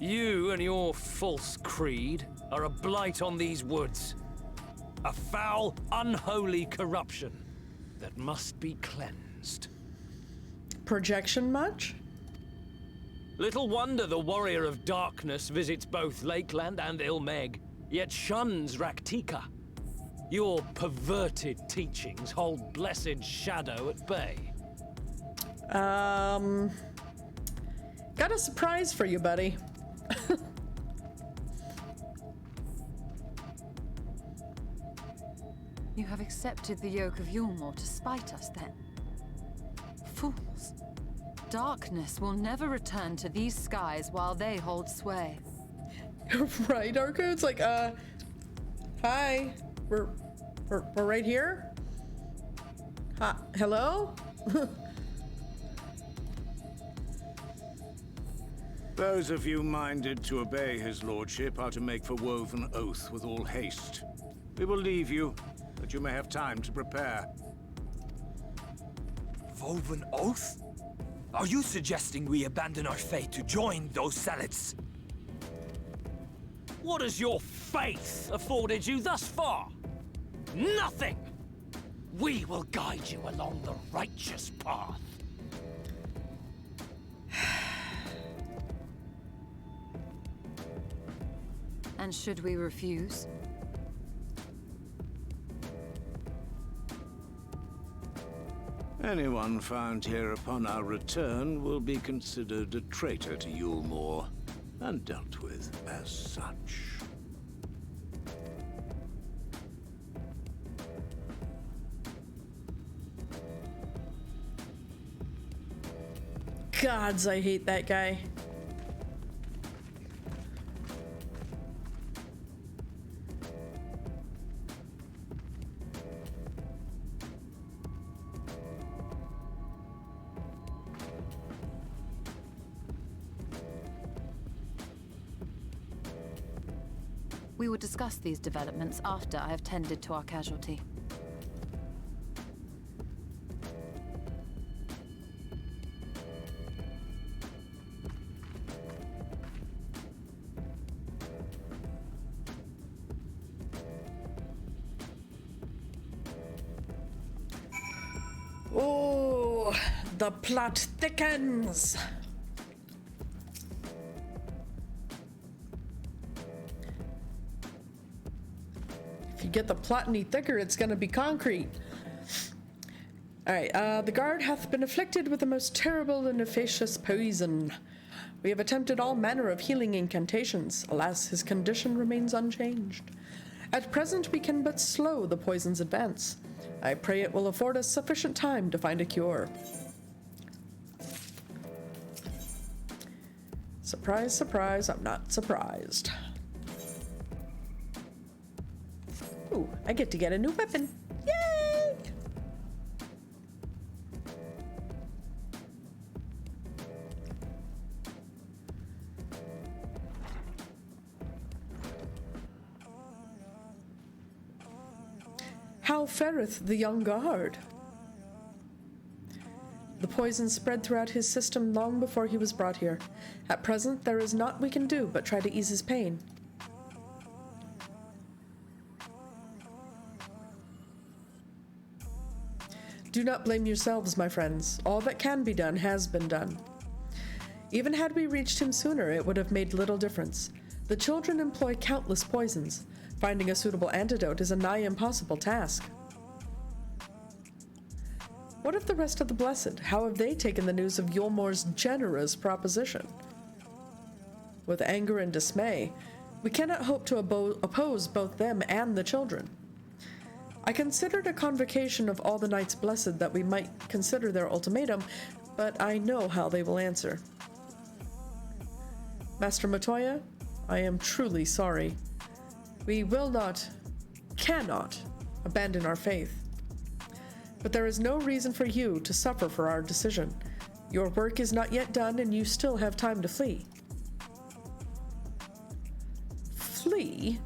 You and your false creed are a blight on these woods. A foul, unholy corruption that must be cleansed. Projection much? Little wonder the Warrior of Darkness visits both Lakeland and Ilmeg, yet shuns Raktika. Your perverted teachings hold blessed shadow at bay. Got a surprise for you, buddy. You have accepted the yoke of Yulmore to spite us, then? Fools. darkness will never return to these skies while they hold sway. Right, Arco? It's like, hi. We're right here? Hi, hello? Those of you minded to obey his lordship are to make for woven oath with all haste. We will leave you, that you may have time to prepare. Woven oath? Are you suggesting we abandon our fate to join those zealots? What has your faith afforded you thus far? Nothing! We will guide you along the righteous path. And should we refuse? Anyone found here upon our return will be considered a traitor to Yulmore, and dealt with as such. Gods, I hate that guy. We will discuss these developments after I have tended to our casualty. Oh, the plot thickens. If you get the plot any thicker, it's gonna be concrete. Alright, the guard hath been afflicted with the most terrible and efficacious poison. We have attempted all manner of healing incantations. Alas, his condition remains unchanged. At present, we can but slow the poison's advance. I pray it will afford us sufficient time to find a cure. Surprise, surprise, I'm not surprised. Ooh, I get to get a new weapon. Yay! How fareth the young guard? The poison spread throughout his system long before he was brought here. At present, there is naught we can do but try to ease his pain. Do not blame yourselves, my friends. All that can be done has been done. Even had we reached him sooner, it would have made little difference. The children employ countless poisons. Finding a suitable antidote is a nigh impossible task. What of the rest of the Blessed? How have they taken the news of Yulmore's generous proposition? With anger and dismay, we cannot hope to oppose both them and the children. I considered a convocation of all the Knights Blessed that we might consider their ultimatum, but I know how they will answer. Master Matoya, I am truly sorry. We will not, cannot, abandon our faith. But there is no reason for you to suffer for our decision. Your work is not yet done, and you still have time to flee. Flee?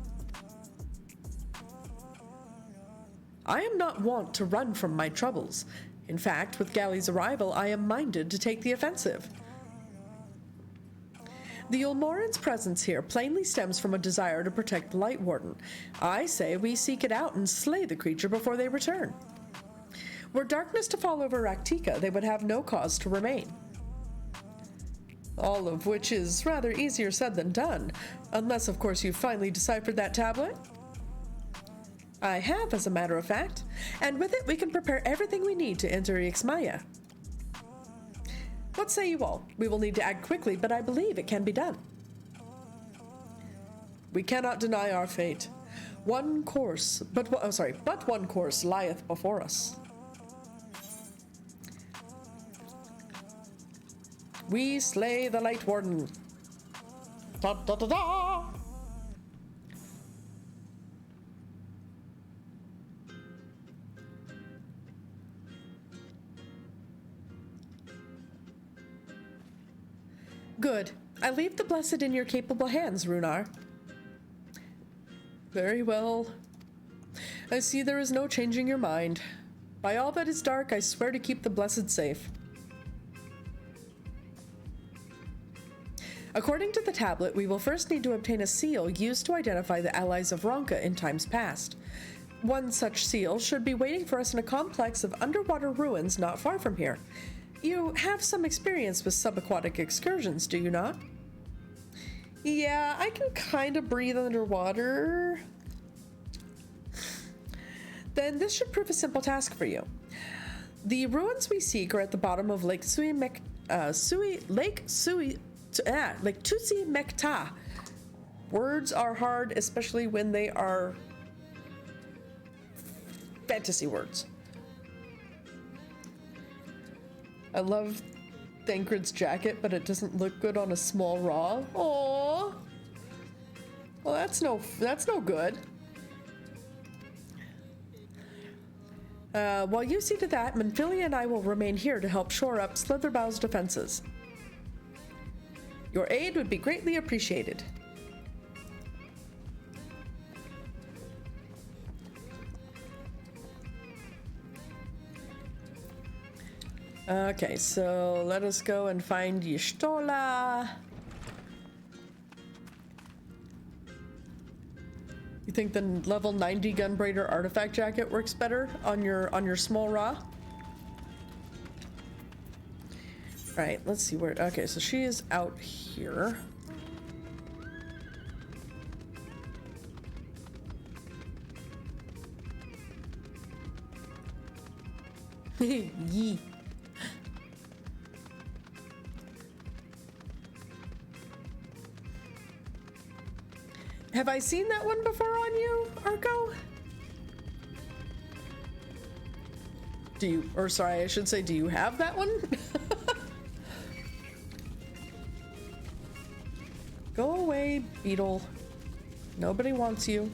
I am not wont to run from my troubles. In fact, with Galli's arrival, I am minded to take the offensive. The Yulmoran's presence here plainly stems from a desire to protect the Light Warden. I say we seek it out and slay the creature before they return. Were darkness to fall over Raktika, they would have no cause to remain. All of which is rather easier said than done, unless, of course, you've finally deciphered that tablet. I have, as a matter of fact, and with it we can prepare everything we need to enter Ixmaya. What say you all? We will need to act quickly, but I believe it can be done. We cannot deny our fate. But one course lieth before us. We slay the Light Warden. Da da da da! Good. I leave the blessed in your capable hands, Runar. Very well. I see there is no changing your mind. By all that is dark, I swear to keep the blessed safe. According to the tablet, we will first need to obtain a seal used to identify the allies of Ronka in times past. One such seal should be waiting for us in a complex of underwater ruins not far from here. You have some experience with subaquatic excursions, do you not? Yeah, I can kind of breathe underwater. Then this should prove a simple task for you. The ruins we seek are at the bottom of Lake Tusi Mekta. Words are hard, especially when they are fantasy words. I love Thancred's jacket, but it doesn't look good on a small Raw. Aww. Well, that's no good. While you see to that, Manphilia and I will remain here to help shore up Slitherbow's defenses. Your aid would be greatly appreciated. Okay, so let us go and find Y'shtola. You think the level 90 Gunbraider artifact jacket works better on your small Ra? Alright, let's see where. Okay, so she is out here. Yee. Have I seen that one before on you, Arco? Do you, or sorry, I should say, do you have that one? Go away, beetle. Nobody wants you.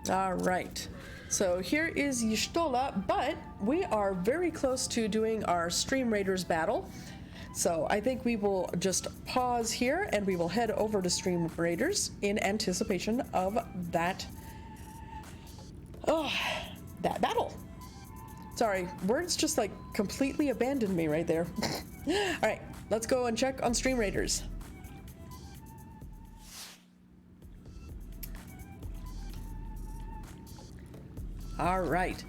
All right. So here is Y'shtola, but we are very close to doing our Stream Raiders battle. So I think we will just pause here and we will head over to Stream Raiders in anticipation of that battle. Sorry, words just like completely abandoned me right there. All right, let's go and check on Stream Raiders. All right.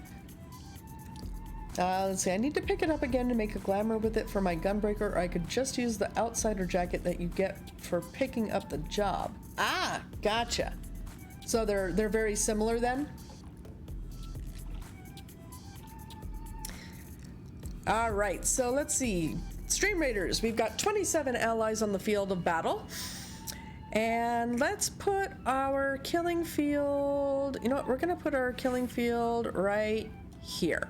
Let's see, I need to pick it up again to make a glamour with it for my gunbreaker, or I could just use the outsider jacket that you get for picking up the job. Ah, gotcha. So they're very similar then? All right, so let's see. Stream Raiders, we've got 27 allies on the field of battle. And let's put our killing field, you know what, we're gonna put our killing field right here.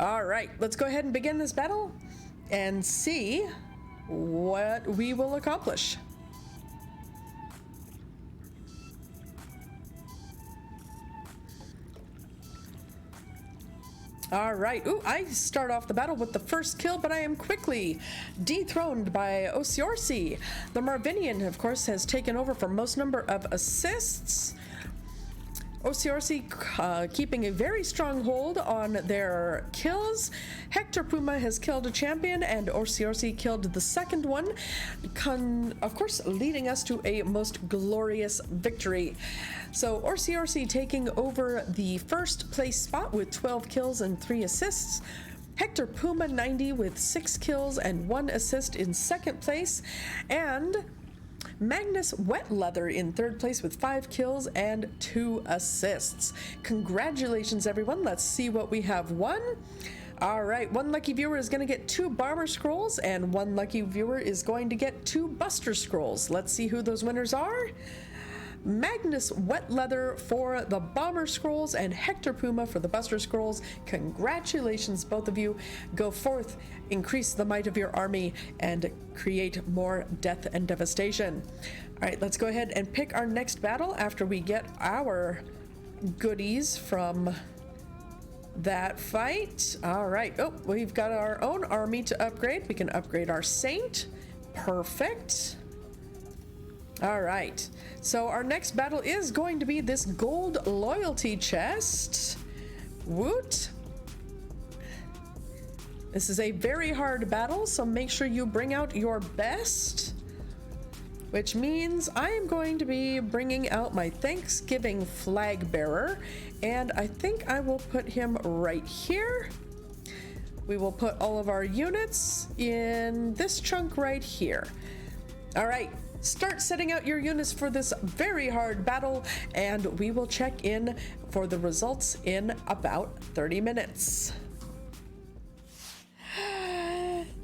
All right, let's go ahead and begin this battle and see what we will accomplish. All right, ooh, I start off the battle with the first kill, but I am quickly dethroned by Osiorsi. The Marvinian, of course, has taken over for most number of assists. Osiorsi keeping a very strong hold on their kills. Hector Puma has killed a champion and Osiorsi killed the second one, of course leading us to a most glorious victory. So Osiorsi taking over the first place spot with 12 kills and 3 assists. Hector Puma 90 with 6 kills and 1 assist in second place, and Magnus Wet Leather in third place with 5 kills and 2 assists. Congratulations, everyone. Let's see what we have won. All right, one lucky viewer is going to get 2 Bomber Scrolls, and one lucky viewer is going to get 2 Buster Scrolls. Let's see who those winners are. Magnus Wet Leather for the Bomber Scrolls and Hector Puma for the Buster Scrolls. Congratulations, both of you. Go forth, increase the might of your army, and create more death and devastation. All right, let's go ahead and pick our next battle after we get our goodies from that fight. All right. Oh, we've got our own army to upgrade. We can upgrade our Saint. Perfect. All right. So our next battle is going to be this gold loyalty chest. Woot. This is a very hard battle, so make sure you bring out your best. Which means I am going to be bringing out my Thanksgiving flag bearer, and I think I will put him right here. We will put all of our units in this chunk right here. All right, start setting out your units for this very hard battle, and we will check in for the results in about 30 minutes.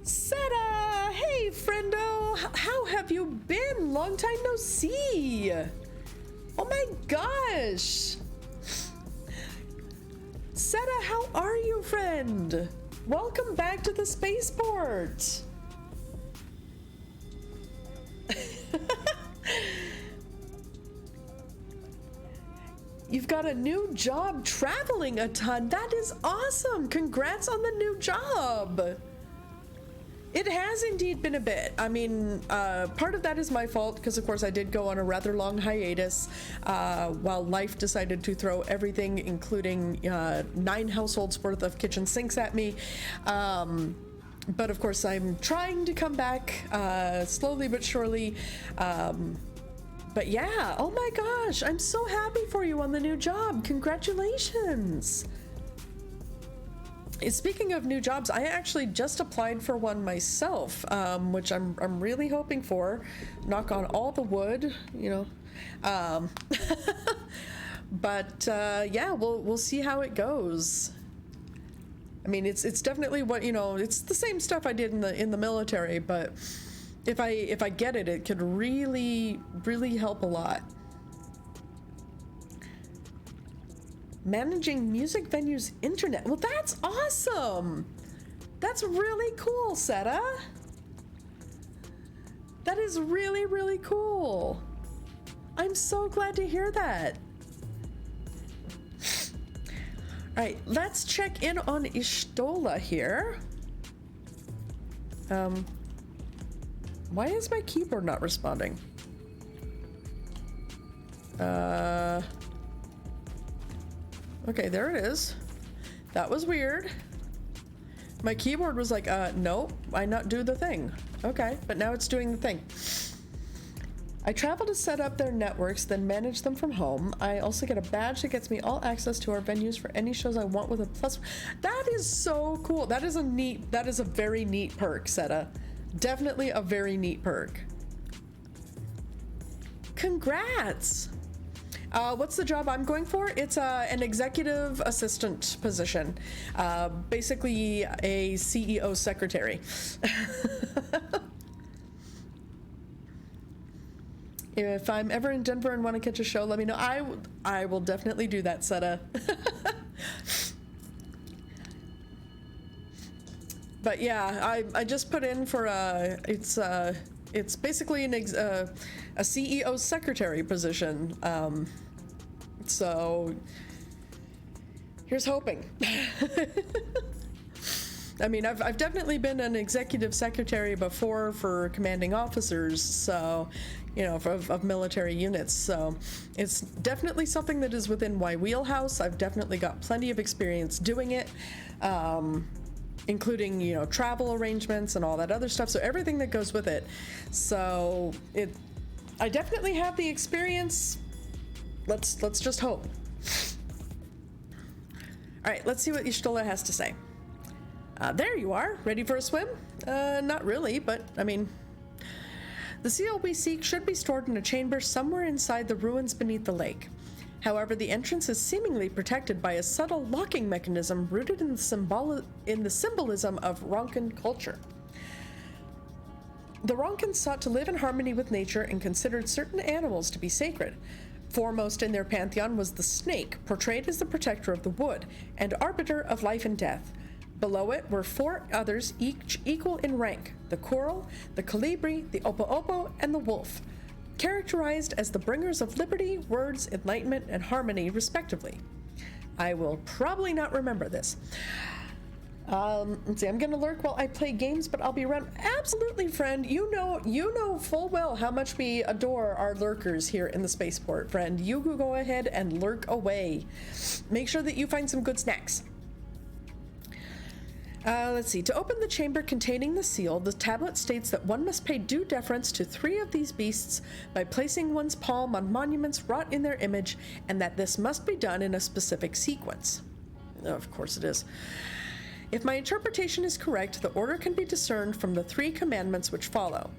Seta! Hey, friendo! How have you been? Long time no see! Oh my gosh! Seta, how are you, friend? Welcome back to the spaceport! You've got a new job traveling a ton. That is awesome! Congrats on the new job! It has indeed been a bit. I mean, part of that is my fault because, of course, I did go on a rather long hiatus while life decided to throw everything, including 9 households worth of kitchen sinks at me. But, of course, I'm trying to come back slowly but surely. But yeah, oh my gosh, I'm so happy for you on the new job. Congratulations. Speaking of new jobs, I actually just applied for one myself, which I'm really hoping for. Knock on all the wood, you know. But yeah, we'll see how it goes. I mean, it's definitely what, you know, it's the same stuff I did in the military, but if I get it, it could really help a lot. Managing music venues internet. Well, that's awesome. That's really cool, Seta. That is really cool. I'm so glad to hear that. All right, let's check in on Ishtola here. Why is my keyboard not responding? Okay, there it is. That was weird. My keyboard was like, no, I not do the thing. Okay, but now it's doing the thing. I travel to set up their networks, then manage them from home. I also get a badge that gets me all access to our venues for any shows I want with a plus. That is so cool. That is a very neat perk, Seta. Definitely a very neat perk. Congrats. What's the job I'm going for? It's an executive assistant position. Basically a CEO secretary. If I'm ever in Denver and want to catch a show, let me know. I will definitely do that, Seta. But yeah, I just put in for it's basically a CEO secretary position. So here's hoping. I mean, I've definitely been an executive secretary before for commanding officers, so, you know, of military units. So it's definitely something that is within my wheelhouse. I've definitely got plenty of experience doing it, including, you know, travel arrangements and all that other stuff. So everything that goes with it. So I definitely have the experience. Let's just hope. All right, let's see what Ishtola has to say. There you are, ready for a swim? Not really, but I mean, the seal we seek should be stored in a chamber somewhere inside the ruins beneath the lake. However, the entrance is seemingly protected by a subtle locking mechanism rooted in the symbolism of Ronkan culture. The Ronkans sought to live in harmony with nature and considered certain animals to be sacred. Foremost in their pantheon was the snake, portrayed as the protector of the wood and arbiter of life and death. Below it were 4 others, each equal in rank: the coral, the colibri, the opo-opo, and the wolf, characterized as the bringers of liberty, words, enlightenment, and harmony, respectively. I will probably not remember this. Let's see, I'm gonna lurk while I play games, but I'll be around. Absolutely, friend. You know full well how much we adore our lurkers here in the spaceport, friend. You go ahead and lurk away. Make sure that you find some good snacks. Let's see. To open the chamber containing the seal, the tablet states that one must pay due deference to 3 of these beasts by placing one's palm on monuments wrought in their image, and that this must be done in a specific sequence. Oh, of course it is. If my interpretation is correct, the order can be discerned from the 3 commandments which follow.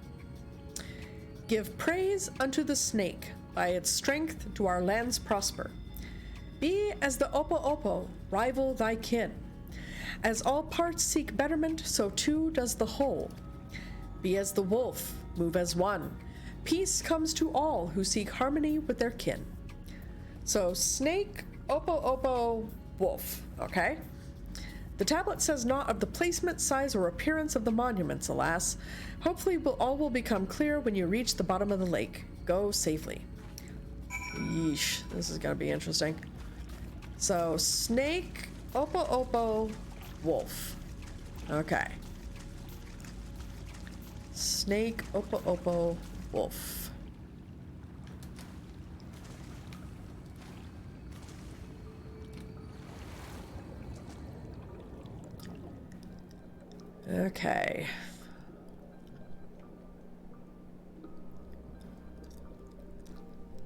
Give praise unto the snake. By its strength do our lands prosper. Be as the opo-opo, rival thy kin. As all parts seek betterment, so too does the whole. Be as the wolf, move as one. Peace comes to all who seek harmony with their kin. So snake, opo-opo, wolf, okay? The tablet says naught of the placement, size, or appearance of the monuments, alas. Hopefully all will become clear when you reach the bottom of the lake. Go safely. Yeesh, this is gonna be interesting. So, snake, opo-opo, wolf. Okay. Snake, opo-opo, wolf. Okay.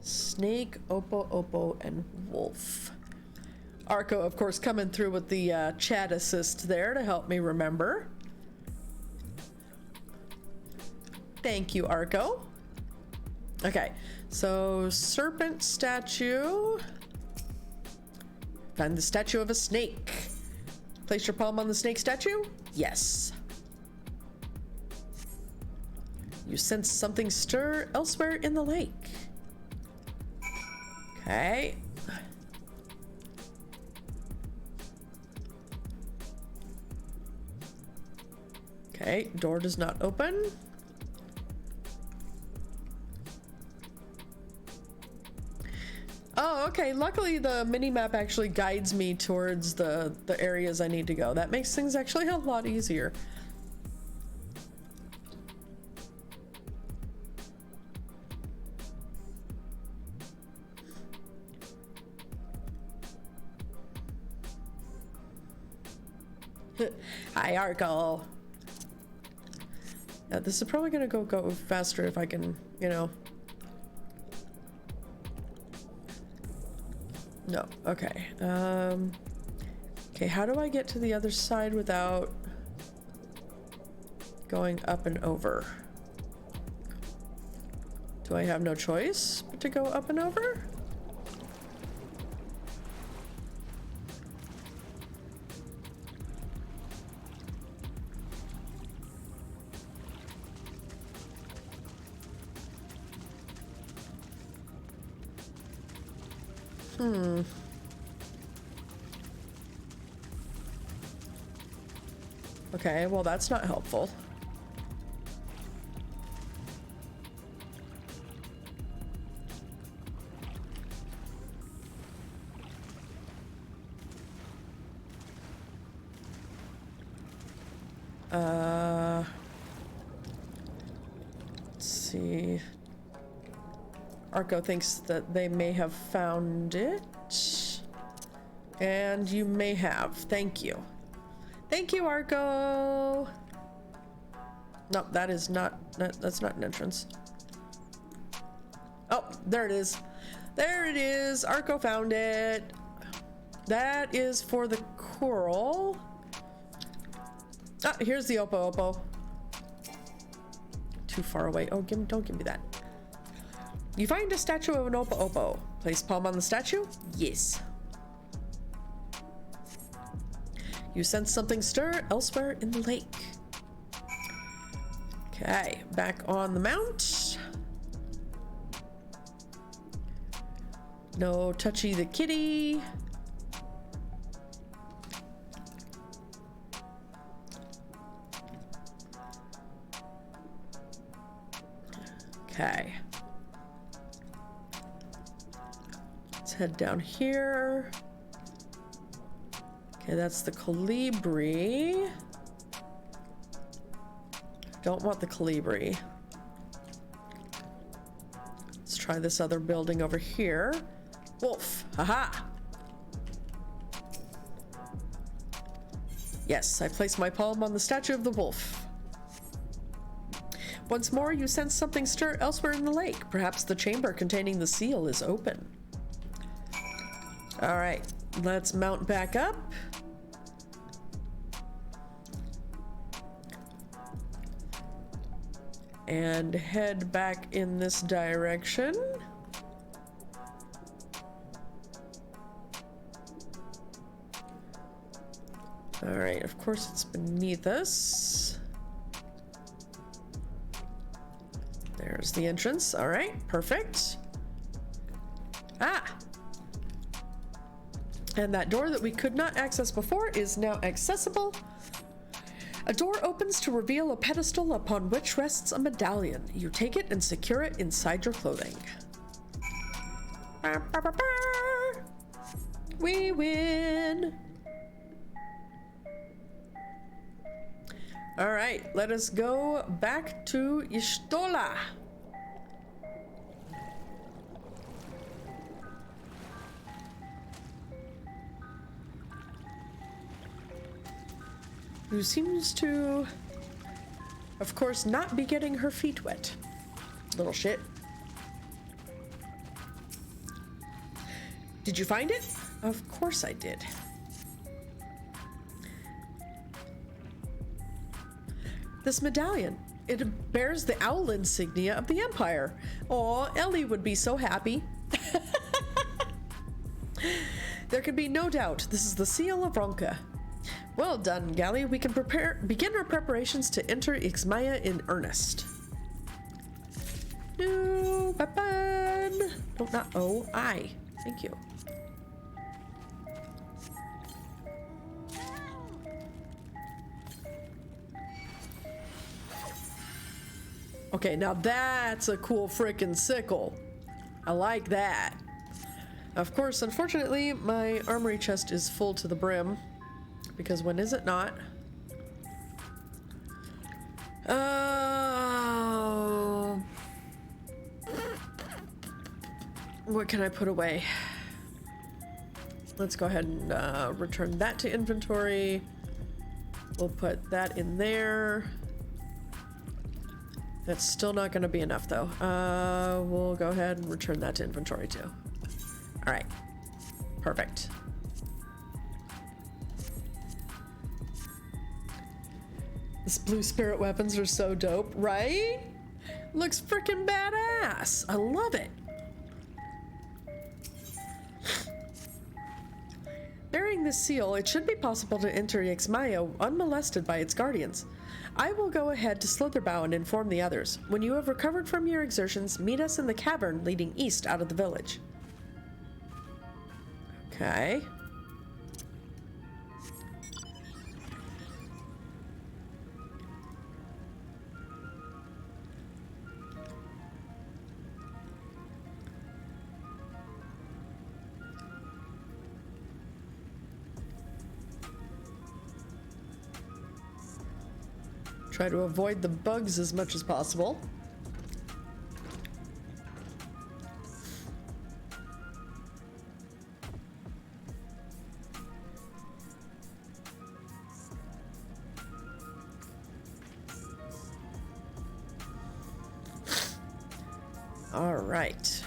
Snake, opo-opo, and wolf. Arco, of course, coming through with the chat assist there to help me remember. Thank you, Arco. Okay, so serpent statue. Find the statue of a snake. Place your palm on the snake statue? Yes. You sense something stir elsewhere in the lake. Okay. Okay, door does not open. Oh, okay. Luckily, the mini-map actually guides me towards the areas I need to go. That makes things actually a lot easier. Hi, Arco. This is probably gonna go faster if I can, you know. No, okay. Okay, how do I get to the other side without going up and over? Do I have no choice but to go up and over? Okay, well that's not helpful. Let's see. Arco thinks that they may have found it. And you may have. Thank you. Thank you, Arco. Nope, that is not, that's not an entrance. Oh, there it is. There it is. Arco found it. That is for the coral. Ah, here's the opo-opo. Too far away. Oh, don't give me that. You find a statue of an Opo-Opo. Place palm on the statue? Yes. You sense something stir elsewhere in the lake. Okay, back on the mount. No touchy the kitty. Okay. Let's head down here. Okay, that's the colibri. Don't want the colibri. Let's try this other building over here. Wolf, haha. Yes, I place my palm on the statue of the wolf. Once more, you sense something stir elsewhere in the lake. Perhaps the chamber containing the seal is open. All right, let's mount back up. And head back in this direction. All right, of course it's beneath us. There's the entrance. All right, perfect. Ah! And that door that we could not access before is now accessible. A door opens to reveal a pedestal upon which rests a medallion. You take it and secure it inside your clothing. We win! All right, let us go back to Y'shtola. Who seems to, of course, not be getting her feet wet. Little shit. Did you find it? Of course I did. This medallion, it bears the owl insignia of the Empire. Aw, Ellie would be so happy. There can be no doubt this is the seal of Ronka. Well done, Galli. We can begin our preparations to enter Ixmaya in earnest. No, Papan. No, not O, I. Thank you. Okay, now that's a cool frickin' sickle. I like that. Of course, unfortunately, my armory chest is full to the brim. Because when is it not? What can I put away? Let's go ahead and return that to inventory. We'll put that in there. That's still not going to be enough, though. We'll go ahead and return that to inventory, too. All right. Perfect. These blue spirit weapons are so dope, right? Looks freaking badass. I love it. Bearing this seal, it should be possible to enter Ixmaya unmolested by its guardians. I will go ahead to Slitherbow and inform the others. When you have recovered from your exertions, meet us in the cavern leading east out of the village. Okay. Try to avoid the bugs as much as possible. All right.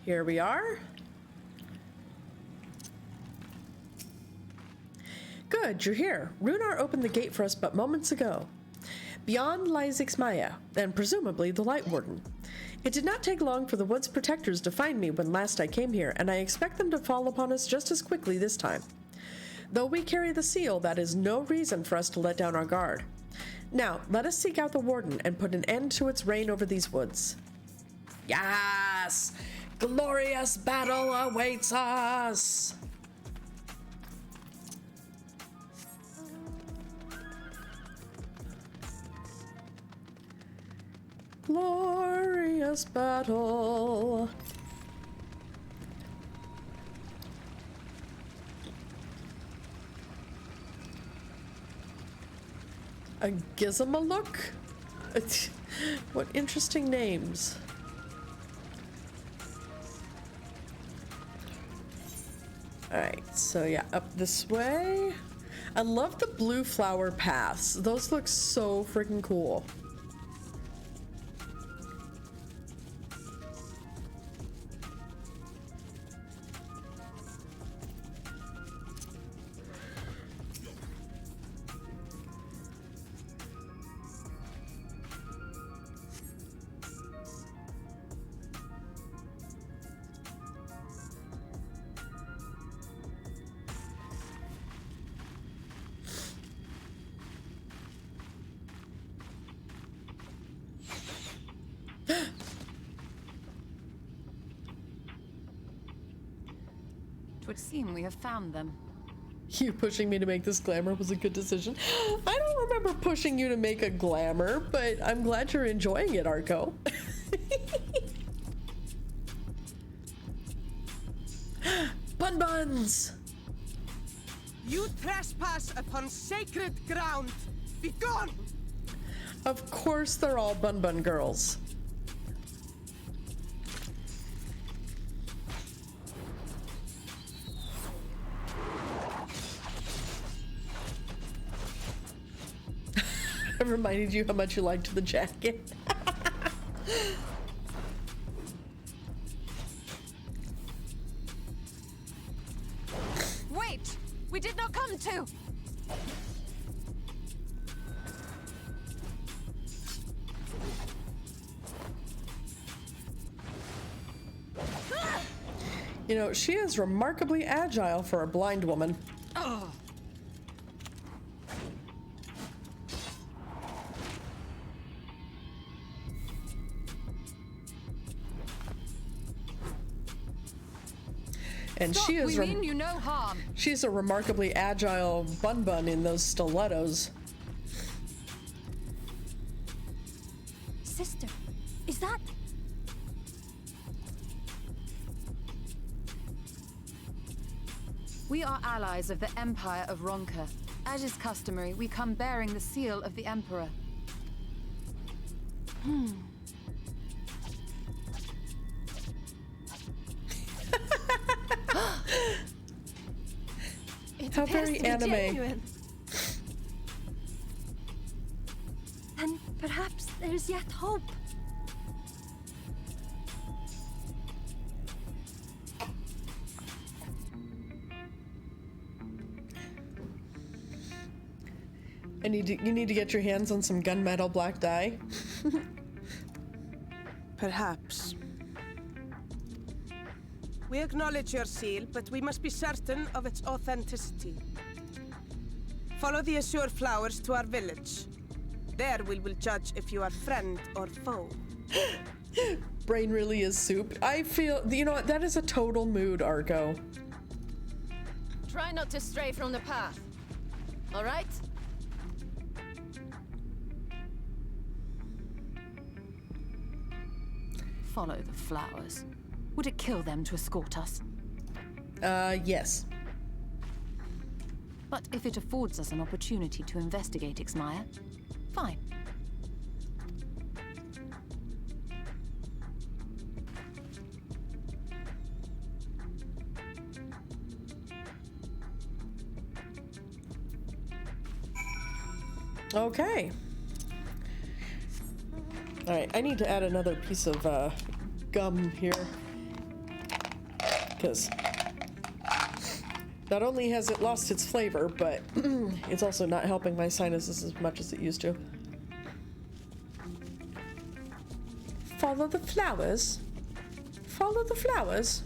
Here we are. Good, you're here. Runar opened the gate for us but moments ago. Beyond lies Ixmaya, and presumably the Light Warden. It did not take long for the Wood's protectors to find me when last I came here, and I expect them to fall upon us just as quickly this time. Though we carry the seal, that is no reason for us to let down our guard. Now, let us seek out the Warden and put an end to its reign over these woods. Yes! Glorious battle awaits us! Glorious battle. A Gizmaluk? What interesting names. Alright, so yeah, up this way. I love the blue flower paths. Those look so freaking cool. It would seem we have found them. You pushing me to make this glamour was a good decision. I don't remember pushing you to make a glamour, but I'm glad you're enjoying it, Arco. Bun buns! You trespass upon sacred ground. Be gone! Of course they're all bun bun girls. I reminded you how much you liked the jacket. Wait! We did not come to! You know, she is remarkably agile for a blind woman. Oh. And Stop, she is. We mean you no harm. She's a remarkably agile bun in those stilettos. Sister, is that... We are allies of the Empire of Ronka. As is customary, we come bearing the seal of the Emperor. How very anime. Genuine. Then perhaps there is yet hope. You need to get your hands on some gunmetal black dye. Perhaps. We acknowledge your seal, but we must be certain of its authenticity. Follow the azure flowers to our village. There we will judge if you are friend or foe. Brain really is soup. I feel, you know what, that is a total mood, Arco. Try not to stray from the path. All right? Follow the flowers. Would it kill them to escort us? Yes. But if it affords us an opportunity to investigate Ixmaya, fine. Okay. Alright, I need to add another piece of gum here. Because not only has it lost its flavor, but it's also not helping my sinuses as much as it used to. Follow the flowers? Follow the flowers?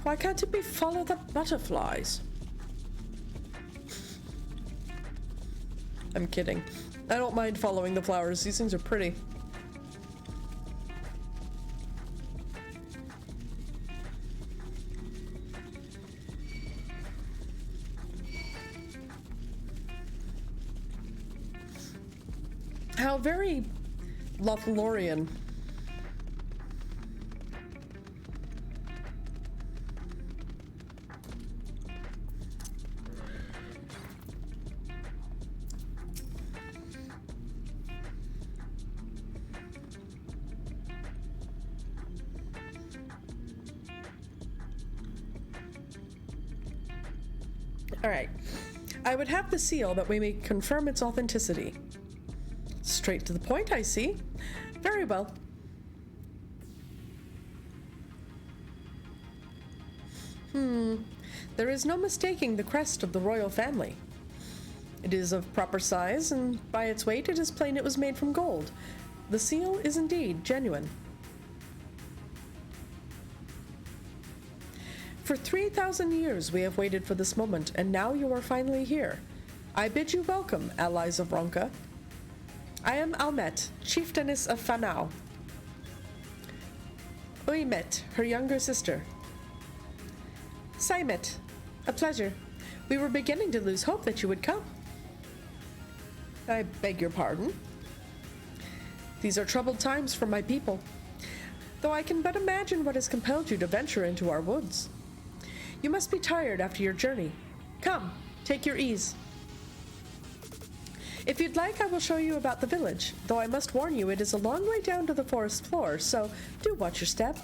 Why can't it be follow the butterflies? I'm kidding. I don't mind following the flowers. These things are pretty. How very Lothlorien. All right. I would have the seal that we may confirm its authenticity. Straight to the point, I see. Very well. There is no mistaking the crest of the royal family. It is of proper size, and by its weight it is plain it was made from gold. The seal is indeed genuine. For 3,000 years we have waited for this moment, and now you are finally here. I bid you welcome, allies of Ronka. I am Almet, chieftainess of Fanau. Uimet, her younger sister. Saimet, a pleasure. We were beginning to lose hope that you would come. I beg your pardon. These are troubled times for my people, though I can but imagine what has compelled you to venture into our woods. You must be tired after your journey. Come, take your ease. If you'd like, I will show you about the village, though I must warn you it is a long way down to the forest floor, so do watch your step.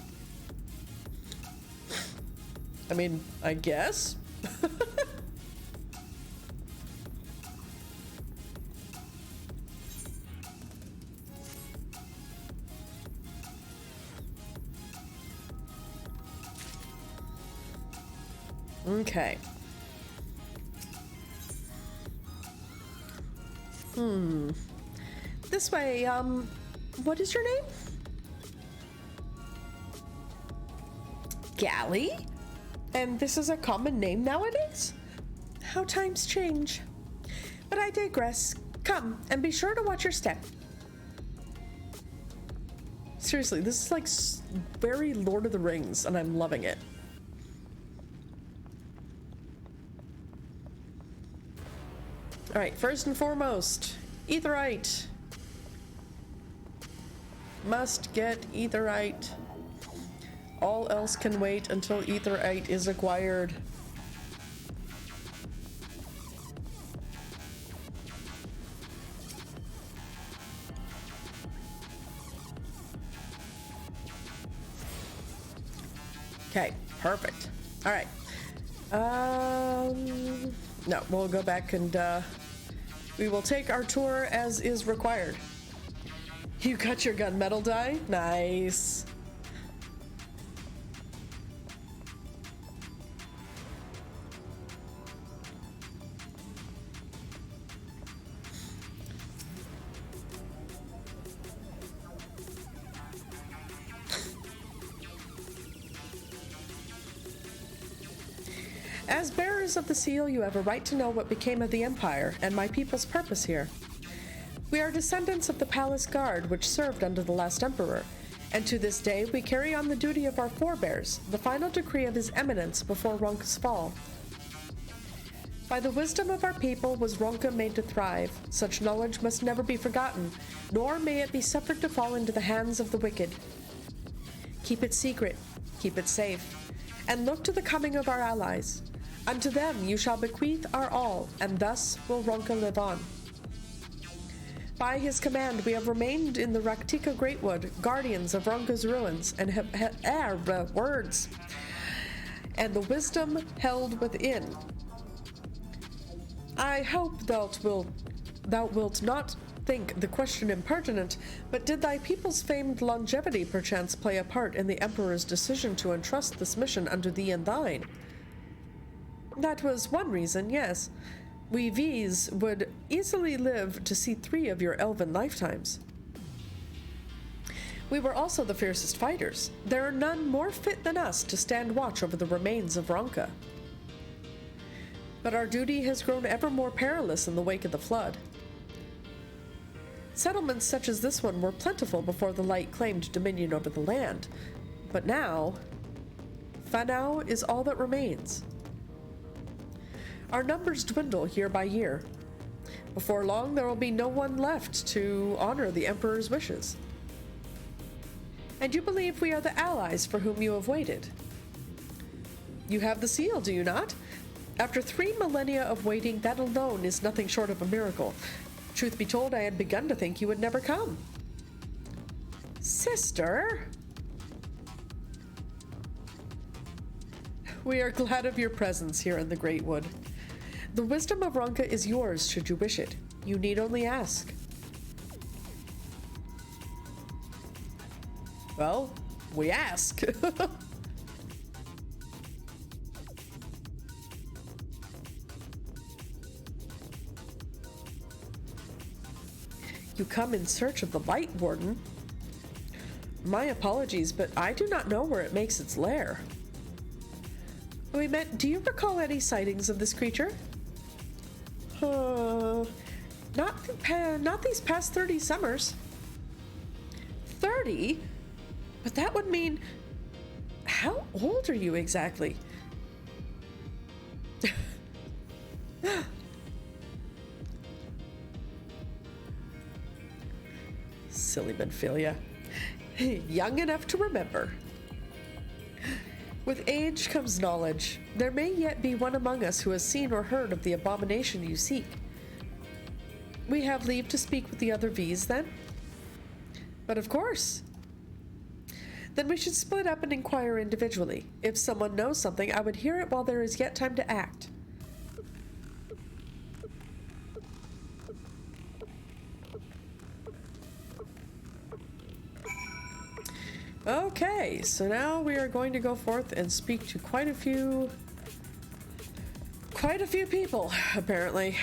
I mean, I guess. Okay. This way, what is your name? Galli? And this is a common name nowadays? How times change. But I digress. Come, and be sure to watch your step. Seriously, this is like very Lord of the Rings, and I'm loving it. Alright, first and foremost, Aetheryte. Must get Aetheryte. All else can wait until Aetheryte is acquired. Okay, perfect. Alright. No, we'll go back and we will take our tour as is required. You got your gunmetal die? Nice. As bearers of the seal, you have a right to know what became of the Empire and my people's purpose here. We are descendants of the palace guard which served under the last emperor, and to this day we carry on the duty of our forebears, the final decree of his eminence before Ronka's fall. By the wisdom of our people was Ronka made to thrive. Such knowledge must never be forgotten, nor may it be suffered to fall into the hands of the wicked. Keep it secret, keep it safe, and look to the coming of our allies. Unto them you shall bequeath our all, and thus will Ronka live on. By his command we have remained in the Raktika Greatwood, guardians of Ronka's ruins, and words, and the wisdom held within. I hope thou wilt not think the question impertinent, but did thy people's famed longevity perchance play a part in the Emperor's decision to entrust this mission unto thee and thine? That was one reason, yes. We V's would easily live to see 3 of your elven lifetimes. We were also the fiercest fighters. There are none more fit than us to stand watch over the remains of Ronka. But our duty has grown ever more perilous in the wake of the flood. Settlements such as this one were plentiful before the light claimed dominion over the land. But now, Fanau is all that remains. Our numbers dwindle year by year. Before long, there will be no one left to honor the Emperor's wishes. And you believe we are the allies for whom you have waited. You have the seal, do you not? After 3 millennia of waiting, that alone is nothing short of a miracle. Truth be told, I had begun to think you would never come. Sister? We are glad of your presence here in the Great Wood. The wisdom of Ronka is yours should you wish it. You need only ask. Well, we ask. You come in search of the Light Warden? My apologies, but I do not know where it makes its lair. We meant, do you recall any sightings of this creature? Not these past 30 summers. 30? But that would mean... How old are you exactly? Silly Benphilia. Young enough to remember. With age comes knowledge. There may yet be one among us who has seen or heard of the abomination you seek. We have leave to speak with the other V's, then? But of course. Then we should split up and inquire individually. If someone knows something, I would hear it while there is yet time to act. Okay, so now we are going to go forth and speak to quite a few people, apparently.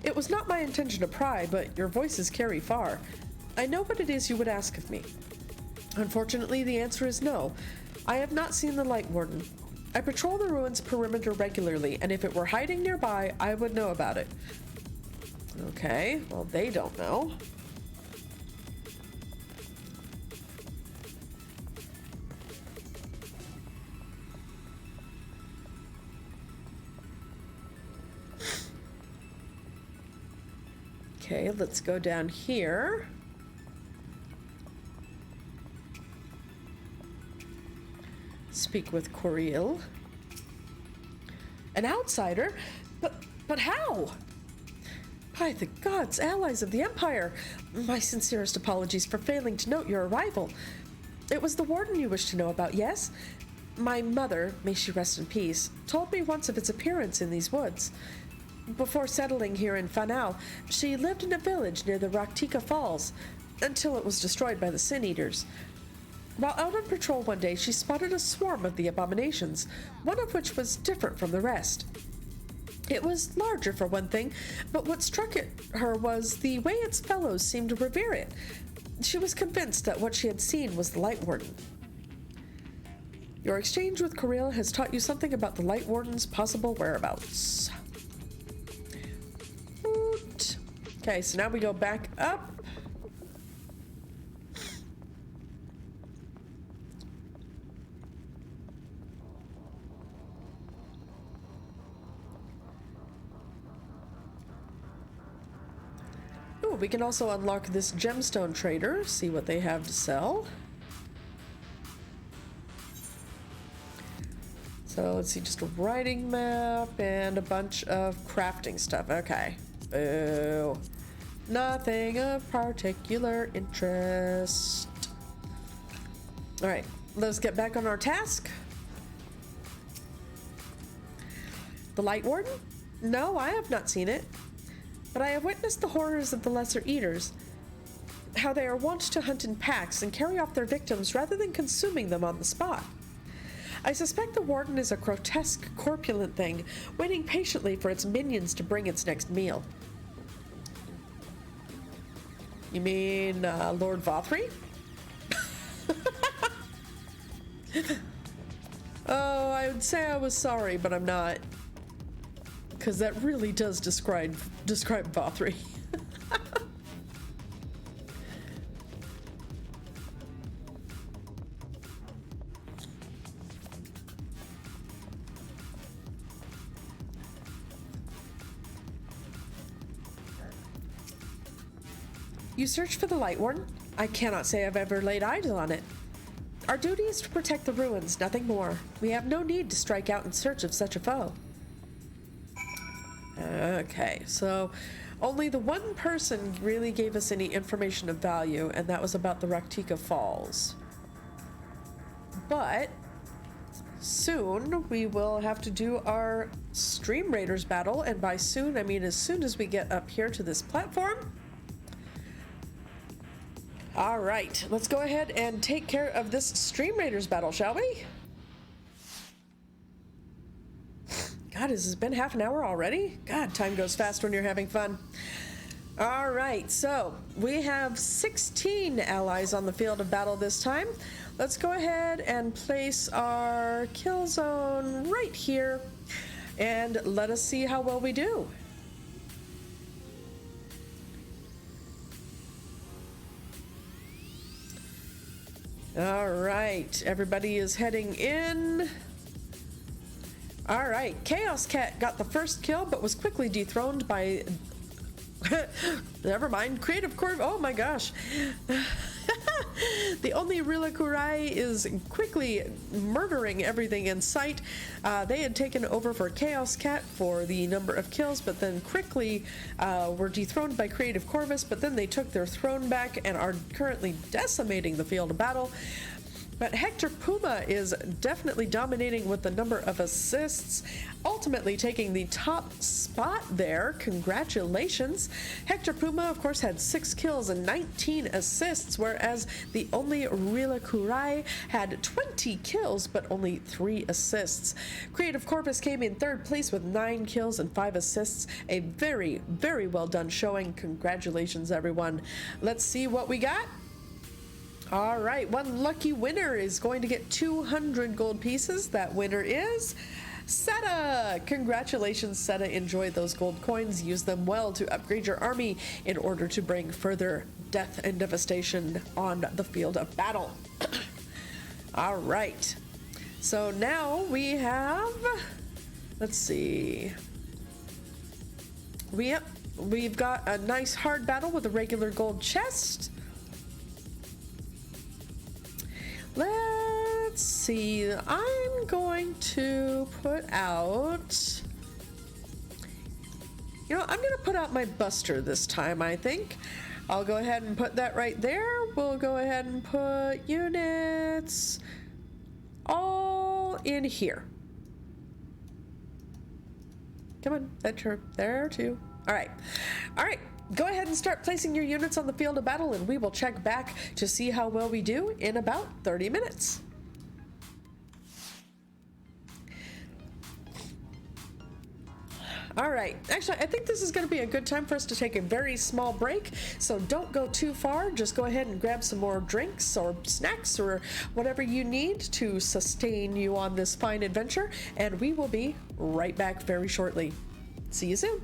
It was not my intention to pry, but your voices carry far. I know what it is you would ask of me. Unfortunately, the answer is no. I have not seen the Light Warden. I patrol the ruins perimeter regularly, and if it were hiding nearby, I would know about it. Okay, well, they don't know. Okay, let's go down here. Speak with Coriel. An outsider? But how? By the gods, allies of the Empire! My sincerest apologies for failing to note your arrival. It was the Warden you wished to know about, yes? My mother, may she rest in peace, told me once of its appearance in these woods. Before settling here in Fanau, she lived in a village near the Raktika Falls, until it was destroyed by the Sin Eaters. While out on patrol one day, she spotted a swarm of the abominations, one of which was different from the rest. It was larger for one thing, but what struck her was the way its fellows seemed to revere it. She was convinced that what she had seen was the Light Warden. Your exchange with Coriel has taught you something about the Light Warden's possible whereabouts. Oot. Okay, so now we go back up. Ooh, we can also unlock this gemstone trader, see what they have to sell. So let's see, just a writing map and a bunch of crafting stuff. Okay. Boo. Nothing of particular interest. All right, let's get back on our task. The Light Warden? No, I have not seen it. But I have witnessed the horrors of the Lesser Eaters. How they are wont to hunt in packs and carry off their victims rather than consuming them on the spot. I suspect the Warden is a grotesque, corpulent thing, waiting patiently for its minions to bring its next meal. You mean Lord Vothry? Oh, I would say I was sorry, but I'm not. Because that really does describe Vothry. You searched for the Light Warden? I cannot say I've ever laid eyes on it. Our duty is to protect the ruins, nothing more. We have no need to strike out in search of such a foe. Okay, so only the one person really gave us any information of value, and that was about the Raktika Falls. But soon we will have to do our Stream Raiders battle, and by soon I mean as soon as we get up here to this platform. All right, let's go ahead and take care of this Stream Raiders battle, shall we? God, has this been half an hour already? God, time goes fast when you're having fun. All right, so we have 16 allies on the field of battle this time. Let's go ahead and place our kill zone right here, and let us see how well we do. All right, everybody is heading in. All right, Chaos Cat got the first kill, but was quickly dethroned by... Never mind, Creative Corp. Oh my gosh. The only Rila Kurai is quickly murdering everything in sight. They had taken over for Chaos Cat for the number of kills, but then quickly were dethroned by Creative Corvus, but then they took their throne back and are currently decimating the field of battle. But Hector Puma is definitely dominating with the number of assists, ultimately taking the top spot there. Congratulations. Hector Puma, of course, had 6 kills and 19 assists, whereas the only Rila Kurai had 20 kills but only 3 assists. Creative Corpus came in 3rd place with 9 kills and 5 assists. A very, very well done showing. Congratulations, everyone. Let's see what we got. All right, one lucky winner is going to get 200 gold pieces. That winner is Seta. Congratulations, Seta. Enjoy those gold coins. Use them well to upgrade your army in order to bring further death and devastation on the field of battle. All right, so now we have, let's see. We've got a nice hard battle with a regular gold chest. Let's see, I'm going to put out, I'm going to put out my Buster this time, I think. I'll go ahead and put that right there. We'll go ahead and put units all in here. Come on, there too. All right. Go ahead and start placing your units on the field of battle, and we will check back to see how well we do in about 30 minutes. All right, actually, I think this is going to be a good time for us to take a very small break, so don't go too far. Just go ahead and grab some more drinks or snacks or whatever you need to sustain you on this fine adventure, and we will be right back very shortly. See you soon.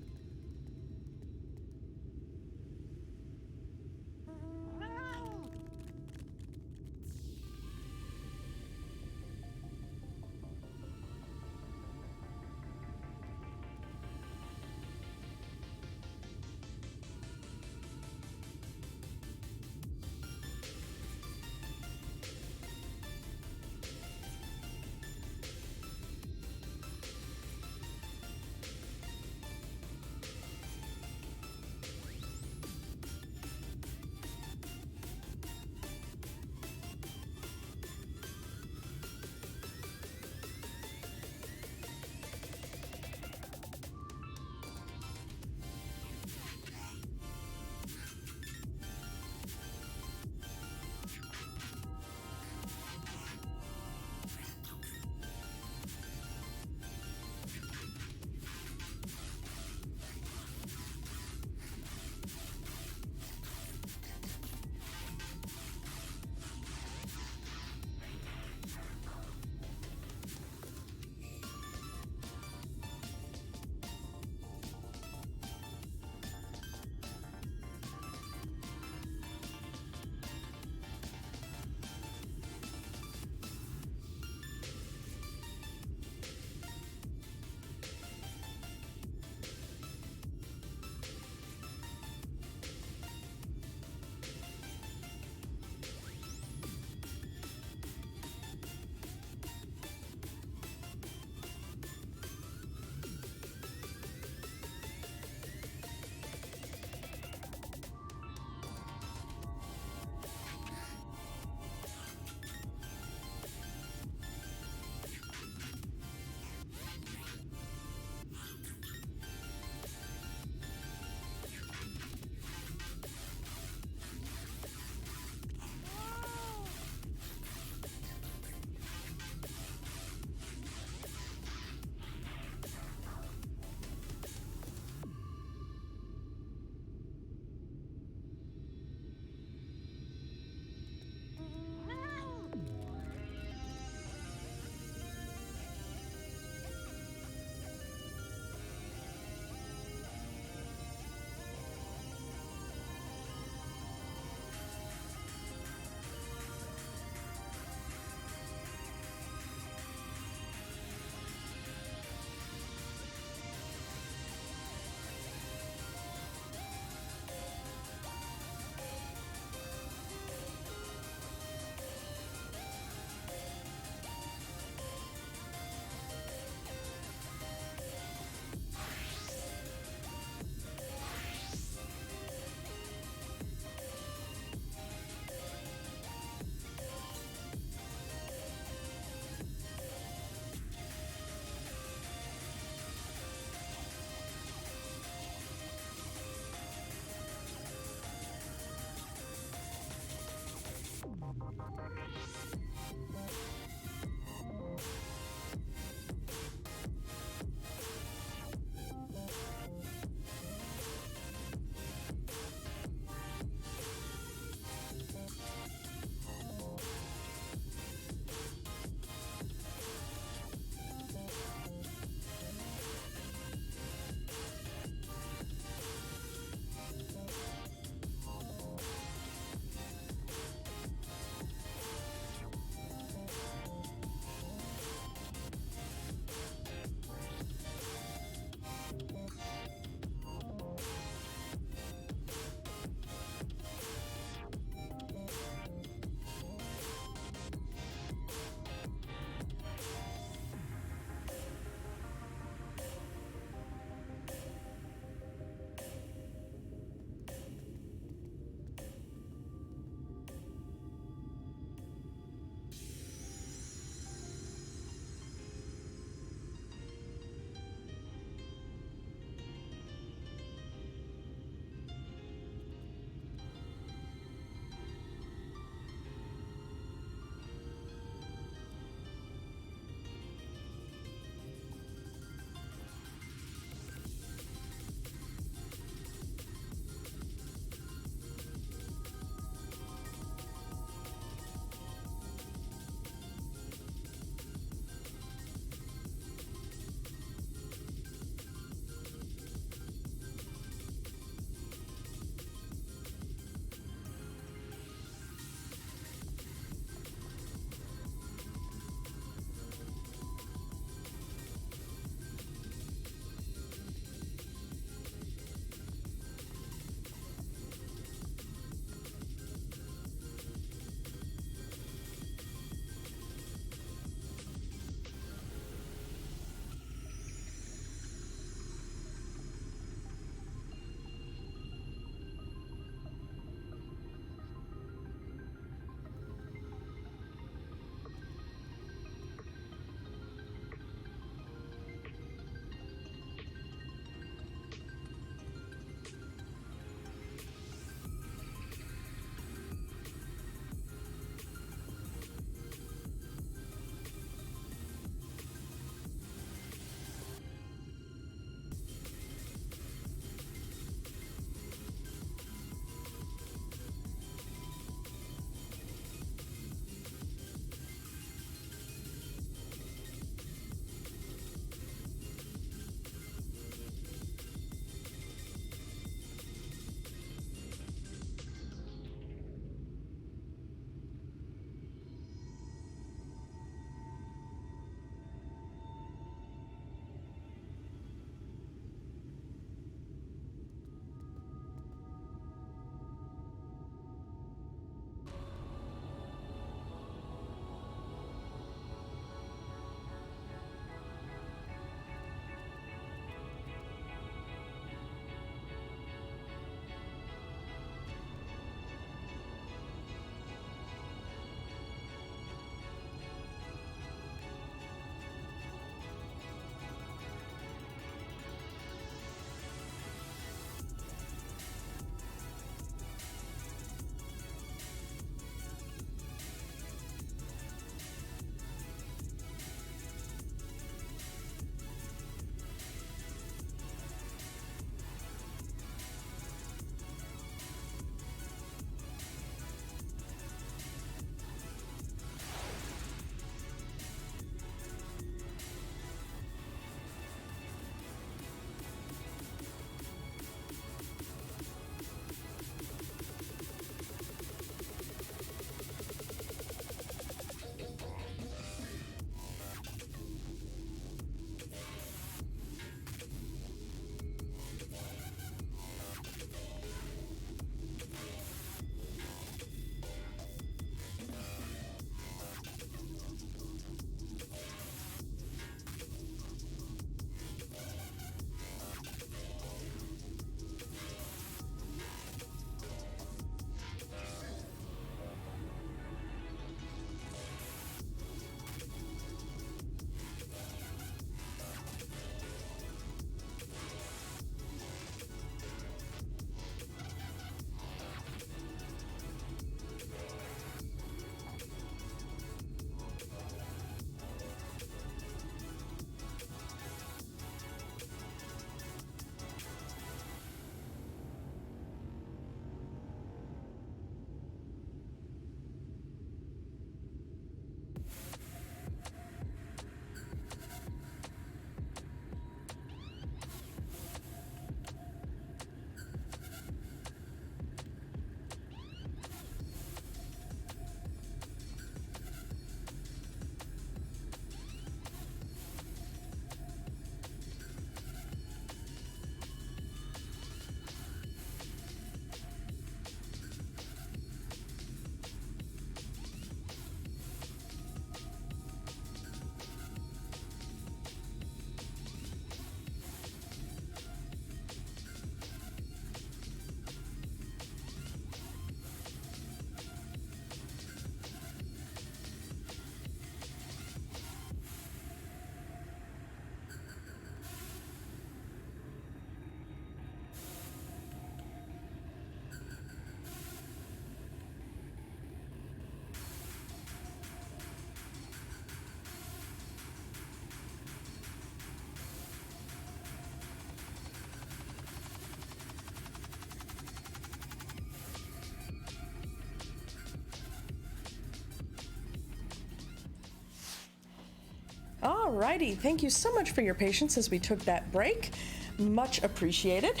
Alrighty, thank you so much for your patience as we took that break. Much appreciated.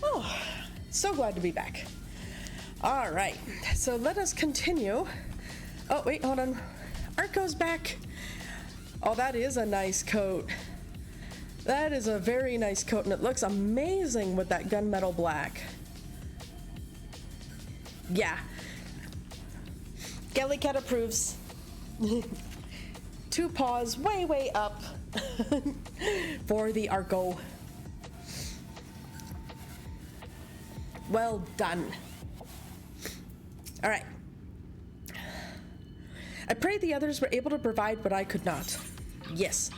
Oh, so glad to be back. Alright, so let us continue. Oh, wait, hold on. Art goes back. Oh, that is a nice coat. That is a very nice coat, and it looks amazing with that gunmetal black. Yeah. GalliCat approves. 2 paws way, way up for the Arco. Well done. All right. I pray the others were able to provide what I could not. Yes.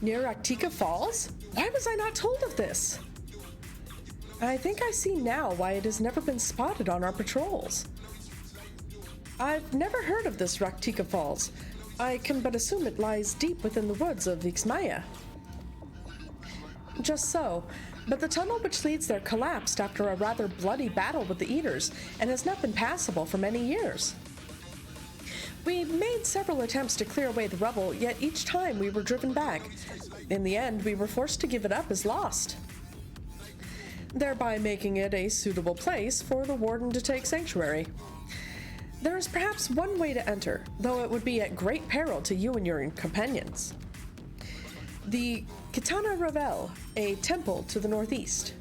Near Raktika Falls? Why was I not told of this? I think I see now why it has never been spotted on our patrols. I've never heard of this Raktika Falls. I can but assume it lies deep within the woods of Ixmaya. Just so, but the tunnel which leads there collapsed after a rather bloody battle with the Eaters and has not been passable for many years. We made several attempts to clear away the rubble, yet each time we were driven back. In the end, we were forced to give it up as lost, thereby making it a suitable place for the warden to take sanctuary. There is perhaps one way to enter, though it would be at great peril to you and your companions. The Kitana Ravel, a temple to the northeast.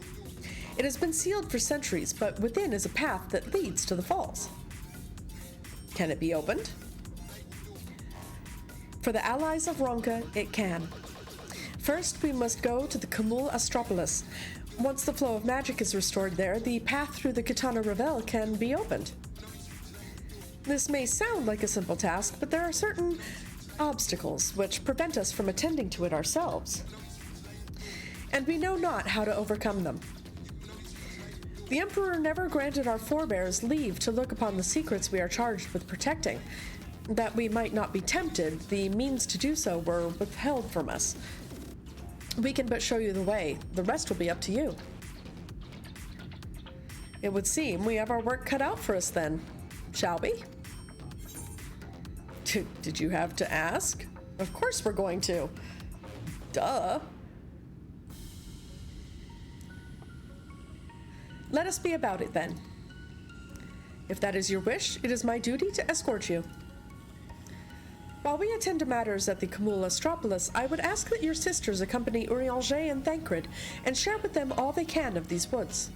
It has been sealed for centuries, but within is a path that leads to the falls. Can it be opened? For the allies of Ronka, it can. First, we must go to the Kamul Astropolis. Once the flow of magic is restored there, the path through the Kitana Ravel can be opened. This may sound like a simple task, but there are certain obstacles which prevent us from attending to it ourselves. And we know not how to overcome them. The Emperor never granted our forebears leave to look upon the secrets we are charged with protecting. That we might not be tempted, the means to do so were withheld from us. We can but show you the way. The rest will be up to you. It would seem we have our work cut out for us then, shall we? Did you have to ask? Of course we're going to. Duh. Let us be about it then. If that is your wish, it is my duty to escort you. While we attend to matters at the Kamul Astropolis, I would ask that your sisters accompany Urianger and Thancred and share with them all they can of these woods.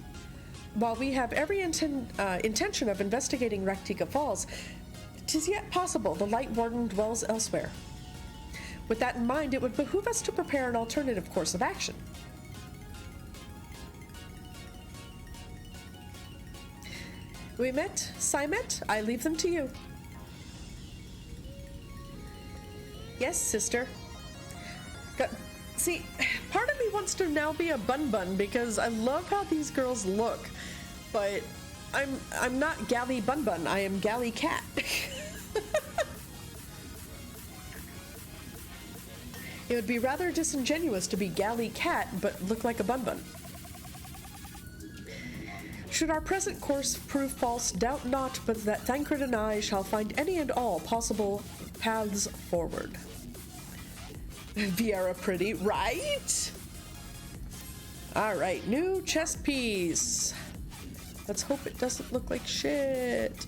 While we have every intention of investigating Raktika Falls, 'tis yet possible the Light Warden dwells elsewhere. With that in mind, it would behoove us to prepare an alternative course of action. Simet, I leave them to you. Yes, sister. See, part of me wants to now be a bun because I love how these girls look, but I'm not Galley Bun Bun, I am GalliCat. It would be rather disingenuous to be GalliCat but look like a Bun Bun. Should our present course prove false, doubt not but that Thancred and I shall find any and all possible paths forward. Viera pretty, right? Alright, new chest piece. Let's hope it doesn't look like shit.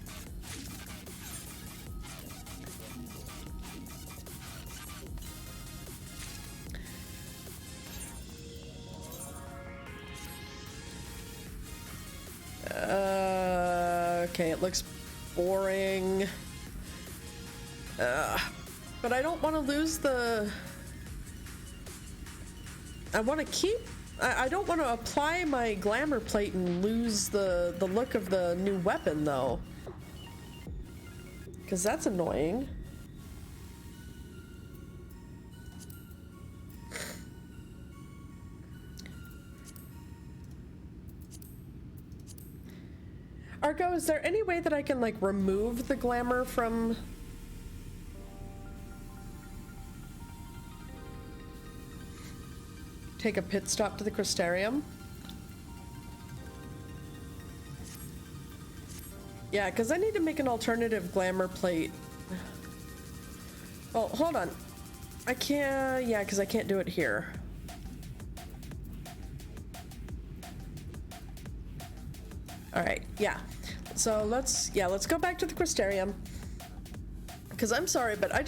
Okay, it looks boring. But I don't want to lose the... I want to keep... I don't want to apply my glamour plate and lose the look of the new weapon, though. Because that's annoying. Argo, is there any way that I can, like, remove the glamour from... take a pit stop to the Crystarium. Yeah, because I need to make an alternative glamour plate. Oh, hold on. I can't, yeah, because I can't do it here. All right, yeah. So let's go back to the Crystarium. Because I'm sorry, but I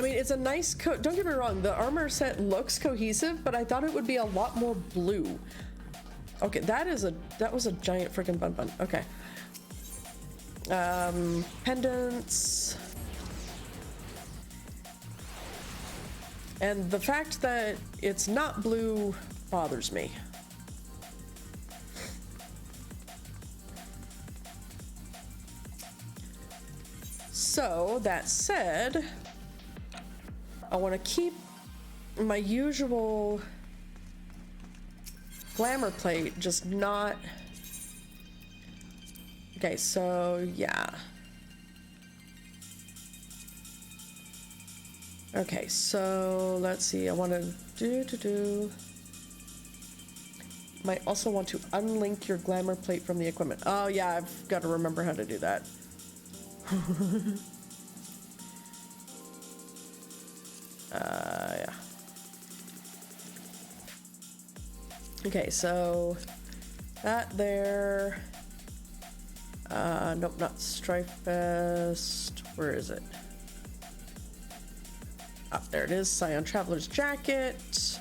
mean, it's a nice coat. Don't get me wrong, the armor set looks cohesive, but I thought it would be a lot more blue. Okay, that was a giant freaking bun. Okay. Pendants. And the fact that it's not blue bothers me. So, that said, I want to keep my usual glamour plate, just not... Okay, so, yeah. Okay, so, let's see, I want to Might also want to unlink your glamour plate from the equipment. Oh yeah, I've got to remember how to do that. Yeah. Okay, so that there. Nope, not Strife Vest. Where is it? Ah, there it is. Scion Traveler's Jacket.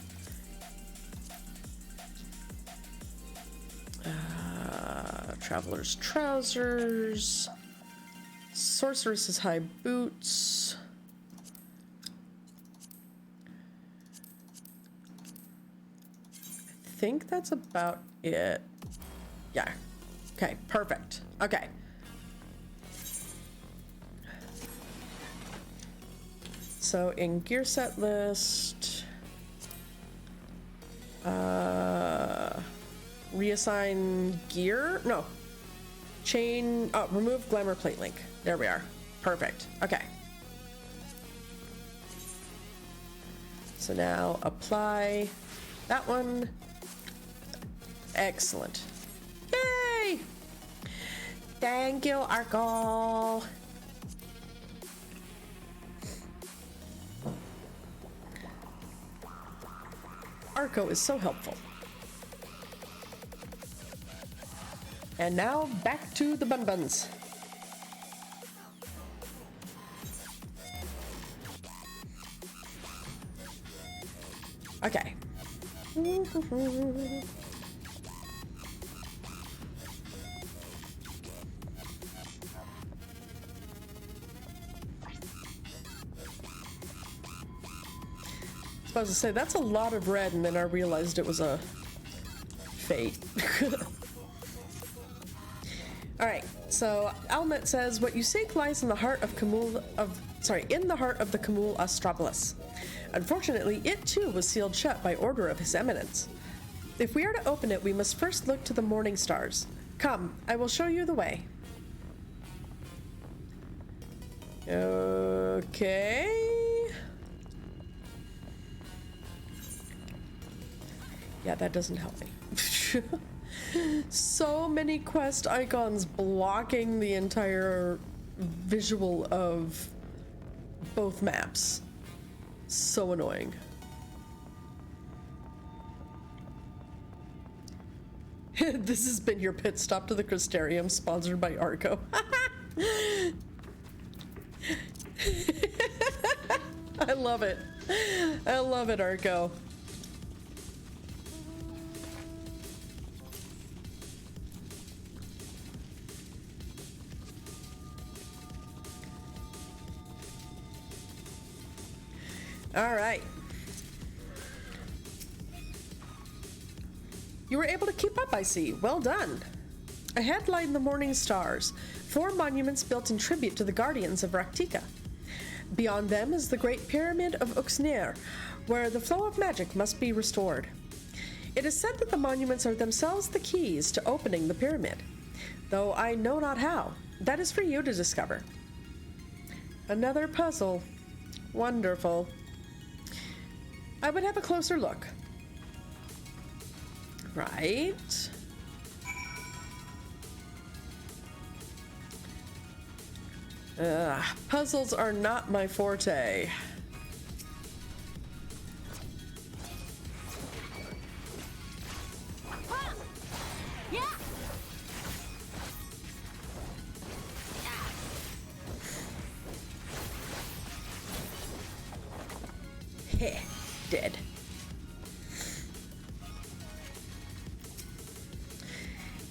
Traveler's Trousers. Sorceress's High Boots. I think that's about it. Yeah. Okay, perfect. Okay. So in gear set list, reassign gear? No. Chain, oh, remove glamour plate link. There we are. Perfect. Okay. So now apply that one. Excellent. Yay! Thank you, Arco. Arco is so helpful. And now back to the bun-buns. Okay. Supposed to say that's a lot of red, and then I realized it was a fate. All right, so Almet says, what you seek lies in the heart of in the heart of the Camul Astropolis. Unfortunately, it too was sealed shut by order of His Eminence. If we are to open it, we must first look to the morning stars. Come, I will show you the way. Okay. Yeah, that doesn't help me. So many quest icons blocking the entire visual of both maps. So annoying. This has been your pit stop to the Crystarium, sponsored by Arco. I love it. I love it, Arco. All right. You were able to keep up, I see. Well done. Ahead lie the morning stars, 4 monuments built in tribute to the guardians of Raktika. Beyond them is the Great Pyramid of Uxneer, where the flow of magic must be restored. It is said that the monuments are themselves the keys to opening the pyramid, though I know not how. That is for you to discover. Another puzzle. Wonderful. I would have a closer look. Right. Puzzles are not my forte. Heh, dead.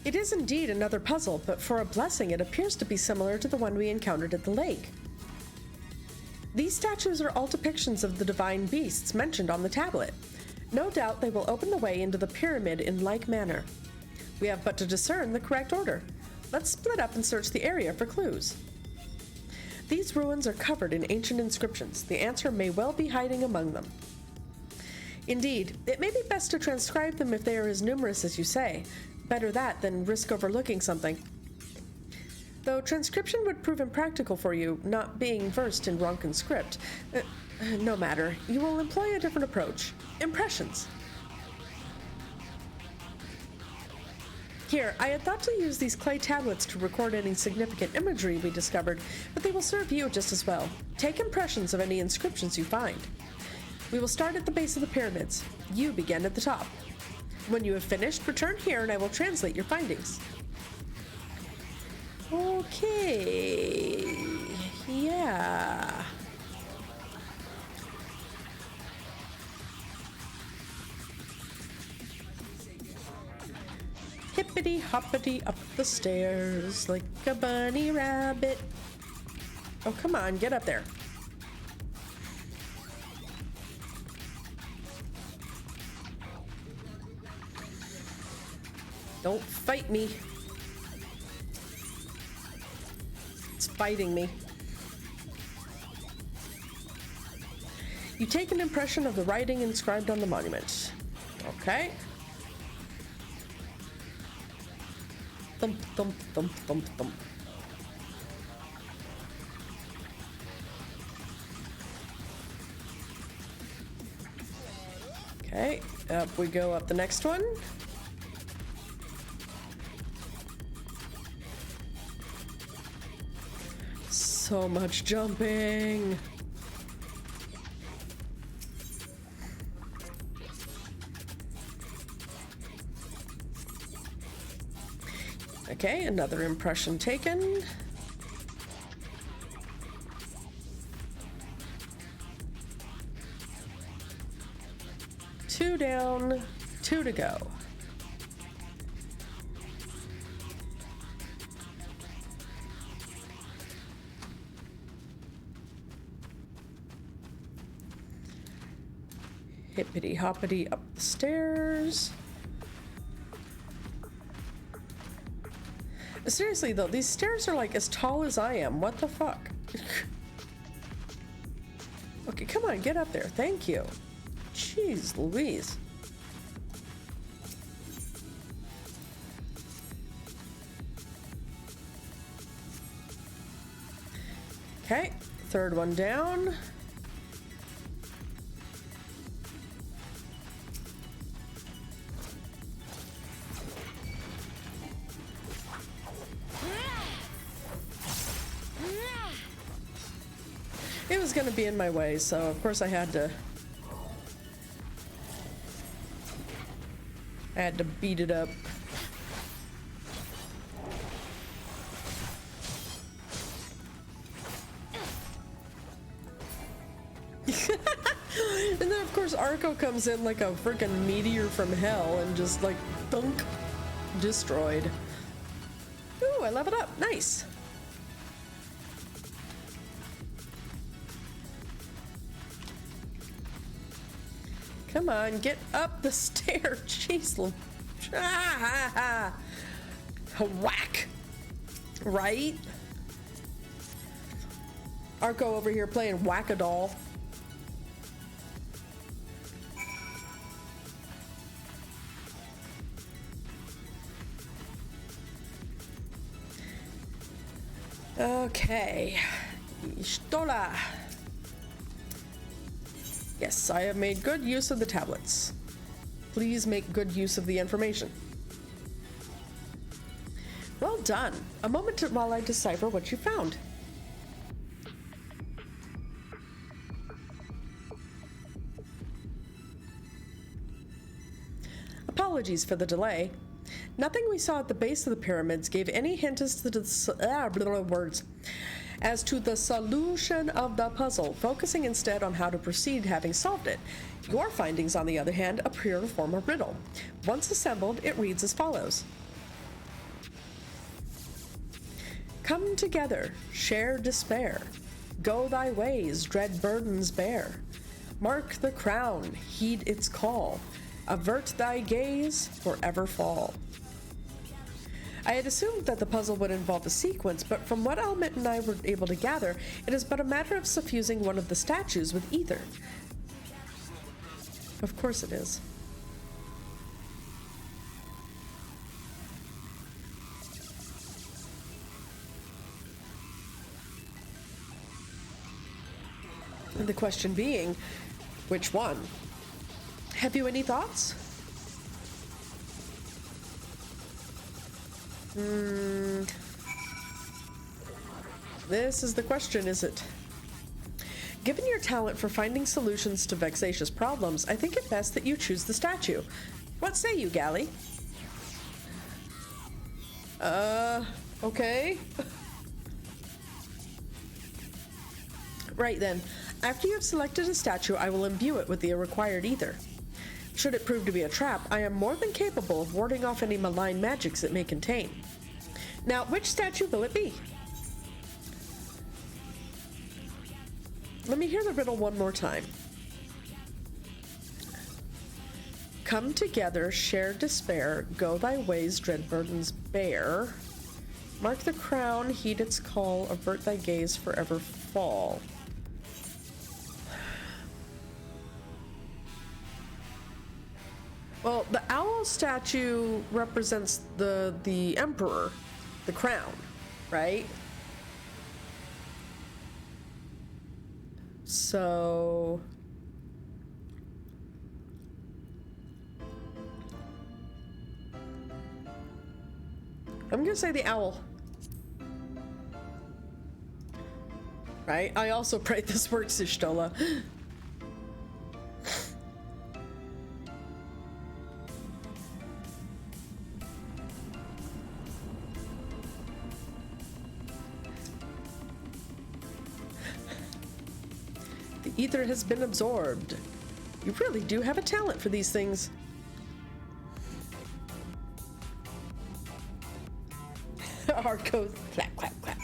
It is indeed another puzzle, but for a blessing it appears to be similar to the one we encountered at the lake. These statues are all depictions of the divine beasts mentioned on the tablet. No doubt they will open the way into the pyramid in like manner. We have but to discern the correct order. Let's split up and search the area for clues. These ruins are covered in ancient inscriptions. The answer may well be hiding among them. Indeed, it may be best to transcribe them if they are as numerous as you say. Better that than risk overlooking something. Though transcription would prove impractical for you, not being versed in Ronkan script. No matter, you will employ a different approach. Impressions. Here, I had thought to use these clay tablets to record any significant imagery we discovered, but they will serve you just as well. Take impressions of any inscriptions you find. We will start at the base of the pyramids. You begin at the top. When you have finished, return here and I will translate your findings. Okay. Yeah. Hippity hoppity up the stairs like a bunny rabbit. Oh, come on, get up there. Don't fight me. It's fighting me. You take an impression of the writing inscribed on the monument. Okay. Thump, thump, thump, thump, thump. Okay, up we go up the next one. So much jumping. Okay, another impression taken. Two down, two to go. Hippity hoppity up the stairs. Seriously though, these stairs are like as tall as I am. What the fuck? Okay, come on, get up there. Thank you. Jeez Louise. Okay, third one down. It was going to be in my way, so of course I had to beat it up. And then of course Arco comes in like a freaking meteor from hell and just like thunk, destroyed. Ooh, I leveled up. Nice. Come on, get up the stair. Jeez. Whack. Right? Arco over here playing whack-a-doll. Okay. Stola. Yes, I have made good use of the tablets. Please make good use of the information. Well done. A moment while I decipher what you found. Apologies for the delay. Nothing we saw at the base of the pyramids gave any hint as to the solution of the puzzle, focusing instead on how to proceed having solved it. Your findings, on the other hand, appear to form a riddle. Once assembled, it reads as follows. Come together, share despair. Go thy ways, dread burdens bear. Mark the crown, heed its call. Avert thy gaze, forever fall. I had assumed that the puzzle would involve a sequence, but from what Almit and I were able to gather, it is but a matter of suffusing one of the statues with ether. Of course it is. And the question being, which one? Have you any thoughts? This is the question, is it? Given your talent for finding solutions to vexatious problems, I think it best that you choose the statue. What say you, Galli? Okay. Right then. After you have selected a statue, I will imbue it with the required ether. Should it prove to be a trap, I am more than capable of warding off any malign magics it may contain. Now, which statue will it be? Let me hear the riddle one more time. Come together, share despair, go thy ways, dread burdens bear. Mark the crown, heed its call, avert thy gaze, forever fall. Well, the owl statue represents the emperor, the crown, right? So I'm gonna say the owl. Right? I also pray this works, Ishtola. Ether has been absorbed. You really do have a talent for these things. Hard code. Clap, clap, clap.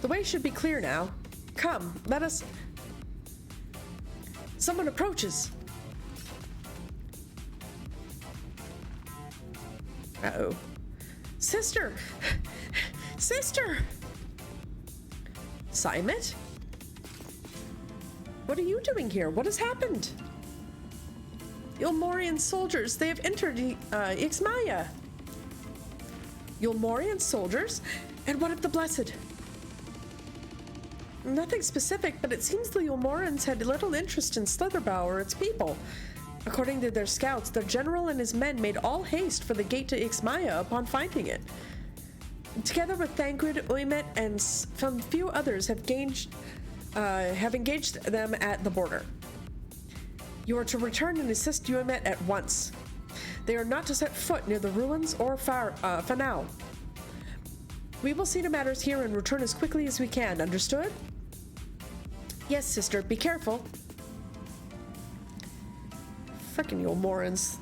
The way should be clear now. Come, let us... Someone approaches. Uh-oh. Sister! Sister! Simon? What are you doing here? What has happened? Yulmorian soldiers, they have entered Ixmaya. Yulmorian soldiers? And what of the Blessed? Nothing specific, but it seems the Yulmorians had little interest in Slitherbow or its people. According to their scouts, their general and his men made all haste for the gate to Ixmaya upon finding it. Together with Thancred, Uymet, and some few others have engaged them at the border. You are to return and assist Uymet at once. They are not to set foot near the ruins or Fanau. We will see to matters here and return as quickly as we can, understood? Yes, sister, be careful. Frickin' Yulmorans.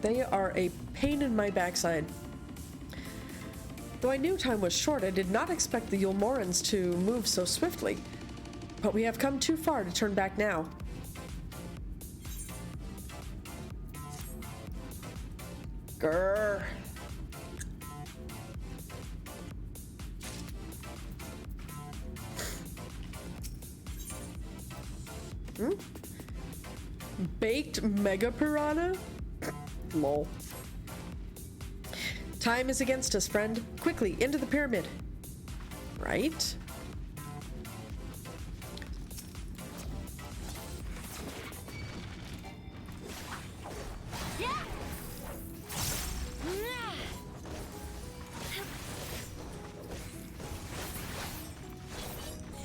They are a pain in my backside. Though I knew time was short, I did not expect the Yulmorans to move so swiftly. But we have come too far to turn back now. Grrr. Baked mega piranha? Lol. Time is against us, friend. Quickly, into the pyramid. Right?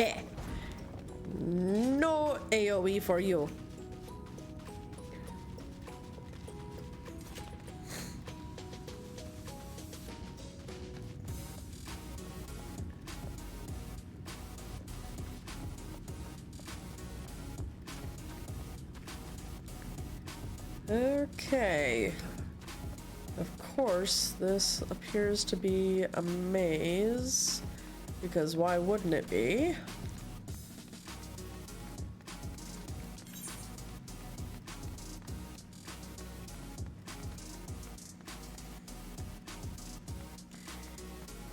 Heh. No AoE for you. Okay. Of course, this appears to be a maze, because why wouldn't it be?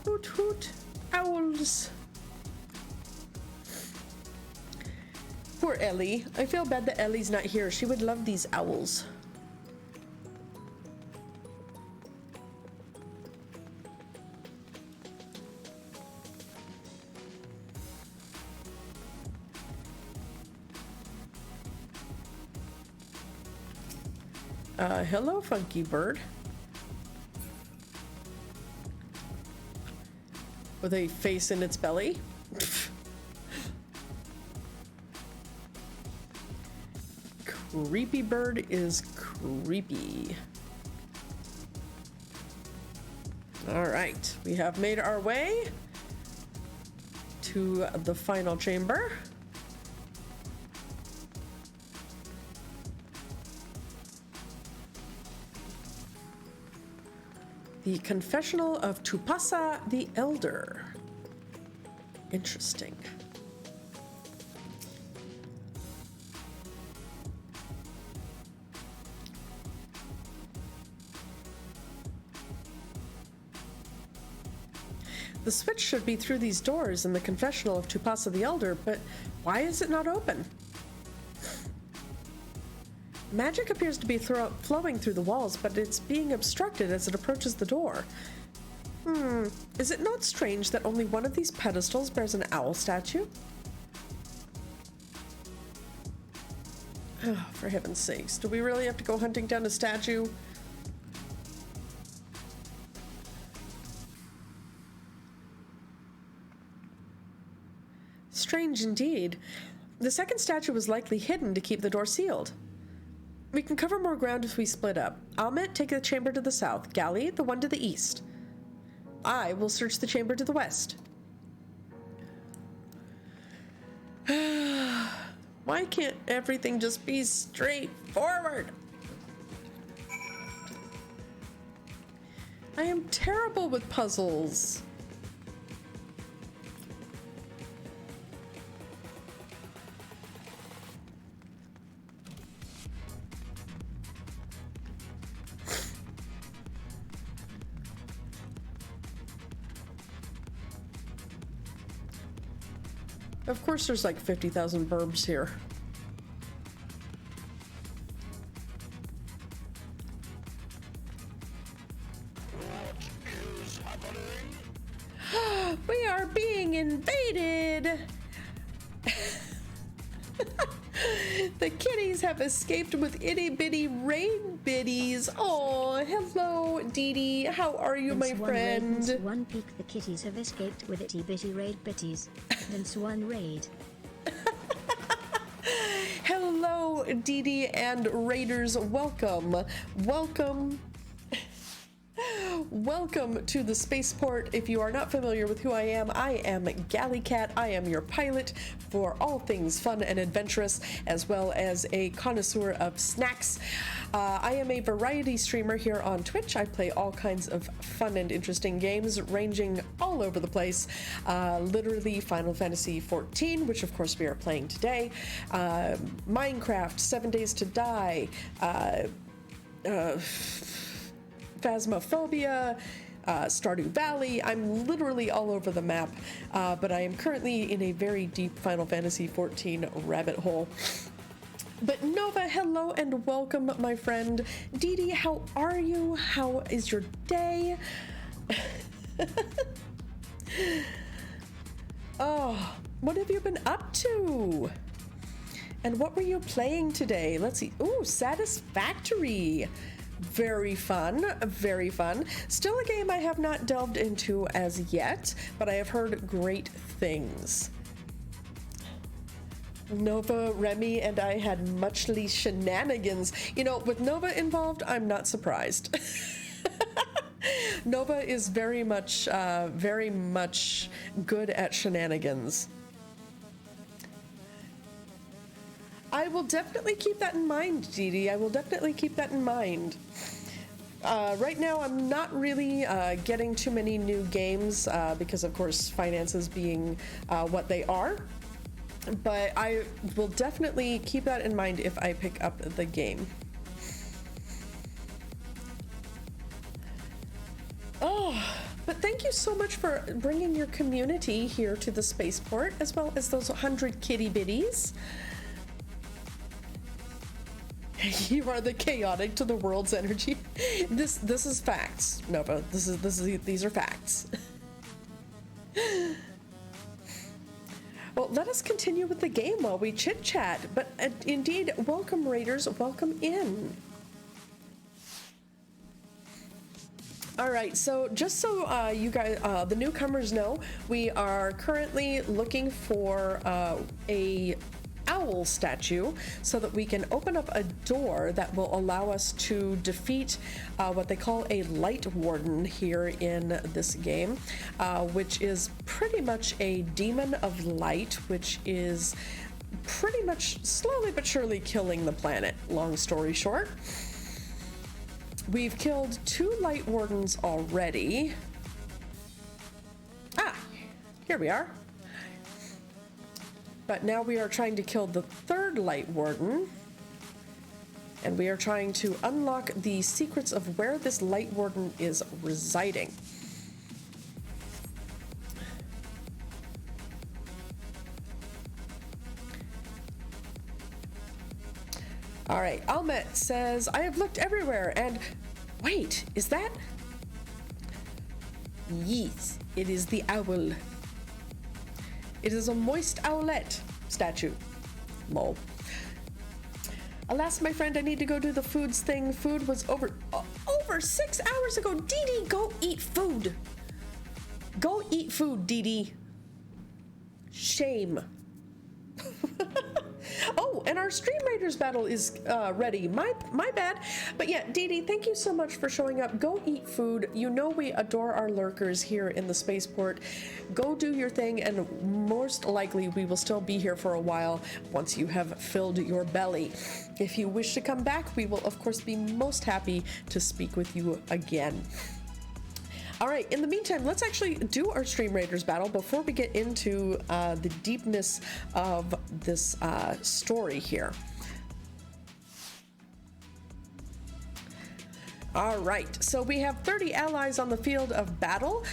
Hoot hoot, owls. Poor Ellie. I feel bad that Ellie's not here. She would love these owls. Hello, funky bird. With a face in its belly. Creepy bird is creepy. All right, we have made our way to the final chamber. The Confessional of Tupasa the Elder. Interesting. The switch should be through these doors in the Confessional of Tupasa the Elder, but why is it not open? Magic appears to be flowing through the walls, but it's being obstructed as it approaches the door. Is it not strange that only one of these pedestals bears an owl statue? Oh, for heaven's sakes, do we really have to go hunting down a statue? Strange indeed. The second statue was likely hidden to keep the door sealed. We can cover more ground if we split up. Almet, take the chamber to the south. Galli, the one to the east. I will search the chamber to the west. Why can't everything just be straightforward? I am terrible with puzzles. Of course there's like 50,000 burbs here. What is happening? We are being invaded! The kitties have escaped with itty-bitty rain biddies. Oh, hello, Dee Dee. How are you, my friend? Since one peak, the kitties have escaped with itty-bitty raid bitties. And Swan raid. Hello, Dee Dee and Raiders. Welcome. Welcome. Welcome to the spaceport. If you are not familiar with who I am GalliCat. I am your pilot for all things fun and adventurous, as well as a connoisseur of snacks. I am a variety streamer here on Twitch. I play all kinds of fun and interesting games, ranging all over the place. Literally Final Fantasy XIV, which of course we are playing today. Minecraft, 7 Days to Die, Phasmophobia, Stardew Valley. I'm literally all over the map, but I am currently in a very deep Final Fantasy XIV rabbit hole. But Nova, hello and welcome, my friend. Dee Dee, how are you? How is your day? Oh, what have you been up to? And what were you playing today? Let's see. Ooh, Satisfactory. Very fun, very fun. Still a game I have not delved into as yet, but I have heard great things. Nova, Remy, and I had muchly shenanigans. You know, with Nova involved, I'm not surprised. Nova is very much good at shenanigans. I will definitely keep that in mind, Dee Dee. I will definitely keep that in mind. Right now, I'm not really getting too many new games because, of course, finances being what they are. But I will definitely keep that in mind if I pick up the game. Oh, but thank you so much for bringing your community here to the spaceport, as well as those 100 kitty bitties. You are the chaotic to the world's energy. This is facts, Nova. These are facts. Well, let us continue with the game while we chit chat. But indeed, welcome raiders, welcome in. All right, so just so you guys, the newcomers know, we are currently looking for a owl statue so that we can open up a door that will allow us to defeat what they call a light warden here in this game, which is pretty much a demon of light, which is pretty much slowly but surely killing the planet, long story short. We've killed 2 light wardens already. Ah, here we are. But now we are trying to kill the 3rd light warden. And we are trying to unlock the secrets of where this light warden is residing. All right, Almet says, I have looked everywhere and wait, is that? Yes, it is the owl. It is a moist owlet statue. Lol. Alas, my friend, I need to go do the foods thing. Food was over 6 hours ago. Dee Dee, go eat food. Go eat food, Dee Dee. Shame. Oh, and our Stream Raiders battle is ready. My bad. But yeah, Dee Dee, thank you so much for showing up. Go eat food. You know we adore our lurkers here in the spaceport. Go do your thing, and most likely we will still be here for a while once you have filled your belly. If you wish to come back, we will of course be most happy to speak with you again. All right, in the meantime, let's actually do our Stream Raiders battle before we get into the deepness of this story here. All right, so we have 30 allies on the field of battle,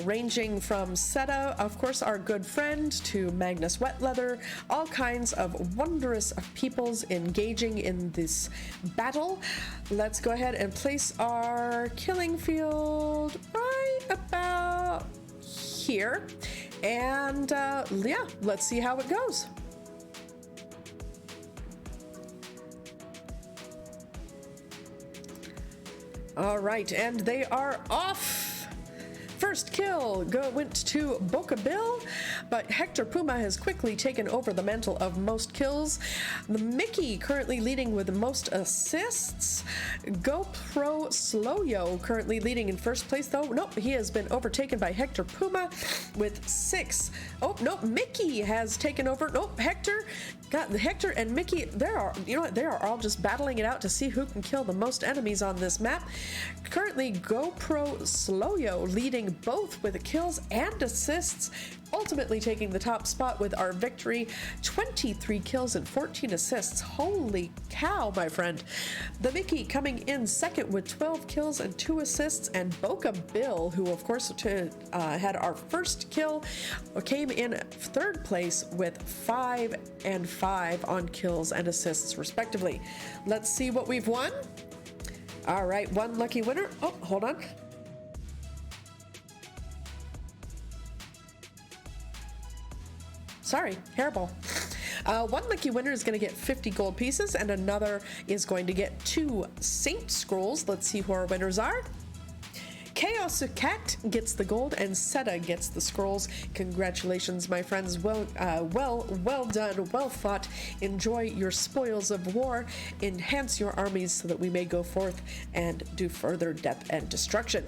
ranging from Seta, of course, our good friend, to Magnus Wetleather, all kinds of wondrous peoples engaging in this battle. Let's go ahead and place our killing field right about here. And yeah, let's see how it goes. All right, and they are off. First kill went to Boca Bill, but Hector Puma has quickly taken over the mantle of most kills. Mickey currently leading with most assists. GoPro Slowyo currently leading in first place, though. Nope, he has been overtaken by Hector Puma with 6. Oh, nope, Mickey has taken over. Nope, Hector and Mickey, they are all just battling it out to see who can kill the most enemies on this map. Currently, GoPro Slowyo leading both with kills and assists, ultimately taking the top spot with our victory. 23 kills and 14 assists. Holy cow, my friend. The Mickey coming in second with 12 kills and 2 assists, and Boca Bill, who of course had our first kill, came in third place with 5 and 5 on kills and assists respectively. Let's see what we've won. All right, one lucky winner. Oh, hold on. Sorry, hairball. One lucky winner is going to get 50 gold pieces, and another is going to get 2 Saint Scrolls. Let's see who our winners are. KO Sukat gets the gold and Seta gets the scrolls. Congratulations, my friends. Well done, well fought. Enjoy your spoils of war. Enhance your armies so that we may go forth and do further death and destruction.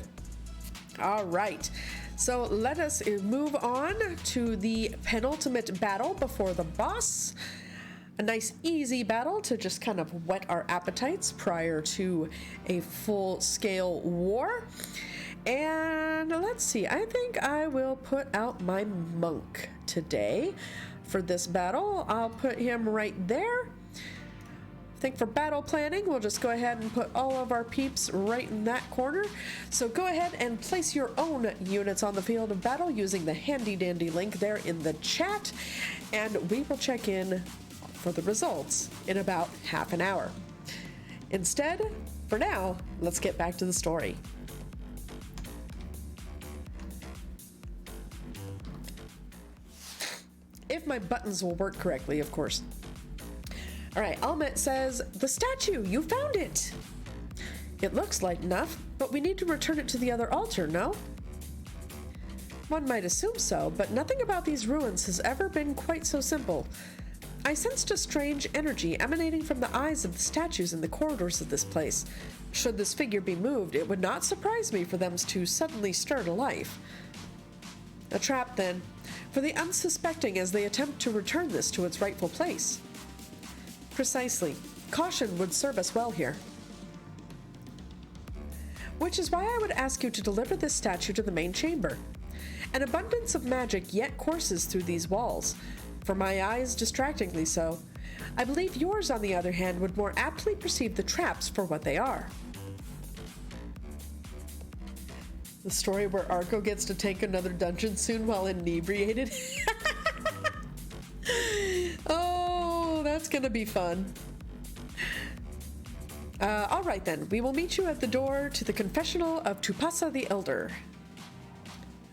All right. So let us move on to the penultimate battle before the boss. A nice easy battle to just kind of whet our appetites prior to a full-scale war. And let's see, I think I will put out my monk today for this battle. I'll put him right there. I think for battle planning, we'll just go ahead and put all of our peeps right in that corner. So go ahead and place your own units on the field of battle using the handy-dandy link there in the chat, and we will check in for the results in about half an hour. Instead, for now, let's get back to the story. If my buttons will work correctly, of course. All right, Almet says, the statue, you found it. It looks light enough, but we need to return it to the other altar, no? One might assume so, but nothing about these ruins has ever been quite so simple. I sensed a strange energy emanating from the eyes of the statues in the corridors of this place. Should this figure be moved, it would not surprise me for them to suddenly stir to life. A trap, then, for the unsuspecting as they attempt to return this to its rightful place. Precisely. Caution would serve us well here. Which is why I would ask you to deliver this statue to the main chamber. An abundance of magic yet courses through these walls. For my eyes, distractingly so. I believe yours, on the other hand, would more aptly perceive the traps for what they are. The story where Arco gets to take another dungeon soon while inebriated. Oh, that's gonna be fun. All right then, we will meet you at the door to the confessional of Tupasa the Elder.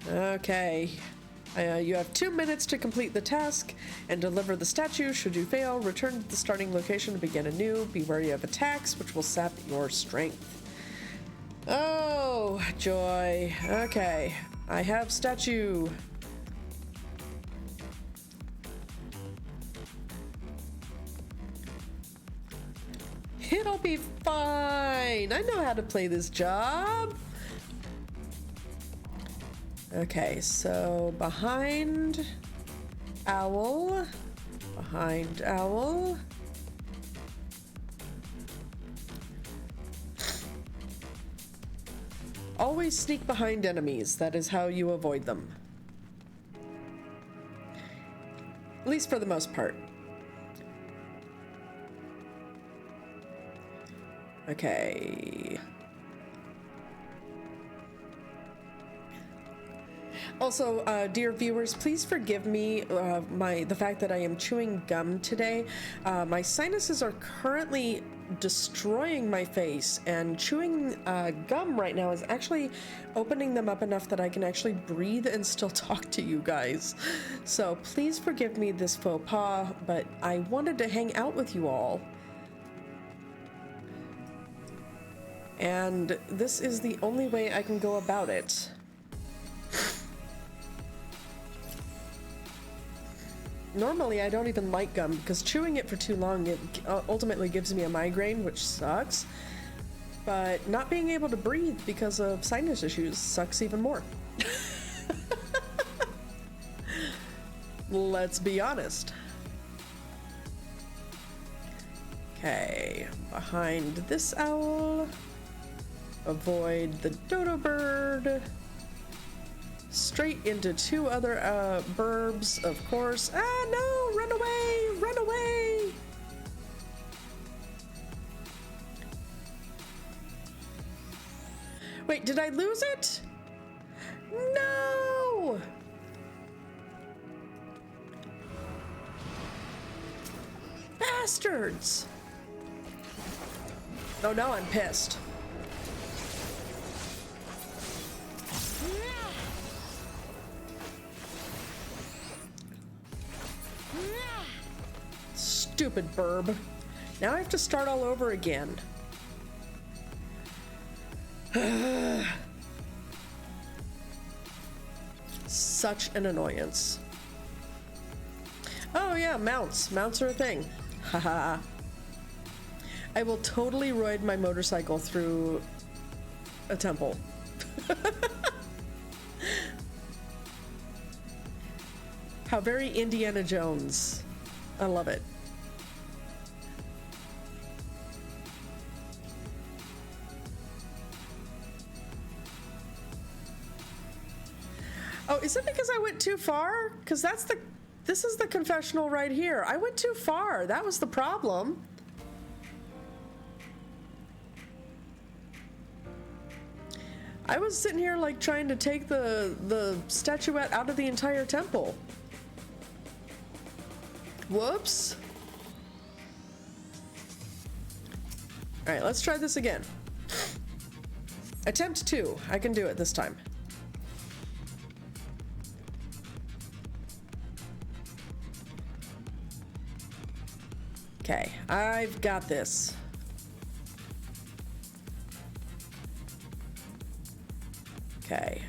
Okay. You have 2 minutes to complete the task and deliver the statue. Should you fail, return to the starting location to begin anew. Be wary of attacks, which will sap your strength. Oh, joy. Okay, I have statue. It'll be fine. I know how to play this job. Okay, so behind owl, behind owl. Always sneak behind enemies. That is how you avoid them. At least for the most part. Okay. Also, dear viewers, please forgive me the fact that I am chewing gum today. My sinuses are currently destroying my face, and chewing gum right now is actually opening them up enough that I can actually breathe and still talk to you guys. So please forgive me this faux pas, but I wanted to hang out with you all. And this is the only way I can go about it. Normally, I don't even like gum because chewing it for too long, it ultimately gives me a migraine, which sucks. But not being able to breathe because of sinus issues sucks even more. Let's be honest. Okay, behind this owl. Avoid the dodo bird. Straight into two other burbs, of course. Ah, no! Run away! Run away! Wait, did I lose it? No! Bastards! Oh, now I'm pissed. Stupid burb. Now I have to start all over again. Such an annoyance. Oh yeah, mounts. Mounts are a thing. Haha. I will totally ride my motorcycle through a temple. How very Indiana Jones. I love it. Oh, is it because I went too far? Because this is the confessional right here. I went too far. That was the problem. I was sitting here like trying to take the statuette out of the entire temple. Whoops. All right, let's try this again. Attempt 2. I can do it this time. Okay, I've got this. Okay,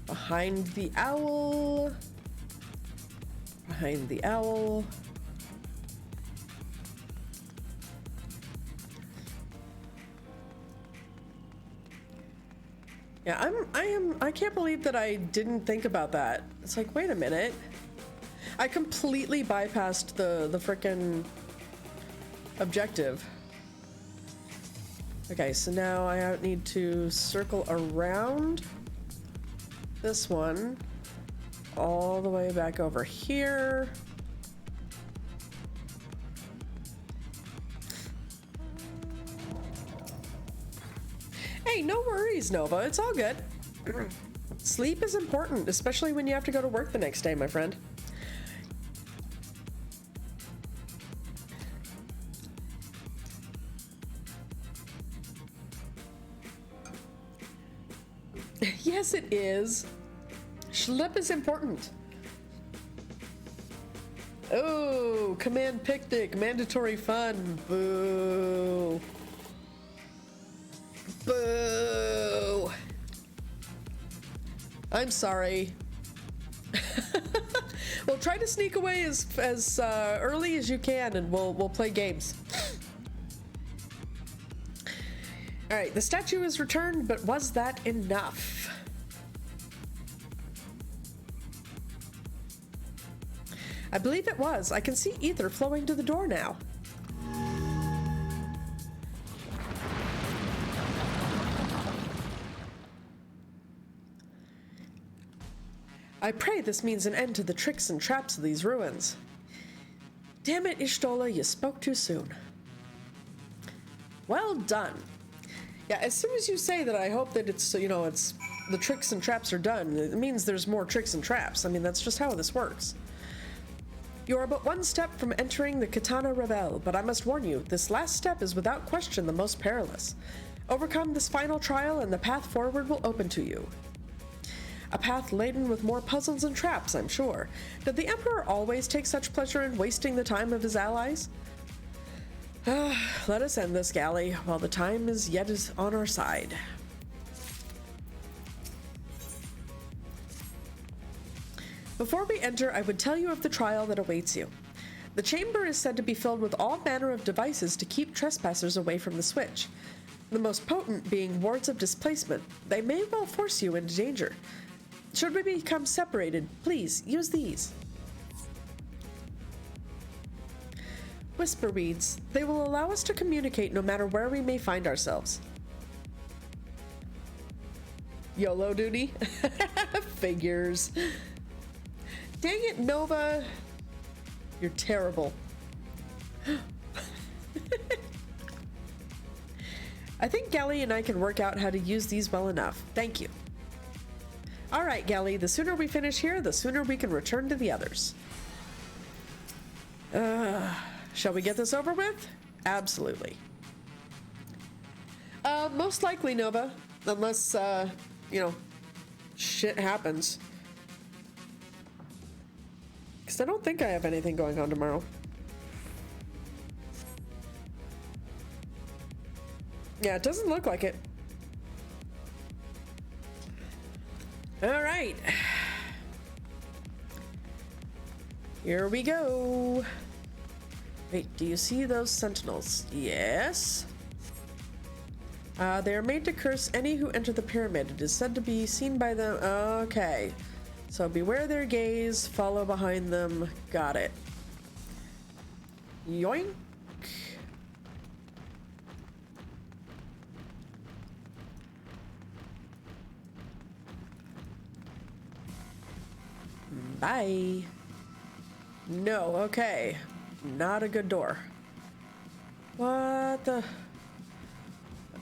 behind the owl. Behind the owl. Yeah, I can't believe that I didn't think about that. It's like, wait a minute. I completely bypassed the frickin' objective. Okay, so now I need to circle around this one all the way back over here. Hey, no worries, Nova. It's all good. Sleep is important, especially when you have to go to work the next day, my friend. Yes, it is. Schlep is important. Oh, command picnic, mandatory fun. Boo. Boo. I'm sorry. Well, try to sneak away as early as you can, and we'll play games. All right, the statue is returned, but was that enough? I believe it was. I can see ether flowing to the door now. I pray this means an end to the tricks and traps of these ruins. Damn it, Ishtola, you spoke too soon. Well done. Yeah, as soon as you say that, I hope that it's, you know, it's the tricks and traps are done. It means there's more tricks and traps. I mean, that's just how this works. You are but one step from entering the Katana Revel, but I must warn you, this last step is without question the most perilous. Overcome this final trial and the path forward will open to you. A path laden with more puzzles and traps, I'm sure. Did the Emperor always take such pleasure in wasting the time of his allies? Let us end this, Galli, while the time is yet on our side. Before we enter, I would tell you of the trial that awaits you. The chamber is said to be filled with all manner of devices to keep trespassers away from the switch. The most potent being wards of displacement. They may well force you into danger. Should we become separated, please use these. Whisper weeds. They will allow us to communicate no matter where we may find ourselves. YOLO duty? Figures. Dang it, Nova. You're terrible. I think Galli and I can work out how to use these well enough. Thank you. All right, Galli, the sooner we finish here, the sooner we can return to the others. Shall we get this over with? Absolutely. Most likely, Nova. Unless, you know, shit happens. Because I don't think I have anything going on tomorrow. Yeah, it doesn't look like it. All right. Here we go. Wait, do you see those sentinels? Yes. They are made to curse any who enter the pyramid. It is said to be seen by them. Okay. So beware their gaze, follow behind them. Got it. Yoink. Bye. No, okay. Not a good door. What the?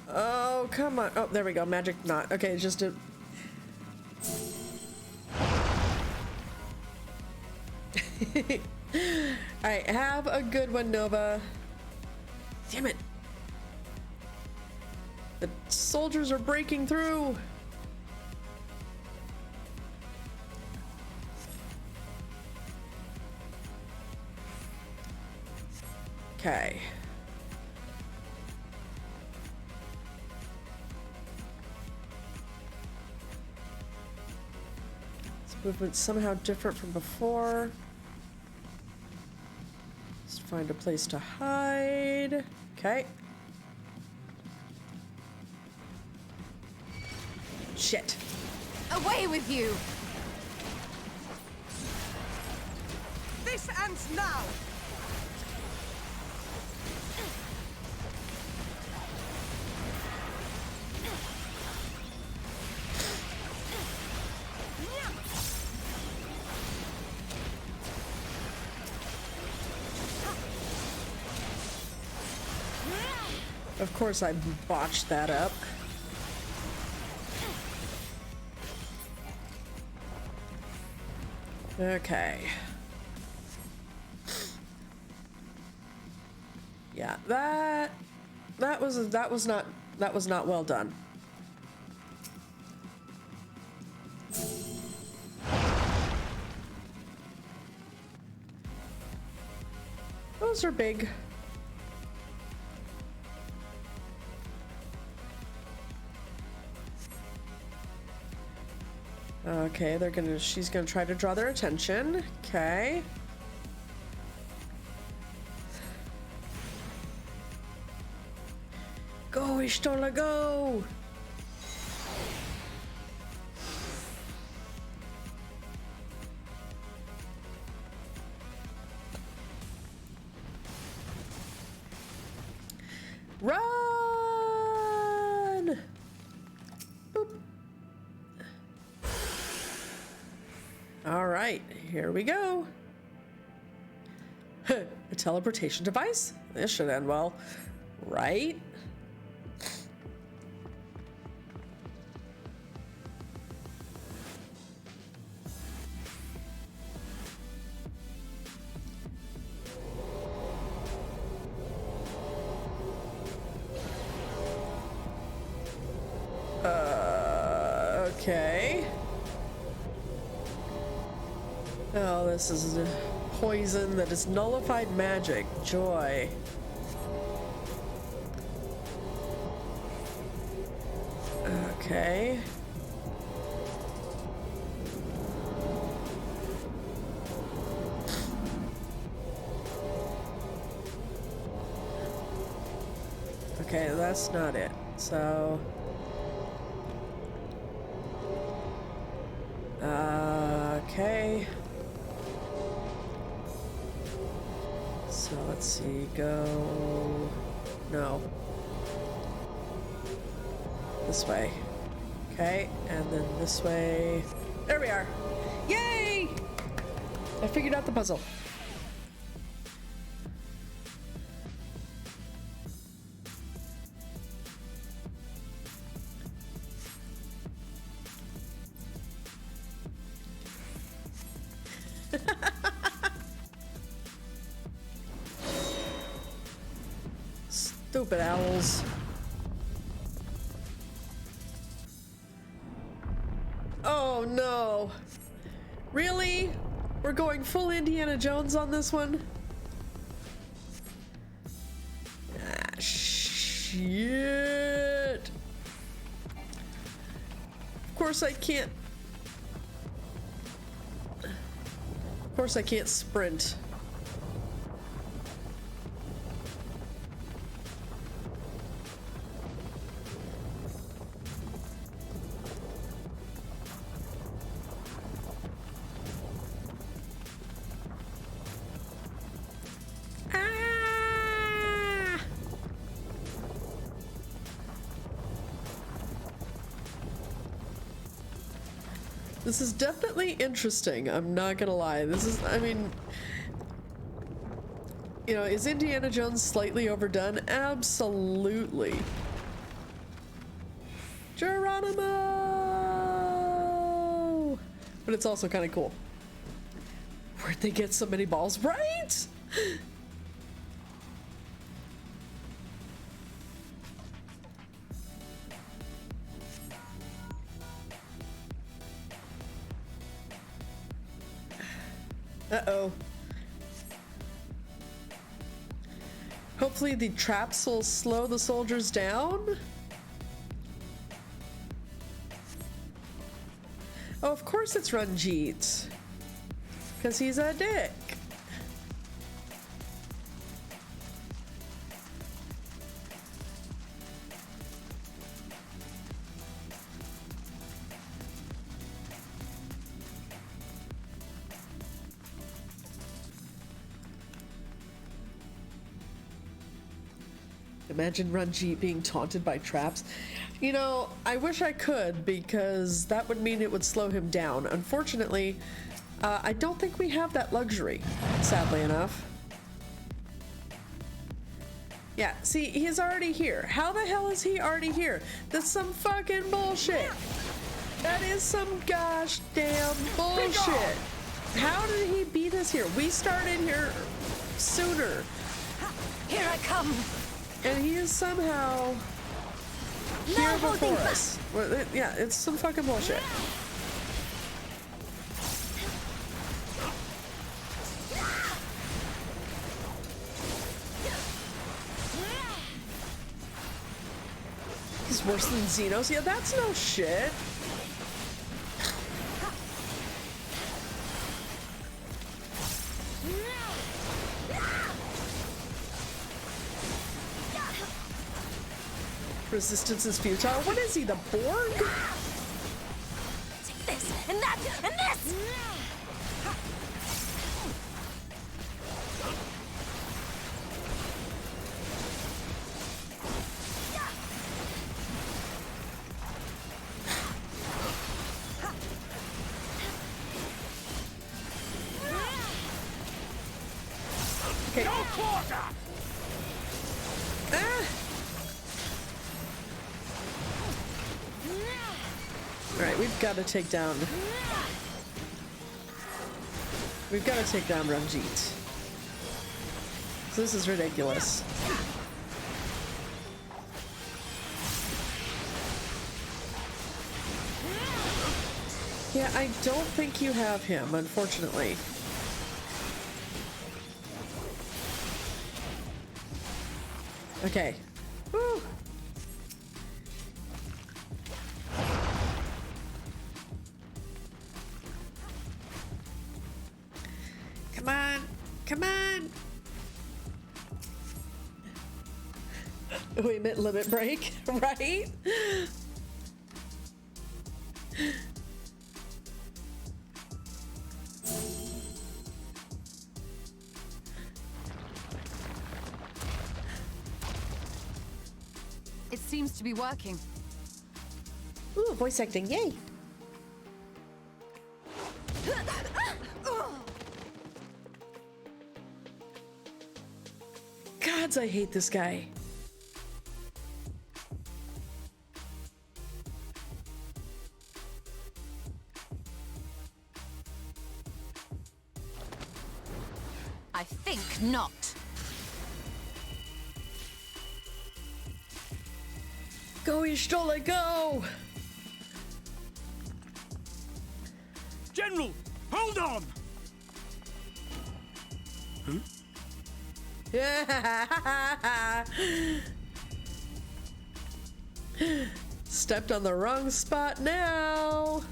Oh, come on. Oh, there we go. Magic knot. Okay, just a... Alright, have a good one, Nova. Damn it. The soldiers are breaking through. Okay. This movement's somehow different from before. Let's find a place to hide. Okay. Shit. Away with you! This ends now! Of course I botched that up. Okay. Yeah, that was not well done. Those are big. Okay, she's gonna try to draw their attention. Okay. Go, Ishtola, go! Run! Boop. All right, here we go. A teleportation device? This should end well, right? Okay. Oh, this is poison that is nullified magic. Joy. Okay. Okay, that's not it. So... okay. So let's see, go... no. This way. Okay, and then this way. There we are! Yay! I figured out the puzzle. Stupid owls. Oh no. Really? We're going full Indiana Jones on this one? Ah, shit. Of course I can't. Of course I can't sprint. This is definitely interesting, I'm not gonna lie. This is, I mean, you know, is Indiana Jones slightly overdone? Absolutely. Geronimo! But it's also kind of cool. Where'd they get so many balls? Right? Uh-oh. Hopefully the traps will slow the soldiers down. Oh, of course it's Ranjit. Because he's a dick. Imagine Ranjit being taunted by traps. You know, I wish I could, because that would mean it would slow him down. Unfortunately, I don't think we have that luxury, sadly enough. Yeah, see, he's already here. How the hell is he already here? That's some fucking bullshit. That is some gosh damn bullshit. How did he beat us here? We started here sooner. Here I come. And he is somehow here before us. Well, yeah, it's some fucking bullshit. He's worse than Xenos. Yeah, that's no shit. Resistance is futile. What is he, the Borg? Take this, and that, and this! Okay. No quarter! Ah! Alright, we've got to take down... We've got to take down Ranjit. This is ridiculous. Yeah, I don't think you have him, unfortunately. Okay. Woo! Come on! Come on! We meant limit break, right? It seems to be working. Ooh, voice acting, yay! Gods, I hate this guy. I think not. Go, Ishtola, go! General, hold on! Huh? Yeah. Stepped on the wrong spot now.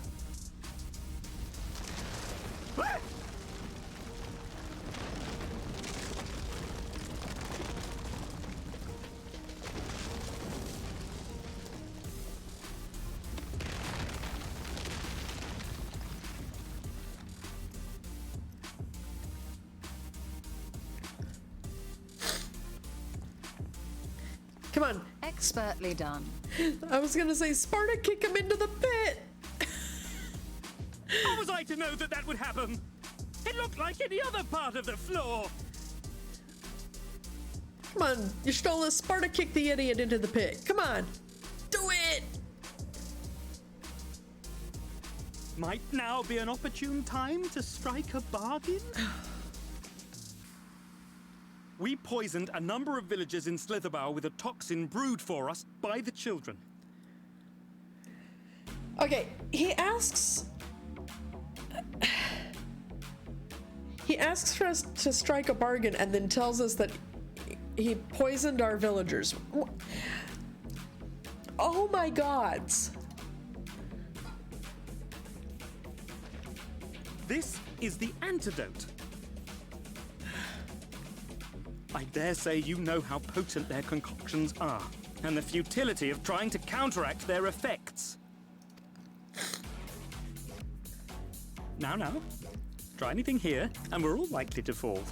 Come on. Expertly done. I was gonna say, Sparta, kick him into the pit. How was I to know that that would happen? It looked like any other part of the floor. Come on, Y'shtola, Sparta, kick the idiot into the pit. Come on. Do it. Might now be an opportune time to strike a bargain? We poisoned a number of villagers in Slitherbow with a toxin brewed for us by the children. Okay, he asks for us to strike a bargain and then tells us that he poisoned our villagers. Oh my gods. This is the antidote. I dare say you know how potent their concoctions are, and the futility of trying to counteract their effects. Now, try anything here, and we're all likely to fall.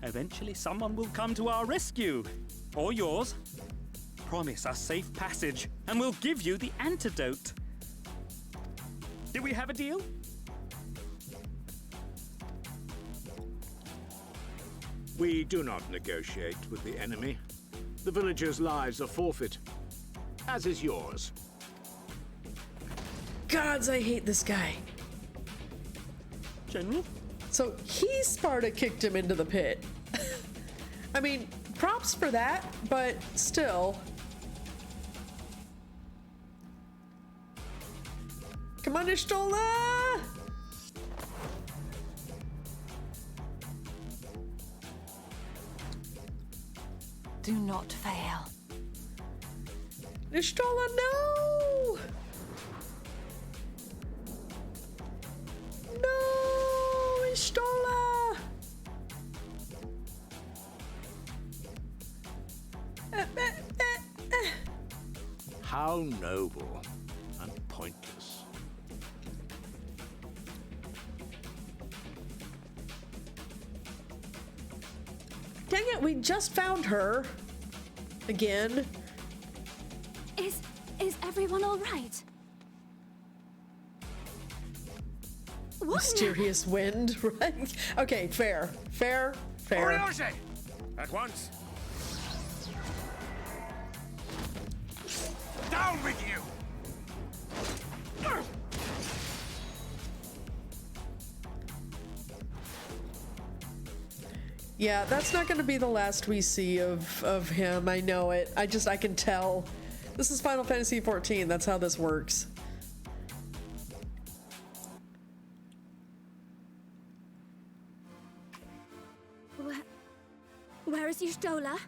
Eventually, someone will come to our rescue, or yours. Promise us safe passage, and we'll give you the antidote. Do we have a deal? We do not negotiate with the enemy. The villagers' lives are forfeit, as is yours. Gods, I hate this guy. General? So he Sparta kicked him into the pit. I mean, props for that, but still. Come on, Y'shtola! Do not fail. Y'shtola, no! No, Y'shtola! How noble and pointless. Dang it, we just found her. Again. Is everyone all right? What? Mysterious wind, right? Okay, fair. Oriage! At once. Down with you! Yeah, that's not going to be the last we see of him. I know it. I can tell. This is Final Fantasy XIV. That's how this works. Where is Y'shtola?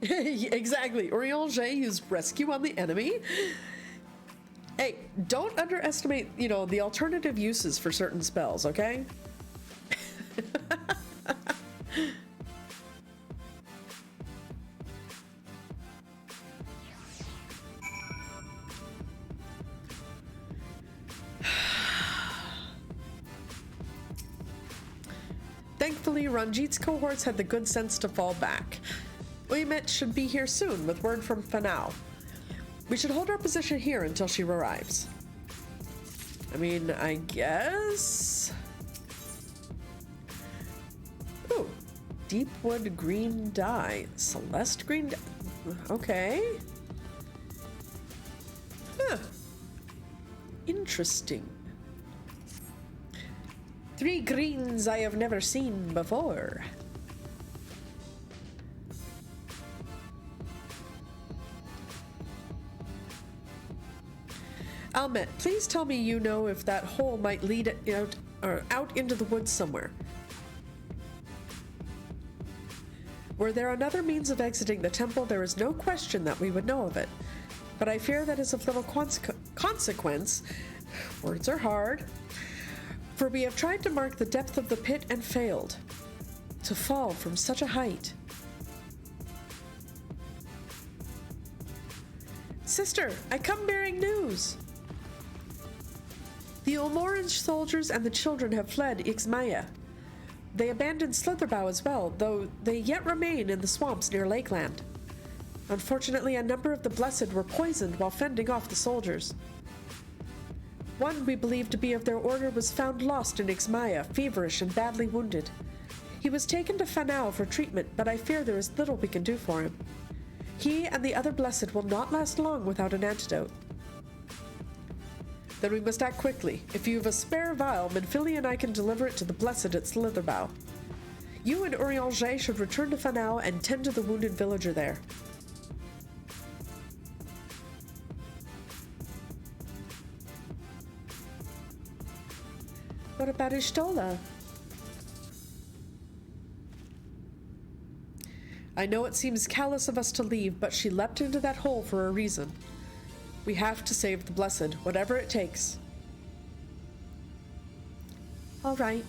Exactly. Oriange used rescue on the enemy. Hey, don't underestimate, the alternative uses for certain spells, okay? Thankfully, Ranjit's cohorts had the good sense to fall back. Uymet should be here soon with word from Fanao. We should hold our position here until she arrives. I mean, I guess... Ooh, Deepwood green dye. Celeste green dye. Okay. Huh. Interesting. 3 greens I have never seen before. Almet, please tell me you know if that hole might lead out into the woods somewhere. Were there another means of exiting the temple, there is no question that we would know of it. But I fear that is of little consequence. Words are hard. For we have tried to mark the depth of the pit and failed. To fall from such a height. Sister, I come bearing news. The Ulmoran soldiers and the children have fled Ixmaya. They abandoned Slitherbow as well, though they yet remain in the swamps near Lakeland. Unfortunately, a number of the Blessed were poisoned while fending off the soldiers. One we believe to be of their order was found lost in Ixmaya, feverish and badly wounded. He was taken to Fanau for treatment, but I fear there is little we can do for him. He and the other Blessed will not last long without an antidote. Then we must act quickly. If you have a spare vial, Menphili and I can deliver it to the Blessed at Slitherbow. You and Urianger should return to Fanau and tend to the wounded villager there. What about Ishtola? I know it seems callous of us to leave, but she leapt into that hole for a reason. We have to save the Blessed, whatever it takes. All right.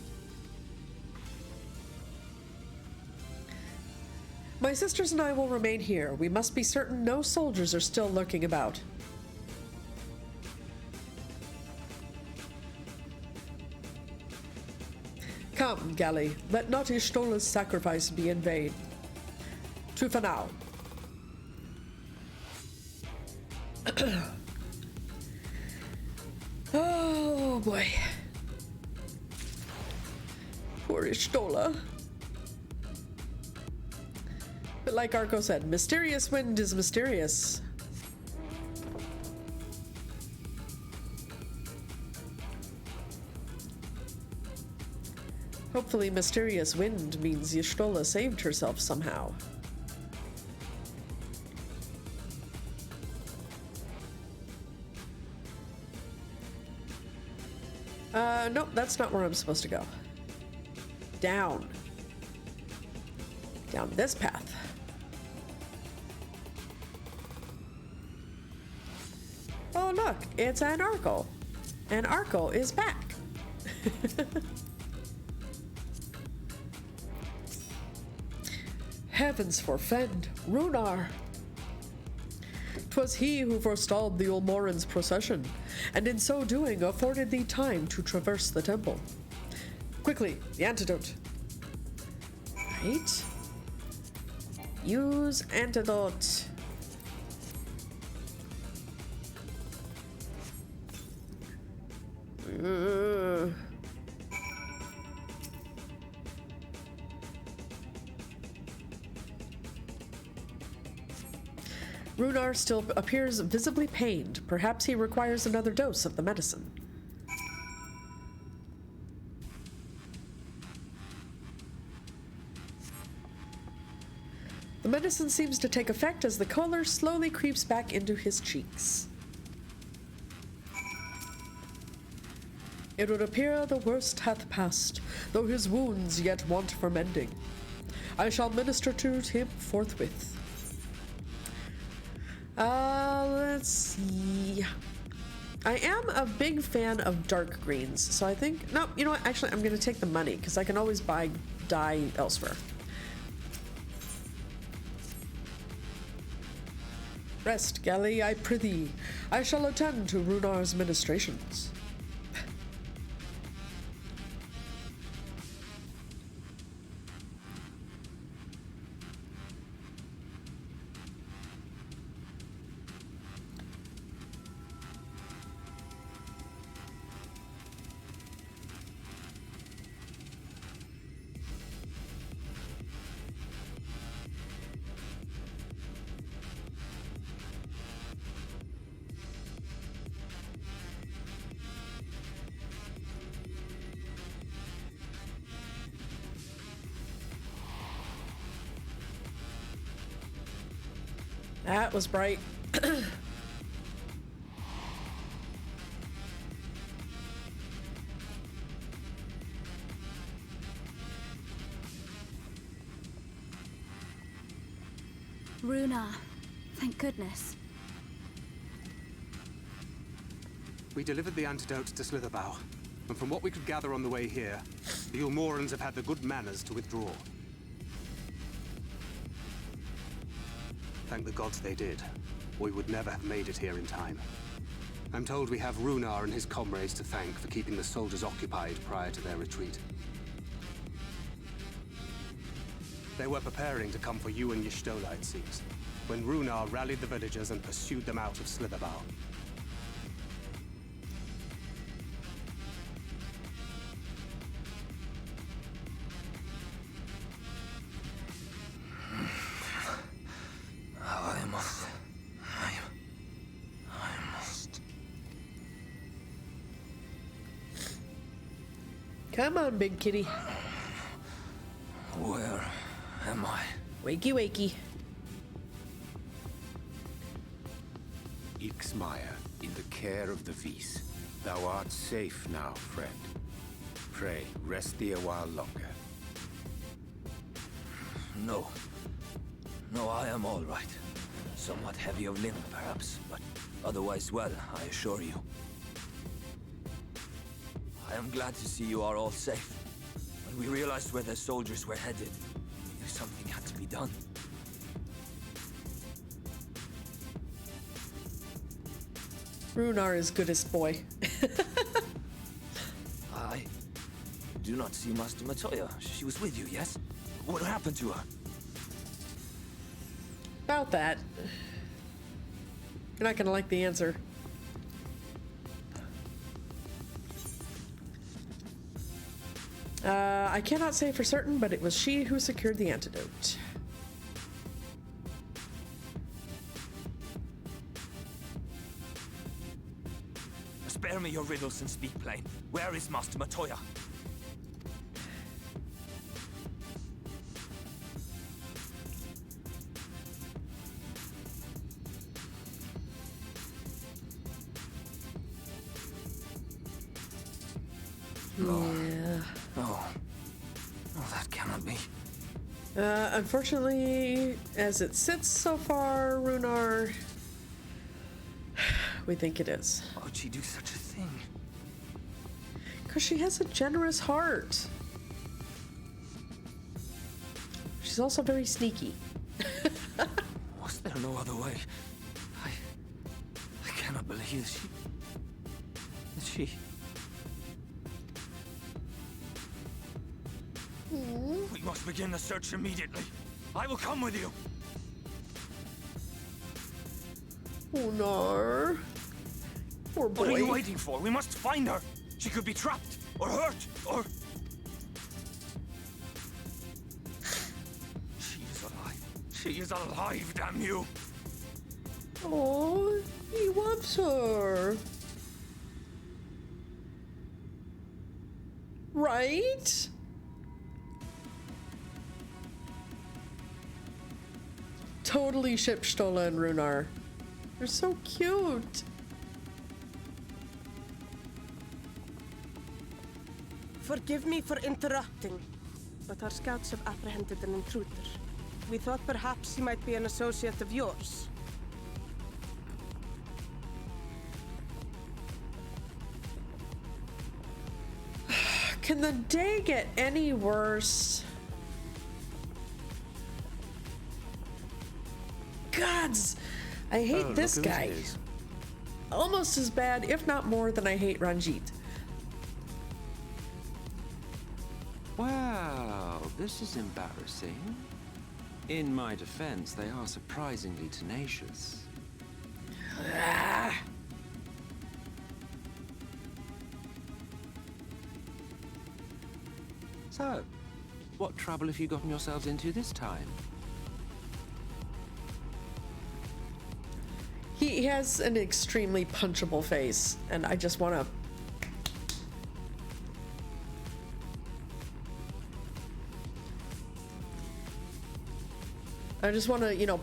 My sisters and I will remain here. We must be certain no soldiers are still lurking about. Come, Galli, let not Ishtola's sacrifice be in vain. To Fanau. Oh boy. Poor Ishtola. But like Arco said, mysterious wind is mysterious. Hopefully mysterious wind means Y'shtola saved herself somehow. Nope, that's not where I'm supposed to go. Down. Down this path. Oh look, it's Anarkle. Anarkle is back. Heavens forfend, Runar! 'Twas he who forestalled the Ulmoran's procession, and in so doing afforded thee time to traverse the temple. Quickly, the antidote. Right. Use antidote. Runar still appears visibly pained. Perhaps he requires another dose of the medicine. The medicine seems to take effect as the color slowly creeps back into his cheeks. It would appear the worst hath passed, though his wounds yet want for mending. I shall minister to him forthwith. Let's see. I am a big fan of dark greens, so I think... No, you know what? Actually, I'm going to take the money, because I can always buy dye elsewhere. Rest, Galli, I prithee. I shall attend to Runar's ministrations. That was bright. Runar, thank goodness. We delivered the antidote to Slitherbow, and from what we could gather on the way here, the Ulmorans have had the good manners to withdraw. Thank the gods they did. We would never have made it here in time. I'm told we have Runar and his comrades to thank for keeping the soldiers occupied prior to their retreat. They were preparing to come for you and Y'shtola, it seems, when Runar rallied the villagers and pursued them out of Slitherbow. Come on, big kitty. Where am I? Wakey, wakey. Ixmaya, in the care of the Vis. Thou art safe now, friend. Pray, rest thee a while longer. No. No, I am all right. Somewhat heavy of limb, perhaps, but otherwise well, I assure you. I am glad to see you are all safe. When we realized where the soldiers were headed, we knew something had to be done. Runar is goodest boy. I do not see Master Matoya. She was with you, yes? What happened to her? About that. You're not gonna like the answer. I cannot say for certain, but it was she who secured the antidote. Spare me your riddles and speak plain. Where is Master Matoya? Yeah. Oh, that cannot be. Unfortunately, as it sits so far, Runar, we think it is. Why would she do such a thing? Because she has a generous heart. She's also very sneaky. Was there no other way? I cannot believe that she... We must begin the search immediately. I will come with you. Runar. Poor boy. What are you waiting for? We must find her. She could be trapped, or hurt, or... She is alive. She is alive, damn you. Oh, he wants her. Right? Totally ship Y'shtola and Runar. They're so cute. Forgive me for interrupting, but our scouts have apprehended an intruder. We thought perhaps he might be an associate of yours. Can the day get any worse? Gods, I hate this guy. Almost as bad, if not more, than I hate Ranjit. Well, this is embarrassing. In my defense, they are surprisingly tenacious. So, what trouble have you gotten yourselves into this time? He has an extremely punchable face, and I just want to... you know,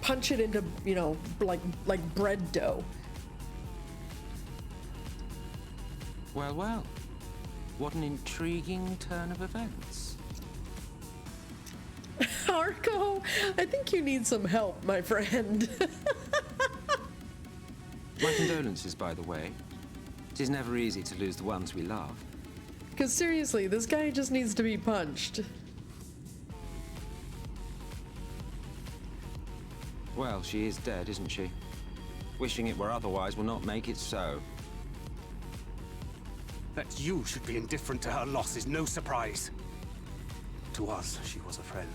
punch it into, you know, like bread dough. Well, well. What an intriguing turn of events. Arco, I think you need some help, my friend. My condolences, by the way. It is never easy to lose the ones we love. Because seriously, this guy just needs to be punched. Well, she is dead, isn't she? Wishing it were otherwise will not make it so. That you should be indifferent to her loss is no surprise. To us, she was a friend.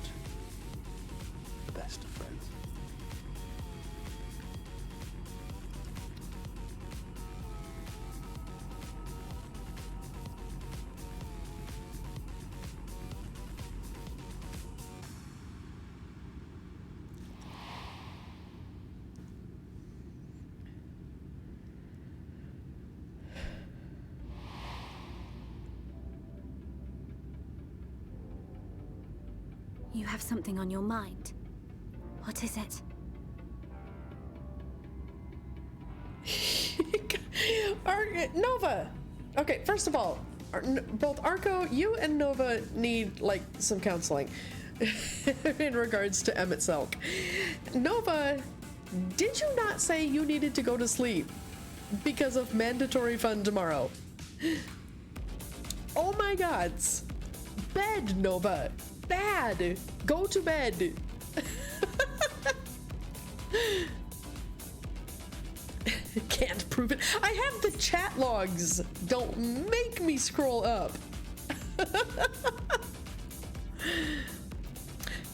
The best of friends. You have something on your mind. What is it? Nova! Okay, first of all, both Arco, you and Nova need, like, some counseling in regards to Emmett Selk. Nova, did you not say you needed to go to sleep because of mandatory fun tomorrow? Oh my gods. Bed, Nova. Bad. Go to bed. Can't prove it. I have the chat logs. Don't make me scroll up.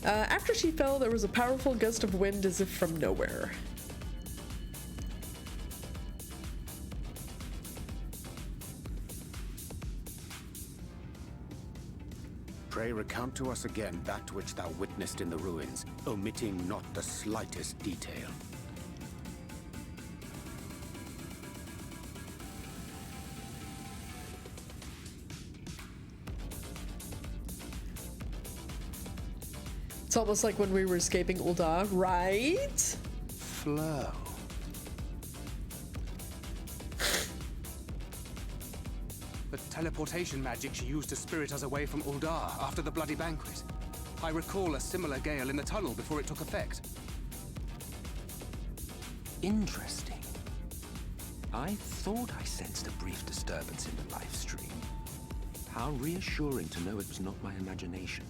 After she fell, there was a powerful gust of wind as if from nowhere. Pray recount to us again that which thou witnessed in the ruins, omitting not the slightest detail. It's almost like when we were escaping Ul'dah, right? Flow. The teleportation magic she used to spirit us away from Ul'dah after the bloody banquet. I recall a similar gale in the tunnel before it took effect. Interesting. I thought I sensed a brief disturbance in the live stream. How reassuring to know it was not my imagination.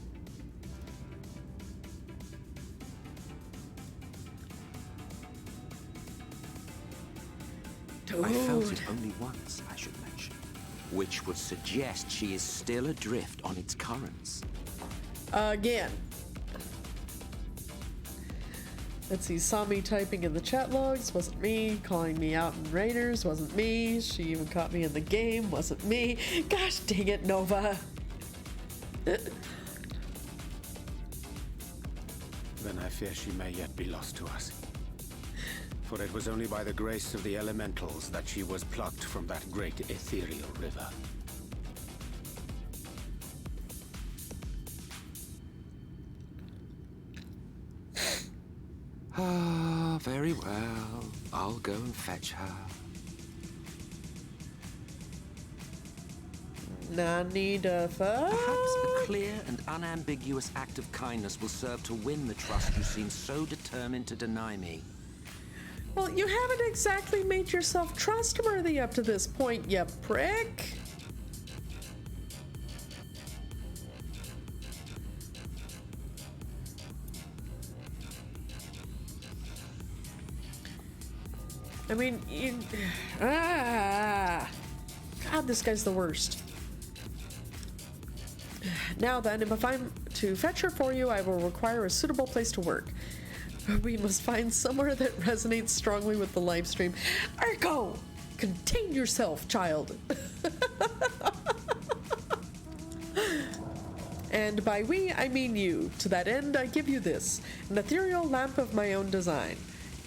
I felt it only once, I should mention, which would suggest she is still adrift on its currents. Again. Let's see, saw me typing in the chat logs, wasn't me. Calling me out in Raiders, wasn't me. She even caught me in the game, wasn't me. Gosh dang it, Nova. Then I fear she may yet be lost to us. For it was only by the grace of the elementals that she was plucked from that great ethereal river. Ah, very well. I'll go and fetch her. Perhaps a clear and unambiguous act of kindness will serve to win the trust you seem so determined to deny me. Well, you haven't exactly made yourself trustworthy up to this point, you prick. I mean, you... God, this guy's the worst. Now then, if I'm to fetch her for you, I will require a suitable place to work. We must find somewhere that resonates strongly with the live stream. Arco! Contain yourself, child. And by we, I mean you. To that end, I give you this, an ethereal lamp of my own design.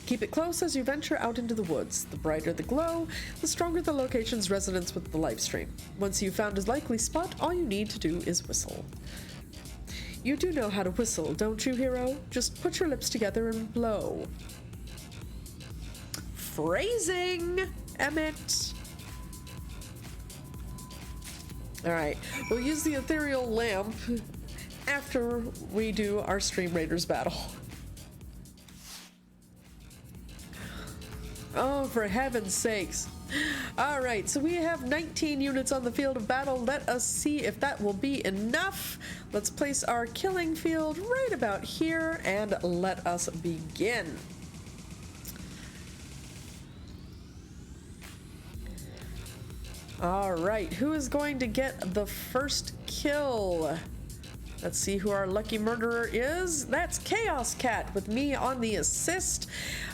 Keep it close as you venture out into the woods. The brighter the glow, the stronger the location's resonance with the live stream. Once you've found a likely spot, all you need to do is whistle. You do know how to whistle, don't you, hero? Just put your lips together and blow. Phrasing, Emmett. Alright, we'll use the ethereal lamp after we do our Stream Raiders battle. Oh, for heaven's sakes. Alright, so we have 19 units on the field of battle. Let us see if that will be enough. Let's place our killing field right about here and let us begin. Alright, who is going to get the first kill? Let's see who our lucky murderer is. That's Chaos Cat with me on the assist.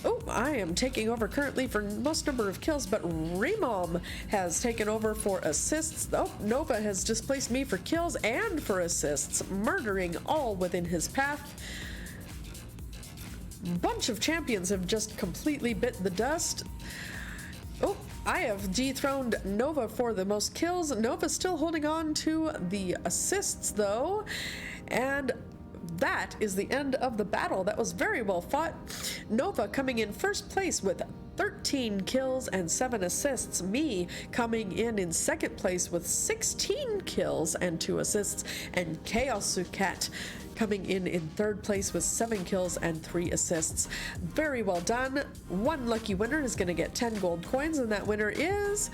Oh, I am taking over currently for most number of kills, but Remom has taken over for assists. Oh, Nova has displaced me for kills and for assists, murdering all within his path. Bunch of champions have just completely bit the dust. Oh, I have dethroned Nova for the most kills. Nova's still holding on to the assists though, and that is the end of the battle. That was very well fought. Nova coming in first place with 13 kills and 7 assists. Me coming in second place with 16 kills and 2 assists, and Chaos Cat coming in third place with 7 kills and 3 assists. Very well done. One lucky winner is going to get 10 gold coins, and that winner is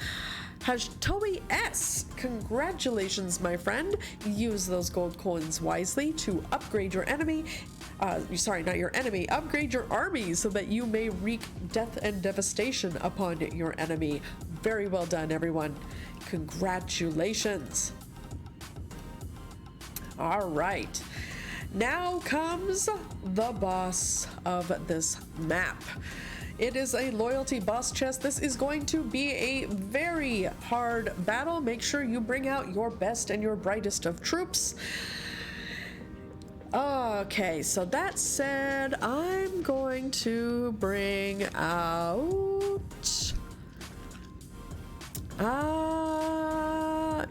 Hajtoe S. Congratulations, my friend. Use those gold coins wisely to upgrade your enemy. Sorry, not your enemy. Upgrade your army so that you may wreak death and devastation upon your enemy. Very well done, everyone. Congratulations. All right. Now comes the boss of this map. It is a loyalty boss chest. This is going to be a very hard battle. Make sure you bring out your best and your brightest of troops. Okay, so that said, I'm going to bring out...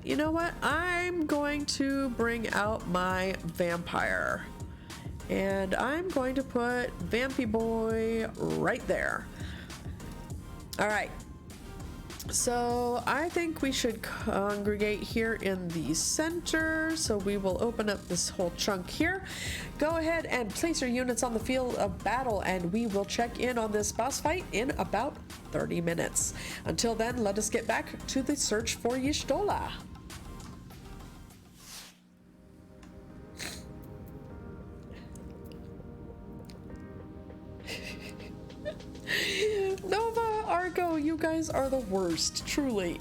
you know what? I'm going to bring out my vampire. And I'm going to put Vampy Boy right there. All right. So I think we should congregate here in the center. So we will open up this whole chunk here. Go ahead and place your units on the field of battle, and we will check in on this boss fight in about 30 minutes. Until then, let us get back to the search for Y'shtola. Nova, Argo, you guys are the worst, truly.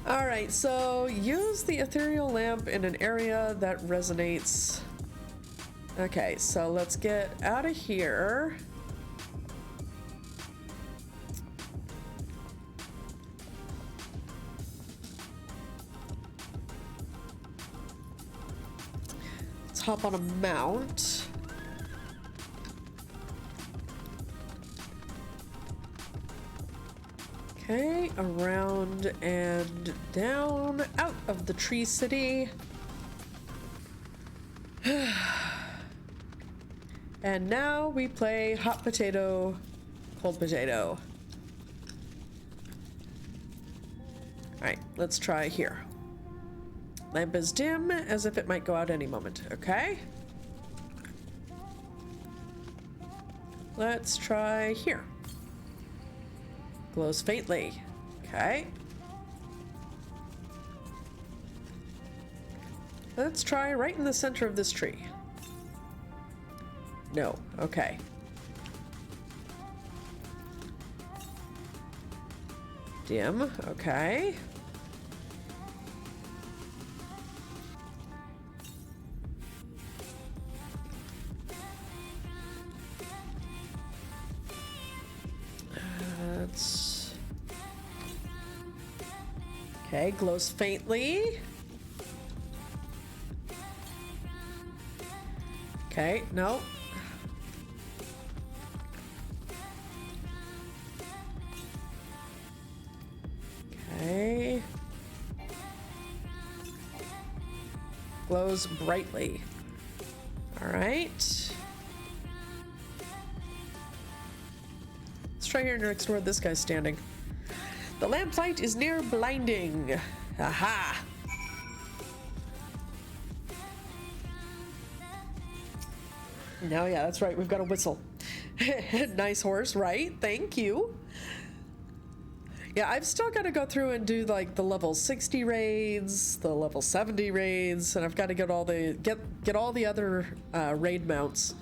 All right, so use the ethereal lamp in an area that resonates. Okay, so let's get out of here. Let's hop on a mount. Okay, around and down, out of the tree city. And now we play hot potato, cold potato. All right, let's try here. Lamp is dim, as if it might go out any moment, okay? Let's try here. Glows faintly. Okay. Let's try right in the center of this tree. No. Okay. Dim. Okay. Okay, glows faintly. Okay, no. Okay. Glows brightly. All right. Let's try here next to where this guy's standing. The lamplight is near blinding. Aha! No, yeah, that's right. We've got a whistle. Nice horse, right? Thank you. Yeah, I've still got to go through and do like the level 60 raids, the level 70 raids, and I've got to get all the get all the other raid mounts.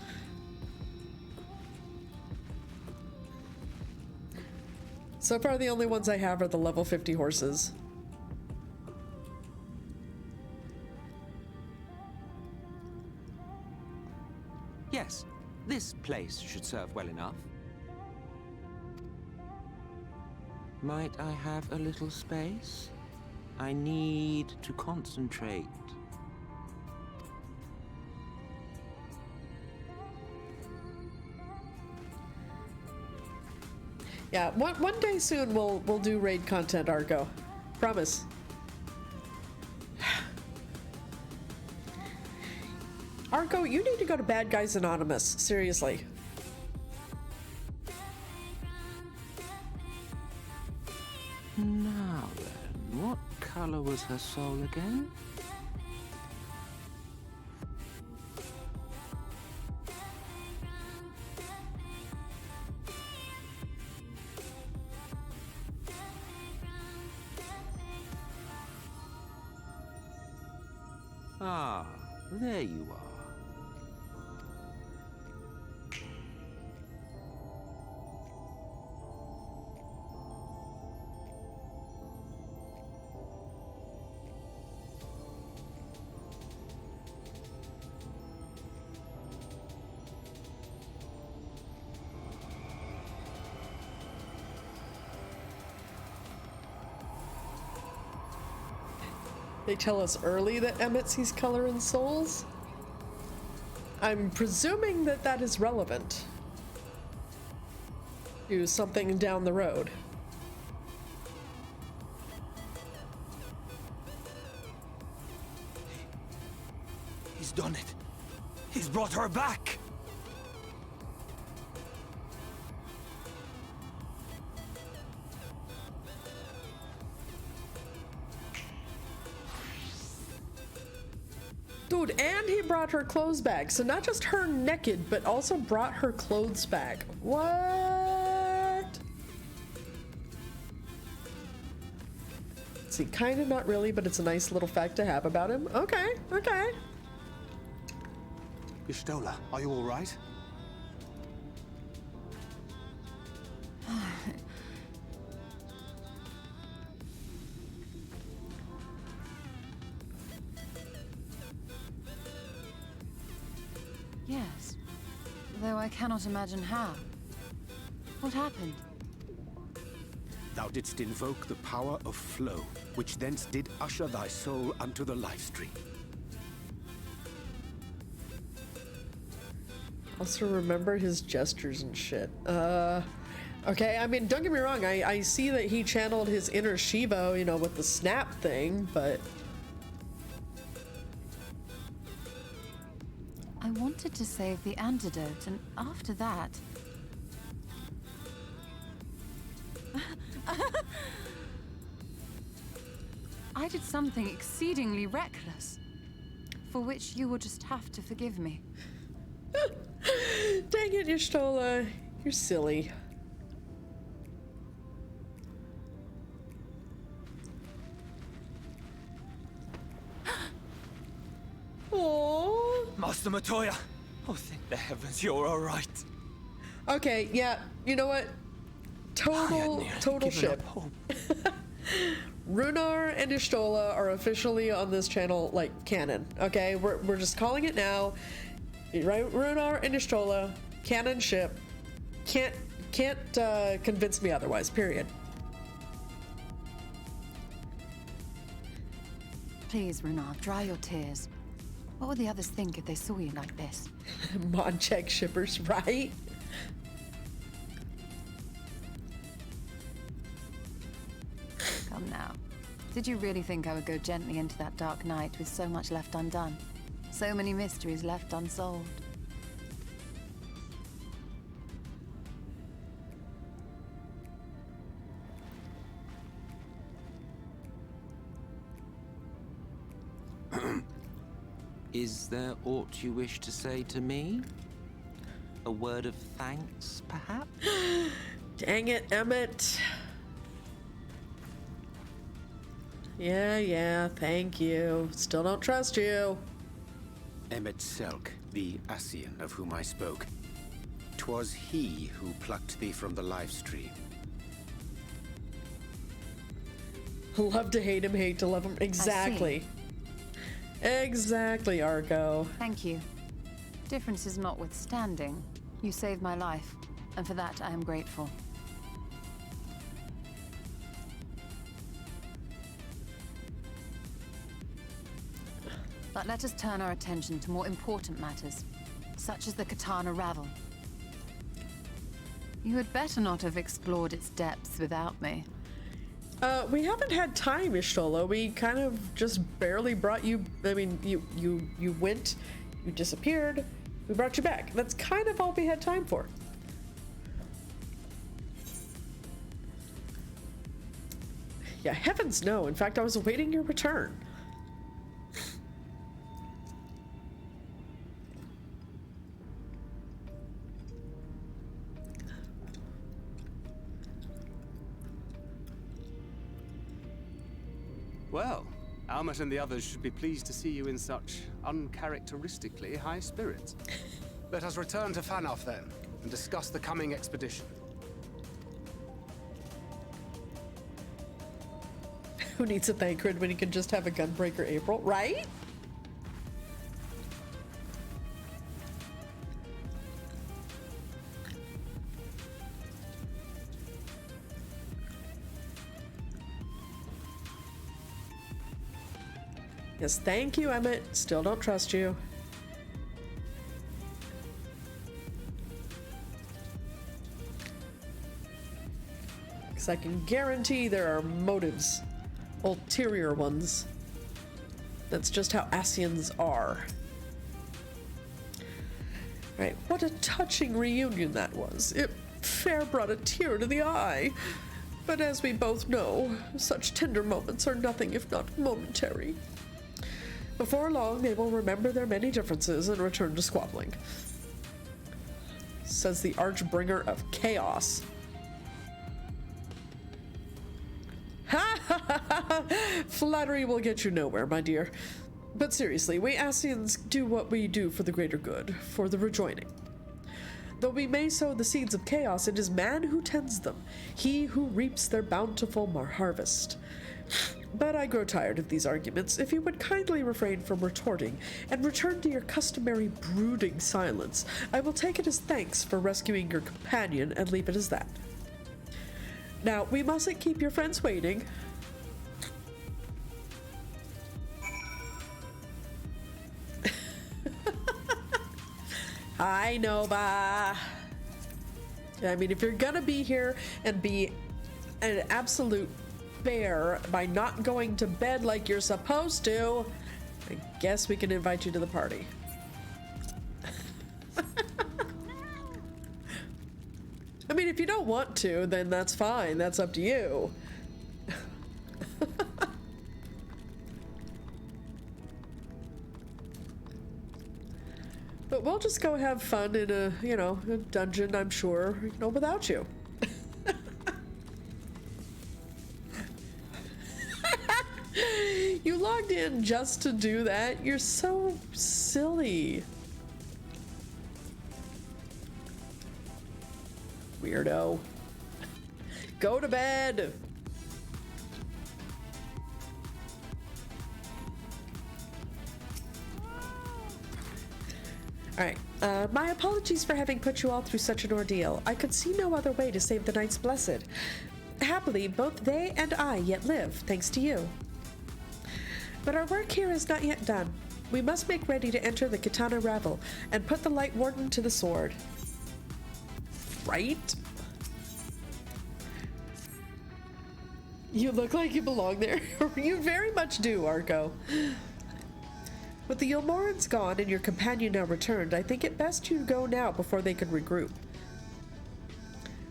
So far, the only ones I have are the level 50 horses. place should serve well enough. Might I have a little space? I need to concentrate. Yeah, one day soon we'll do raid content, Argo. Promise. Argo, you need to go to Bad Guys Anonymous. Seriously. Now then, what color was her soul again? Ah, there you are. They tell us early that Emmett sees color in souls. I'm presuming that that is relevant to something down the road. He's done it. He's brought her back. Dude, and he brought her clothes back. So not just her naked, but also brought her clothes back. What? See, kind of not really, but it's a nice little fact to have about him. Okay, okay. Y'shtola, are you all right? Yes, though I cannot imagine how. What happened? Thou didst invoke the power of flow, which thence did usher thy soul unto the life stream. Also remember his gestures and shit. Okay, I mean, don't get me wrong, I see that he channeled his inner Shivo, you know, with the snap thing, but... I wanted to save the antidote, and after that... I did something exceedingly reckless, for which you will just have to forgive me. Dang it, Y'shtola. You're silly. Aww. Master Matoya! Oh, thank the heavens you're all right. Okay, yeah, you know what? Total ship. Runar and Y'shtola are officially on this channel, like, canon, okay? We're just calling it now. Right, Runar and Y'shtola, canon ship. Can't convince me otherwise, period. Please, Runar, dry your tears. What would the others think if they saw you like this? Mod check shippers, right? Come now. Did you really think I would go gently into that dark night with so much left undone? So many mysteries left unsolved. Is there aught you wish to say to me? A word of thanks, perhaps? Dang it, Emmett. Yeah, thank you. Still don't trust you. Emmett Selk, the Ascian of whom I spoke. 'Twas he who plucked thee from the life stream. Love to hate him, hate to love him. Exactly. Exactly, Argo. Thank you. Differences notwithstanding, You saved my life, and for that I am grateful. But let us turn our attention to more important matters, such as the Katana Ravel. You had better not have explored its depths without me. We haven't had time, Y'shtola. We kind of just barely brought you. I mean, you went, you disappeared, we brought you back. That's kind of all we had time for. Yeah, heavens no. In fact, I was awaiting your return. Well, Almet and the others should be pleased to see you in such uncharacteristically high spirits. Let us return to Fanoff then, and discuss the coming expedition. Who needs a Thancred when you can just have a Gunbreaker April, right? Yes, thank you, Emmett. Still don't trust you. Because I can guarantee there are motives. Ulterior ones. That's just how Ascians are. Right, what a touching reunion that was. It fair brought a tear to the eye. But as we both know, such tender moments are nothing if not momentary. Before long, they will remember their many differences and return to squabbling. Says the Archbringer of Chaos. Ha ha ha ha! Flattery will get you nowhere, my dear. But seriously, we Ascians do what we do for the greater good, for the rejoining. Though we may sow the seeds of chaos, it is man who tends them, he who reaps their bountiful harvest. But I grow tired of these arguments. If you would kindly refrain from retorting and return to your customary brooding silence, I will take it as thanks for rescuing your companion and leave it as that. Now, we mustn't keep your friends waiting. Hi, Nova. I mean, if you're gonna be here and be an absolute bear by not going to bed like you're supposed to, I guess we can invite you to the party. I mean, if you don't want to, then that's fine. That's up to you. But we'll just go have fun in a, a dungeon, I'm sure, without you. You logged in just to do that? You're so silly. Weirdo. Go to bed. Alright, my apologies for having put you all through such an ordeal. I could see no other way to save the Knights Blessed. Happily, both they and I yet live, thanks to you. But our work here is not yet done. We must make ready to enter the Katana Ravel and put the Light Warden to the sword. Right? You look like you belong there. You very much do, Arco. With the Yulmorans gone and your companion now returned, I think it best you go now before they can regroup.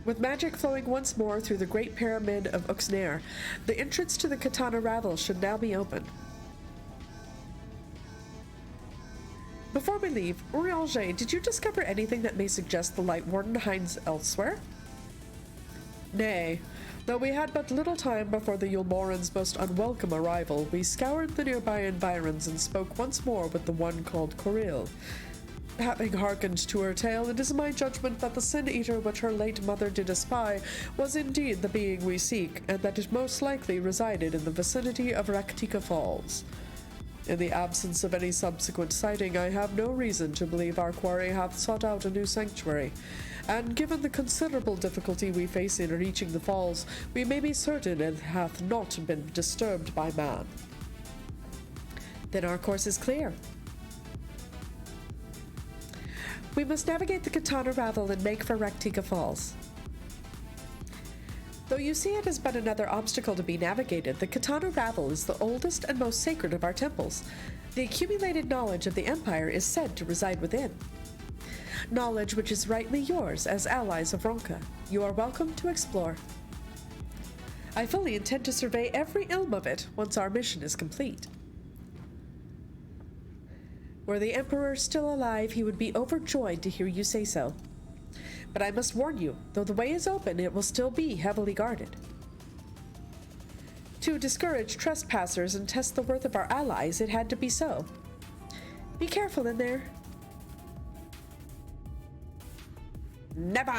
With magic flowing once more through the Great Pyramid of Uxner, the entrance to the Katana Ravel should now be open. Before we leave, Urianger, did you discover anything that may suggest the Light Warden hides elsewhere? Nay. Though we had but little time before the Yulmorans' most unwelcome arrival, we scoured the nearby environs and spoke once more with the one called Coril. Having hearkened to her tale, it is my judgment that the Sin-Eater which her late mother did espy was indeed the being we seek, and that it most likely resided in the vicinity of Raktika Falls. In the absence of any subsequent sighting, I have no reason to believe our quarry hath sought out a new sanctuary, and given the considerable difficulty we face in reaching the falls, we may be certain it hath not been disturbed by man. Then our course is clear. We must navigate the Katana Ravel and make for Raktika Falls. Though you see it as but another obstacle to be navigated, the Katana Ravel is the oldest and most sacred of our temples. The accumulated knowledge of the Empire is said to reside within. Knowledge which is rightly yours as allies of Ronka. You are welcome to explore. I fully intend to survey every ilm of it once our mission is complete. Were the Emperor still alive, he would be overjoyed to hear you say so. But I must warn you, though the way is open, it will still be heavily guarded. To discourage trespassers and test the worth of our allies, it had to be so. Be careful in there. Never!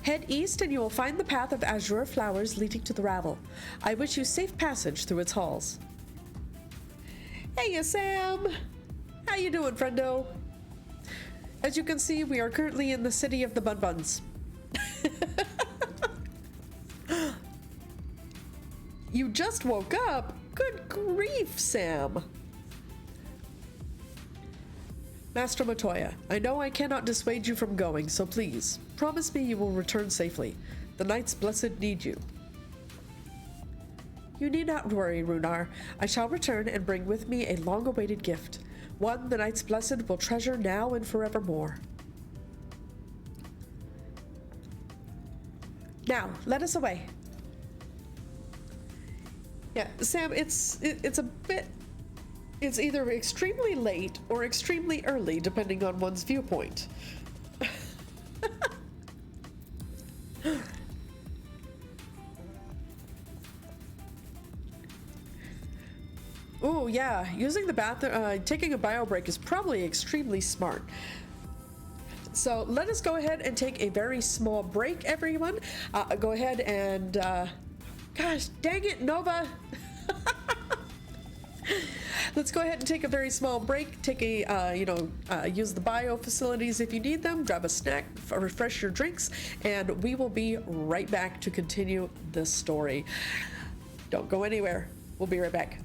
Head east and you will find the path of azure flowers leading to the Ravel. I wish you safe passage through its halls. Hey, Sam! How you doing, friendo? As you can see, we are currently in the city of the Bun Buns. You just woke up? Good grief, Sam! Master Matoya, I know I cannot dissuade you from going, so please, promise me you will return safely. The Knights Blessed need you. You need not worry, Runar. I shall return and bring with me a long-awaited gift. One the Knights Blessed will treasure now and forevermore. Now, let us away. Yeah, Sam, it's a bit... It's either extremely late or extremely early, depending on one's viewpoint. Oh yeah, using the bathroom, taking a bio break is probably extremely smart. So let us go ahead and take a very small break, everyone. Go ahead and, gosh, dang it, Nova. Let's go ahead and take a very small break. Take a, use the bio facilities if you need them. Grab a snack, refresh your drinks, and we will be right back to continue this story. Don't go anywhere. We'll be right back.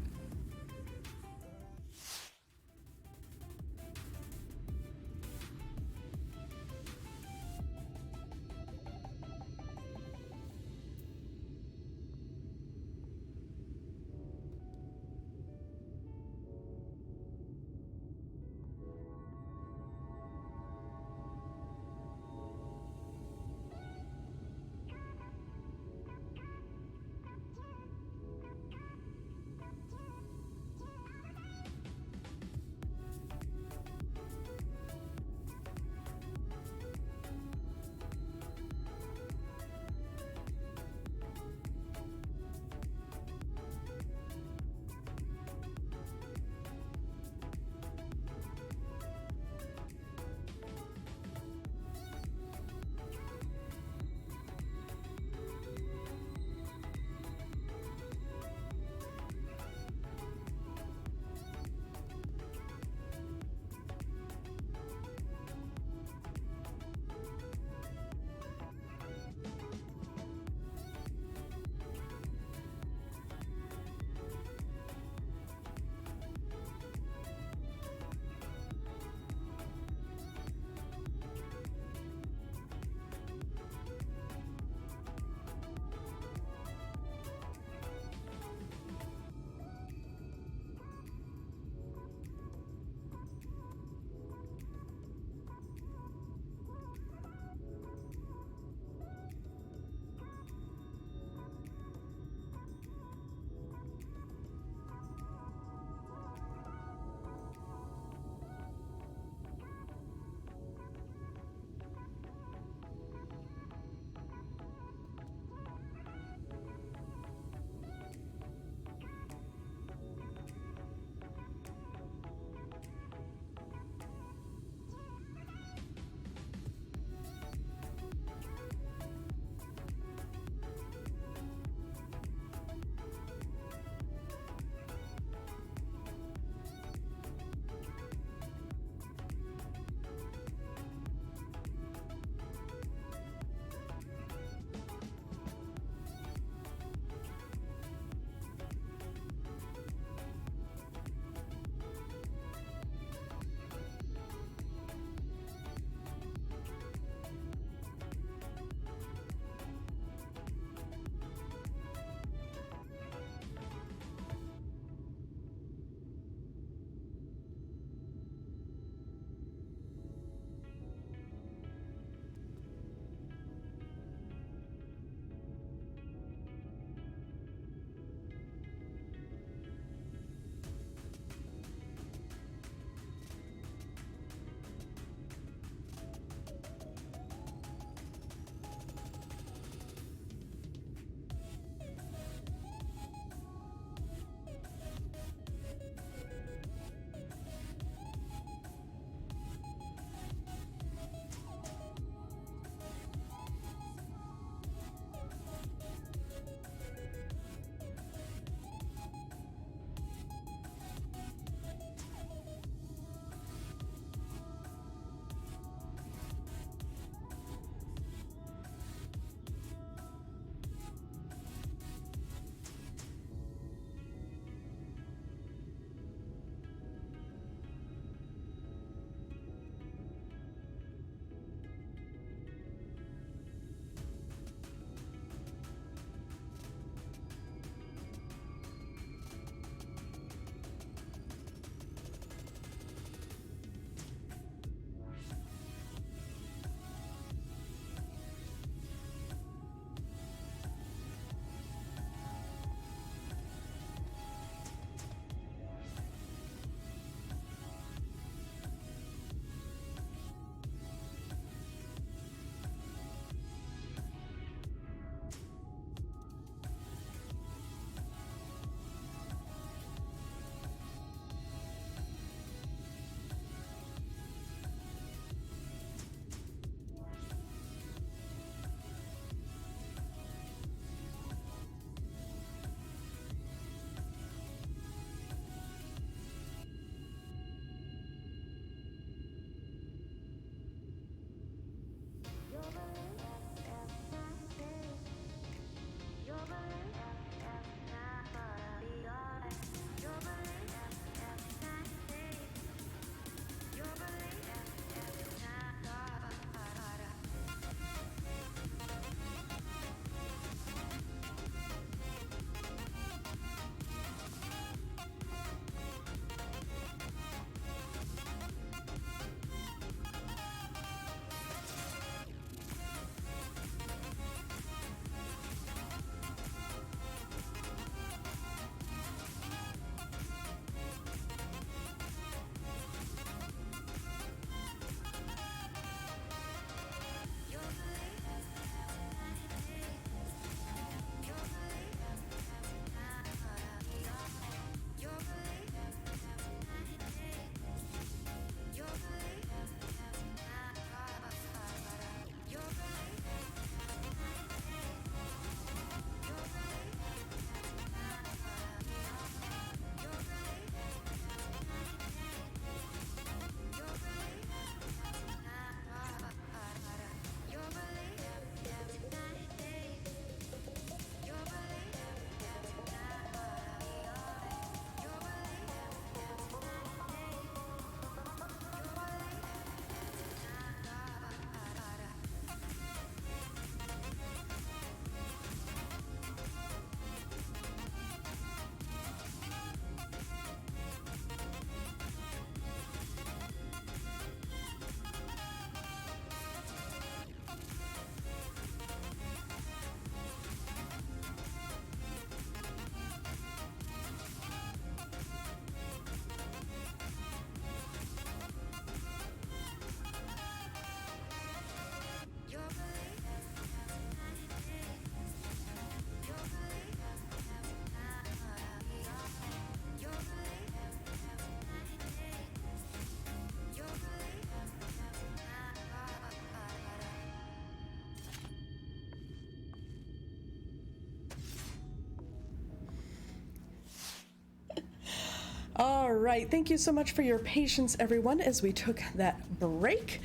right, thank you so much for your patience, everyone, as we took that break.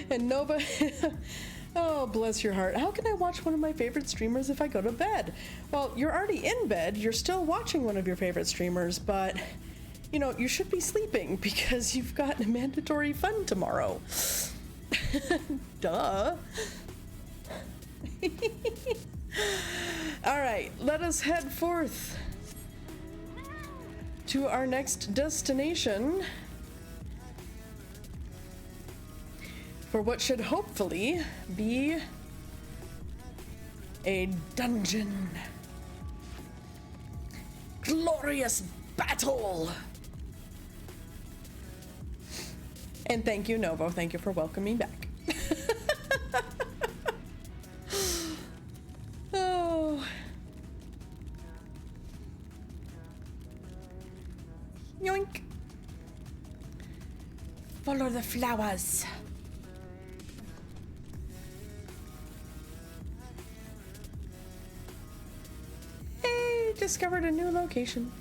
And Nova, oh, bless your heart. How can I watch one of my favorite streamers if I go to bed? Well, you're already in bed. You're still watching one of your favorite streamers, but, you know, you should be sleeping because you've got mandatory fun tomorrow. Duh. All right, let us head forth to our next destination for what should hopefully be a dungeon. Glorious battle! And thank you, Novo. Thank you for welcoming back. Oh. Yoink. Follow the flowers. Hey, discovered a new location.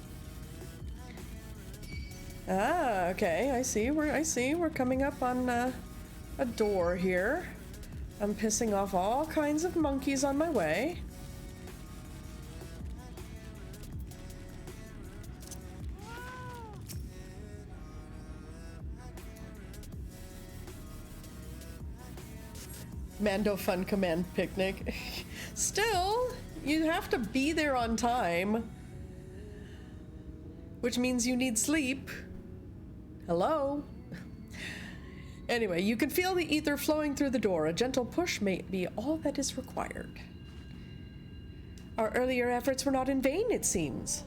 Ah, okay, I see. We're coming up on a door here. I'm pissing off all kinds of monkeys on my way. Mando Fun Command Picnic. Still, you have to be there on time. Which means you need sleep. Hello? Anyway, you can feel the ether flowing through the door. A gentle push may be all that is required. Our earlier efforts were not in vain, it seems.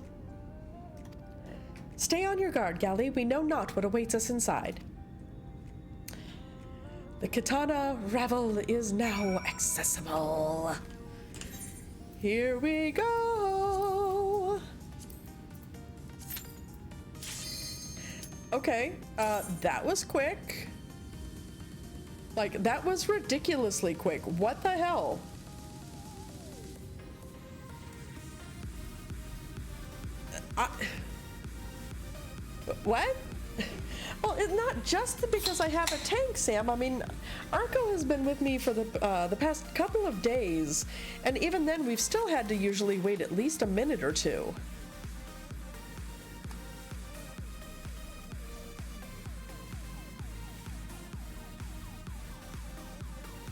Stay on your guard, Galli. We know not what awaits us inside. The katana ravel is now accessible. Here we go. Okay, that was quick. Like, that was ridiculously quick. What the hell? What? Well, it's not just because I have a tank, Sam. I mean, Arco has been with me for the past couple of days, and even then we've still had to usually wait at least a minute or two.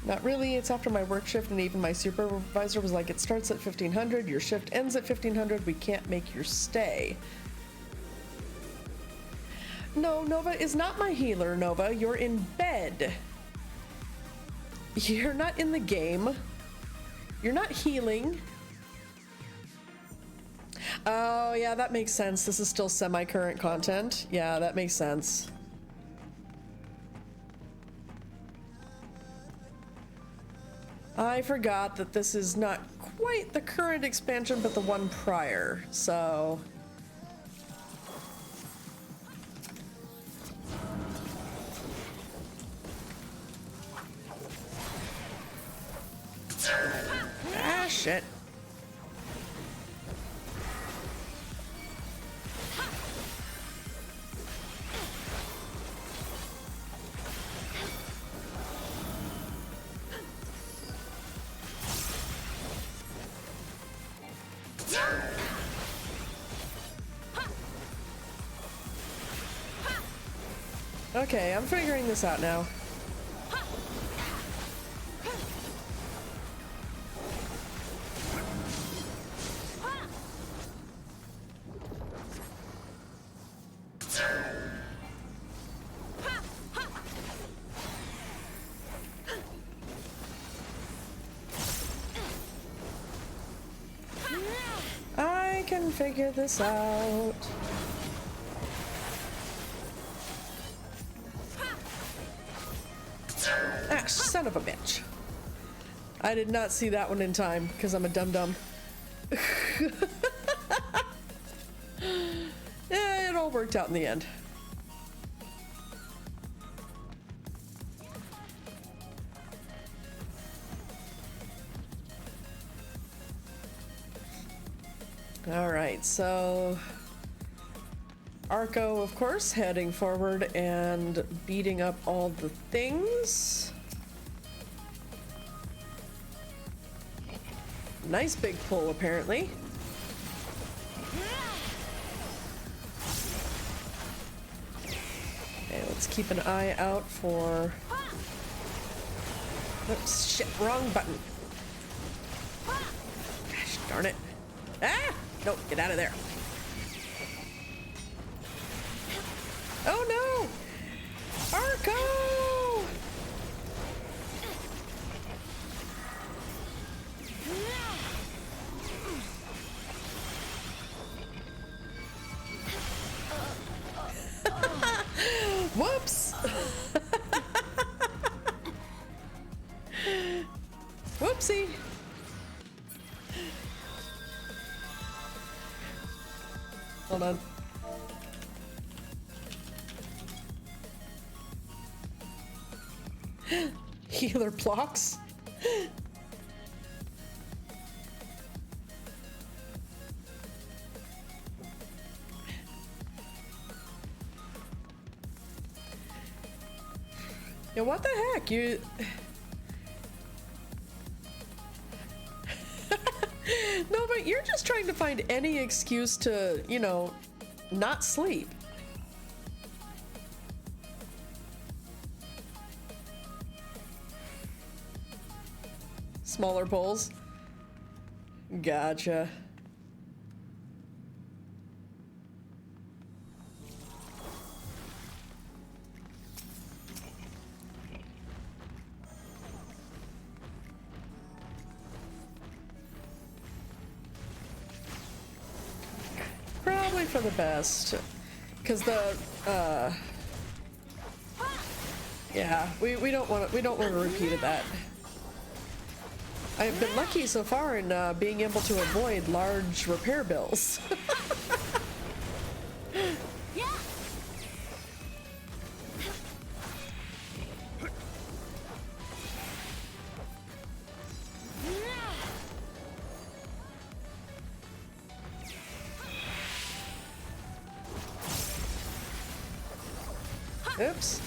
Not really, it's after my work shift, and even my supervisor was like, it starts at 1500, your shift ends at 1500, we can't make your stay. No, Nova is not my healer, Nova. You're in bed. You're not in the game. You're not healing. Oh, yeah, that makes sense. This is still semi-current content. Yeah, that makes sense. I forgot that this is not quite the current expansion, but the one prior, so... Ah, shit. Okay, I'm figuring this out now. I can figure this out. Ah, son of a bitch. I did not see that one in time because I'm a dum-dum. Yeah, it all worked out in the end. All right, so Arco, of course, heading forward and beating up all the things. Nice big pull, apparently. Okay, let's keep an eye out for... Oops, shit, wrong button. Gosh darn it. Ah! Nope, get out of there. Oh no! Arco! Whoops! Whoopsie! Hold on. Healer blocks. Yeah, what the heck? You... No, but you're just trying to find any excuse to, you know, not sleep. Smaller bowls. Gotcha. Probably for the best, because the yeah, we don't want a repeat of that. I've been lucky so far in being able to avoid large repair bills. Oops.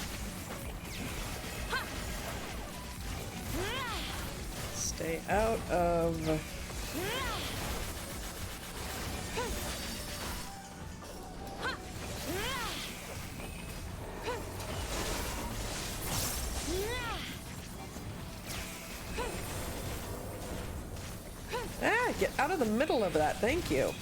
Stay out of... Ah, get out of the middle of that, thank you.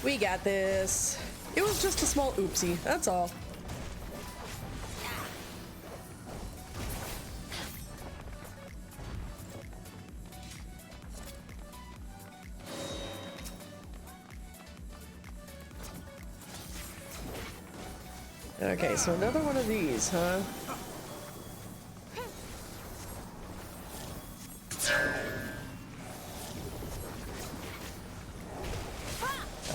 We got this. It was just a small oopsie, that's all. Okay, so another one of these, huh?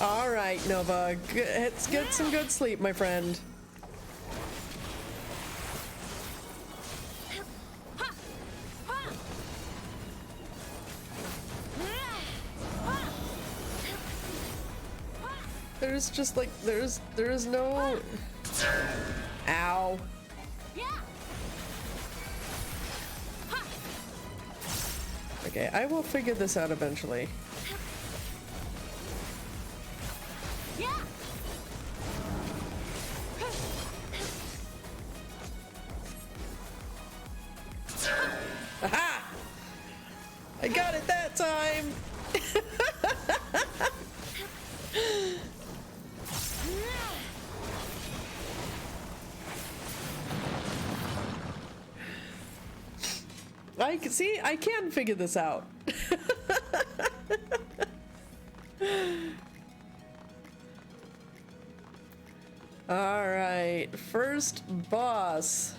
All right, Nova, let's get some good sleep, my friend. There's just like, there's no... Ow. Okay, I will figure this out eventually. Aha! I got it that time! I can see, I can figure this out. All right, first boss.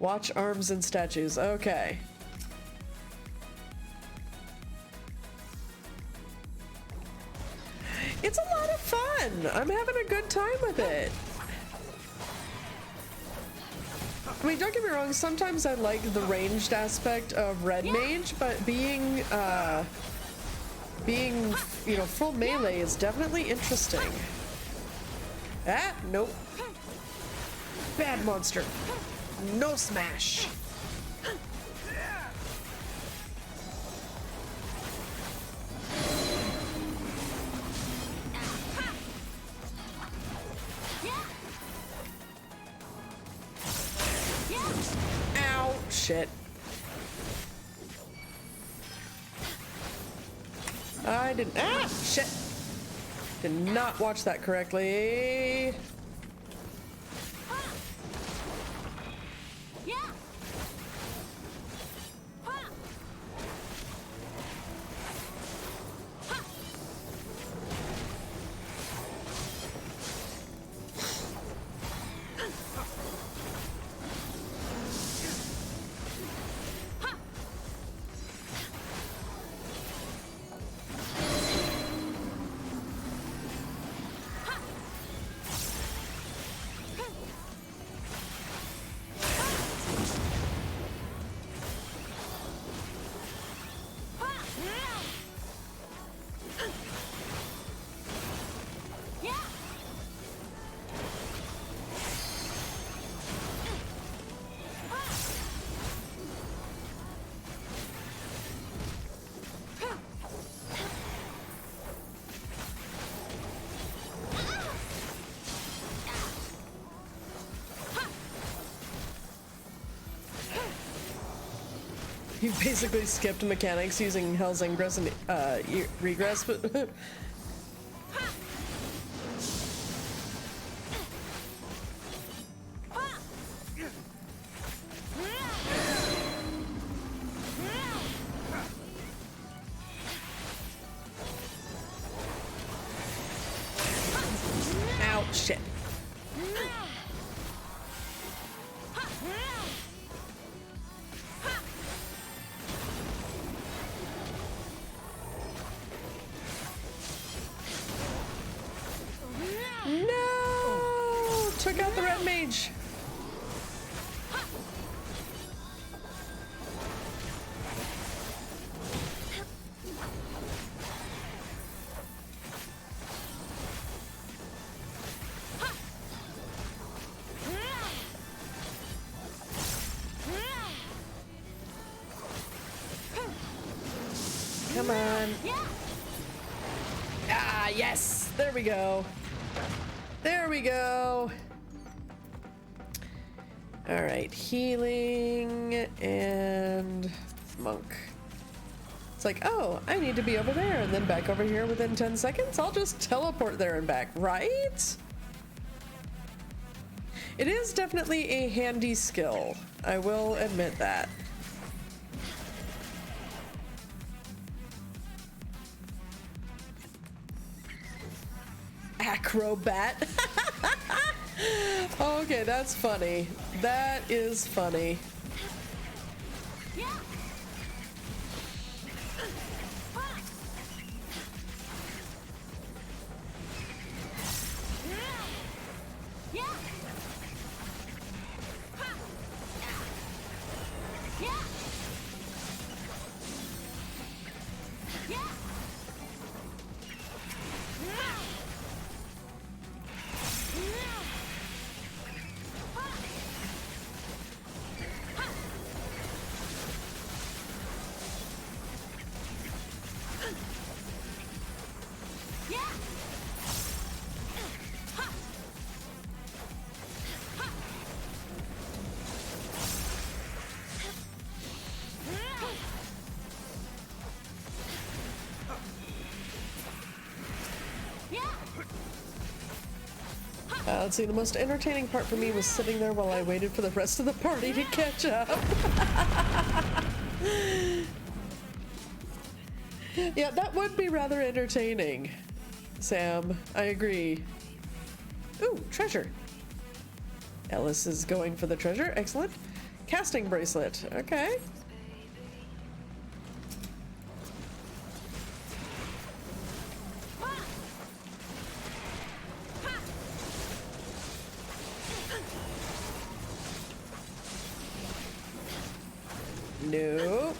Watch arms and statues. Okay. It's a lot of fun. I'm having a good time with it. I mean, don't get me wrong, sometimes I like the ranged aspect of Red Mage, but being, you know, full melee is definitely interesting. Ah, nope. Bad monster. No smash. Ow, shit. I didn't, ah, shit. Did not watch that correctly. You basically skipped mechanics using Hell's Ingress and Regress, but ow, shit. No! Took out the red mage. Come on. Ah, yes. There we go. There we go. All right, healing and monk. It's like, oh, I need to be over there and then back over here within 10 seconds. I'll just teleport there and back, right? It is definitely a handy skill. I will admit that. Acrobat. Okay, that's funny. That is funny. Let's see, the most entertaining part for me was sitting there while I waited for the rest of the party to catch up. Yeah, that would be rather entertaining, Sam. I agree. Ooh, treasure. Ellis is going for the treasure. Excellent. Casting bracelet. Okay. No.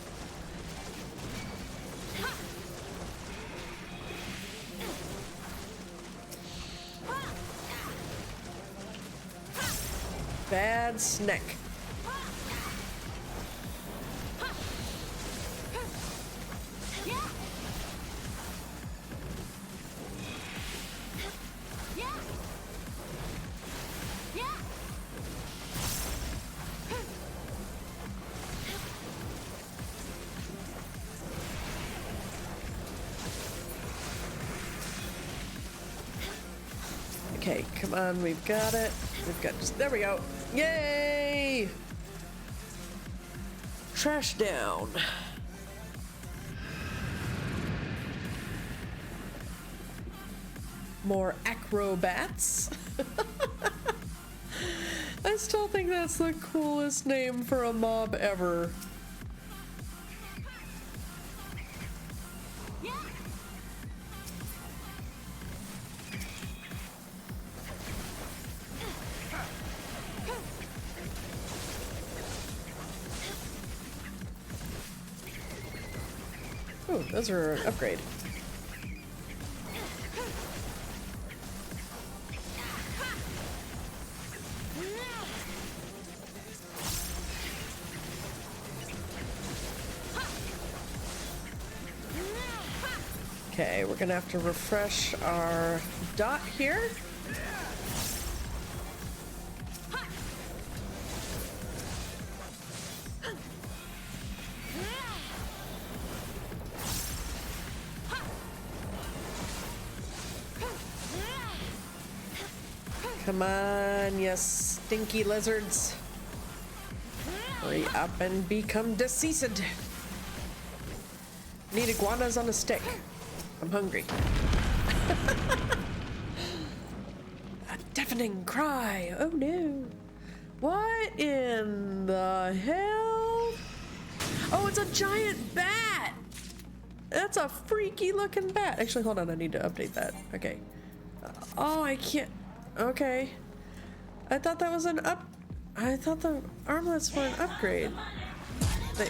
Bad snack. Okay, come on, we've got it. We've got just, there we go. Yay! Trash down. More acrobats. I still think that's the coolest name for a mob ever. Ooh, those are an upgrade. Okay, we're gonna have to refresh our dot here. Come on, you stinky lizards. Hurry up and become deceased. Need iguanas on a stick. I'm hungry. A deafening cry. Oh no. What in the hell? Oh, it's a giant bat. That's a freaky looking bat. Actually, hold on. I need to update that. Okay. Oh, I can't. Okay. I thought that was an up. I thought the armlets were an upgrade. They...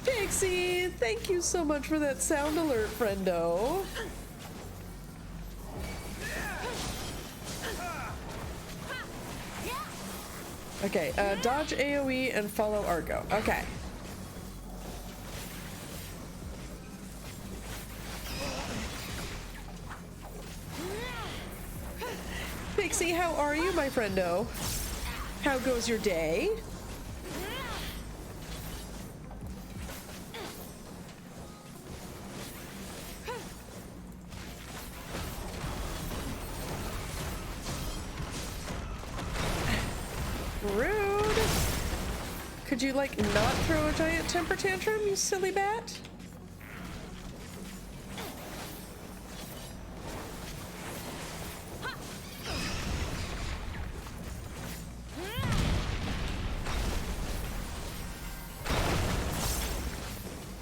Pixie, thank you so much for that sound alert, friendo. Okay, dodge AoE and follow Argo. Okay. Pixie, how are you, my friendo? How goes your day? Rude. Could you, like, not throw a giant temper tantrum, you silly bat?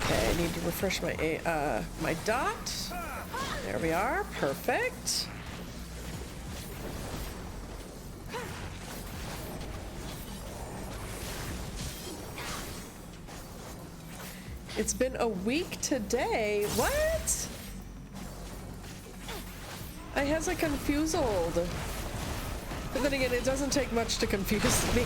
Okay, I need to refresh my my dot. There we are. Perfect. It's been a week today. What? I has a confused. But then again, it doesn't take much to confuse me.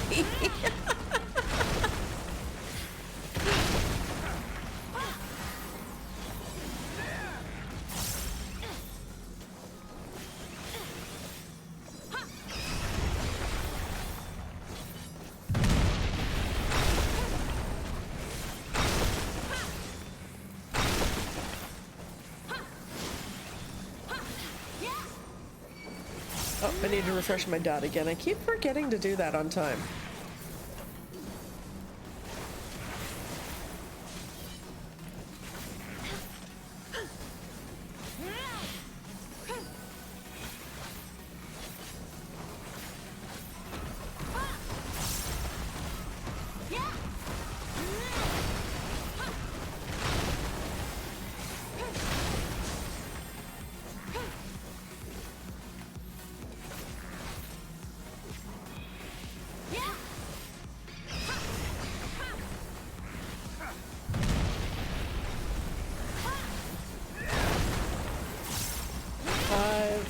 Oh, I need to refresh my dot again. I keep forgetting to do that on time.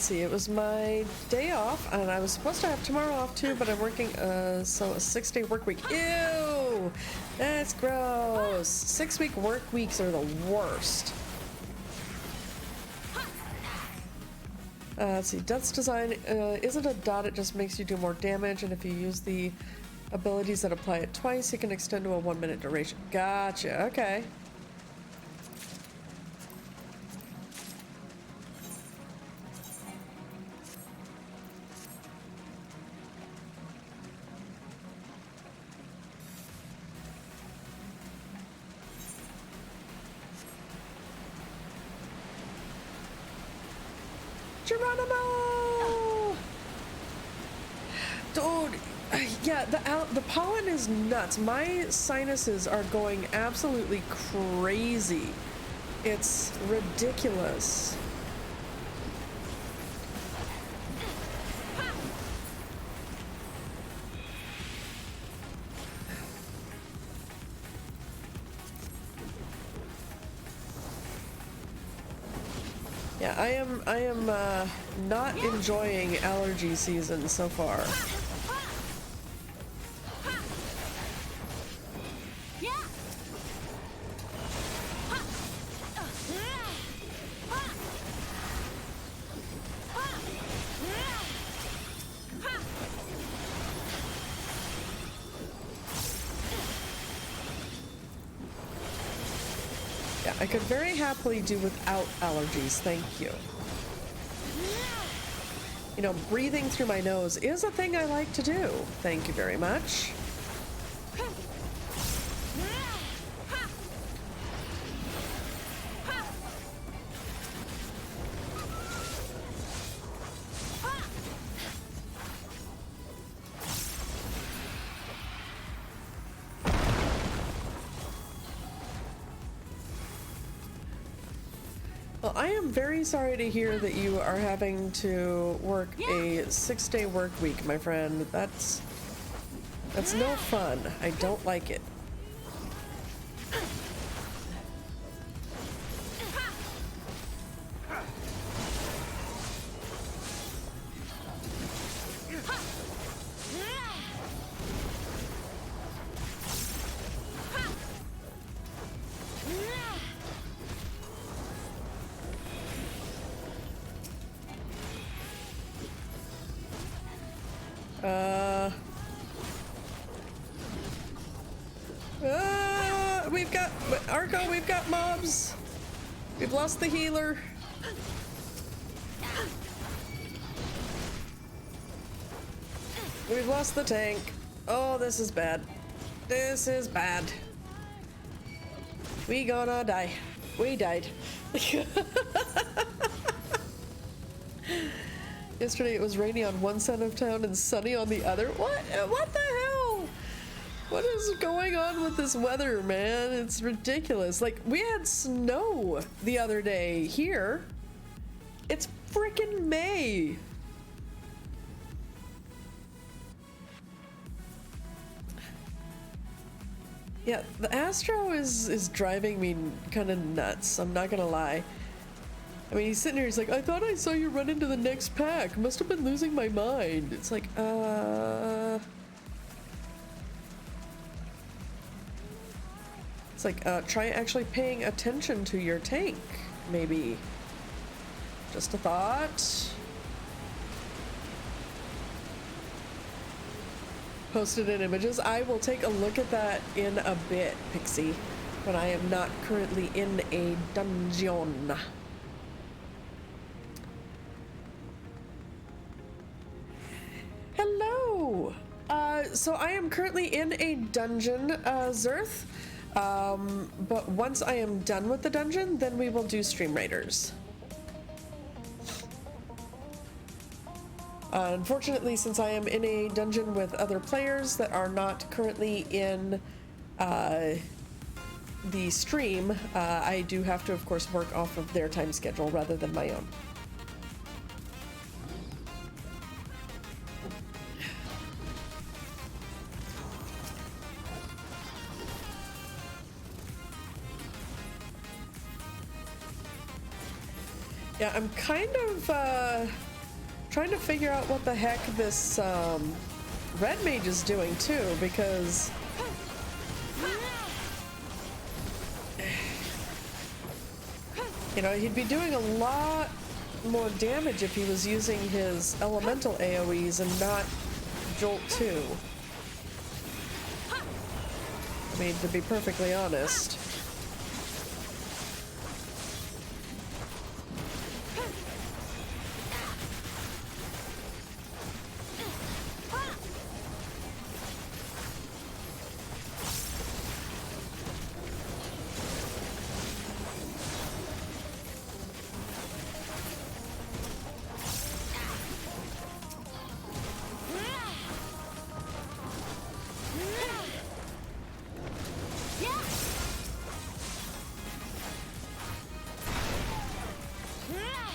let's see, it was my day off, and I was supposed to have tomorrow off too, but I'm working, so a 6-day work week. Ew! That's gross. 6-week work weeks are the worst. Let's see, Death's Design isn't a dot, it just makes you do more damage, and if you use the abilities that apply it twice, you can extend to a 1-minute duration. Gotcha, okay. Geronimo! Dude, yeah, the pollen is nuts. My sinuses are going absolutely crazy. It's ridiculous. Yeah, I am not enjoying allergy season so far. Yeah, I could very happily do without allergies, thank you. You know, breathing through my nose is a thing I like to do. Thank you very much. Well, I am very sorry to hear that you are having to work a 6-day work week, my friend. That's no fun. I don't like it. We've got mobs. We've lost the healer. We've lost the tank. Oh, this is bad. This is bad. We gonna die. We died. Yesterday it was rainy on one side of town and sunny on the other. What the hell? What is going on with this weather, man? It's ridiculous. Like, we had snow the other day here. It's frickin' May. Yeah, the Astro is driving me kind of nuts. I'm not gonna lie. I mean, he's sitting here, he's like, I thought I saw you run into the next pack. Must have been losing my mind. It's like, It's like, try actually paying attention to your tank, maybe. Just a thought. Posted in images. I will take a look at that in a bit, Pixie, when I am not currently in a dungeon. Hello! So I am currently in a dungeon, Zerth. But once I am done with the dungeon, then we will do Stream Raiders. Unfortunately, since I am in a dungeon with other players that are not currently in the stream, I do have to, of course, work off of their time schedule rather than my own. Yeah, I'm kind of trying to figure out what the heck this red mage is doing too, because you know, he'd be doing a lot more damage if he was using his elemental AoEs and not Jolt 2. I mean, to be perfectly honest.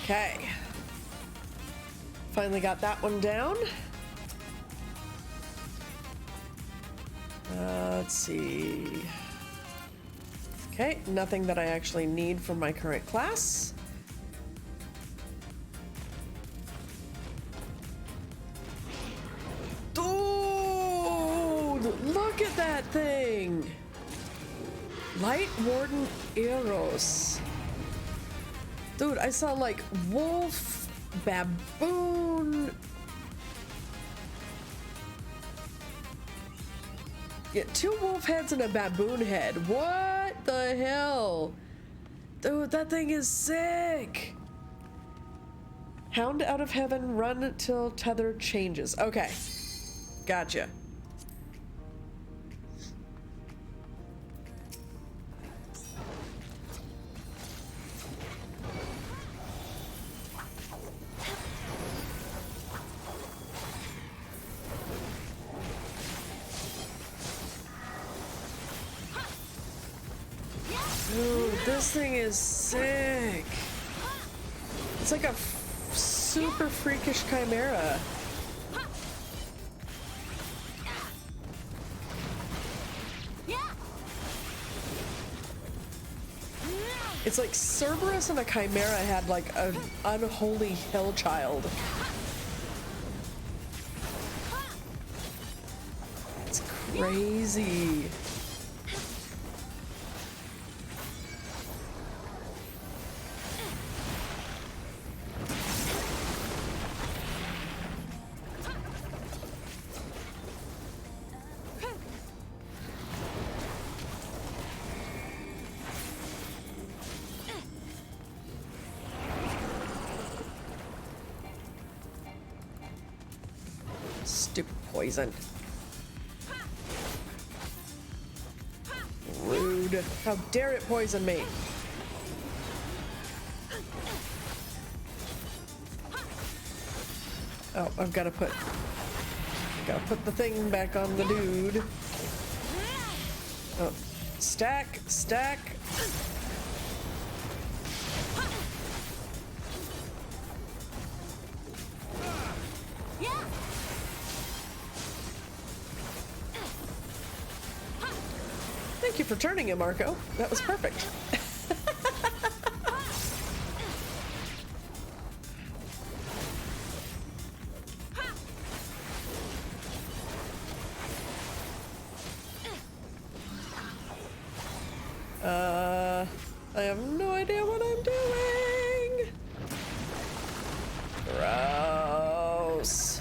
Okay. Finally got that one down. Let's see. Okay, nothing that I actually need for my current class. Dude, look at that thing. Light Warden Eros. Dude, I saw like wolf, baboon. Yeah, 2 wolf heads and a baboon head. What the hell? Dude, that thing is sick. Hound out of heaven, run till tether changes. Okay, gotcha. Dude, this thing is sick. It's like a super freakish chimera. It's like Cerberus and a chimera had like an unholy hell child. It's crazy. Stupid poison. Rude. How dare it poison me? Oh, I've gotta put the thing back on the dude. Oh, stack, stack. Thank you for turning him, Marco. That was perfect. I have no idea what I'm doing. Gross.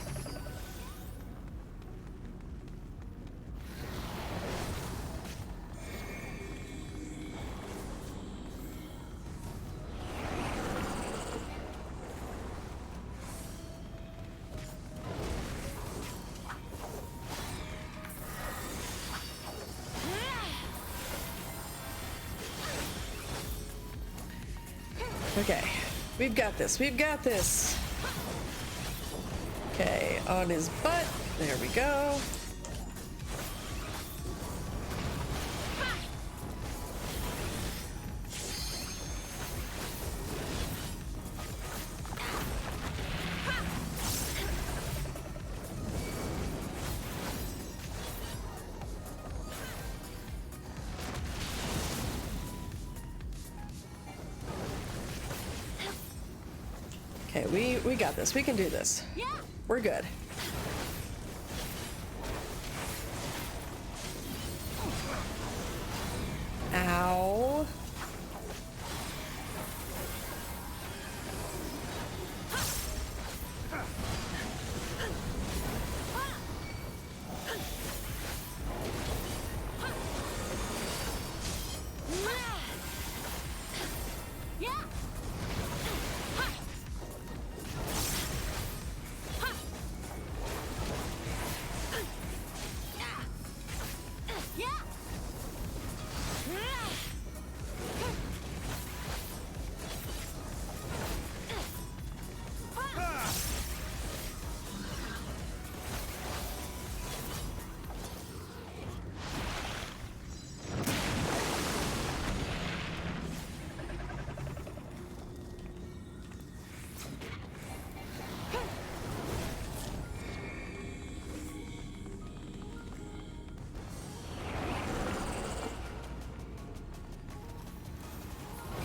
Okay, we've got this, we've got this. Okay, on his butt, there we go. Okay, we got this. We can do this. Yeah. We're good. Ow.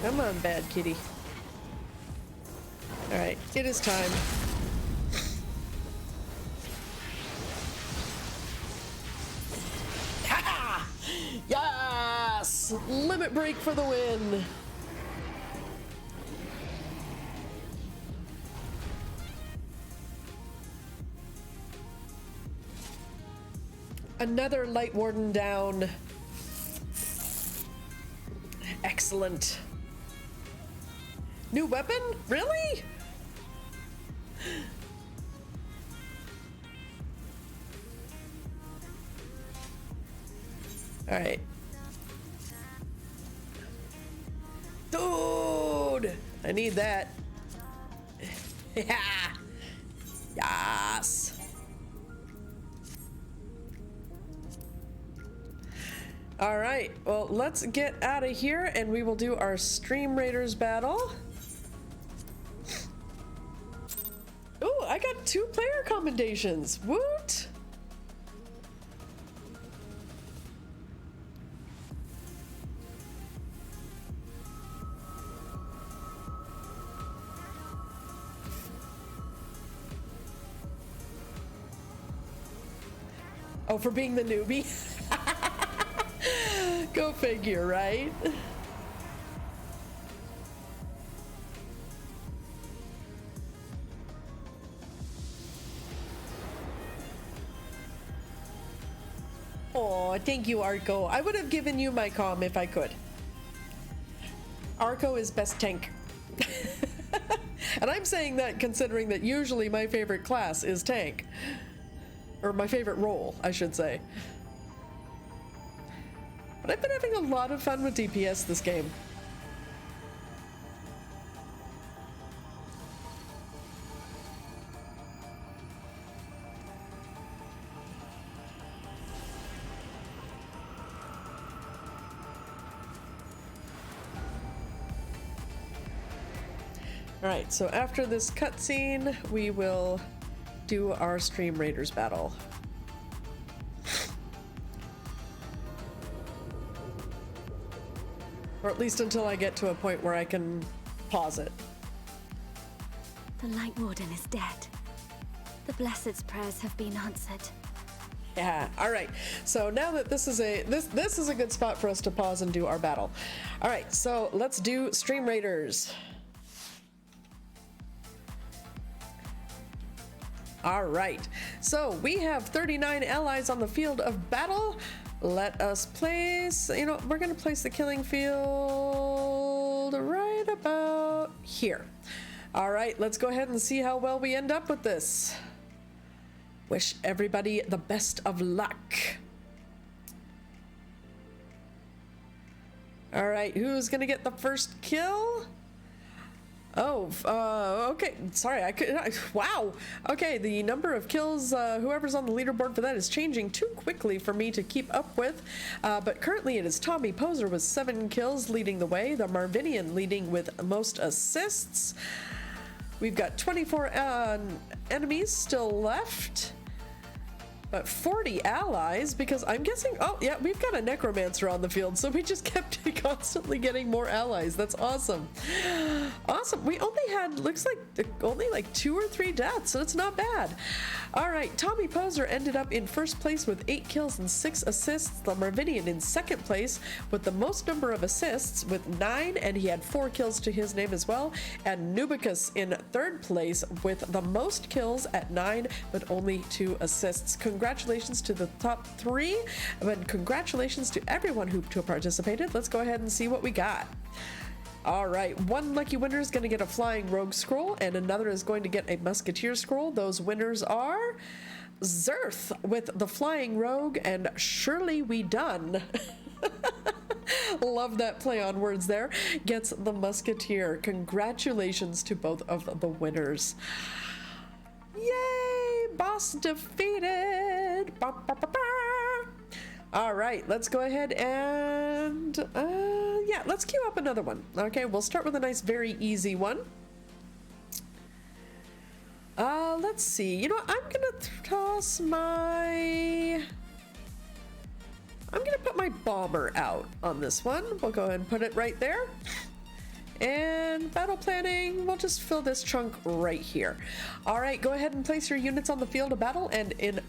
Come on, bad kitty. All right, it is time. Ha! Yes! Limit break for the win. Another Light Warden down. Excellent. New weapon? Really? All right. Dude, I need that. Yeah. Yes. All right, well, let's get out of here and we will do our Stream Raiders battle. Ooh, I got 2 player commendations. Woot! Oh, for being the newbie? Go figure, right? Oh, thank you, Arco. I would have given you my comm if I could. Arco is best tank. And I'm saying that considering that usually my favorite class is tank. Or my favorite role, I should say. But I've been having a lot of fun with DPS this game. Alright, so after this cutscene, we will do our Stream Raiders battle. Or at least until I get to a point where I can pause it. The Light Warden is dead. The Blessed's prayers have been answered. Yeah, alright. So now that this is a good spot for us to pause and do our battle. Alright, so let's do Stream Raiders. All right, so we have 39 allies on the field of battle. Let us place, we're gonna place the killing field right about here. All right, let's go ahead and see how well we end up with this. Wish everybody the best of luck. All right, who's gonna get the first kill? Oh, okay. Sorry, wow. Okay, the number of kills, whoever's on the leaderboard for that is changing too quickly for me to keep up with. But currently it is Tommy Poser with 7 kills leading the way. The Marvinian leading with most assists. We've got 24 enemies still left. but 40 allies, because I'm guessing, oh yeah, we've got a necromancer on the field, so we just kept constantly getting more allies. That's awesome. Awesome. We only had, looks like only like 2 or 3 deaths, so it's not bad. All right, Tommy Poser ended up in first place with 8 kills and 6 assists. The Marvidian in second place with the most number of assists with 9, and he had 4 kills to his name as well. And Nubicus in third place with the most kills at 9, but only 2 assists. Congratulations to the top 3, and congratulations to everyone who participated. Let's go ahead and see what we got. All right, one lucky winner is going to get a flying rogue scroll, and another is going to get a musketeer scroll. Those winners are Zerth with the flying rogue and Surely We Done. Love that play on words there. Gets the musketeer. Congratulations to both of the winners. Yay! Boss defeated. Ba, ba, ba, ba. All right, let's go ahead and yeah, let's queue up another one. Okay, we'll start with a nice, very easy one. Let's see. You know what? I'm gonna put my bomber out on this one. We'll go ahead and put it right there. And battle planning, we'll just fill this chunk right here. All right, go ahead and place your units on the field of battle, and in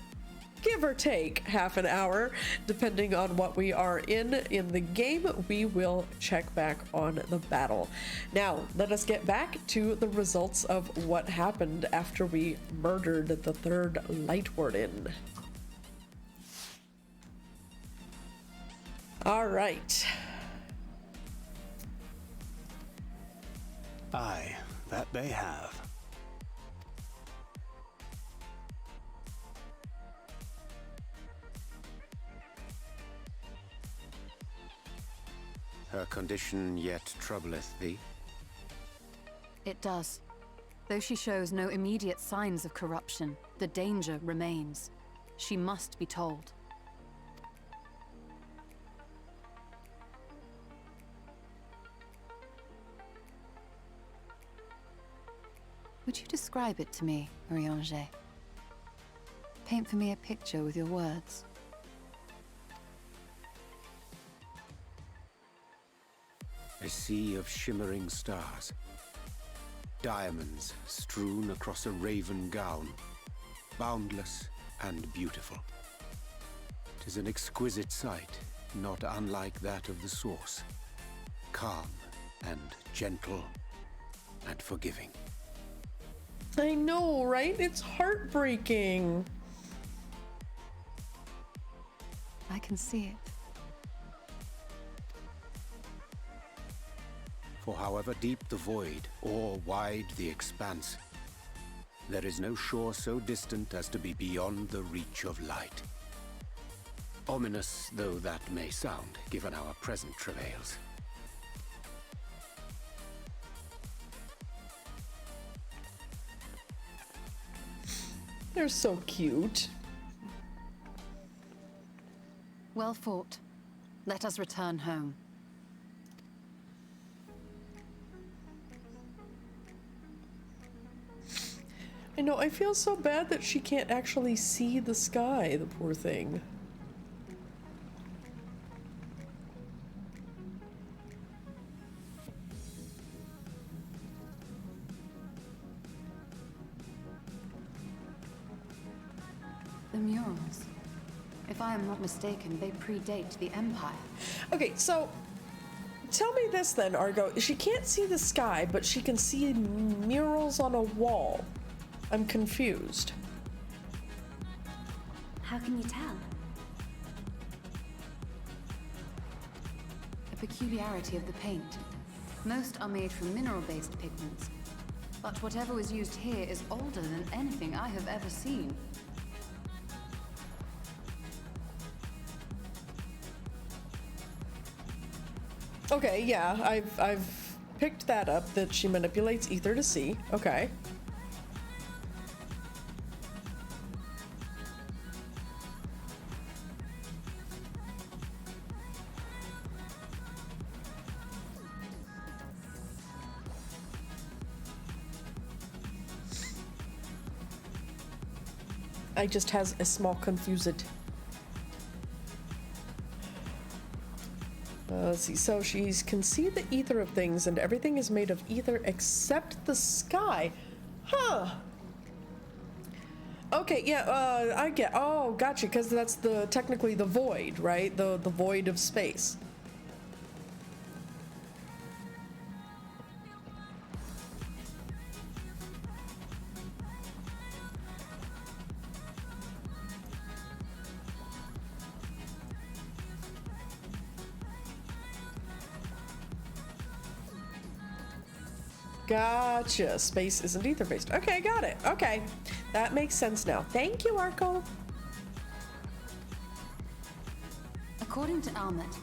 give or take half an hour, depending on what we are in the game, we will check back on the battle. Now, let us get back to the results of what happened after we murdered the 3rd Light Warden. All right. Aye, that they have. Her condition yet troubleth thee? It does. Though she shows no immediate signs of corruption, the danger remains. She must be told. Would you describe it to me, Marie-Angé? Paint for me a picture with your words. A sea of shimmering stars. Diamonds strewn across a raven gown. Boundless and beautiful. 'Tis an exquisite sight, not unlike that of the source. Calm and gentle and forgiving. I know, right? It's heartbreaking. I can see it. For however deep the void, or wide the expanse, there is no shore so distant as to be beyond the reach of light. Ominous though that may sound, given our present travails. They're so cute. Well fought. Let us return home. I know, I feel so bad that she can't actually see the sky, the poor thing. The murals. If I am not mistaken, they predate the Empire. Okay, so tell me this then, Argo. She can't see the sky, but she can see murals on a wall. I'm confused. How can you tell? A peculiarity of the paint. Most are made from mineral-based pigments. But whatever was used here is older than anything I have ever seen. Okay, yeah, I've picked that up, that she manipulates ether to see. Okay. I just has a small confused. Let's see. So she can see the ether of things, and everything is made of ether except the sky. Huh. Okay, yeah, I get. Oh, gotcha. Because that's technically the void, right? The void of space. Gotcha. Space isn't ether-based. Okay, got it. Okay. That makes sense now. Thank you, Arco. According to Almet,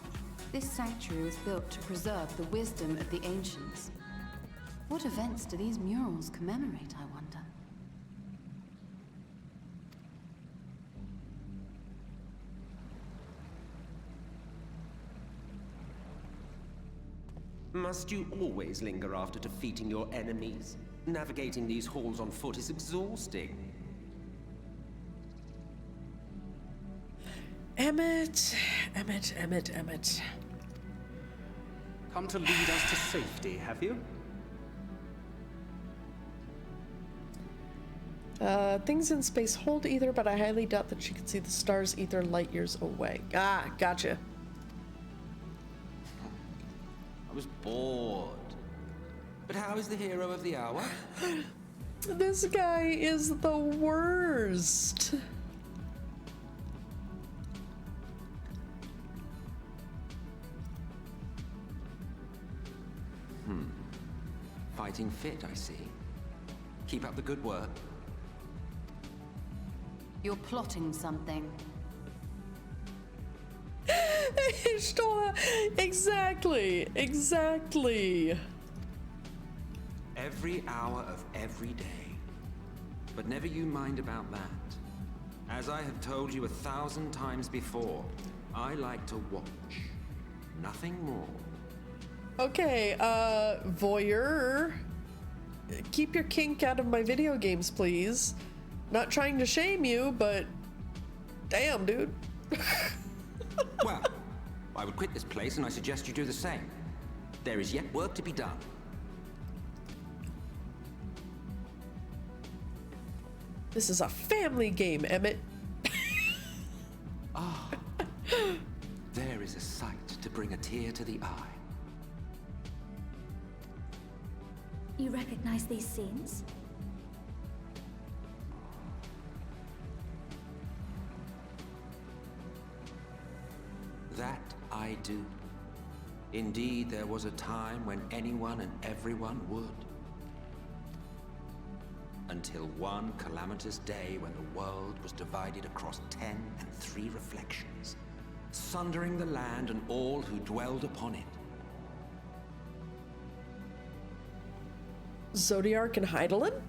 this sanctuary was built to preserve the wisdom of the ancients. What events do these murals commemorate, I wonder? Must you always linger after defeating your enemies? Navigating these halls on foot is exhausting. Emmett. Come to lead us to safety, have you? Things in space hold ether, but I highly doubt that she can see the stars ether light years away. Ah, gotcha. I was bored. But how is the hero of the hour? This guy is the worst. Fighting fit, I see. Keep up the good work. You're plotting something. Exactly. Every hour of every day. But never you mind about that. As I have told you 1,000 times before, I like to watch. Nothing more. Okay, voyeur. Keep your kink out of my video games, please. Not trying to shame you, but damn, dude. Well, I would quit this place, and I suggest you do the same. There is yet work to be done. This is a family game, Emmett. Ah, there is a sight to bring a tear to the eye. You recognize these scenes? That I do. Indeed, there was a time when anyone and everyone would. Until one calamitous day when the world was divided across 10 and 3 reflections, sundering the land and all who dwelled upon it. Zodiark and Heidelin?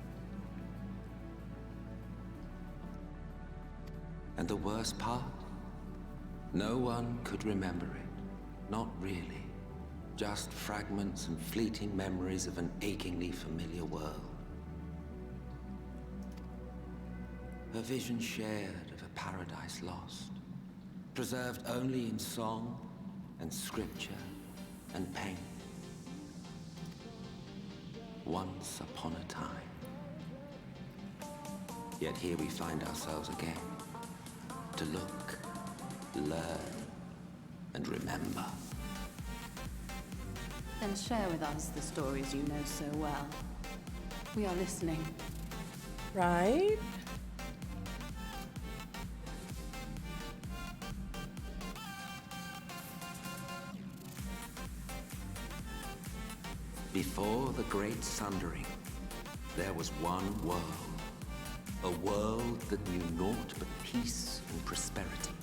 And the worst part? No one could remember it. Not really. Just fragments and fleeting memories of an achingly familiar world. A vision shared of a paradise lost, preserved only in song and scripture and paint. Once upon a time. Yet here we find ourselves again, to look, learn, and remember. Then share with us the stories you know so well. We are listening. Right? Before the Great Sundering, there was one world. A world that knew naught but peace and prosperity.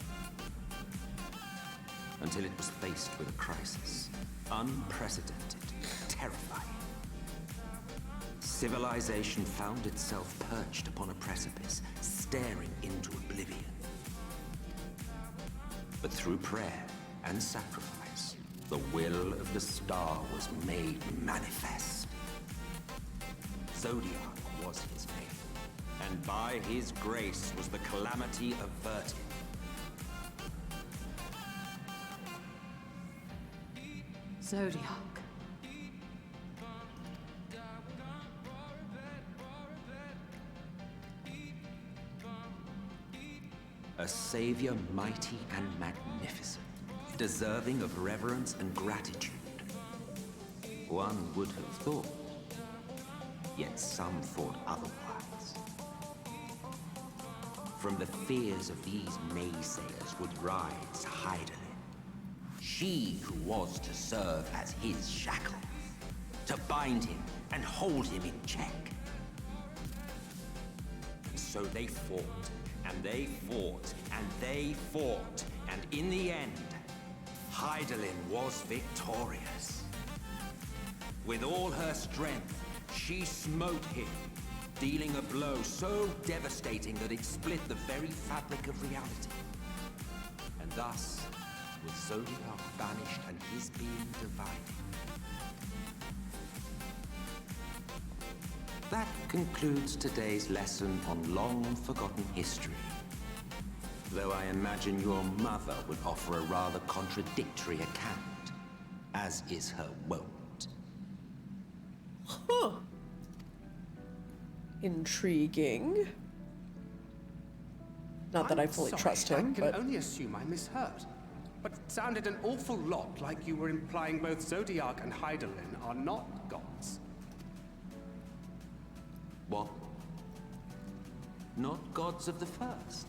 Until it was faced with a crisis. Unprecedented, terrifying. Civilization found itself perched upon a precipice, staring into oblivion. But through prayer and sacrifice, the will of the star was made manifest. Zodiac was his name, and by his grace was the calamity averted. Zodiac. A savior mighty and magnificent, deserving of reverence and gratitude. One would have thought, yet some thought otherwise. From the fears of these naysayers would rise Hydaelyn, she who was to serve as his shackle, to bind him and hold him in check. And so they fought, and they fought, and they fought, and in the end, Hydaelyn was victorious. With all her strength, she smote him, dealing a blow so devastating that it split the very fabric of reality. And thus was Zodiac banished and his being divided. That concludes today's lesson on long-forgotten history. Though I imagine your mother would offer a rather contradictory account, as is her wont. Huh. Intriguing. Not that I fully trust him, I but... can only assume I misheard. But it sounded an awful lot like you were implying both Zodiac and Hydaelyn are not gods. What? Not gods of the first?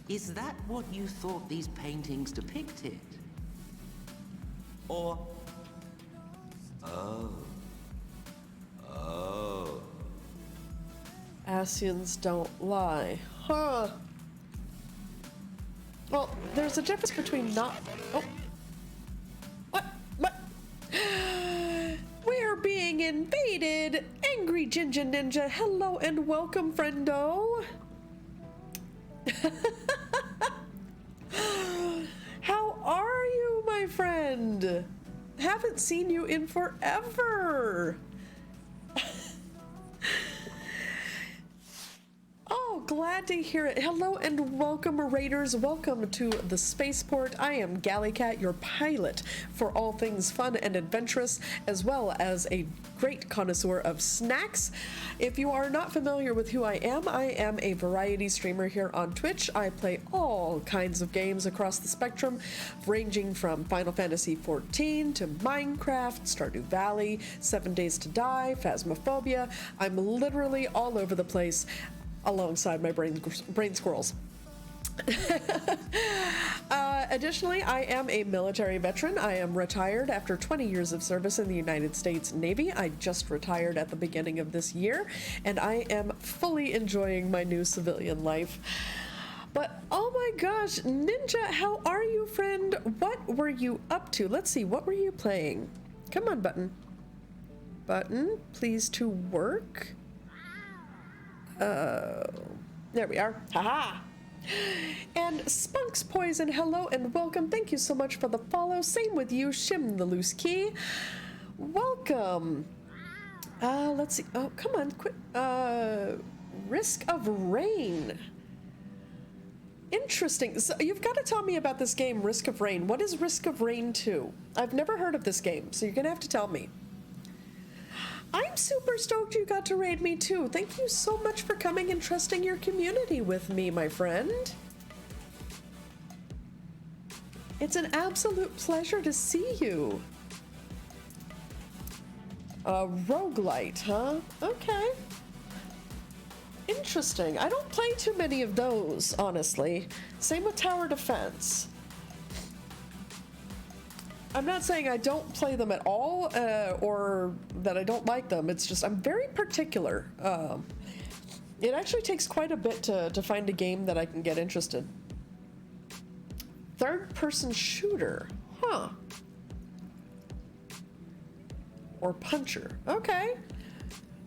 Is that what you thought these paintings depicted? Or... Oh. Oh. Ascians don't lie. Huh. Well, there's a difference between not... Oh. What? We're being invaded! Angry Ginger Ninja, hello and welcome, friendo! How are you, my friend? Haven't seen you in forever! Oh, glad to hear it. Hello and welcome, Raiders. Welcome to the spaceport. I am GalliCat, your pilot for all things fun and adventurous, as well as a great connoisseur of snacks. If you are not familiar with who I am a variety streamer here on Twitch. I play all kinds of games across the spectrum, ranging from Final Fantasy XIV to Minecraft, Stardew Valley, 7 Days to Die, Phasmophobia. I'm literally all over the place, alongside my brain squirrels. Additionally, I am a military veteran. I am retired after 20 years of service in the United States Navy. I just retired at the beginning of this year, and I am fully enjoying my new civilian life. But oh my gosh, Ninja, how are you, friend? What were you up to? Let's see, what were you playing? Come on, button. Button, please to work. There we are. Haha. And Spunks Poison, hello and welcome. Thank you so much for the follow. Same with you, Shim the Loose Key. Welcome. Let's see. Oh, come on, quit. Risk of Rain. Interesting. So you've got to tell me about this game, Risk of Rain. What is Risk of Rain 2? I've never heard of this game, so you're gonna have to tell me. I'm super stoked you got to raid me too. Thank you so much for coming and trusting your community with me, my friend. It's an absolute pleasure to see you. Roguelite, huh? Okay. Interesting. I don't play too many of those, honestly. Same with Tower Defense. I'm not saying I don't play them at all, or that I don't like them. It's just I'm very particular. It actually takes quite a bit to find a game that I can get interested. Third-person shooter, huh? Or puncher, okay.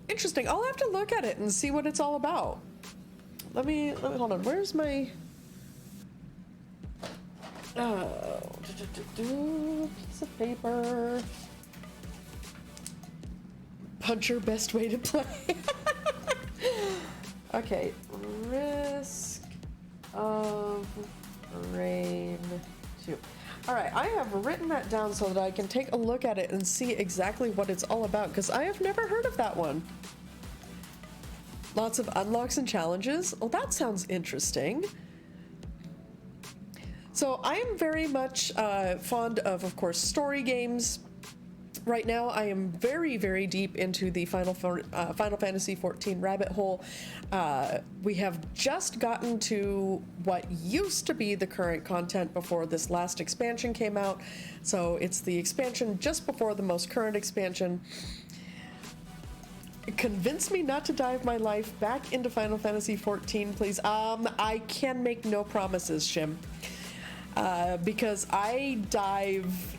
Interesting. I'll have to look at it and see what it's all about. Let me hold on. Where's my? Piece of paper. Puncher, best way to play. Okay, Risk of Rain 2. Alright, I have written that down so that I can take a look at it and see exactly what it's all about, because I have never heard of that one. Lots of unlocks and challenges. Well, that sounds interesting. So I am very much fond of course, story games. Right now, I am very, very deep into the Final Fantasy XIV rabbit hole. We have just gotten to what used to be the current content before this last expansion came out. So it's the expansion just before the most current expansion. Convince me not to dive my life back into Final Fantasy XIV, please. I can make no promises, Shim. Because I've dived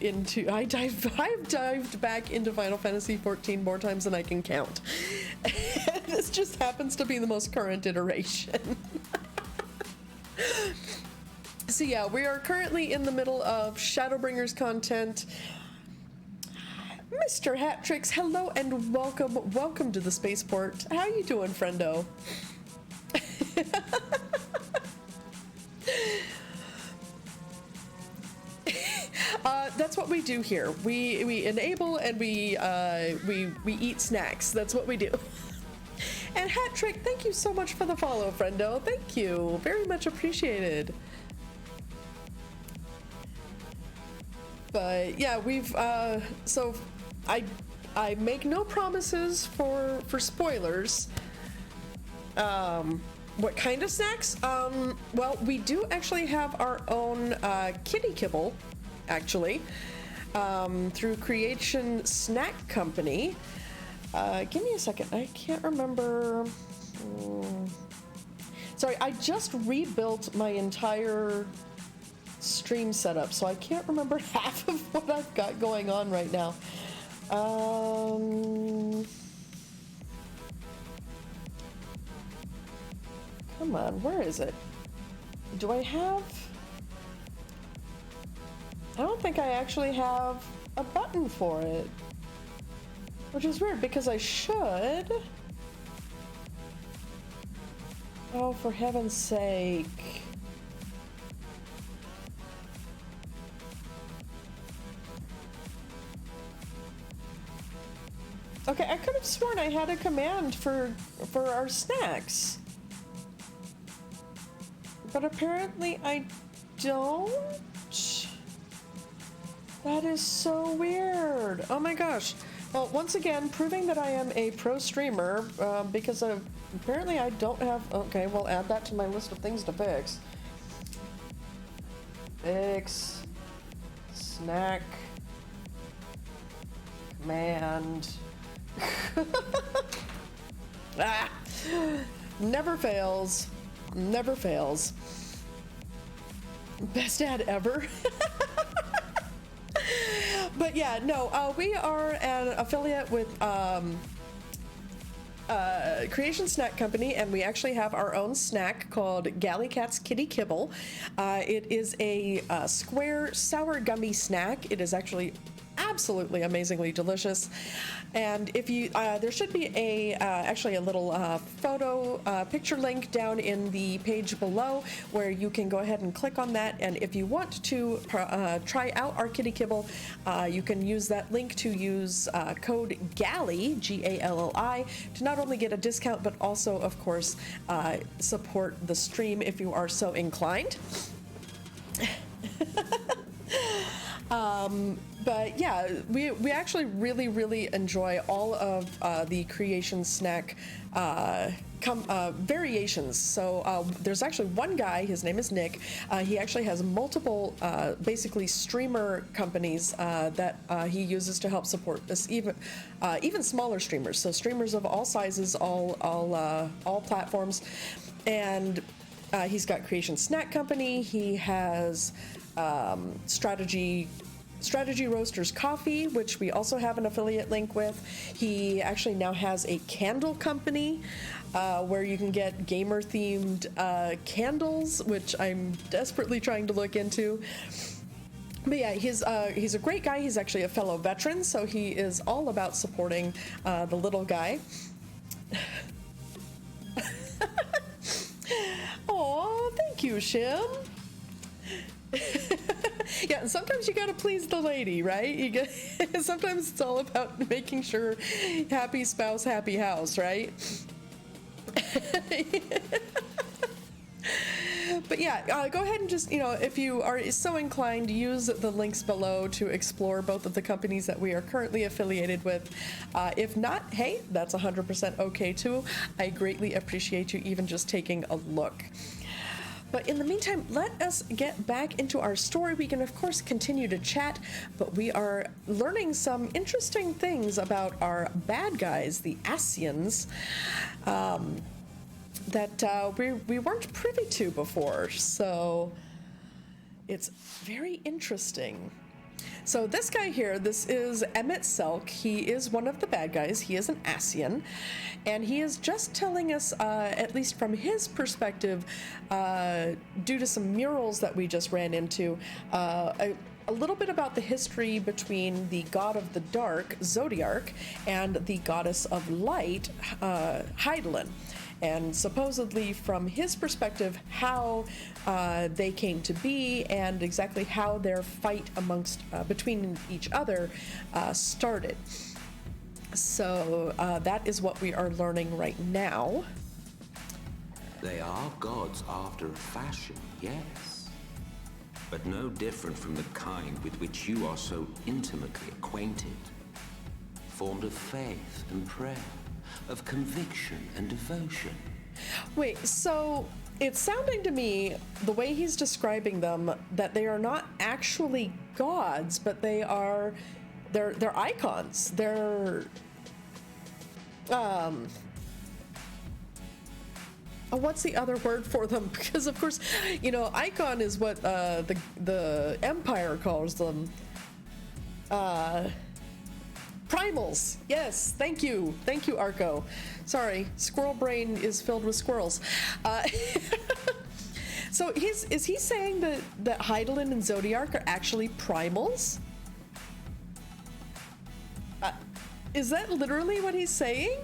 back into Final Fantasy XIV more times than I can count. This just happens to be the most current iteration. So yeah, we are currently in the middle of Shadowbringers content. Mr. Hattrix, hello and welcome to the spaceport. How you doing, friendo? That's what we do here. We enable and we eat snacks. That's what we do. And Hattrick, thank you so much for the follow, friendo. Thank you, very much appreciated. But yeah, we've so I make no promises for spoilers. What kind of snacks? Well, we do actually have our own kitty kibble, actually, through Creation Snack Company. Give me a second. I can't remember. Sorry, I just rebuilt my entire stream setup, so I can't remember half of what I've got going on right now. Come on, where is it? Do I have... I don't think I actually have a button for it. Which is weird, because I should. Oh, for heaven's sake. Okay, I could have sworn I had a command for our snacks. But apparently I don't. That is so weird. Oh my gosh. Well, once again, proving that I am a pro streamer, because apparently I don't have... Okay, we'll add that to my list of things to fix. Fix. Snack. Command. Ah! Never fails. Never fails. Best ad ever. But yeah, no, we are an affiliate with Creation Snack Company, and we actually have our own snack called GalliCat's Kitty Kibble. It is a square sour gummy snack. It is actually absolutely amazingly delicious. And if you there should be actually a little photo picture link down in the page below where you can go ahead and click on that, and if you want to try out our kitty kibble, you can use that link to use code GALLI, G-A-L-L-I, to not only get a discount but also, of course, support the stream if you are so inclined. But yeah, we actually really enjoy all of the Creation Snack variations. So there's actually one guy, his name is Nick. He actually has multiple basically streamer companies that he uses to help support this, even smaller streamers. So streamers of all sizes, all platforms. And he's got Creation Snack Company. He has Strategy Roasters Coffee, which we also have an affiliate link with. He actually now has a candle company where you can get gamer-themed candles, which I'm desperately trying to look into. But yeah, he's a great guy. He's actually a fellow veteran, so he is all about supporting the little guy. you, Shim. Yeah, and sometimes you gotta please the lady, right? Sometimes it's all about making sure happy spouse, happy house, right? But yeah, go ahead and just, if you are so inclined, use the links below to explore both of the companies that we are currently affiliated with. If not, hey, that's 100% okay too. I greatly appreciate you even just taking a look. But in the meantime, let us get back into our story. We can, of course, continue to chat, but we are learning some interesting things about our bad guys, the Asians, that we weren't privy to before. So it's very interesting. So this guy here, this is Emmett Selk. He is one of the bad guys. He is an Asian. And he is just telling us, at least from his perspective, due to some murals that we just ran into, a little bit about the history between the god of the dark, Zodiark, and the goddess of light, Hydaelyn. And supposedly from his perspective, how they came to be and exactly how their fight between each other started. So that is what we are learning right now. They are gods after a fashion, yes. But no different from the kind with which you are so intimately acquainted. Formed of faith and prayer, of conviction and devotion. Wait, so it's sounding to me, the way he's describing them, that they are not actually gods, but they're icons. They're what's the other word for them? Because of course, icon is what the Empire calls them. Primals. Yes, thank you, Arco. Sorry, squirrel brain is filled with squirrels. So is he saying that Hydaelyn and Zodiark are actually primals? Is that literally what he's saying?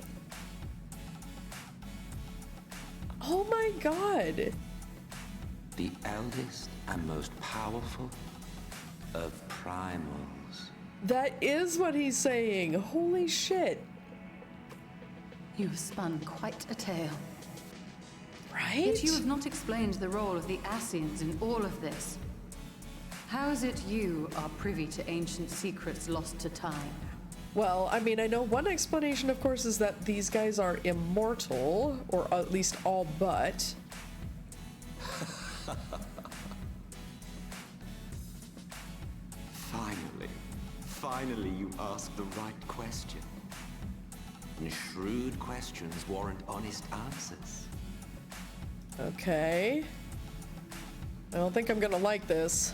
Oh my god. The eldest and most powerful of primals. That is what he's saying. Holy shit. You've spun quite a tale. Right? Yet you have not explained the role of the Asians in all of this. How is it you are privy to ancient secrets lost to time? Well, I mean, I know one explanation, of course, is that these guys are immortal, or at least all but. Finally you asked the right question. And shrewd questions warrant honest answers. Okay. I don't think I'm gonna like this.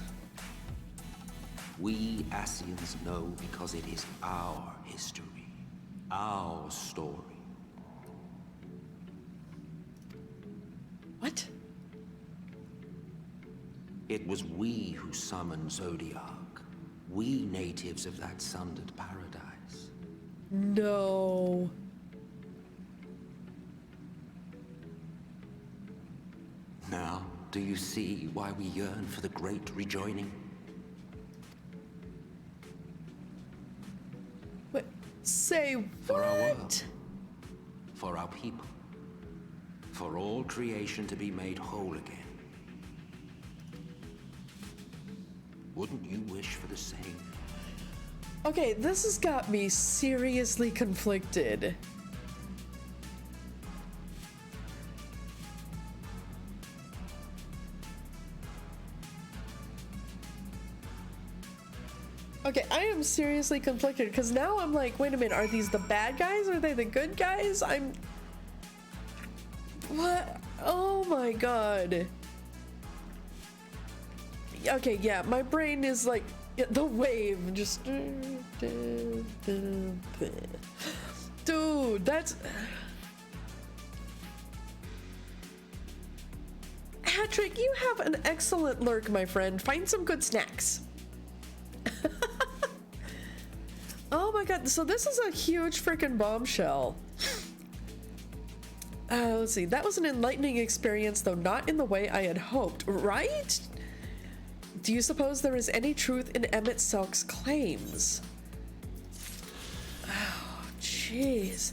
We Asians know because it is our history, our story. What? It was we who summoned Zodiark. We natives of that sundered paradise. No. Now, do you see why we yearn for the great rejoining? What? Say what? For our world. For our people. For all creation to be made whole again. Wouldn't you wish for the same? Okay, this has got me seriously conflicted. Okay, I am seriously conflicted because now I'm like, wait a minute, are these the bad guys? Are they the good guys? What? Oh my god. Okay, yeah, my brain is like the wave, just dude, that's Patrick, you have an excellent lurk, my friend. Find some good snacks. Oh my god, so this is a huge freaking bombshell. Let's see. That was an enlightening experience, though not in the way I had hoped, right? Do you suppose there is any truth in Emmett Selk's claims? Oh, jeez.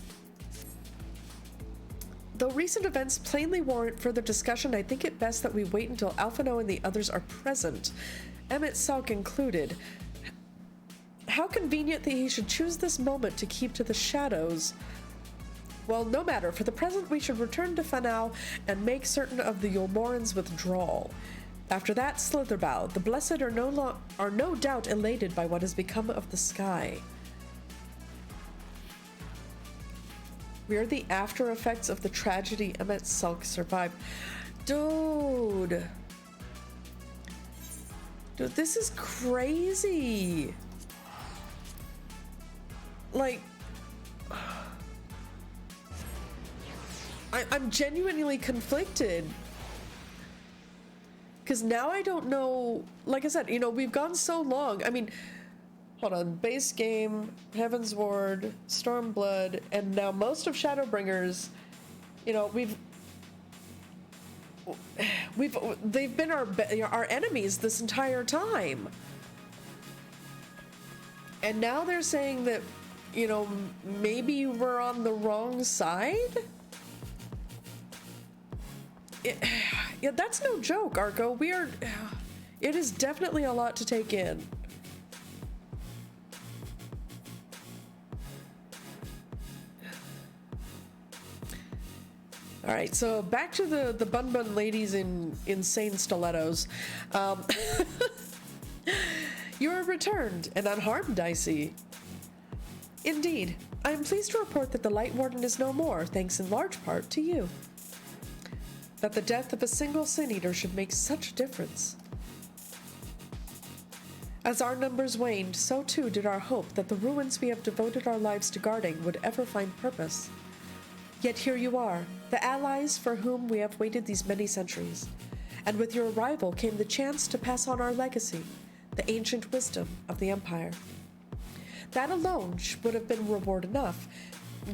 Though recent events plainly warrant further discussion, I think it best that we wait until Alphino and the others are present, Emmett Selk included. How convenient that he should choose this moment to keep to the shadows. Well, no matter. For the present, we should return to Fanau and make certain of the Yulmoran's withdrawal. After that, Slitherbow. The Blessed are no doubt elated by what has become of the sky. We are the after effects of the tragedy Emmett Selk survived. Dude, this is crazy. Like, I'm genuinely conflicted. Because now I don't know, like I said, you know, we've gone so long. I mean, hold on, base game, Heaven's Ward, Stormblood, and now most of Shadowbringers, you know, they've been our enemies this entire time. And now they're saying that, you know, maybe we're on the wrong side? Yeah, that's no joke, Arco. It is definitely a lot to take in. All right, so back to the Bun Bun ladies in insane stilettos. You are returned and unharmed, I see. Indeed. I am pleased to report that the Light Warden is no more, thanks in large part to you. That the death of a single Sin Eater should make such a difference. As our numbers waned, so too did our hope that the ruins we have devoted our lives to guarding would ever find purpose. Yet here you are, the allies for whom we have waited these many centuries. And with your arrival came the chance to pass on our legacy, the ancient wisdom of the Empire. That alone would have been reward enough.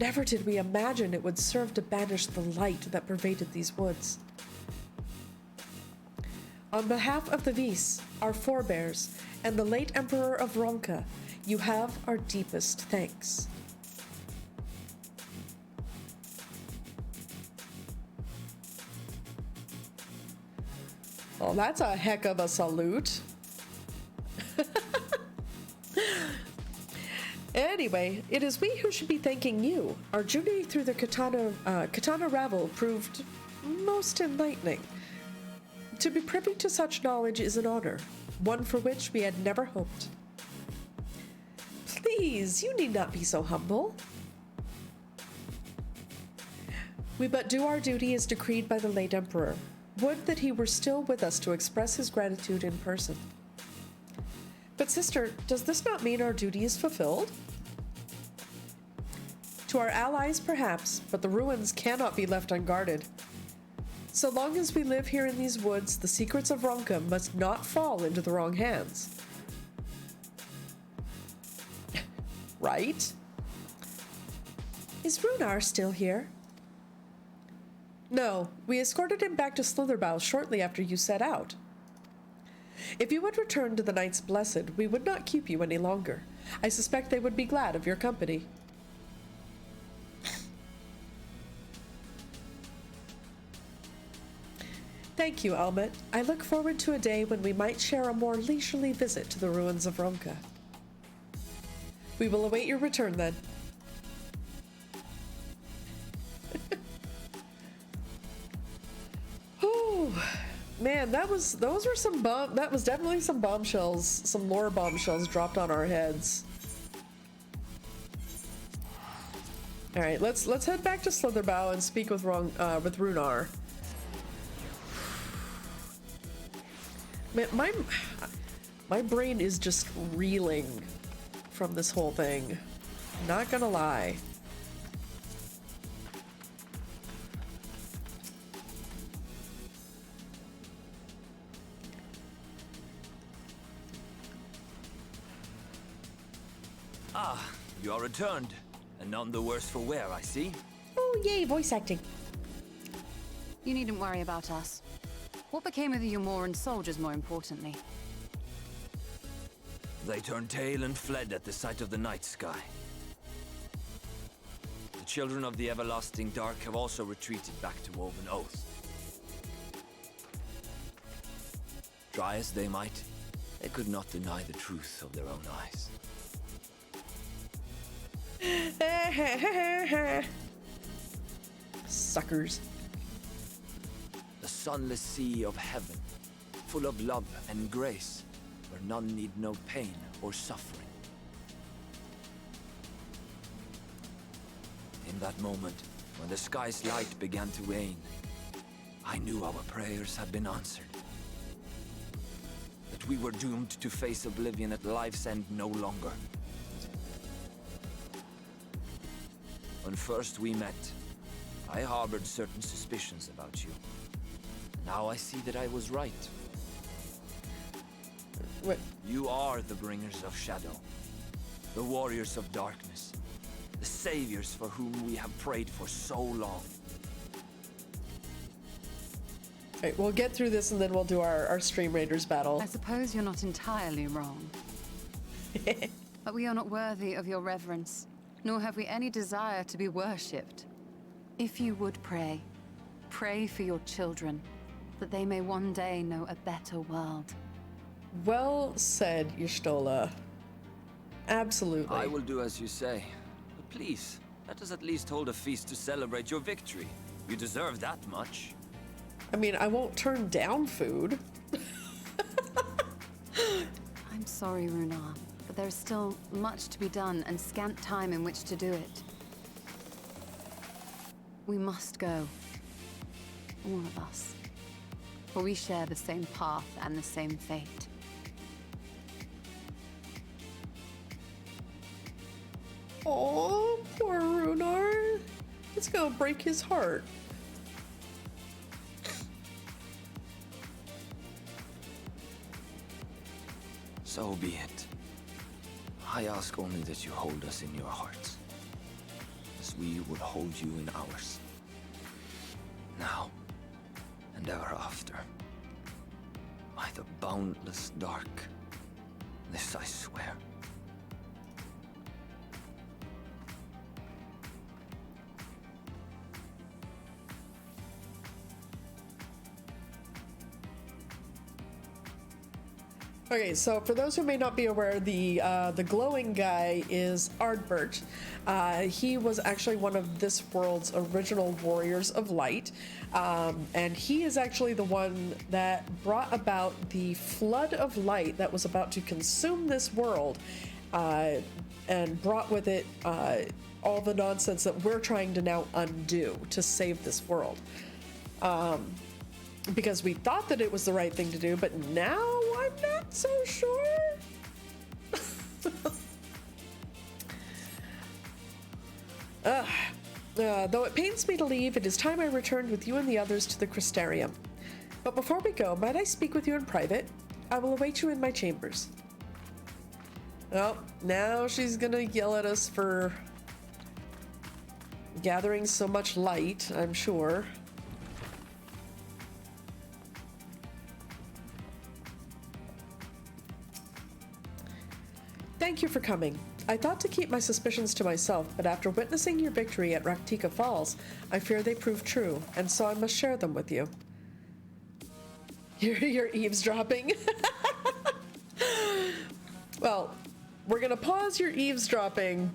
Never did we imagine it would serve to banish the light that pervaded these woods. On behalf of the Vis, our forebears, and the late Emperor of Ronka, you have our deepest thanks. Well, that's a heck of a salute. Anyway, it is we who should be thanking you. Our journey through the Katana Ravel proved most enlightening. To be privy to such knowledge is an honor, one for which we had never hoped. Please, you need not be so humble. We but do our duty as decreed by the late Emperor. Would that he were still with us to express his gratitude in person. But sister, does this not mean our duty is fulfilled? To our allies, perhaps, but the ruins cannot be left unguarded. So long as we live here in these woods, the secrets of Ronka must not fall into the wrong hands. Right? Is Runar still here? No, we escorted him back to Slitherbow shortly after you set out. If you had returned to the Knights Blessed, we would not keep you any longer. I suspect they would be glad of your company. Thank you, Almet. I look forward to a day when we might share a more leisurely visit to the ruins of Ronka. We will await your return then. Man, that was definitely some bombshells, some lore bombshells dropped on our heads. All right, let's head back to Slitherbow and speak with Runar. Man, my brain is just reeling from this whole thing. Not gonna lie. Ah, you are returned, and none the worse for wear, I see. Oh, yay, voice acting. You needn't worry about us. What became of the Umoran soldiers, more importantly? They turned tail and fled at the sight of the night sky. The children of the everlasting dark have also retreated back to Woven Oath. Try as they might, they could not deny the truth of their own eyes. Suckers. The sunless sea of heaven, full of love and grace, where none need know pain or suffering. In that moment, when the sky's light began to wane, I knew our prayers had been answered. That we were doomed to face oblivion at life's end no longer. When first we met, I harbored certain suspicions about you. Now I see that I was right. What? You are the bringers of shadow, the warriors of darkness, the saviors for whom we have prayed for so long. Alright, we'll get through this and then we'll do our Stream Raiders battle. I suppose you're not entirely wrong. But we are not worthy of your reverence, nor have we any desire to be worshipped. If you would pray, pray for your children, that they may one day know a better world. Well said, Y'shtola. Absolutely. I will do as you say. But please, let us at least hold a feast to celebrate your victory. You deserve that much. I mean, I won't turn down food. I'm sorry, Runar, but there's still much to be done and scant time in which to do it. We must go. All of us. For we share the same path and the same fate. Oh, poor Runar. It's gonna break his heart. So be it. I ask only that you hold us in your hearts, as we would hold you in ours. Now, and ever after. By the boundless dark, this I swear. Okay, so for those who may not be aware, the glowing guy is Ardbert. He was actually one of this world's original Warriors of Light, and he is actually the one that brought about the flood of light that was about to consume this world, and brought with it all the nonsense that we're trying to now undo to save this world. Because we thought that it was the right thing to do, but now I'm not so sure. Though it pains me to leave, it is time I returned with you and the others to the Crystarium. But before we go, might I speak with you in private? I will await you in my chambers. Oh, now she's gonna yell at us for gathering so much light, I'm sure. Thank you for coming. I thought to keep my suspicions to myself, but after witnessing your victory at Raktika Falls, I fear they proved true, and so I must share them with you. You're eavesdropping. Well, we're gonna pause your eavesdropping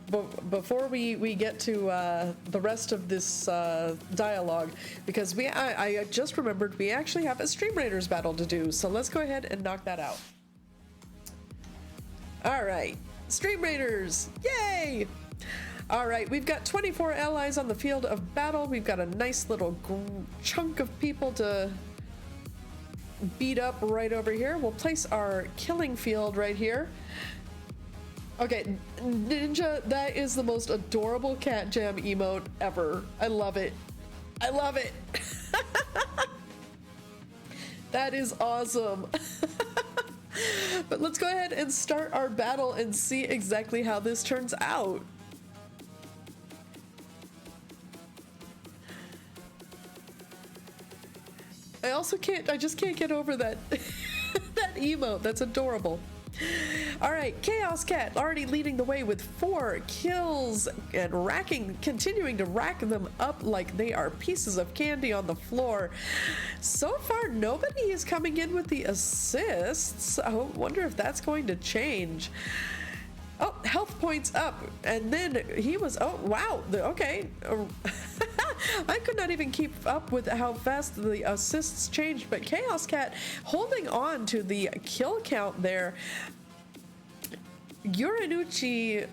before we get to the rest of this dialogue, because I just remembered we actually have a Stream Raiders battle to do, so let's go ahead and knock that out. Alright, Stream Raiders! Yay! Alright, we've got 24 allies on the field of battle. We've got a nice little chunk of people to beat up right over here. We'll place our killing field right here. Okay, Ninja, that is the most adorable cat jam emote ever. I love it. I love it! That is awesome. But let's go ahead and start our battle and see exactly how this turns out. I also can't, I just can't get over that, that emote. That's adorable. All right, Chaos Cat already leading the way with 4 kills and continuing to rack them up like they are pieces of candy on the floor. So far, nobody is coming in with the assists. I wonder if that's going to change. Oh, health points up, and then he was, oh wow, okay. I could not even keep up with how fast the assists changed, but Chaos Cat holding on to the kill count there. Yurinuchi,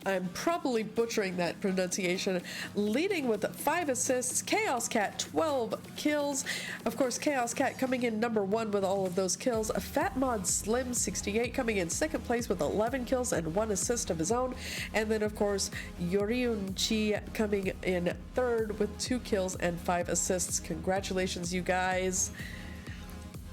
I'm probably butchering that pronunciation, leading with 5 assists. Chaos Cat 12 kills. Of course, Chaos Cat coming in number 1 with all of those kills. Fat Mod Slim 68 coming in 2nd place with 11 kills and 1 assist of his own. And then of course Yurinuchi coming in 3rd with 2 kills and 5 assists. Congratulations, you guys.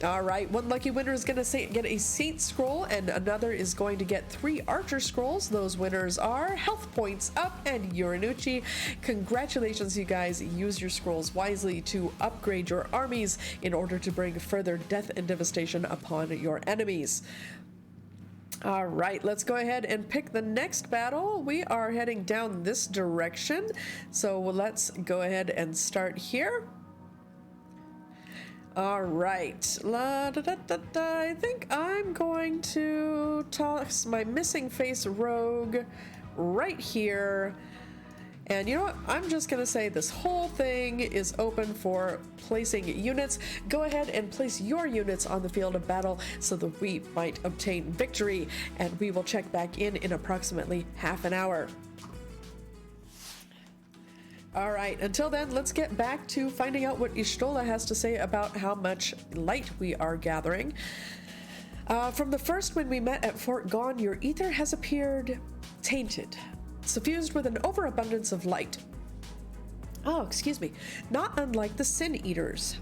All right, one lucky winner is going to get a Saint Scroll, and another is going to get 3 Archer Scrolls. Those winners are Health Points Up and Yurinuchi. Congratulations, you guys. Use your scrolls wisely to upgrade your armies in order to bring further death and devastation upon your enemies. All right, let's go ahead and pick the next battle. We are heading down this direction, so let's go ahead and start here. All right, I think I'm going to toss my missing face rogue right here. And you know what? I'm just gonna say this whole thing is open for placing units. Go ahead and place your units on the field of battle so that we might obtain victory. And we will check back in approximately half an hour. All right, until then, let's get back to finding out what Y'shtola has to say about how much light we are gathering. From the first when we met at Fort Gone, your ether has appeared tainted, suffused with an overabundance of light. Oh, excuse me, not unlike the Sin Eaters.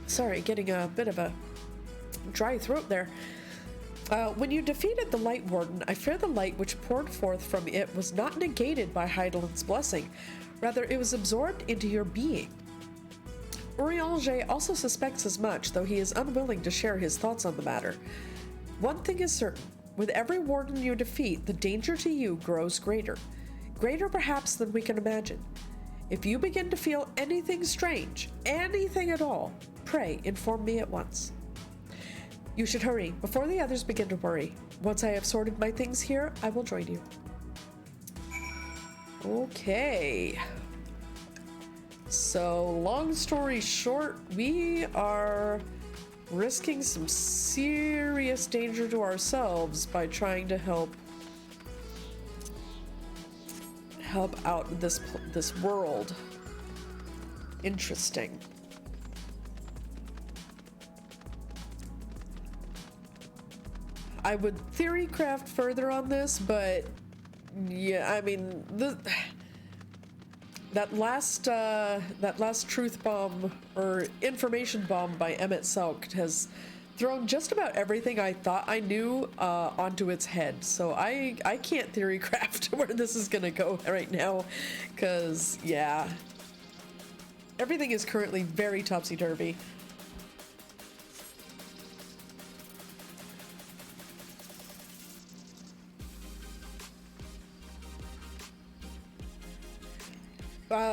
Sorry, getting a bit of a dry throat there. When you defeated the Light Warden, I fear the light which poured forth from it was not negated by Heidelin's blessing. Rather, it was absorbed into your being. Urianger also suspects as much, though he is unwilling to share his thoughts on the matter. One thing is certain. With every warden you defeat, the danger to you grows greater. Greater perhaps than we can imagine. If you begin to feel anything strange, anything at all, pray inform me at once. You should hurry before the others begin to worry. Once I have sorted my things here, I will join you. Okay. So, long story short, we are risking some serious danger to ourselves by trying to help out this world. Interesting. I would theory craft further on this, but yeah, I mean, that last truth bomb or information bomb by Emmett Selk has thrown just about everything I thought I knew onto its head. So I can't theory craft where this is gonna go right now, because yeah, everything is currently very topsy-turvy.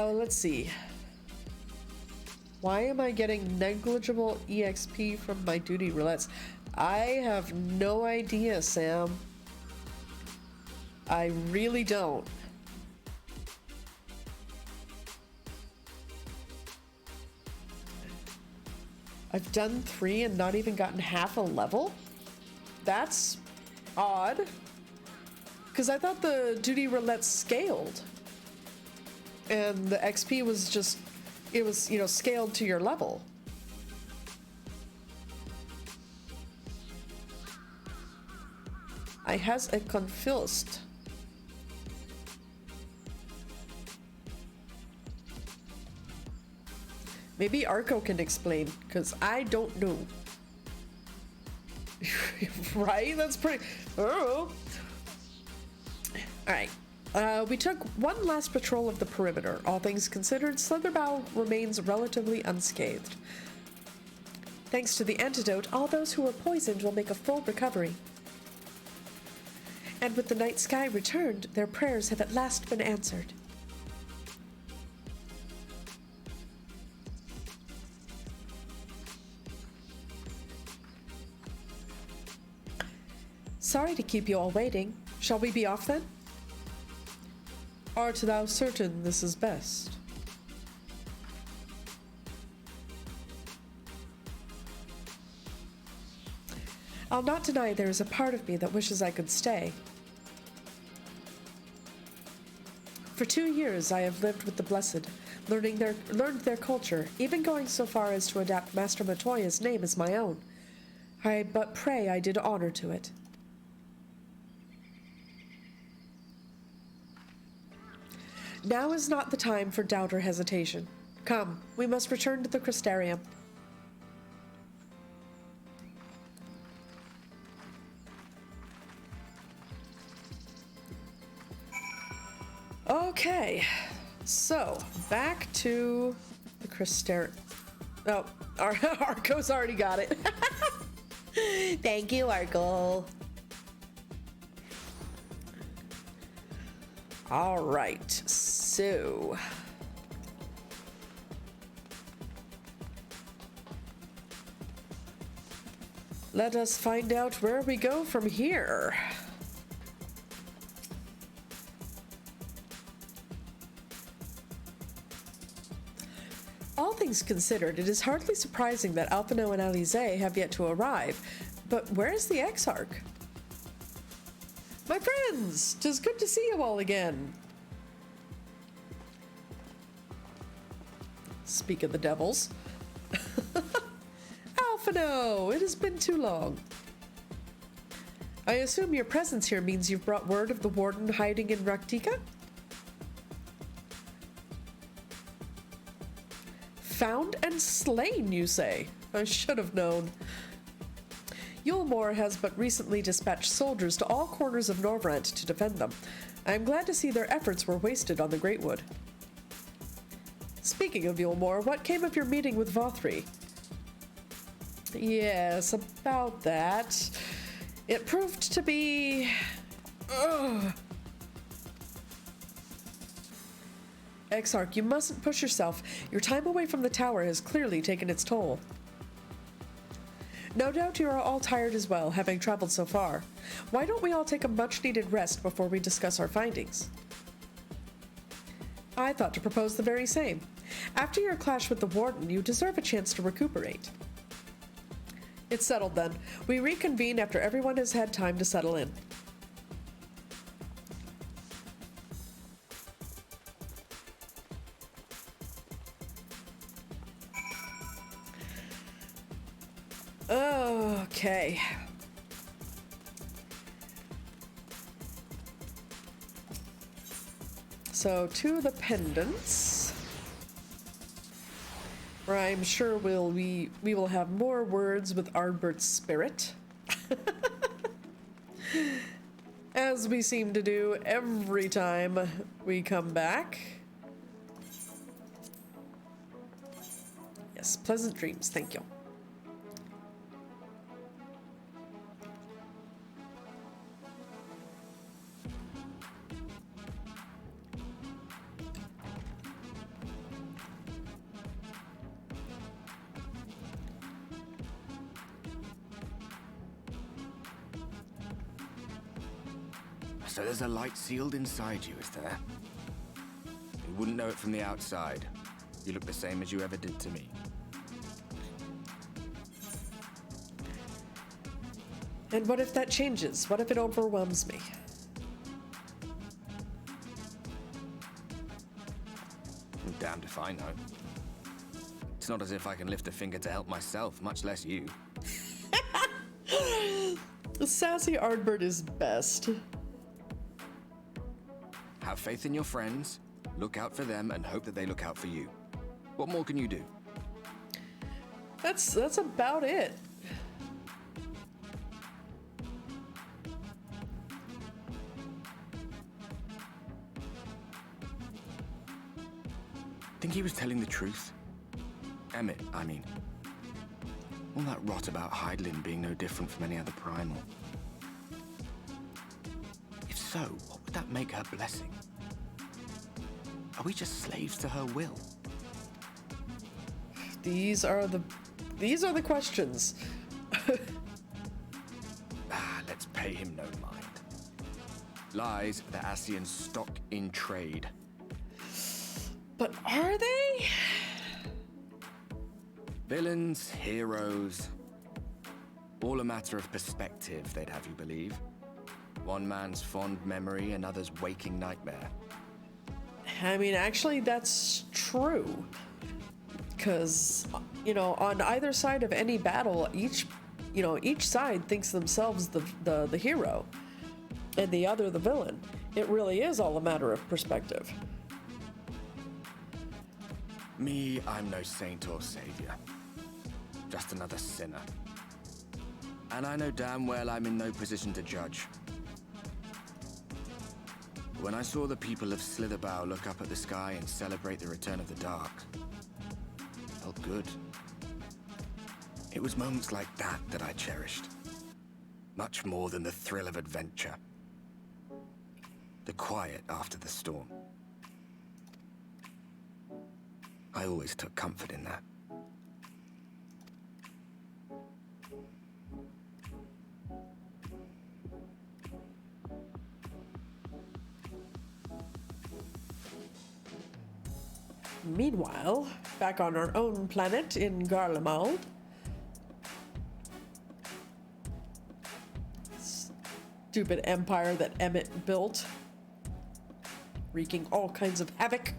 Let's see. Why am I getting negligible EXP from my duty roulettes? I have no idea, Sam. I really don't. I've done 3 and not even gotten half a level? That's odd. Because I thought the duty roulettes scaled. And the XP was just, it was, you know, scaled to your level. I has a confused. Maybe Arco can explain, because I don't know. Right? That's pretty... Oh. Alright. We took one last patrol of the perimeter. All things considered, Slitherbow remains relatively unscathed. Thanks to the antidote, all those who were poisoned will make a full recovery. And with the night sky returned, their prayers have at last been answered. Sorry to keep you all waiting. Shall we be off then? Art thou certain this is best? I'll not deny there is a part of me that wishes I could stay. For 2 years I have lived with the Blessed, learned their culture, even going so far as to adapt Master Matoya's name as my own. I but pray I did honor to it. Now is not the time for doubt or hesitation. Come, we must return to the Crystarium. Okay, so back to the Crystarium. Oh, Arco's already got it. Thank you, Arco. All right, so let us find out where we go from here. All things considered, it is hardly surprising that Alphino and Alize have yet to arrive, but where is the Exarch? My friends, 'tis good to see you all again. Speak of the devils. Alphino, it has been too long. I assume your presence here means you've brought word of the warden hiding in Raktika? Found and slain, you say? I should have known. Yulmore has but recently dispatched soldiers to all corners of Norvrant to defend them. I am glad to see their efforts were wasted on the Greatwood. Speaking of Yulmore, what came of your meeting with Vothri? Yes, about that. It proved to be... Exarch, you mustn't push yourself. Your time away from the tower has clearly taken its toll. No doubt you are all tired as well, having traveled so far. Why don't we all take a much-needed rest before we discuss our findings? I thought to propose the very same. After your clash with the warden, you deserve a chance to recuperate. It's settled then. We reconvene after everyone has had time to settle in. Okay. So to the pendants, where I'm sure we will have more words with Ardbert's spirit, as we seem to do every time we come back. Yes, pleasant dreams. Thank you. So there's a light sealed inside you, is there? You wouldn't know it from the outside. You look the same as you ever did to me. And what if that changes? What if it overwhelms me? I'm damned if I know. It's not as if I can lift a finger to help myself, much less you. Sassy Ardbert is best. Have faith in your friends, look out for them, and hope that they look out for you. What more can you do? That's about it. he was telling the truth? Emmett, I mean. All that rot about Hydaelyn being no different from any other primal. If so, what would that make her blessing? Are we just slaves to her will? These are the questions. Let's pay him no mind. Lies the Ascians stock in trade. But are they? Villains, heroes. All a matter of perspective, they'd have you believe. One man's fond memory, another's waking nightmare. I mean, actually, that's true. Because, on either side of any battle, each side thinks themselves the hero, and the other the villain. It really is all a matter of perspective. Me, I'm no saint or savior. Just another sinner. And I know damn well I'm in no position to judge. When I saw the people of Slitherbow look up at the sky and celebrate the return of the dark, it felt good. It was moments like that I cherished. Much more than the thrill of adventure. The quiet after the storm. I always took comfort in that. Meanwhile, back on our own planet in Garlemald, stupid empire that Emmett built, wreaking all kinds of havoc,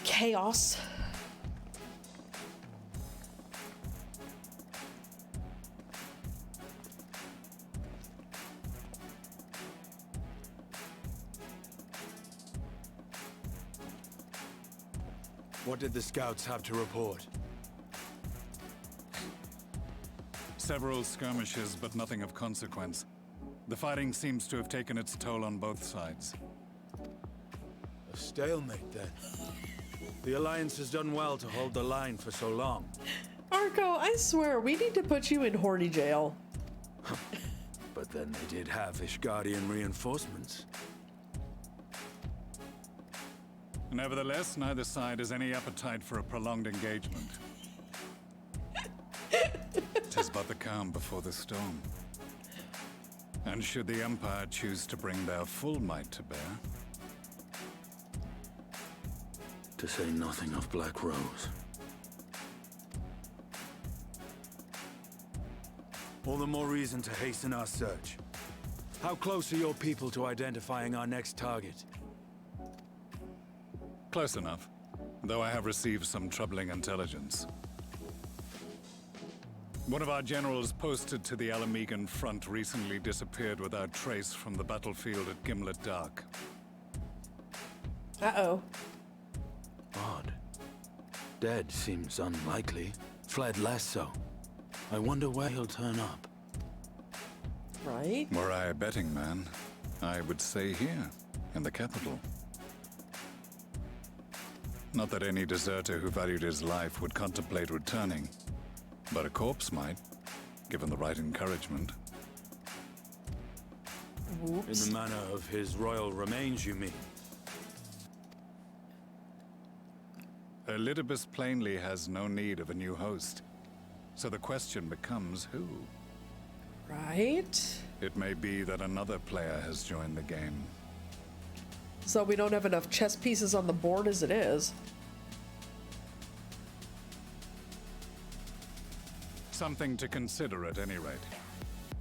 chaos. What did the scouts have to report? Several skirmishes, but nothing of consequence. The fighting seems to have taken its toll on both sides. A stalemate, then. The Alliance has done well to hold the line for so long. Arco, I swear, we need to put you in horny jail. But then they did have Ishgardian reinforcements. Nevertheless, neither side has any appetite for a prolonged engagement. 'Tis but the calm before the storm. And should the Empire choose to bring their full might to bear? To say nothing of Black Rose. All the more reason to hasten our search. How close are your people to identifying our next target? Close enough, though I have received some troubling intelligence. One of our generals posted to the Alamegan front recently disappeared without trace from the battlefield at Gimlet Dark. Uh-oh. Odd. Dead seems unlikely. Fled less so. I wonder where he'll turn up. Right? Were I a betting man, I would say here, in the capital. Not that any deserter who valued his life would contemplate returning, but a corpse might, given the right encouragement. Whoops. In the manner of his royal remains, you mean? Elidibus plainly has no need of a new host, so the question becomes who? Right? It may be that another player has joined the game. So we don't have enough chess pieces on the board as it is. Something to consider at any rate.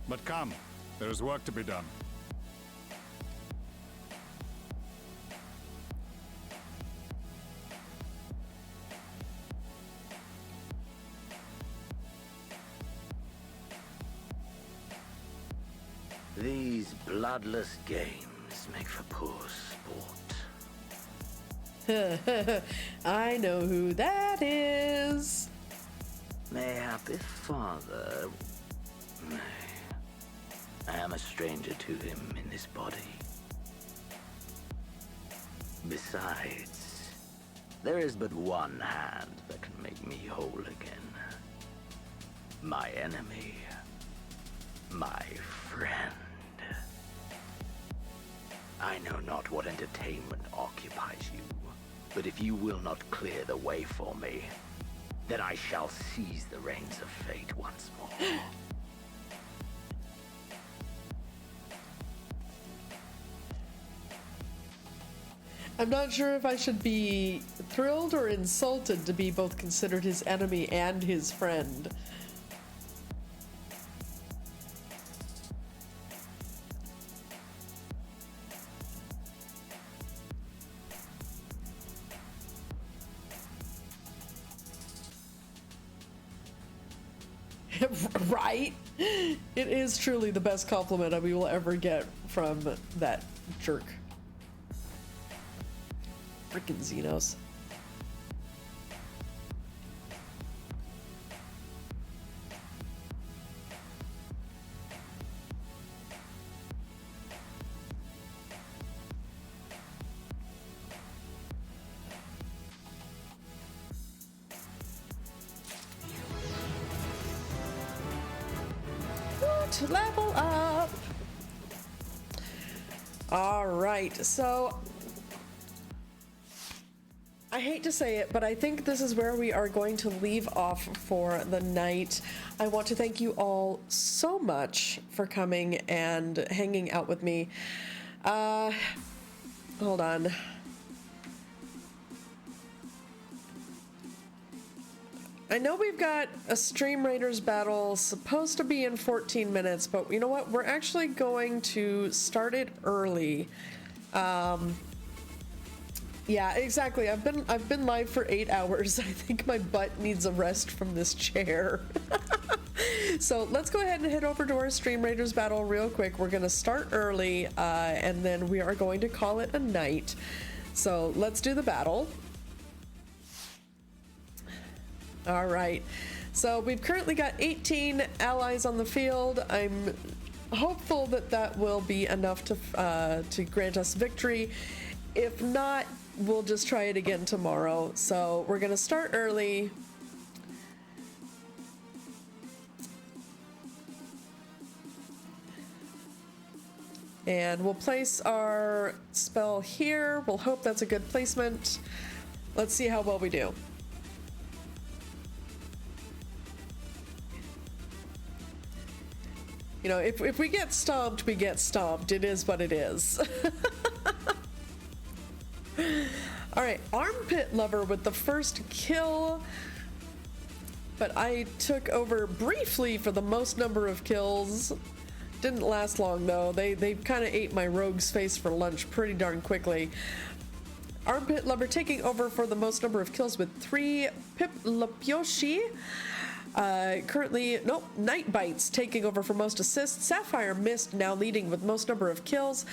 But come, there is work to be done. These bloodless games make for poor sport. I know who that is. Mayhap if father... I am a stranger to him in this body. Besides, There is but one hand that can make me whole again. My enemy. My friend. I know not what entertainment occupies you, but if you will not clear the way for me, then I shall seize the reins of fate once more. I'm not sure if I should be thrilled or insulted to be both considered his enemy and his friend. Right? It is truly the best compliment we will ever get from that jerk. Frickin' Xenos. Level up. All right, so I hate to say it, but I think this is where we are going to leave off for the night. I want to thank you all so much for coming and hanging out with me. Hold on. I know we've got a Stream Raiders battle supposed to be in 14 minutes, but you know what? We're actually going to start it early. Yeah, exactly. I've been live for 8 hours. I think my butt needs a rest from this chair. So let's go ahead and head over to our Stream Raiders battle real quick. We're gonna start early, and then we are going to call it a night. So let's do the battle. All right, so we've currently got 18 allies on the field. I'm hopeful that that will be enough to grant us victory. If not, we'll just try it again tomorrow. So we're gonna start early. And we'll place our spell here. We'll hope that's a good placement. Let's see how well we do. You know, if we get stomped, we get stomped. It is what it is. All right, Armpit Lover with the first kill. But I took over briefly for the most number of kills. Didn't last long though. They kind of ate my rogue's face for lunch pretty darn quickly. Armpit Lover taking over for the most number of kills with 3. Pip Lapioshi. Currently, nope, Night Bites taking over for most assists. Sapphire Mist now leading with most number of kills.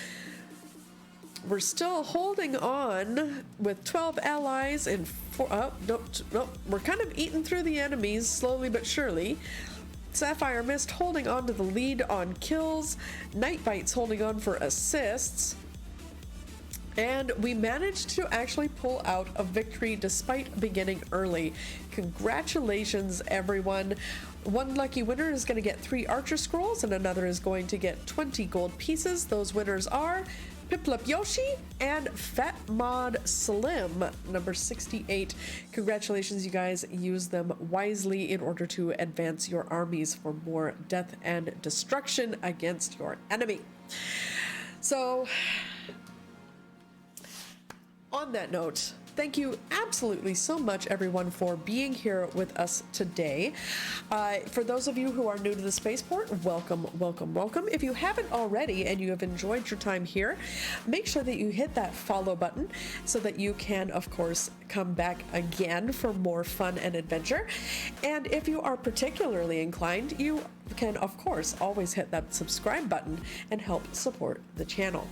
We're still holding on with 12 allies and 4. Oh, nope. We're kind of eating through the enemies slowly but surely. Sapphire Mist holding on to the lead on kills. Night Bites holding on for assists. And we managed to actually pull out a victory despite beginning early. Congratulations, everyone. One lucky winner is going to get 3 Archer Scrolls, and another is going to get 20 gold pieces. Those winners are Piplap Yoshi and Fat Mod Slim, number 68. Congratulations, you guys. Use them wisely in order to advance your armies for more death and destruction against your enemy. So, on that note, thank you absolutely so much, everyone, for being here with us today. For those of you who are new to the spaceport, welcome, welcome, welcome. If you haven't already and you have enjoyed your time here, make sure that you hit that follow button so that you can, of course, come back again for more fun and adventure. And if you are particularly inclined, you can, of course, always hit that subscribe button and help support the channel.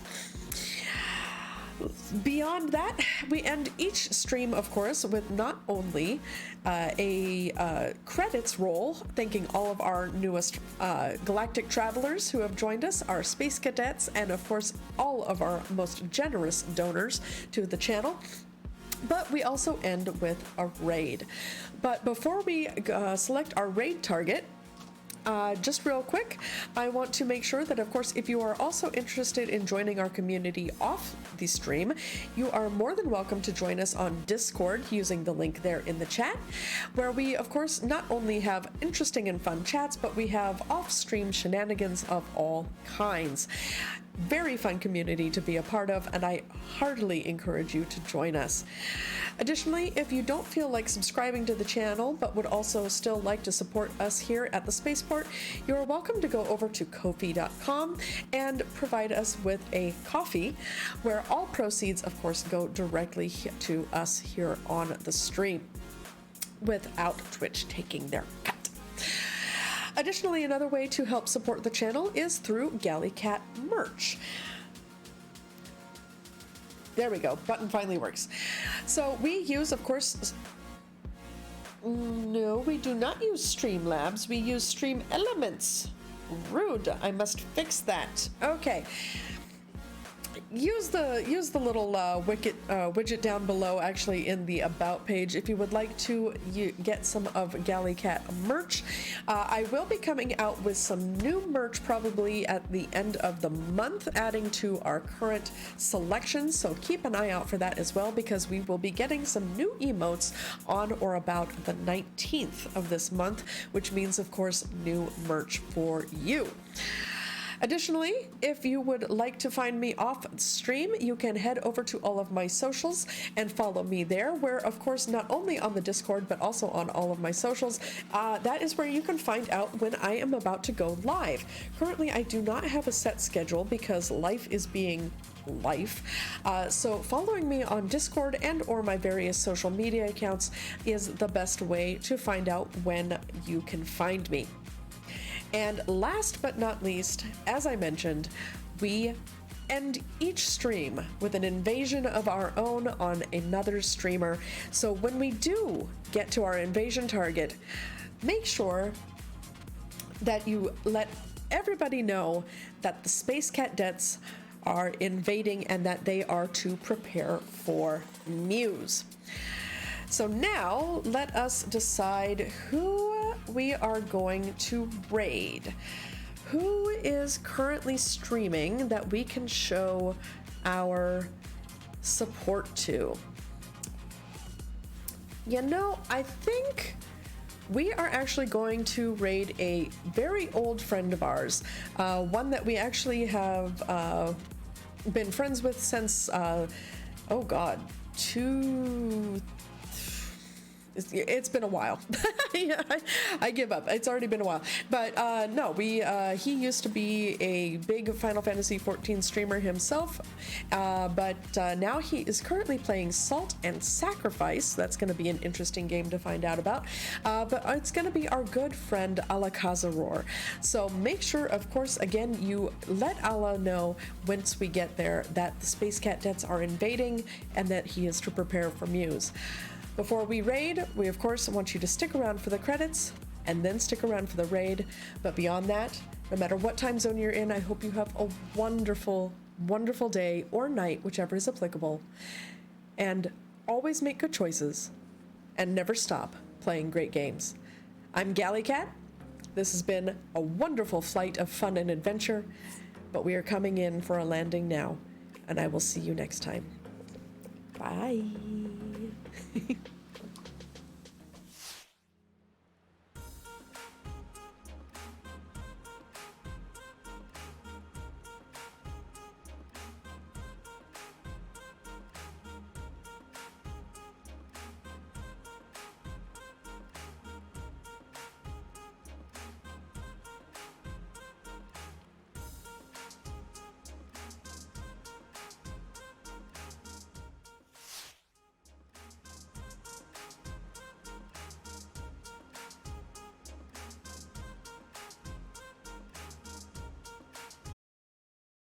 Beyond that, we end each stream, of course, with not only a credits roll, thanking all of our newest galactic travelers who have joined us, our space cadets, and of course, all of our most generous donors to the channel. But we also end with a raid. But before we select our raid target, just real quick, I want to make sure that, of course, if you are also interested in joining our community off the stream, you are more than welcome to join us on Discord using the link there in the chat, where we, of course, not only have interesting and fun chats, but we have off-stream shenanigans of all kinds. Very fun community to be a part of, and I heartily encourage you to join us. Additionally, if you don't feel like subscribing to the channel but would also still like to support us here at the Spaceport, you are welcome to go over to Ko-fi.com and provide us with a coffee, where all proceeds, of course, go directly to us here on the stream without Twitch taking their cut. Additionally, another way to help support the channel is through GalliCat merch. There we go, button finally works. So we use, of course, no, we do not use Streamlabs, we use Stream Elements. Rude, I must fix that. Okay. Use the little widget down below, actually in the About page, if you would like to get some of GalliCat merch. I will be coming out with some new merch probably at the end of the month, adding to our current selection, so keep an eye out for that as well, because we will be getting some new emotes on or about the 19th of this month, which means, of course, new merch for you. Additionally, if you would like to find me off stream, you can head over to all of my socials and follow me there, where, of course, not only on the Discord, but also on all of my socials, that is where you can find out when I am about to go live. Currently, I do not have a set schedule because life is being life. So following me on Discord and or my various social media accounts is the best way to find out when you can find me. And last but not least, as I mentioned, we end each stream with an invasion of our own on another streamer. So when we do get to our invasion target, make sure that you let everybody know that the Space Cadettes are invading and that they are to prepare for Muse. So now let us decide who we are going to raid. Who is currently streaming that we can show our support to? You know, I think we are actually going to raid a very old friend of ours, one that we actually have been friends with since, oh God, it's been a while. Yeah, I give up. It's already been a while. But no, he used to be a big Final Fantasy XIV streamer himself, but now he is currently playing Salt and Sacrifice. That's going to be an interesting game to find out about. But it's going to be our good friend Alakazaror. So make sure, of course, again, you let Ala know once we get there that the Space Cadettes are invading and that he is to prepare for Muse. Before we raid, we of course want you to stick around for the credits and then stick around for the raid. But beyond that, no matter what time zone you're in, I hope you have a wonderful, wonderful day or night, whichever is applicable. And always make good choices and never stop playing great games. I'm GalliCat. This has been a wonderful flight of fun and adventure, but we are coming in for a landing now, and I will see you next time. Bye.